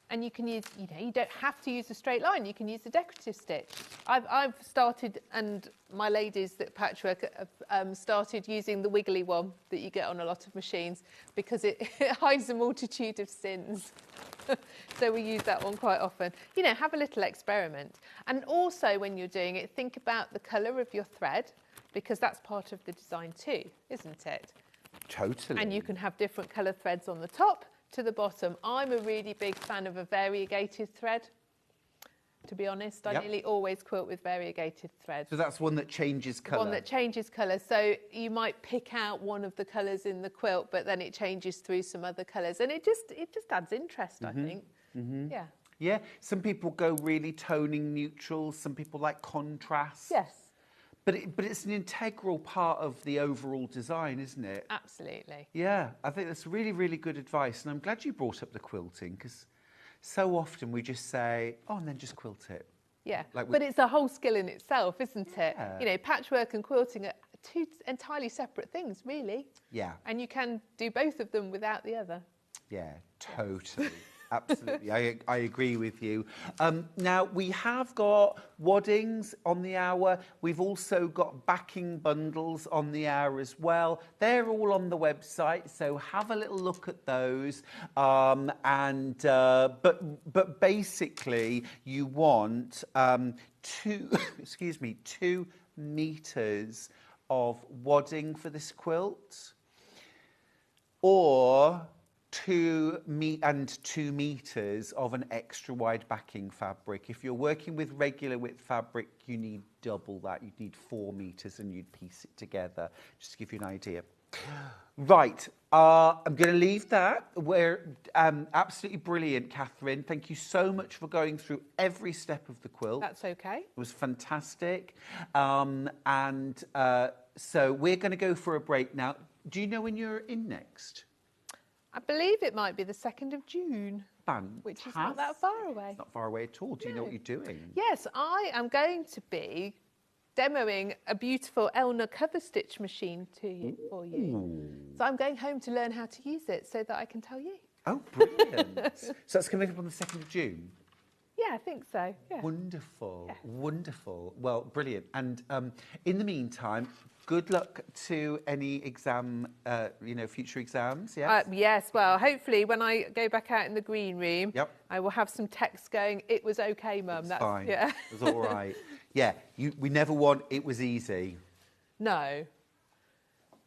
And you can use, you don't have to use a straight line. You can use a decorative stitch. I've started, and my ladies that patchwork have started using the wiggly one that you get on a lot of machines because it hides a multitude of sins. So we use that one quite often. Have a little experiment. And also when you're doing it, think about the colour of your thread because that's part of the design too, isn't it? Totally. And you can have different colour threads on the top, to the bottom. I'm a really big fan of a variegated thread. To be honest, I nearly always quilt with variegated thread. So that's one that changes colour? One that changes colour. So you might pick out one of the colours in the quilt, but then it changes through some other colours. And it just adds interest, I think. Yeah. Yeah, some people go really toning neutral, some people like contrast. Yes. But it's an integral part of the overall design, isn't it? Absolutely. Yeah, I think that's really, really good advice. And I'm glad you brought up the quilting, because so often we just say, oh, and then just quilt it. Yeah, Like but it's a whole skill in itself, isn't it? Yeah. You know, patchwork and quilting are two entirely separate things, really. Yeah. And you can do both of them without the other. Yeah, totally. Absolutely, I agree with you. Now, we have got waddings on the hour. We've also got backing bundles on the hour as well. They're all on the website, so have a little look at those. But basically, you want 2 meters of wadding for this quilt, or 2 meters of an extra wide backing fabric. If you're working with regular width fabric, you need double that. You'd need 4 meters, and you'd piece it together, just to give you an idea. Right, I'm going to leave that. We're absolutely brilliant, Catherine. Thank you so much for going through every step of the quilt. That's okay. It was fantastic. So we're going to go for a break now. Do you know when you're in next? I believe it might be the 2nd of June. Fantastic. Which is not that far away. It's not far away at all. Do you know what you're doing? Yes, I am going to be demoing a beautiful Elna cover stitch machine for you. So I'm going home to learn how to use it so that I can tell you. Oh, brilliant. So that's coming up on the 2nd of June? Yeah, I think so. Yeah. Wonderful, wonderful. Well, brilliant. And in the meantime, good luck to any exam, future exams, yes? Yes, well, hopefully when I go back out in the green room, I will have some text going, it was okay, Mum. That's fine. Yeah. It was all right. Yeah, we never want it was easy. No,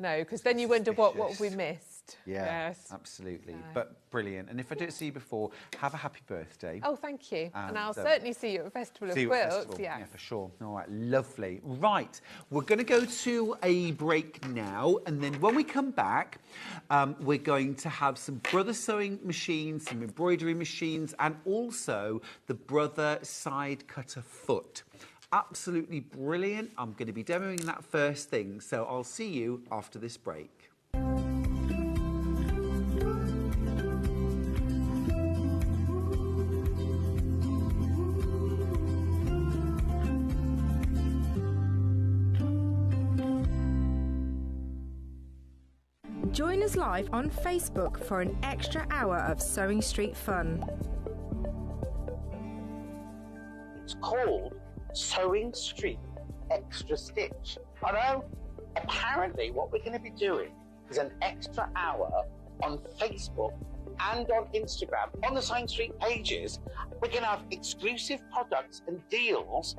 because then you wonder what have we missed. Yeah, yes. Absolutely. But brilliant. And if I don't see you before, have a happy birthday. Oh, thank you. And I'll certainly see you at Festival of Quilts. Yeah, for sure. All right, lovely. Right, we're going to go to a break now, and then when we come back, we're going to have some Brother sewing machines, some embroidery machines, and also the Brother side cutter foot. Absolutely brilliant. I'm going to be demoing that first thing, so I'll see you after this break. Join us live on Facebook for an extra hour of Sewing Street fun. It's called Sewing Street Extra Stitch. I know. Apparently what we're going to be doing is an extra hour on Facebook and on Instagram. On the Sewing Street pages, we're going to have exclusive products and deals,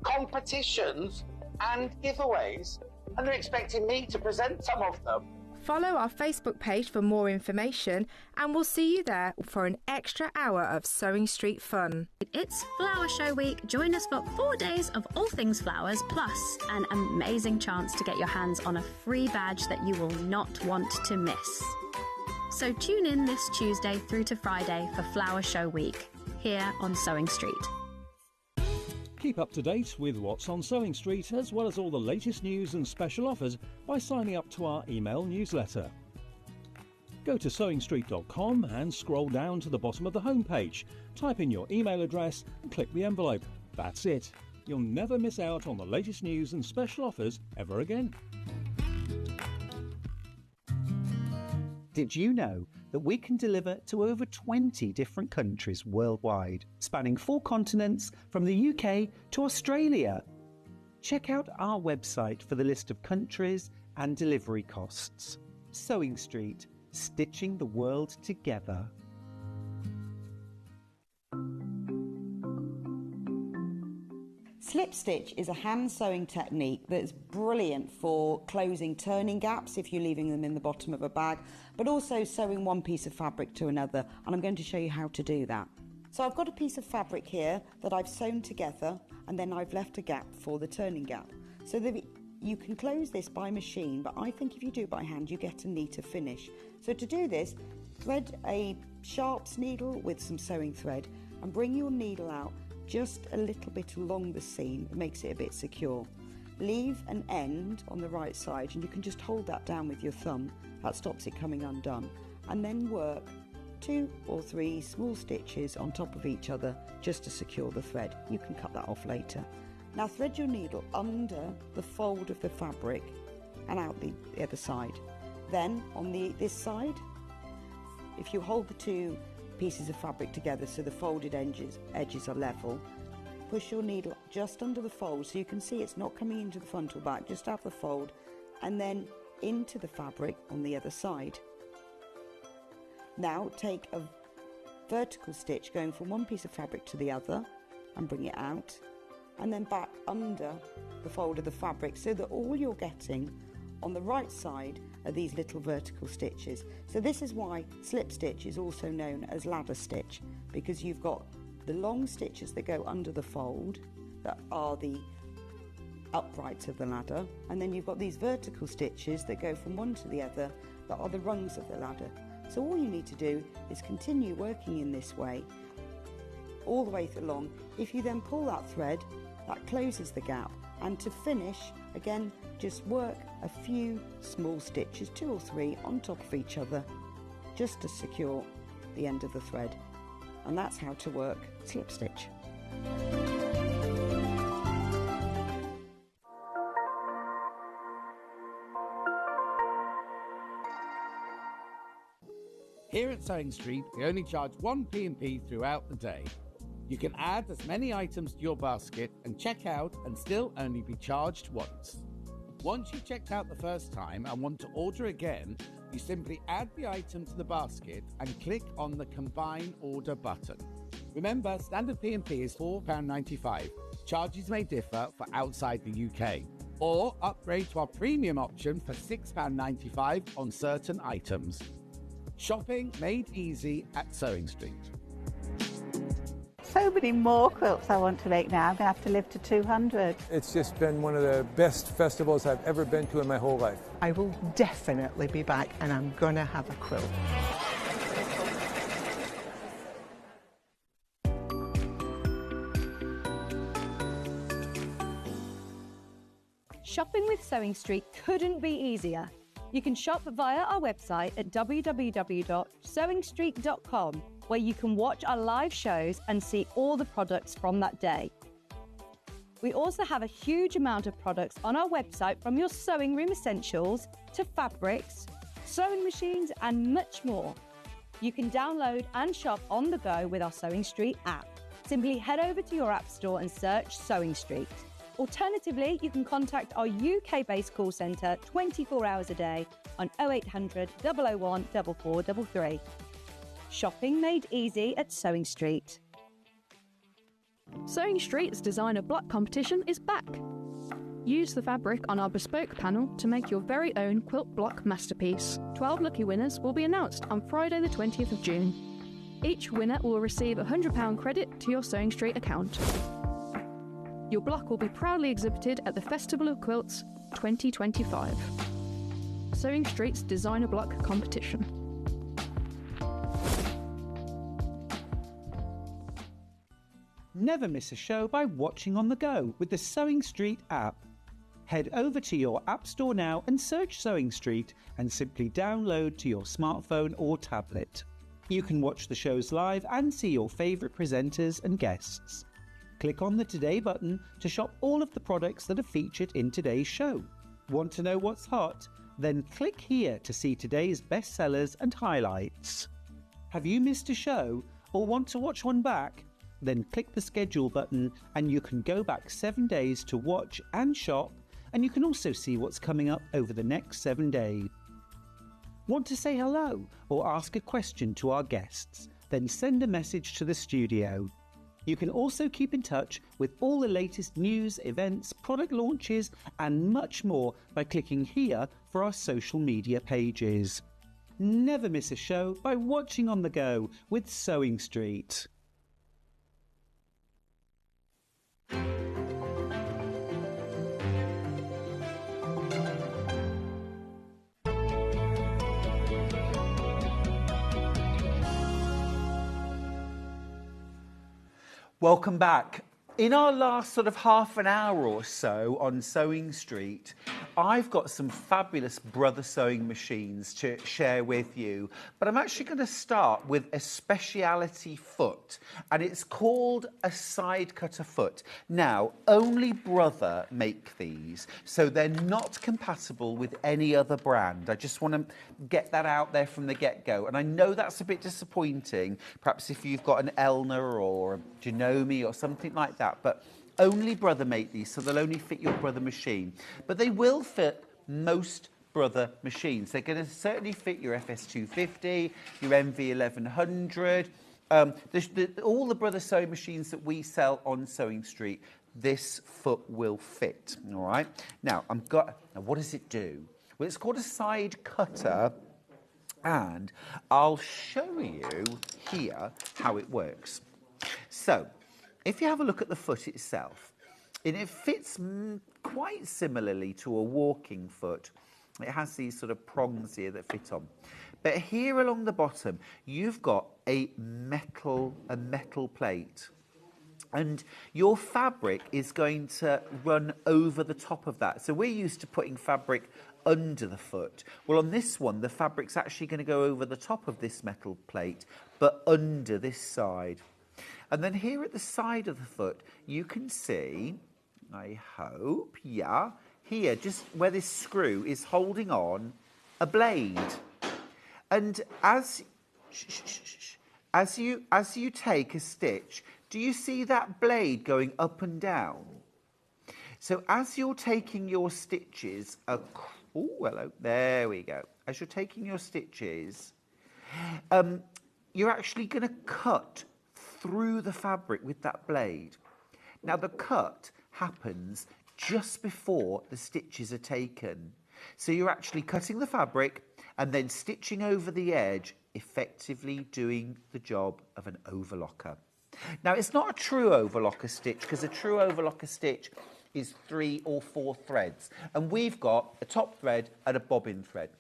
competitions and giveaways. And they're expecting me to present some of them. Follow our Facebook page for more information, and we'll see you there for an extra hour of Sewing Street fun. It's Flower Show Week. Join us for 4 days of all things flowers, plus an amazing chance to get your hands on a free badge that you will not want to miss. So tune in this Tuesday through to Friday for Flower Show Week, here on Sewing Street. Keep up to date with what's on Sewing Street, as well as all the latest news and special offers by signing up to our email newsletter. Go to sewingstreet.com and scroll down to the bottom of the homepage. Type in your email address and click the envelope. That's it. You'll never miss out on the latest news and special offers ever again. Did you know that we can deliver to over 20 different countries worldwide, spanning 4 continents from the UK to Australia? Check out our website for the list of countries and delivery costs. Sewing Street, stitching the world together. Slip stitch is a hand sewing technique that's brilliant for closing turning gaps if you're leaving them in the bottom of a bag, but also sewing one piece of fabric to another, and I'm going to show you how to do that. So I've got a piece of fabric here that I've sewn together, and then I've left a gap for the turning gap. So that you can close this by machine, but I think if you do it by hand you get a neater finish. So to do this, thread a sharps needle with some sewing thread and bring your needle out just a little bit along the seam. It makes it a bit secure. Leave an end on the right side and you can just hold that down with your thumb. That stops it coming undone. And then work 2 or 3 small stitches on top of each other just to secure the thread. You can cut that off later. Now thread your needle under the fold of the fabric and out the other side. Then on this side, if you hold the 2 pieces of fabric together so the folded edges are level, push your needle just under the fold so you can see it's not coming into the front or back, just have the fold, and then into the fabric on the other side. Now take a vertical stitch going from one piece of fabric to the other and bring it out, and then back under the fold of the fabric so that all you're getting on the right side are these little vertical stitches. So this is why slip stitch is also known as ladder stitch, because you've got the long stitches that go under the fold that are the uprights of the ladder, and then you've got these vertical stitches that go from one to the other that are the rungs of the ladder. So all you need to do is continue working in this way all the way along. If you then pull that thread, that closes the gap, and to finish, again, just work a few small stitches, 2 or 3 on top of each other, just to secure the end of the thread. And that's how to work slip stitch. Here at Sewing Street, we only charge 1 P&P throughout the day. You can add as many items to your basket and check out and still only be charged once. Once you've checked out the first time and want to order again, you simply add the item to the basket and click on the Combine Order button. Remember, standard P&P is £4.95. Charges may differ for outside the UK. Or upgrade to our premium option for £6.95 on certain items. Shopping made easy at Sewing Street. So many more quilts I want to make now. I'm going to have to live to 200. It's just been one of the best festivals I've ever been to in my whole life. I will definitely be back and I'm going to have a quilt. Shopping with Sewing Street couldn't be easier. You can shop via our website at www.sewingstreet.com, where you can watch our live shows and see all the products from that day. We also have a huge amount of products on our website, from your sewing room essentials to fabrics, sewing machines and much more. You can download and shop on the go with our Sewing Street app. Simply head over to your app store and search Sewing Street. Alternatively, you can contact our UK-based call centre 24 hours a day on 0800 001 4433. Shopping made easy at Sewing Street. Sewing Street's designer block competition is back. Use the fabric on our bespoke panel to make your very own quilt block masterpiece. 12 lucky winners will be announced on Friday the 20th of June. Each winner will receive a £100 credit to your Sewing Street account. Your block will be proudly exhibited at the Festival of Quilts 2025. Sewing Street's designer block competition. Never miss a show by watching on the go with the Sewing Street app. Head over to your app store now and search Sewing Street and simply download to your smartphone or tablet. You can watch the shows live and see your favourite presenters and guests. Click on the Today button to shop all of the products that are featured in today's show. Want to know what's hot? Then click here to see today's bestsellers and highlights. Have you missed a show or want to watch one back? Then click the schedule button and you can go back 7 days to watch and shop, and you can also see what's coming up over the next 7 days. Want to say hello or ask a question to our guests? Then send a message to the studio. You can also keep in touch with all the latest news, events, product launches, and much more by clicking here for our social media pages. Never miss a show by watching on the go with Sewing Street. Welcome back. In our last sort of half an hour or so on Sewing Street, I've got some fabulous brother sewing machines to share with you, but I'm actually going to start with a speciality foot, and it's called a side cutter foot. Now, only Brother make these, so they're not compatible with any other brand. I just want to get that out there from the get-go, and I know that's a bit disappointing, perhaps if you've got an Elner or a Janome or something like that, but only Brother make these, so they'll only fit your Brother machine. But they will fit most Brother machines. They're going to certainly fit your FS250, your MV1100, all the Brother sewing machines that we sell on Sewing Street. This foot will fit, all right? Now, what does it do? Well, it's called a side cutter, and I'll show you here how it works. So, if you have a look at the foot itself, and it fits quite similarly to a walking foot. It has these sort of prongs here that fit on. But here along the bottom, you've got a metal plate. And your fabric is going to run over the top of that. So we're used to putting fabric under the foot. Well, on this one, the fabric's actually going to go over the top of this metal plate, but under this side. And then here at the side of the foot, you can see, I hope, yeah, here, just where this screw is holding on a blade. And as you take a stitch, do you see that blade going up and down? So as you're taking your stitches, oh, hello, there we go. As you're taking your stitches, you're actually going to cut through the fabric with that blade. Now the cut happens just before the stitches are taken. So you're actually cutting the fabric and then stitching over the edge, effectively doing the job of an overlocker. Now it's not a true overlocker stitch, because a true overlocker stitch is 3 or 4 threads. And we've got a top thread and a bobbin thread.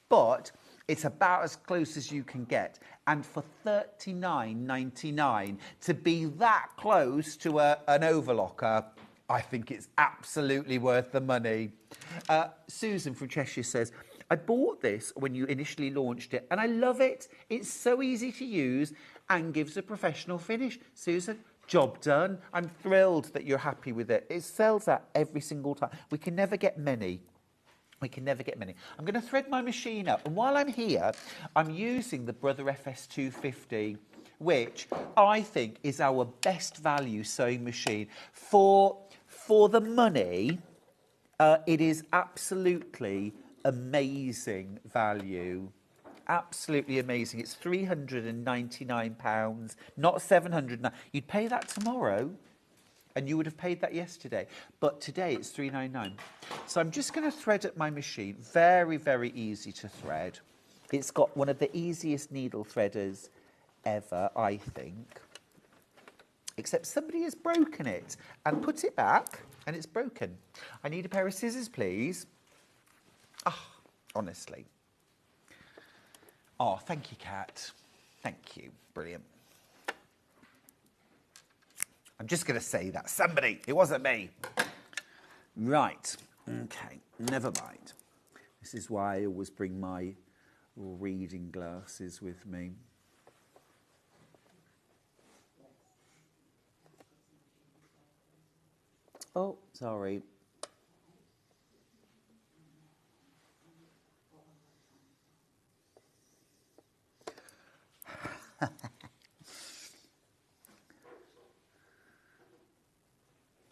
But it's about as close as you can get. And for $39.99 to be that close to an overlocker, I think it's absolutely worth the money. Susan from Cheshire says, I bought this when you initially launched it and I love it. It's so easy to use and gives a professional finish. Susan, job done. I'm thrilled that you're happy with it. It sells out every single time. We can never get many. We can never get many. I'm going to thread my machine up. And while I'm here, I'm using the Brother FS250, which I think is our best value sewing machine. For the money, it is absolutely amazing value. Absolutely amazing. It's £399, not £700. You'd pay that tomorrow, and you would have paid that yesterday. But today it's £399. So I'm just going to thread at my machine. Very, very easy to thread. It's got one of the easiest needle threaders ever, I think. Except somebody has broken it and put it back, and it's broken. I need a pair of scissors, please. Ah, honestly. Oh, thank you, Kat. Thank you. Brilliant. I'm just going to say that. Somebody. It wasn't me. Right. Okay. Never mind. This is why I always bring my reading glasses with me. Oh, sorry.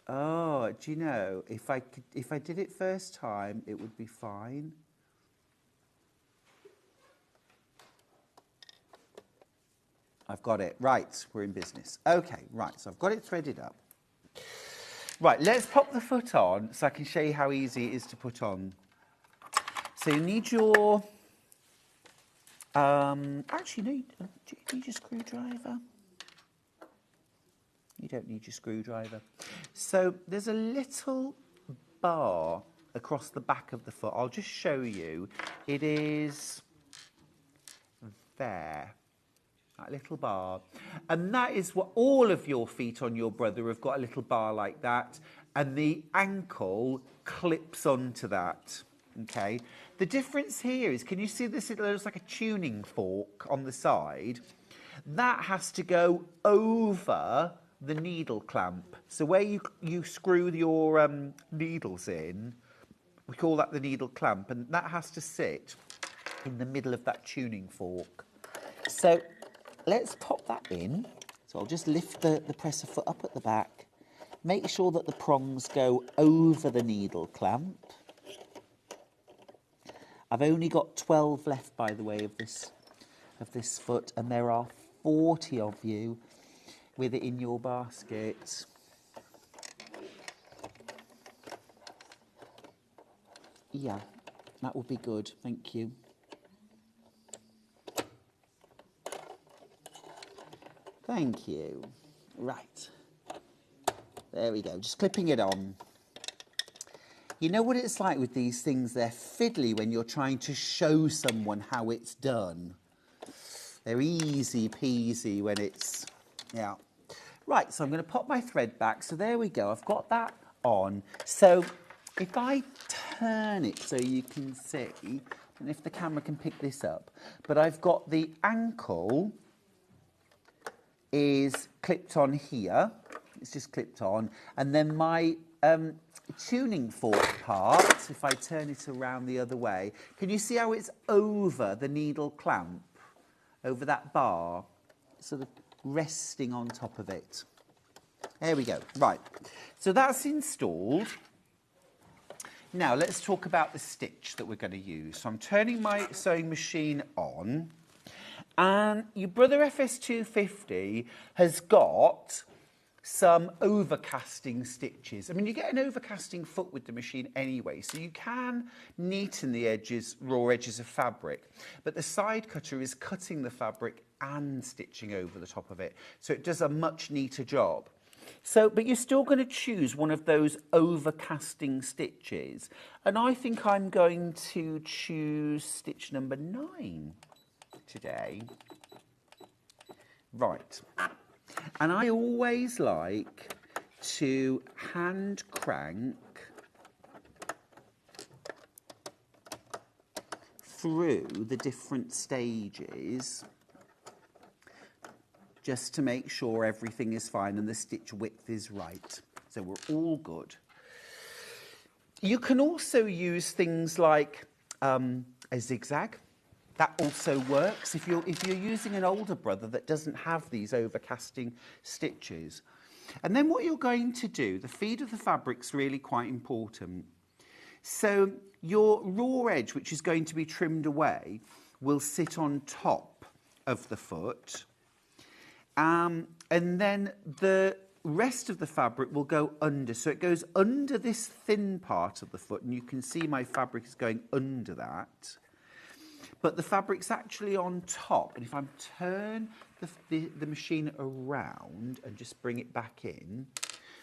Oh, do you know, if I did it first time, it would be fine. I've got it. Right, we're in business. Okay, right, so I've got it threaded up. Right, let's pop the foot on so I can show you how easy it is to put on. So you need your... actually, no, do you need your screwdriver? You don't need your screwdriver. So there's a little bar across the back of the foot. I'll just show you. It is there. That little bar. And that is what all of your feet on your brother have got, a little bar like that. And the ankle clips onto that. Okay. The difference here is, can you see this? It looks like a tuning fork on the side. That has to go over the needle clamp. So where you screw your needles in, we call that the needle clamp. And that has to sit in the middle of that tuning fork. So let's pop that in. So I'll just lift the presser foot up at the back. Make sure that the prongs go over the needle clamp. I've only got 12 left, by the way, of this foot, and there are 40 of you with it in your basket. Yeah, that would be good. Thank you. Thank you. Right. There we go. Just clipping it on. You know what it's like with these things? They're fiddly when you're trying to show someone how it's done. They're easy peasy when it's... Yeah. Right, so I'm going to pop my thread back. So there we go. I've got that on. So if I turn it so you can see, and if the camera can pick this up, but I've got the ankle is clipped on here. It's just clipped on. And then my tuning fork part, if I turn it around the other way, can you see how it's over the needle clamp? Over that bar, sort of resting on top of it. There we go. Right. So that's installed. Now let's talk about the stitch that we're going to use. So I'm turning my sewing machine on. And your Brother FS250 has got some overcasting stitches. I mean, you get an overcasting foot with the machine anyway, so you can neaten the edges, raw edges of fabric. But the side cutter is cutting the fabric and stitching over the top of it. So it does a much neater job. So, but you're still going to choose one of those overcasting stitches. And I think I'm going to choose stitch number 9. Today. Right. And I always like to hand crank through the different stages just to make sure everything is fine and the stitch width is right. So we're all good. You can also use things like a zigzag. That also works if you're using an older brother that doesn't have these overcasting stitches. And then what you're going to do, the feed of the fabric's really quite important. So your raw edge, which is going to be trimmed away, will sit on top of the foot. And then the rest of the fabric will go under. So it goes under this thin part of the foot, and you can see my fabric is going under that. But the fabric's actually on top. And if I turn the machine around and just bring it back in,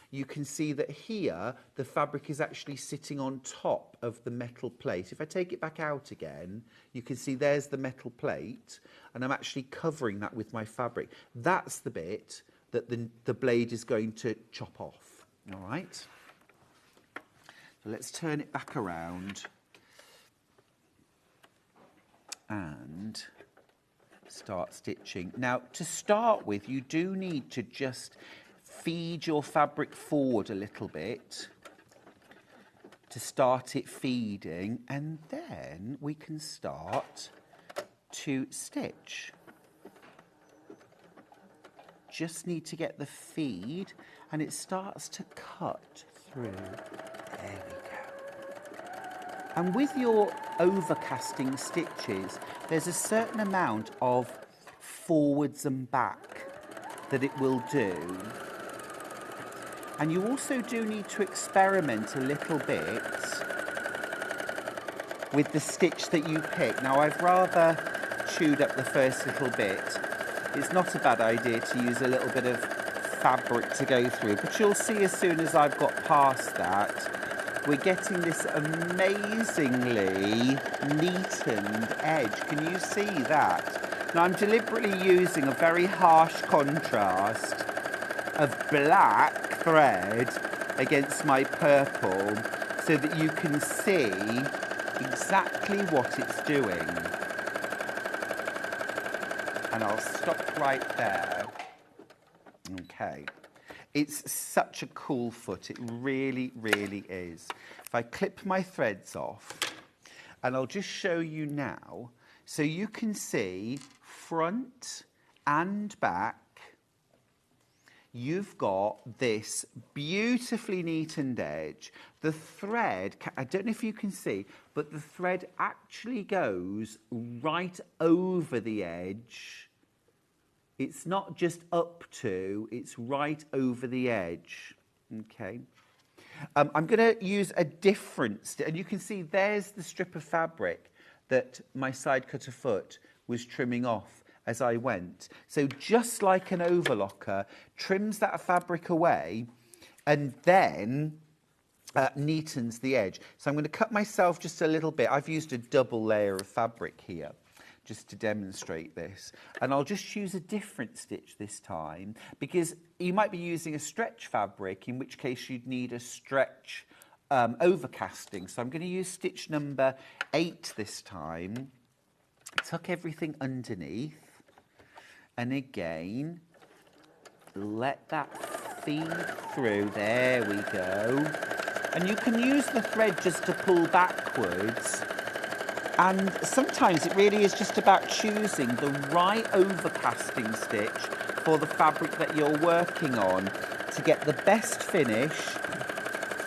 you can see that here the fabric is actually sitting on top of the metal plate. If I take it back out again, you can see there's the metal plate, and I'm actually covering that with my fabric. That's the bit that the blade is going to chop off. All right? So let's turn it back around and start stitching. Now, to start with, you do need to just feed your fabric forward a little bit to start it feeding, and then we can start to stitch. Just need to get the feed, and it starts to cut through. There we go. And with your overcasting stitches, there's a certain amount of forwards and back that it will do. And you also do need to experiment a little bit with the stitch that you pick. Now, I've rather chewed up the first little bit. It's not a bad idea to use a little bit of fabric to go through, but you'll see as soon as I've got past that, we're getting this amazingly neatened edge. Can you see that? Now, I'm deliberately using a very harsh contrast of black thread against my purple so that you can see exactly what it's doing. And I'll stop right there. Okay. It's such a cool foot. It really, really is. If I clip my threads off, and I'll just show you now, so you can see front and back, you've got this beautifully neatened edge. The thread, I don't know if you can see, but the thread actually goes right over the edge. It's not just up to, it's right over the edge. Okay. I'm going to use a different, and you can see there's the strip of fabric that my side cutter foot was trimming off as I went. So just like an overlocker, trims that fabric away and then neatens the edge. So I'm going to cut myself just a little bit. I've used a double layer of fabric here just to demonstrate this. And I'll just use a different stitch this time, because you might be using a stretch fabric, in which case you'd need a stretch overcasting. So I'm going to use stitch number 8 this time. Tuck everything underneath. And again, let that feed through. There we go. And you can use the thread just to pull backwards. And sometimes it really is just about choosing the right overcasting stitch for the fabric that you're working on to get the best finish.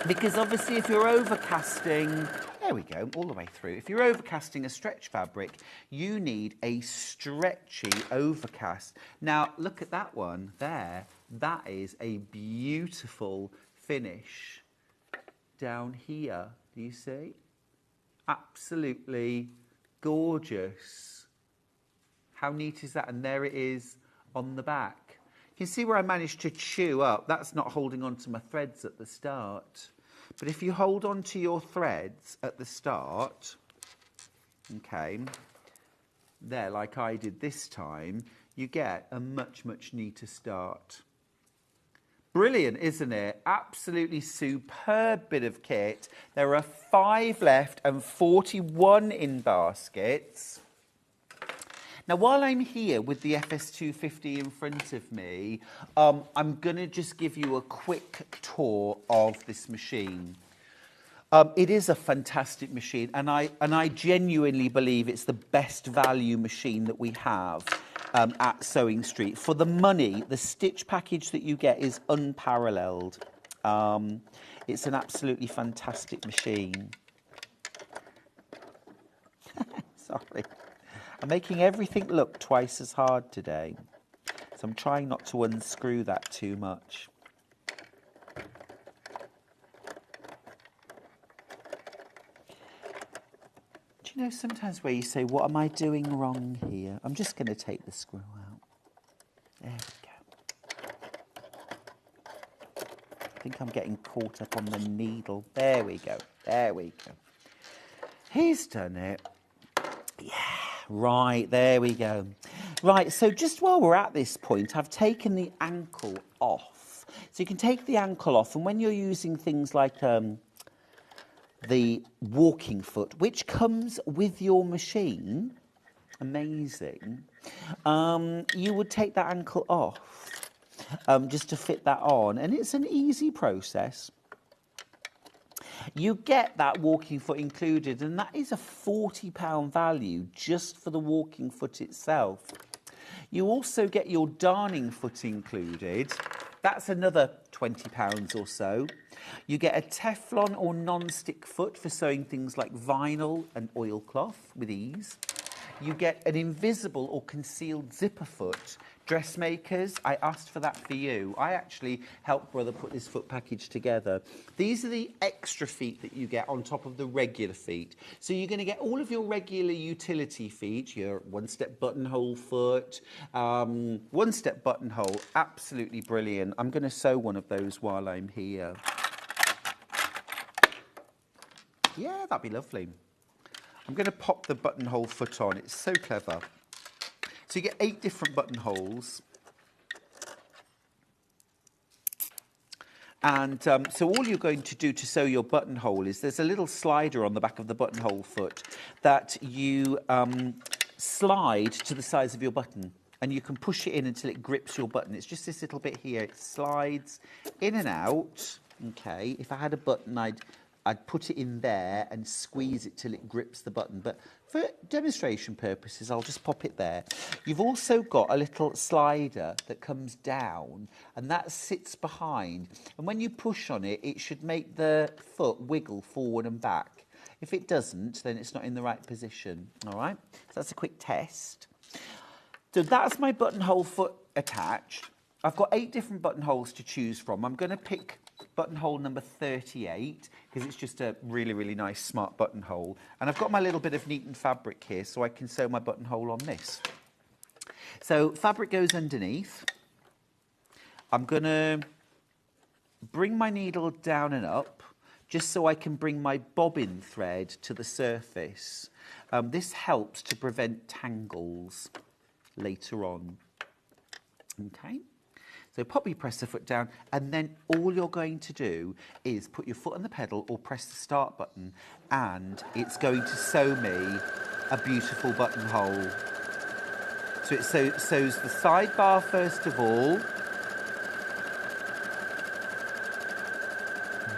Because obviously if you're overcasting, there we go, all the way through. If you're overcasting a stretch fabric, you need a stretchy overcast. Now, look at that one there. That is a beautiful finish down here. Do you see? Absolutely gorgeous. How neat is that? And there it is on the back. You can see where I managed to chew up. That's not holding on to my threads at the start. But if you hold on to your threads at the start, okay, there, like I did this time, you get a much, much neater start. Brilliant, isn't it? Absolutely superb bit of kit. There are 5 left and 41 in baskets. Now, while I'm here with the FS250 in front of me, I'm going to just give you a quick tour of this machine. It is a fantastic machine, and I genuinely believe it's the best value machine that we have at Sewing Street. For the money, the stitch package that you get is unparalleled. It's an absolutely fantastic machine. Sorry. I'm making everything look twice as hard today, so I'm trying not to unscrew that too much. Do you know sometimes where you say, what am I doing wrong here? I'm just going to take the screw out. There we go. I think I'm getting caught up on the needle. There we go. There we go. He's done it. Yeah. Right, there we go. Right, so just while we're at this point, I've taken the ankle off. So you can take the ankle off, and when you're using things like the walking foot, which comes with your machine, amazing, you would take that ankle off just to fit that on, and it's an easy process. You get that walking foot included, and that is a £40 value just for the walking foot itself. You also get your darning foot included. That's another £20 or so. You get a Teflon or non-stick foot for sewing things like vinyl and oilcloth with ease. you get an invisible or concealed zipper foot. Dressmakers, I asked for that for you. I actually helped Brother put this foot package together. These are the extra feet that you get on top of the regular feet. So you're going to get all of your regular utility feet, your one-step buttonhole foot, one-step buttonhole, absolutely brilliant. I'm going to sew one of those while I'm here. Yeah, that'd be lovely. I'm going to pop the buttonhole foot on. It's so clever. So you get 8 different buttonholes. And so all you're going to do to sew your buttonhole is there's a little slider on the back of the buttonhole foot that you slide to the size of your button. And you can push it in until it grips your button. It's just this little bit here. It slides in and out. Okay, if I had a button, I'd put it in there and squeeze it till it grips the button. But for demonstration purposes, I'll just pop it there. You've also got a little slider that comes down and that sits behind. And when you push on it, it should make the foot wiggle forward and back. If it doesn't, then it's not in the right position. All right, so that's a quick test. So that's my buttonhole foot attached. I've got 8 different buttonholes to choose from. I'm going to pick buttonhole number 38 because it's just a really, really nice smart buttonhole. And I've got my little bit of neatened fabric here so I can sew my buttonhole on this. So fabric goes underneath. I'm going to bring my needle down and up just so I can bring my bobbin thread to the surface. This helps to prevent tangles later on. Okay. So pop your presser foot down and then all you're going to do is put your foot on the pedal or press the start button and it's going to sew me a beautiful buttonhole. So it sews the sidebar first of all,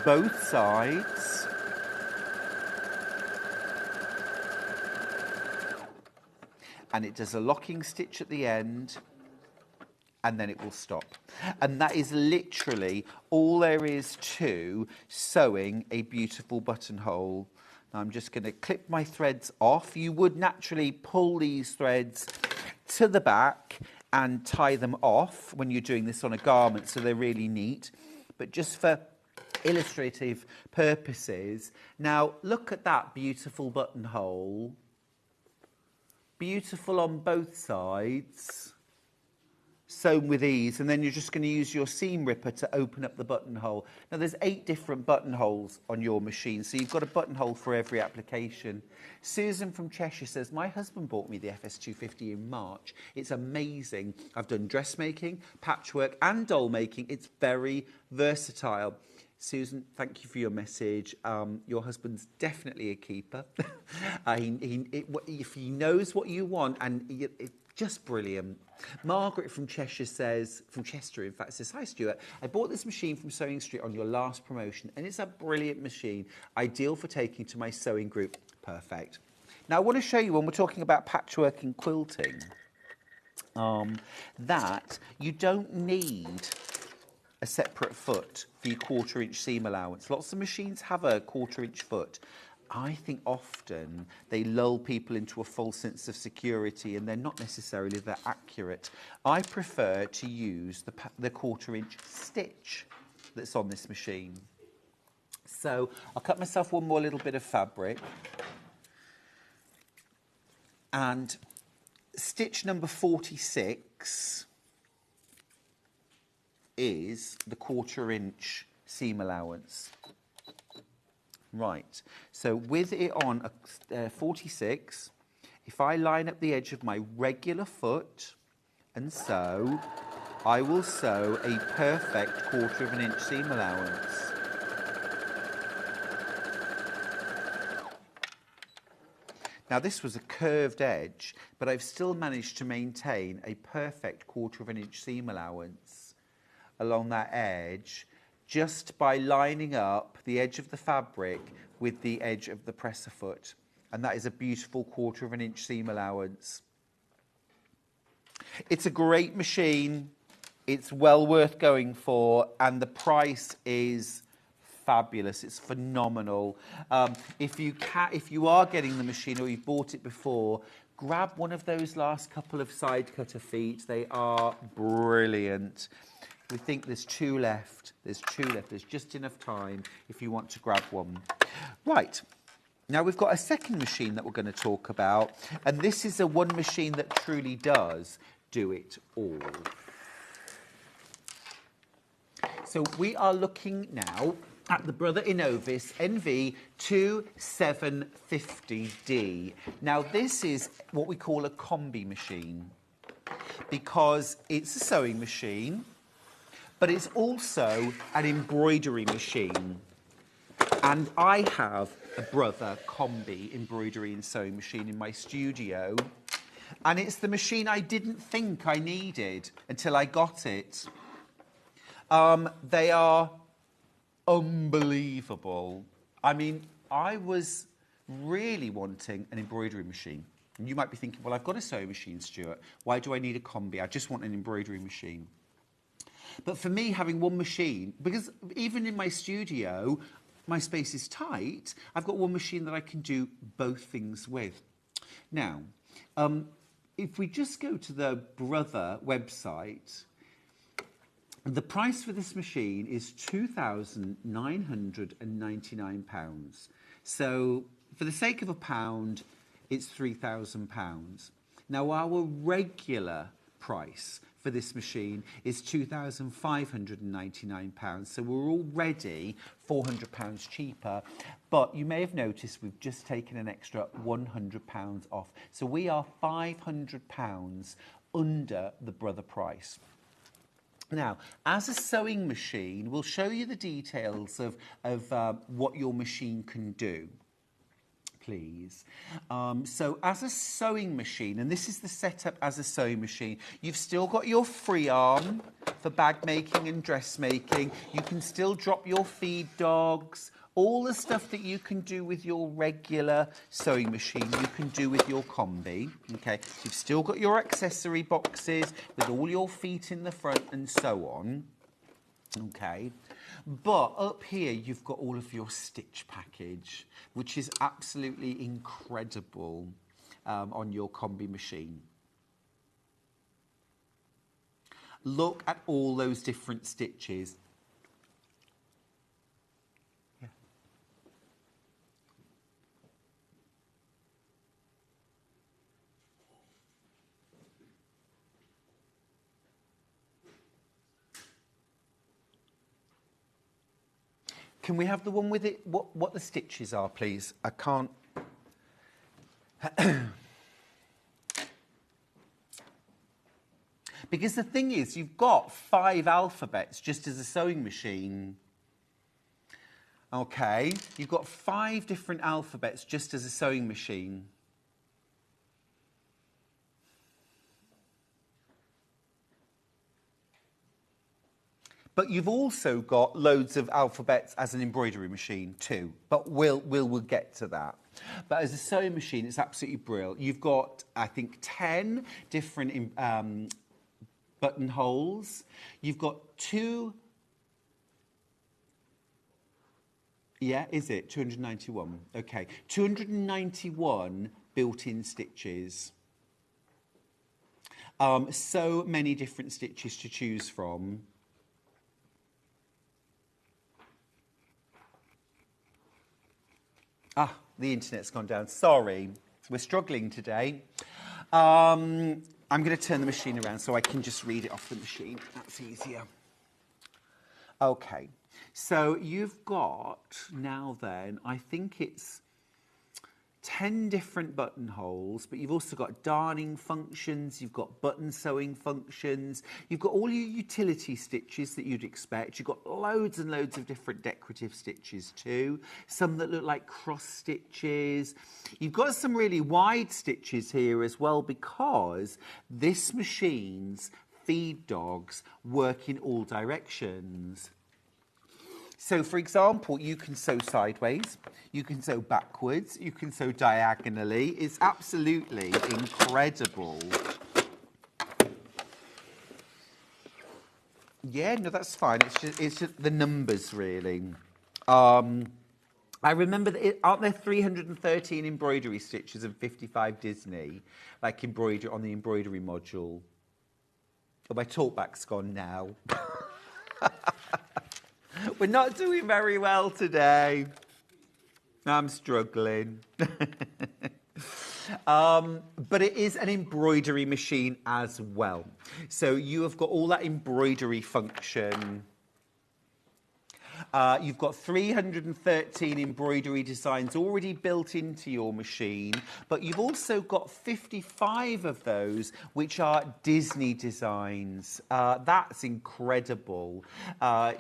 both sides, and it does a locking stitch at the end and then it will stop. And that is literally all there is to sewing a beautiful buttonhole. Now I'm just going to clip my threads off. You would naturally pull these threads to the back and tie them off when you're doing this on a garment, so they're really neat. But just for illustrative purposes, now look at that beautiful buttonhole. Beautiful on both sides. Sewn with ease, and then you're just going to use your seam ripper to open up the buttonhole. Now there's 8 different buttonholes on your machine, so you've got a buttonhole for every application. Susan from Cheshire says, my husband bought me the FS250 in March. It's amazing. I've done dressmaking, patchwork and doll making. It's very versatile. Susan, thank you for your message. Your husband's definitely a keeper. If he knows what you want, and just brilliant. Margaret from Cheshire says, from Chester in fact, says, hi Stuart, I bought this machine from Sewing Street on your last promotion and it's a brilliant machine, ideal for taking to my sewing group. Perfect. Now I want to show you when we're talking about patchwork and quilting, that you don't need a separate foot for your 1/4 inch seam allowance. Lots of machines have a 1/4 inch foot. I think often they lull people into a false sense of security and they're not necessarily that accurate. I prefer to use the 1/4 inch stitch that's on this machine. So I'll cut myself one more little bit of fabric and stitch number 46 is the 1/4 inch seam allowance. Right, so with it on 46, if I line up the edge of my regular foot and sew, I will sew a perfect 1/4 inch seam allowance. Now this was a curved edge, but I've still managed to maintain a perfect 1/4 inch seam allowance along that edge, just by lining up the edge of the fabric with the edge of the presser foot. And that is a beautiful 1/4 inch seam allowance. It's a great machine. It's well worth going for. And the price is fabulous. It's phenomenal. If you are getting the machine or you've bought it before, grab one of those last couple of side cutter feet. They are brilliant. We think there's 2 left. There's 2 left. There's just enough time if you want to grab one. Right. Now we've got a second machine that we're going to talk about, and this is a one machine that truly does do it all. So we are looking now at the Brother Innovis NV2750D. Now this is what we call a combi machine because it's a sewing machine, but it's also an embroidery machine. And I have a Brother combi embroidery and sewing machine in my studio. And it's the machine I didn't think I needed until I got it. They are unbelievable. I mean, I was really wanting an embroidery machine. And you might be thinking, well, I've got a sewing machine, Stuart. Why do I need a combi? I just want an embroidery machine. But for me, having one machine, because even in my studio, my space is tight, I've got one machine that I can do both things with. Now, if we just go to the Brother website, the price for this machine is £2,999. So for the sake of £1, it's £3,000. Now our regular price for this machine is £2,599. So we're already £400 cheaper. But you may have noticed we've just taken an extra £100 off. So we are £500 under the Brother price. Now, as a sewing machine, we'll show you the details of what your machine can do, please. So as a sewing machine, and this is the setup as a sewing machine, you've still got your free arm for bag making and dressmaking. You can still drop your feed dogs. All the stuff that you can do with your regular sewing machine, you can do with your combi, okay? You've still got your accessory boxes with all your feet in the front and so on, okay? But up here, you've got all of your stitch package, which is absolutely incredible on your combi machine. Look at all those different stitches. Can we have the one with it, what the stitches are, please? I can't... Because the thing is, you've got 5 alphabets just as a sewing machine. Okay, you've got 5 different alphabets just as a sewing machine. But you've also got loads of alphabets as an embroidery machine too. But we'll get to that. But as a sewing machine, it's absolutely brilliant. You've got, I think, 10 different buttonholes. You've got 2... Yeah, is it? 291. Okay. 291 built-in stitches. So many different stitches to choose from. Ah, the internet's gone down. Sorry, we're struggling today. I'm going to turn the machine around so I can just read it off the machine. That's easier. Okay, so you've got now then, I think it's 10 different buttonholes, but you've also got darning functions, you've got button sewing functions, you've got all your utility stitches that you'd expect, you've got loads and loads of different decorative stitches too, some that look like cross stitches. You've got some really wide stitches here as well because this machine's feed dogs work in all directions. So, for example, you can sew sideways, you can sew backwards, you can sew diagonally. It's absolutely incredible. Yeah, no, that's fine. It's just the numbers, really. I remember that aren't there 313 embroidery stitches and 55 Disney, like embroidery on the embroidery module? Oh, my talkback's gone now. We're not doing very well today. I'm struggling. But it is an embroidery machine as well. So you have got all that embroidery function. You've got 313 embroidery designs already built into your machine, but you've also got 55 of those which are Disney designs. That's incredible.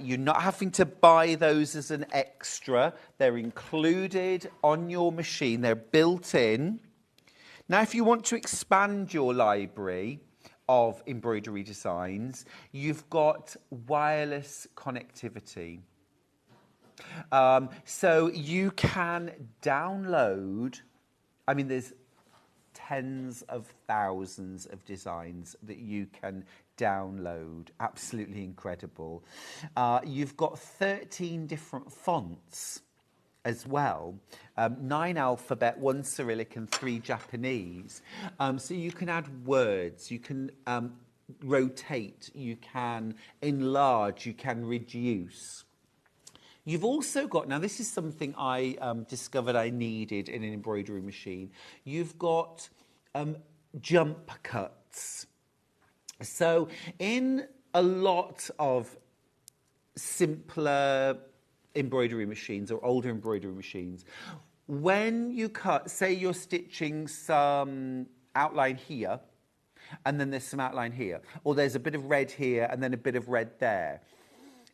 You're not having to buy those as an extra. They're included on your machine. They're built in. Now, if you want to expand your library of embroidery designs, you've got wireless connectivity. So you can download, I mean, there's tens of thousands of designs that you can download. Absolutely incredible. You've got 13 different fonts as well, 9 alphabet, 1 Cyrillic and 3 Japanese. So you can add words, you can rotate, you can enlarge, you can reduce. You've also got, now this is something I discovered I needed in an embroidery machine. You've got jump cuts. So in a lot of simpler embroidery machines or older embroidery machines, when you cut, say you're stitching some outline here, and then there's some outline here, or there's a bit of red here and then a bit of red there.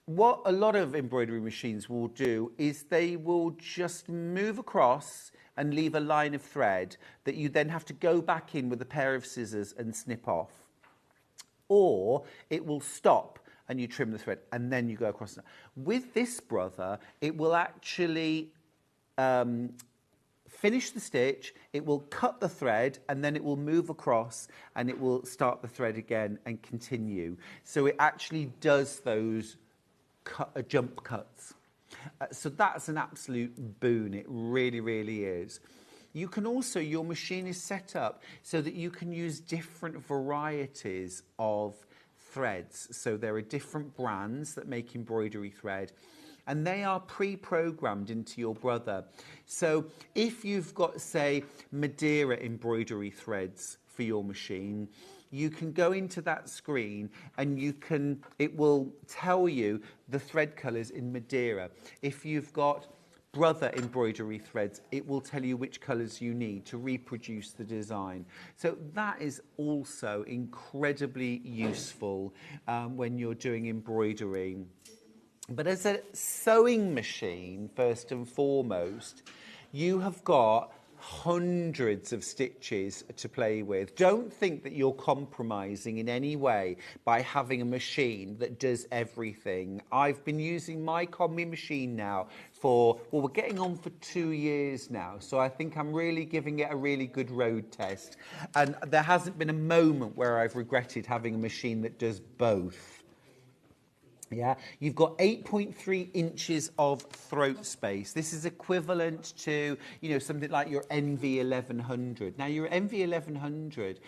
What a lot of embroidery machines will do is they will just move across and leave a line of thread that you then have to go back in with a pair of scissors and snip off. Or it will stop and you trim the thread and then you go across. With this brother, it will actually finish the stitch, it will cut the thread, and then it will move across and it will start the thread again and continue. So it actually does those jump cuts. So that's an absolute boon. It really, really is. You can also, your machine is set up so that you can use different varieties of threads. So there are different brands that make embroidery thread, and they are pre-programmed into your brother. So if you've got, say, Madeira embroidery threads for your machine, you can go into that screen and it will tell you the thread colours in Madeira. If you've got brother embroidery threads, it will tell you which colours you need to reproduce the design. So that is also incredibly useful when you're doing embroidery. But as a sewing machine, first and foremost, you have got hundreds of stitches to play with. Don't think that you're compromising in any way by having a machine that does everything. I've been using my combi machine now for, well, we're getting on for 2 years now, so I think I'm really giving it a really good road test. And there hasn't been a moment where I've regretted having a machine that does both. Yeah, you've got 8.3 inches of throat space. This is equivalent to, you know, something like your NV1100. Now, your NV1100,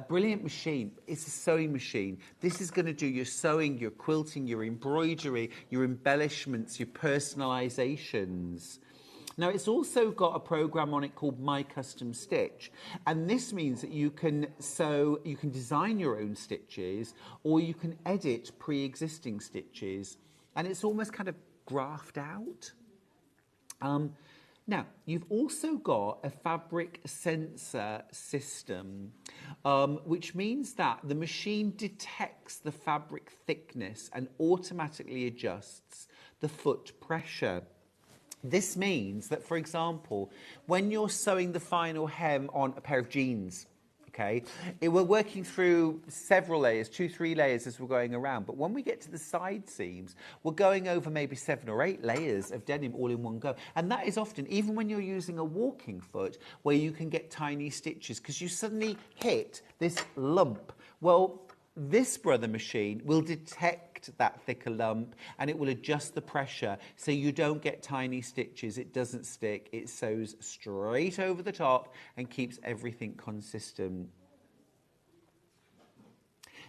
brilliant machine. It's a sewing machine. This is going to do your sewing, your quilting, your embroidery, your embellishments, your personalizations. Now, it's also got a program on it called My Custom Stitch, and this means that you can sew, you can design your own stitches, or you can edit pre-existing stitches, and it's almost kind of graphed out. Now, you've also got a fabric sensor system, which means that the machine detects the fabric thickness and automatically adjusts the foot pressure. This means that, for example, when you're sewing the final hem on a pair of jeans, okay, we're working through several layers, 2-3 layers as we're going around, but when we get to the side seams, we're going over maybe 7 or 8 layers of denim all in one go. And that is often, even when you're using a walking foot, where you can get tiny stitches, because you suddenly hit this lump. Well, this brother machine will detect that thicker lump and it will adjust the pressure so you don't get tiny stitches. It doesn't stick. It sews straight over the top and keeps everything consistent.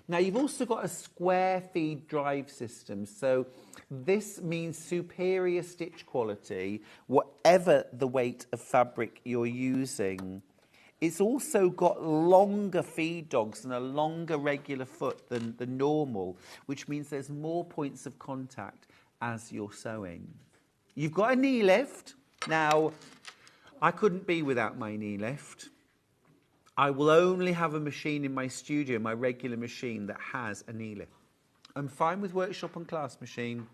Now, you've also got a square feed drive system, so this means superior stitch quality, whatever the weight of fabric you're using. It's also got longer feed dogs and a longer regular foot than the normal, which means there's more points of contact as you're sewing. You've got a knee lift. Now, I couldn't be without my knee lift. I will only have a machine in my studio, my regular machine, that has a knee lift. I'm fine with workshop and class machine,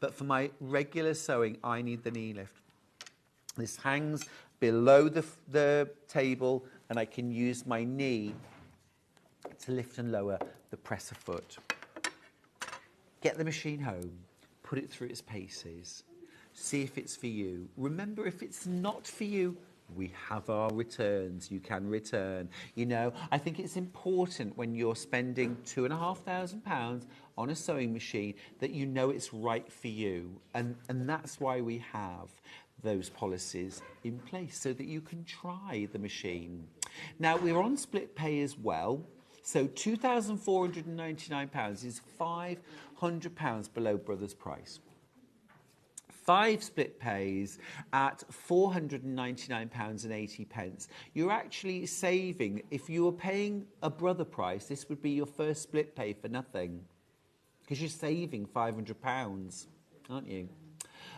but for my regular sewing, I need the knee lift. This hangs below the table, and I can use my knee to lift and lower the presser foot. Get the machine home, put it through its paces, see if it's for you. Remember, if it's not for you, we have our returns. You can return. You know, I think it's important when you're spending £2,500 on a sewing machine that you know it's right for you. And that's why we have those policies in place, so that you can try the machine. Now, we're on split pay as well. So £2,499 is £500 below Brothers' price. 5 split pays at £499.80. You're actually saving. If you were paying a brother price, this would be your first split pay for nothing, because you're saving £500, aren't you?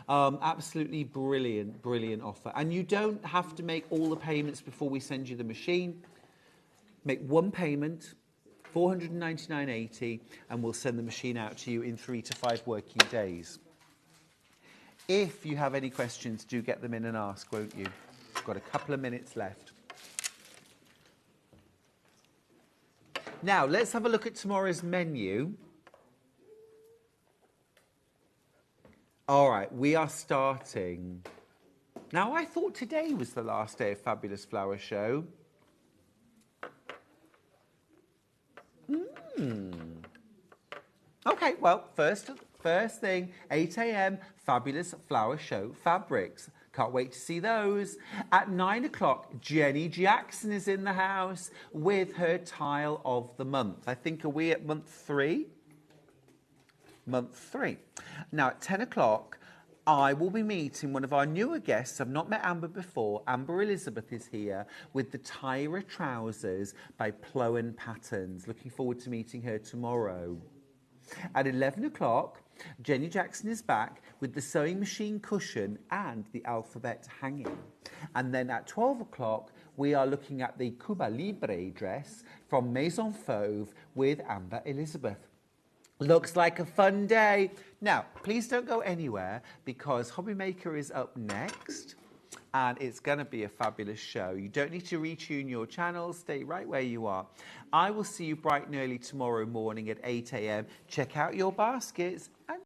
Absolutely brilliant, brilliant offer. And you don't have to make all the payments before we send you the machine. Make one payment, £499.80, and we'll send the machine out to you in 3 to 5 working days. If you have any questions, do get them in and ask, won't you? We've got a couple of minutes left. Now, let's have a look at tomorrow's menu. All right, we are starting. Now, I thought today was the last day of Fabulous Flower Show. Okay, well, first thing, 8 a.m, Fabulous Flower Show fabrics. Can't wait to see those. At 9 o'clock, Jenny Jackson is in the house with her tile of the month. I think, are we at month 3? Month 3. Now, at 10 o'clock, I will be meeting one of our newer guests. I've not met Amber before. Amber Elizabeth is here with the Tyra trousers by Plowen Patterns. Looking forward to meeting her tomorrow. At 11 o'clock, Jenny Jackson is back with the sewing machine cushion and the alphabet hanging. And then at 12 o'clock, we are looking at the Cuba Libre dress from Maison Fauve with Amber Elizabeth. Looks like a fun day. Now, please don't go anywhere, because Hobby Maker is up next. And it's going to be a fabulous show. You don't need to retune your channel. Stay right where you are. I will see you bright and early tomorrow morning at 8 a.m. Check out your baskets. And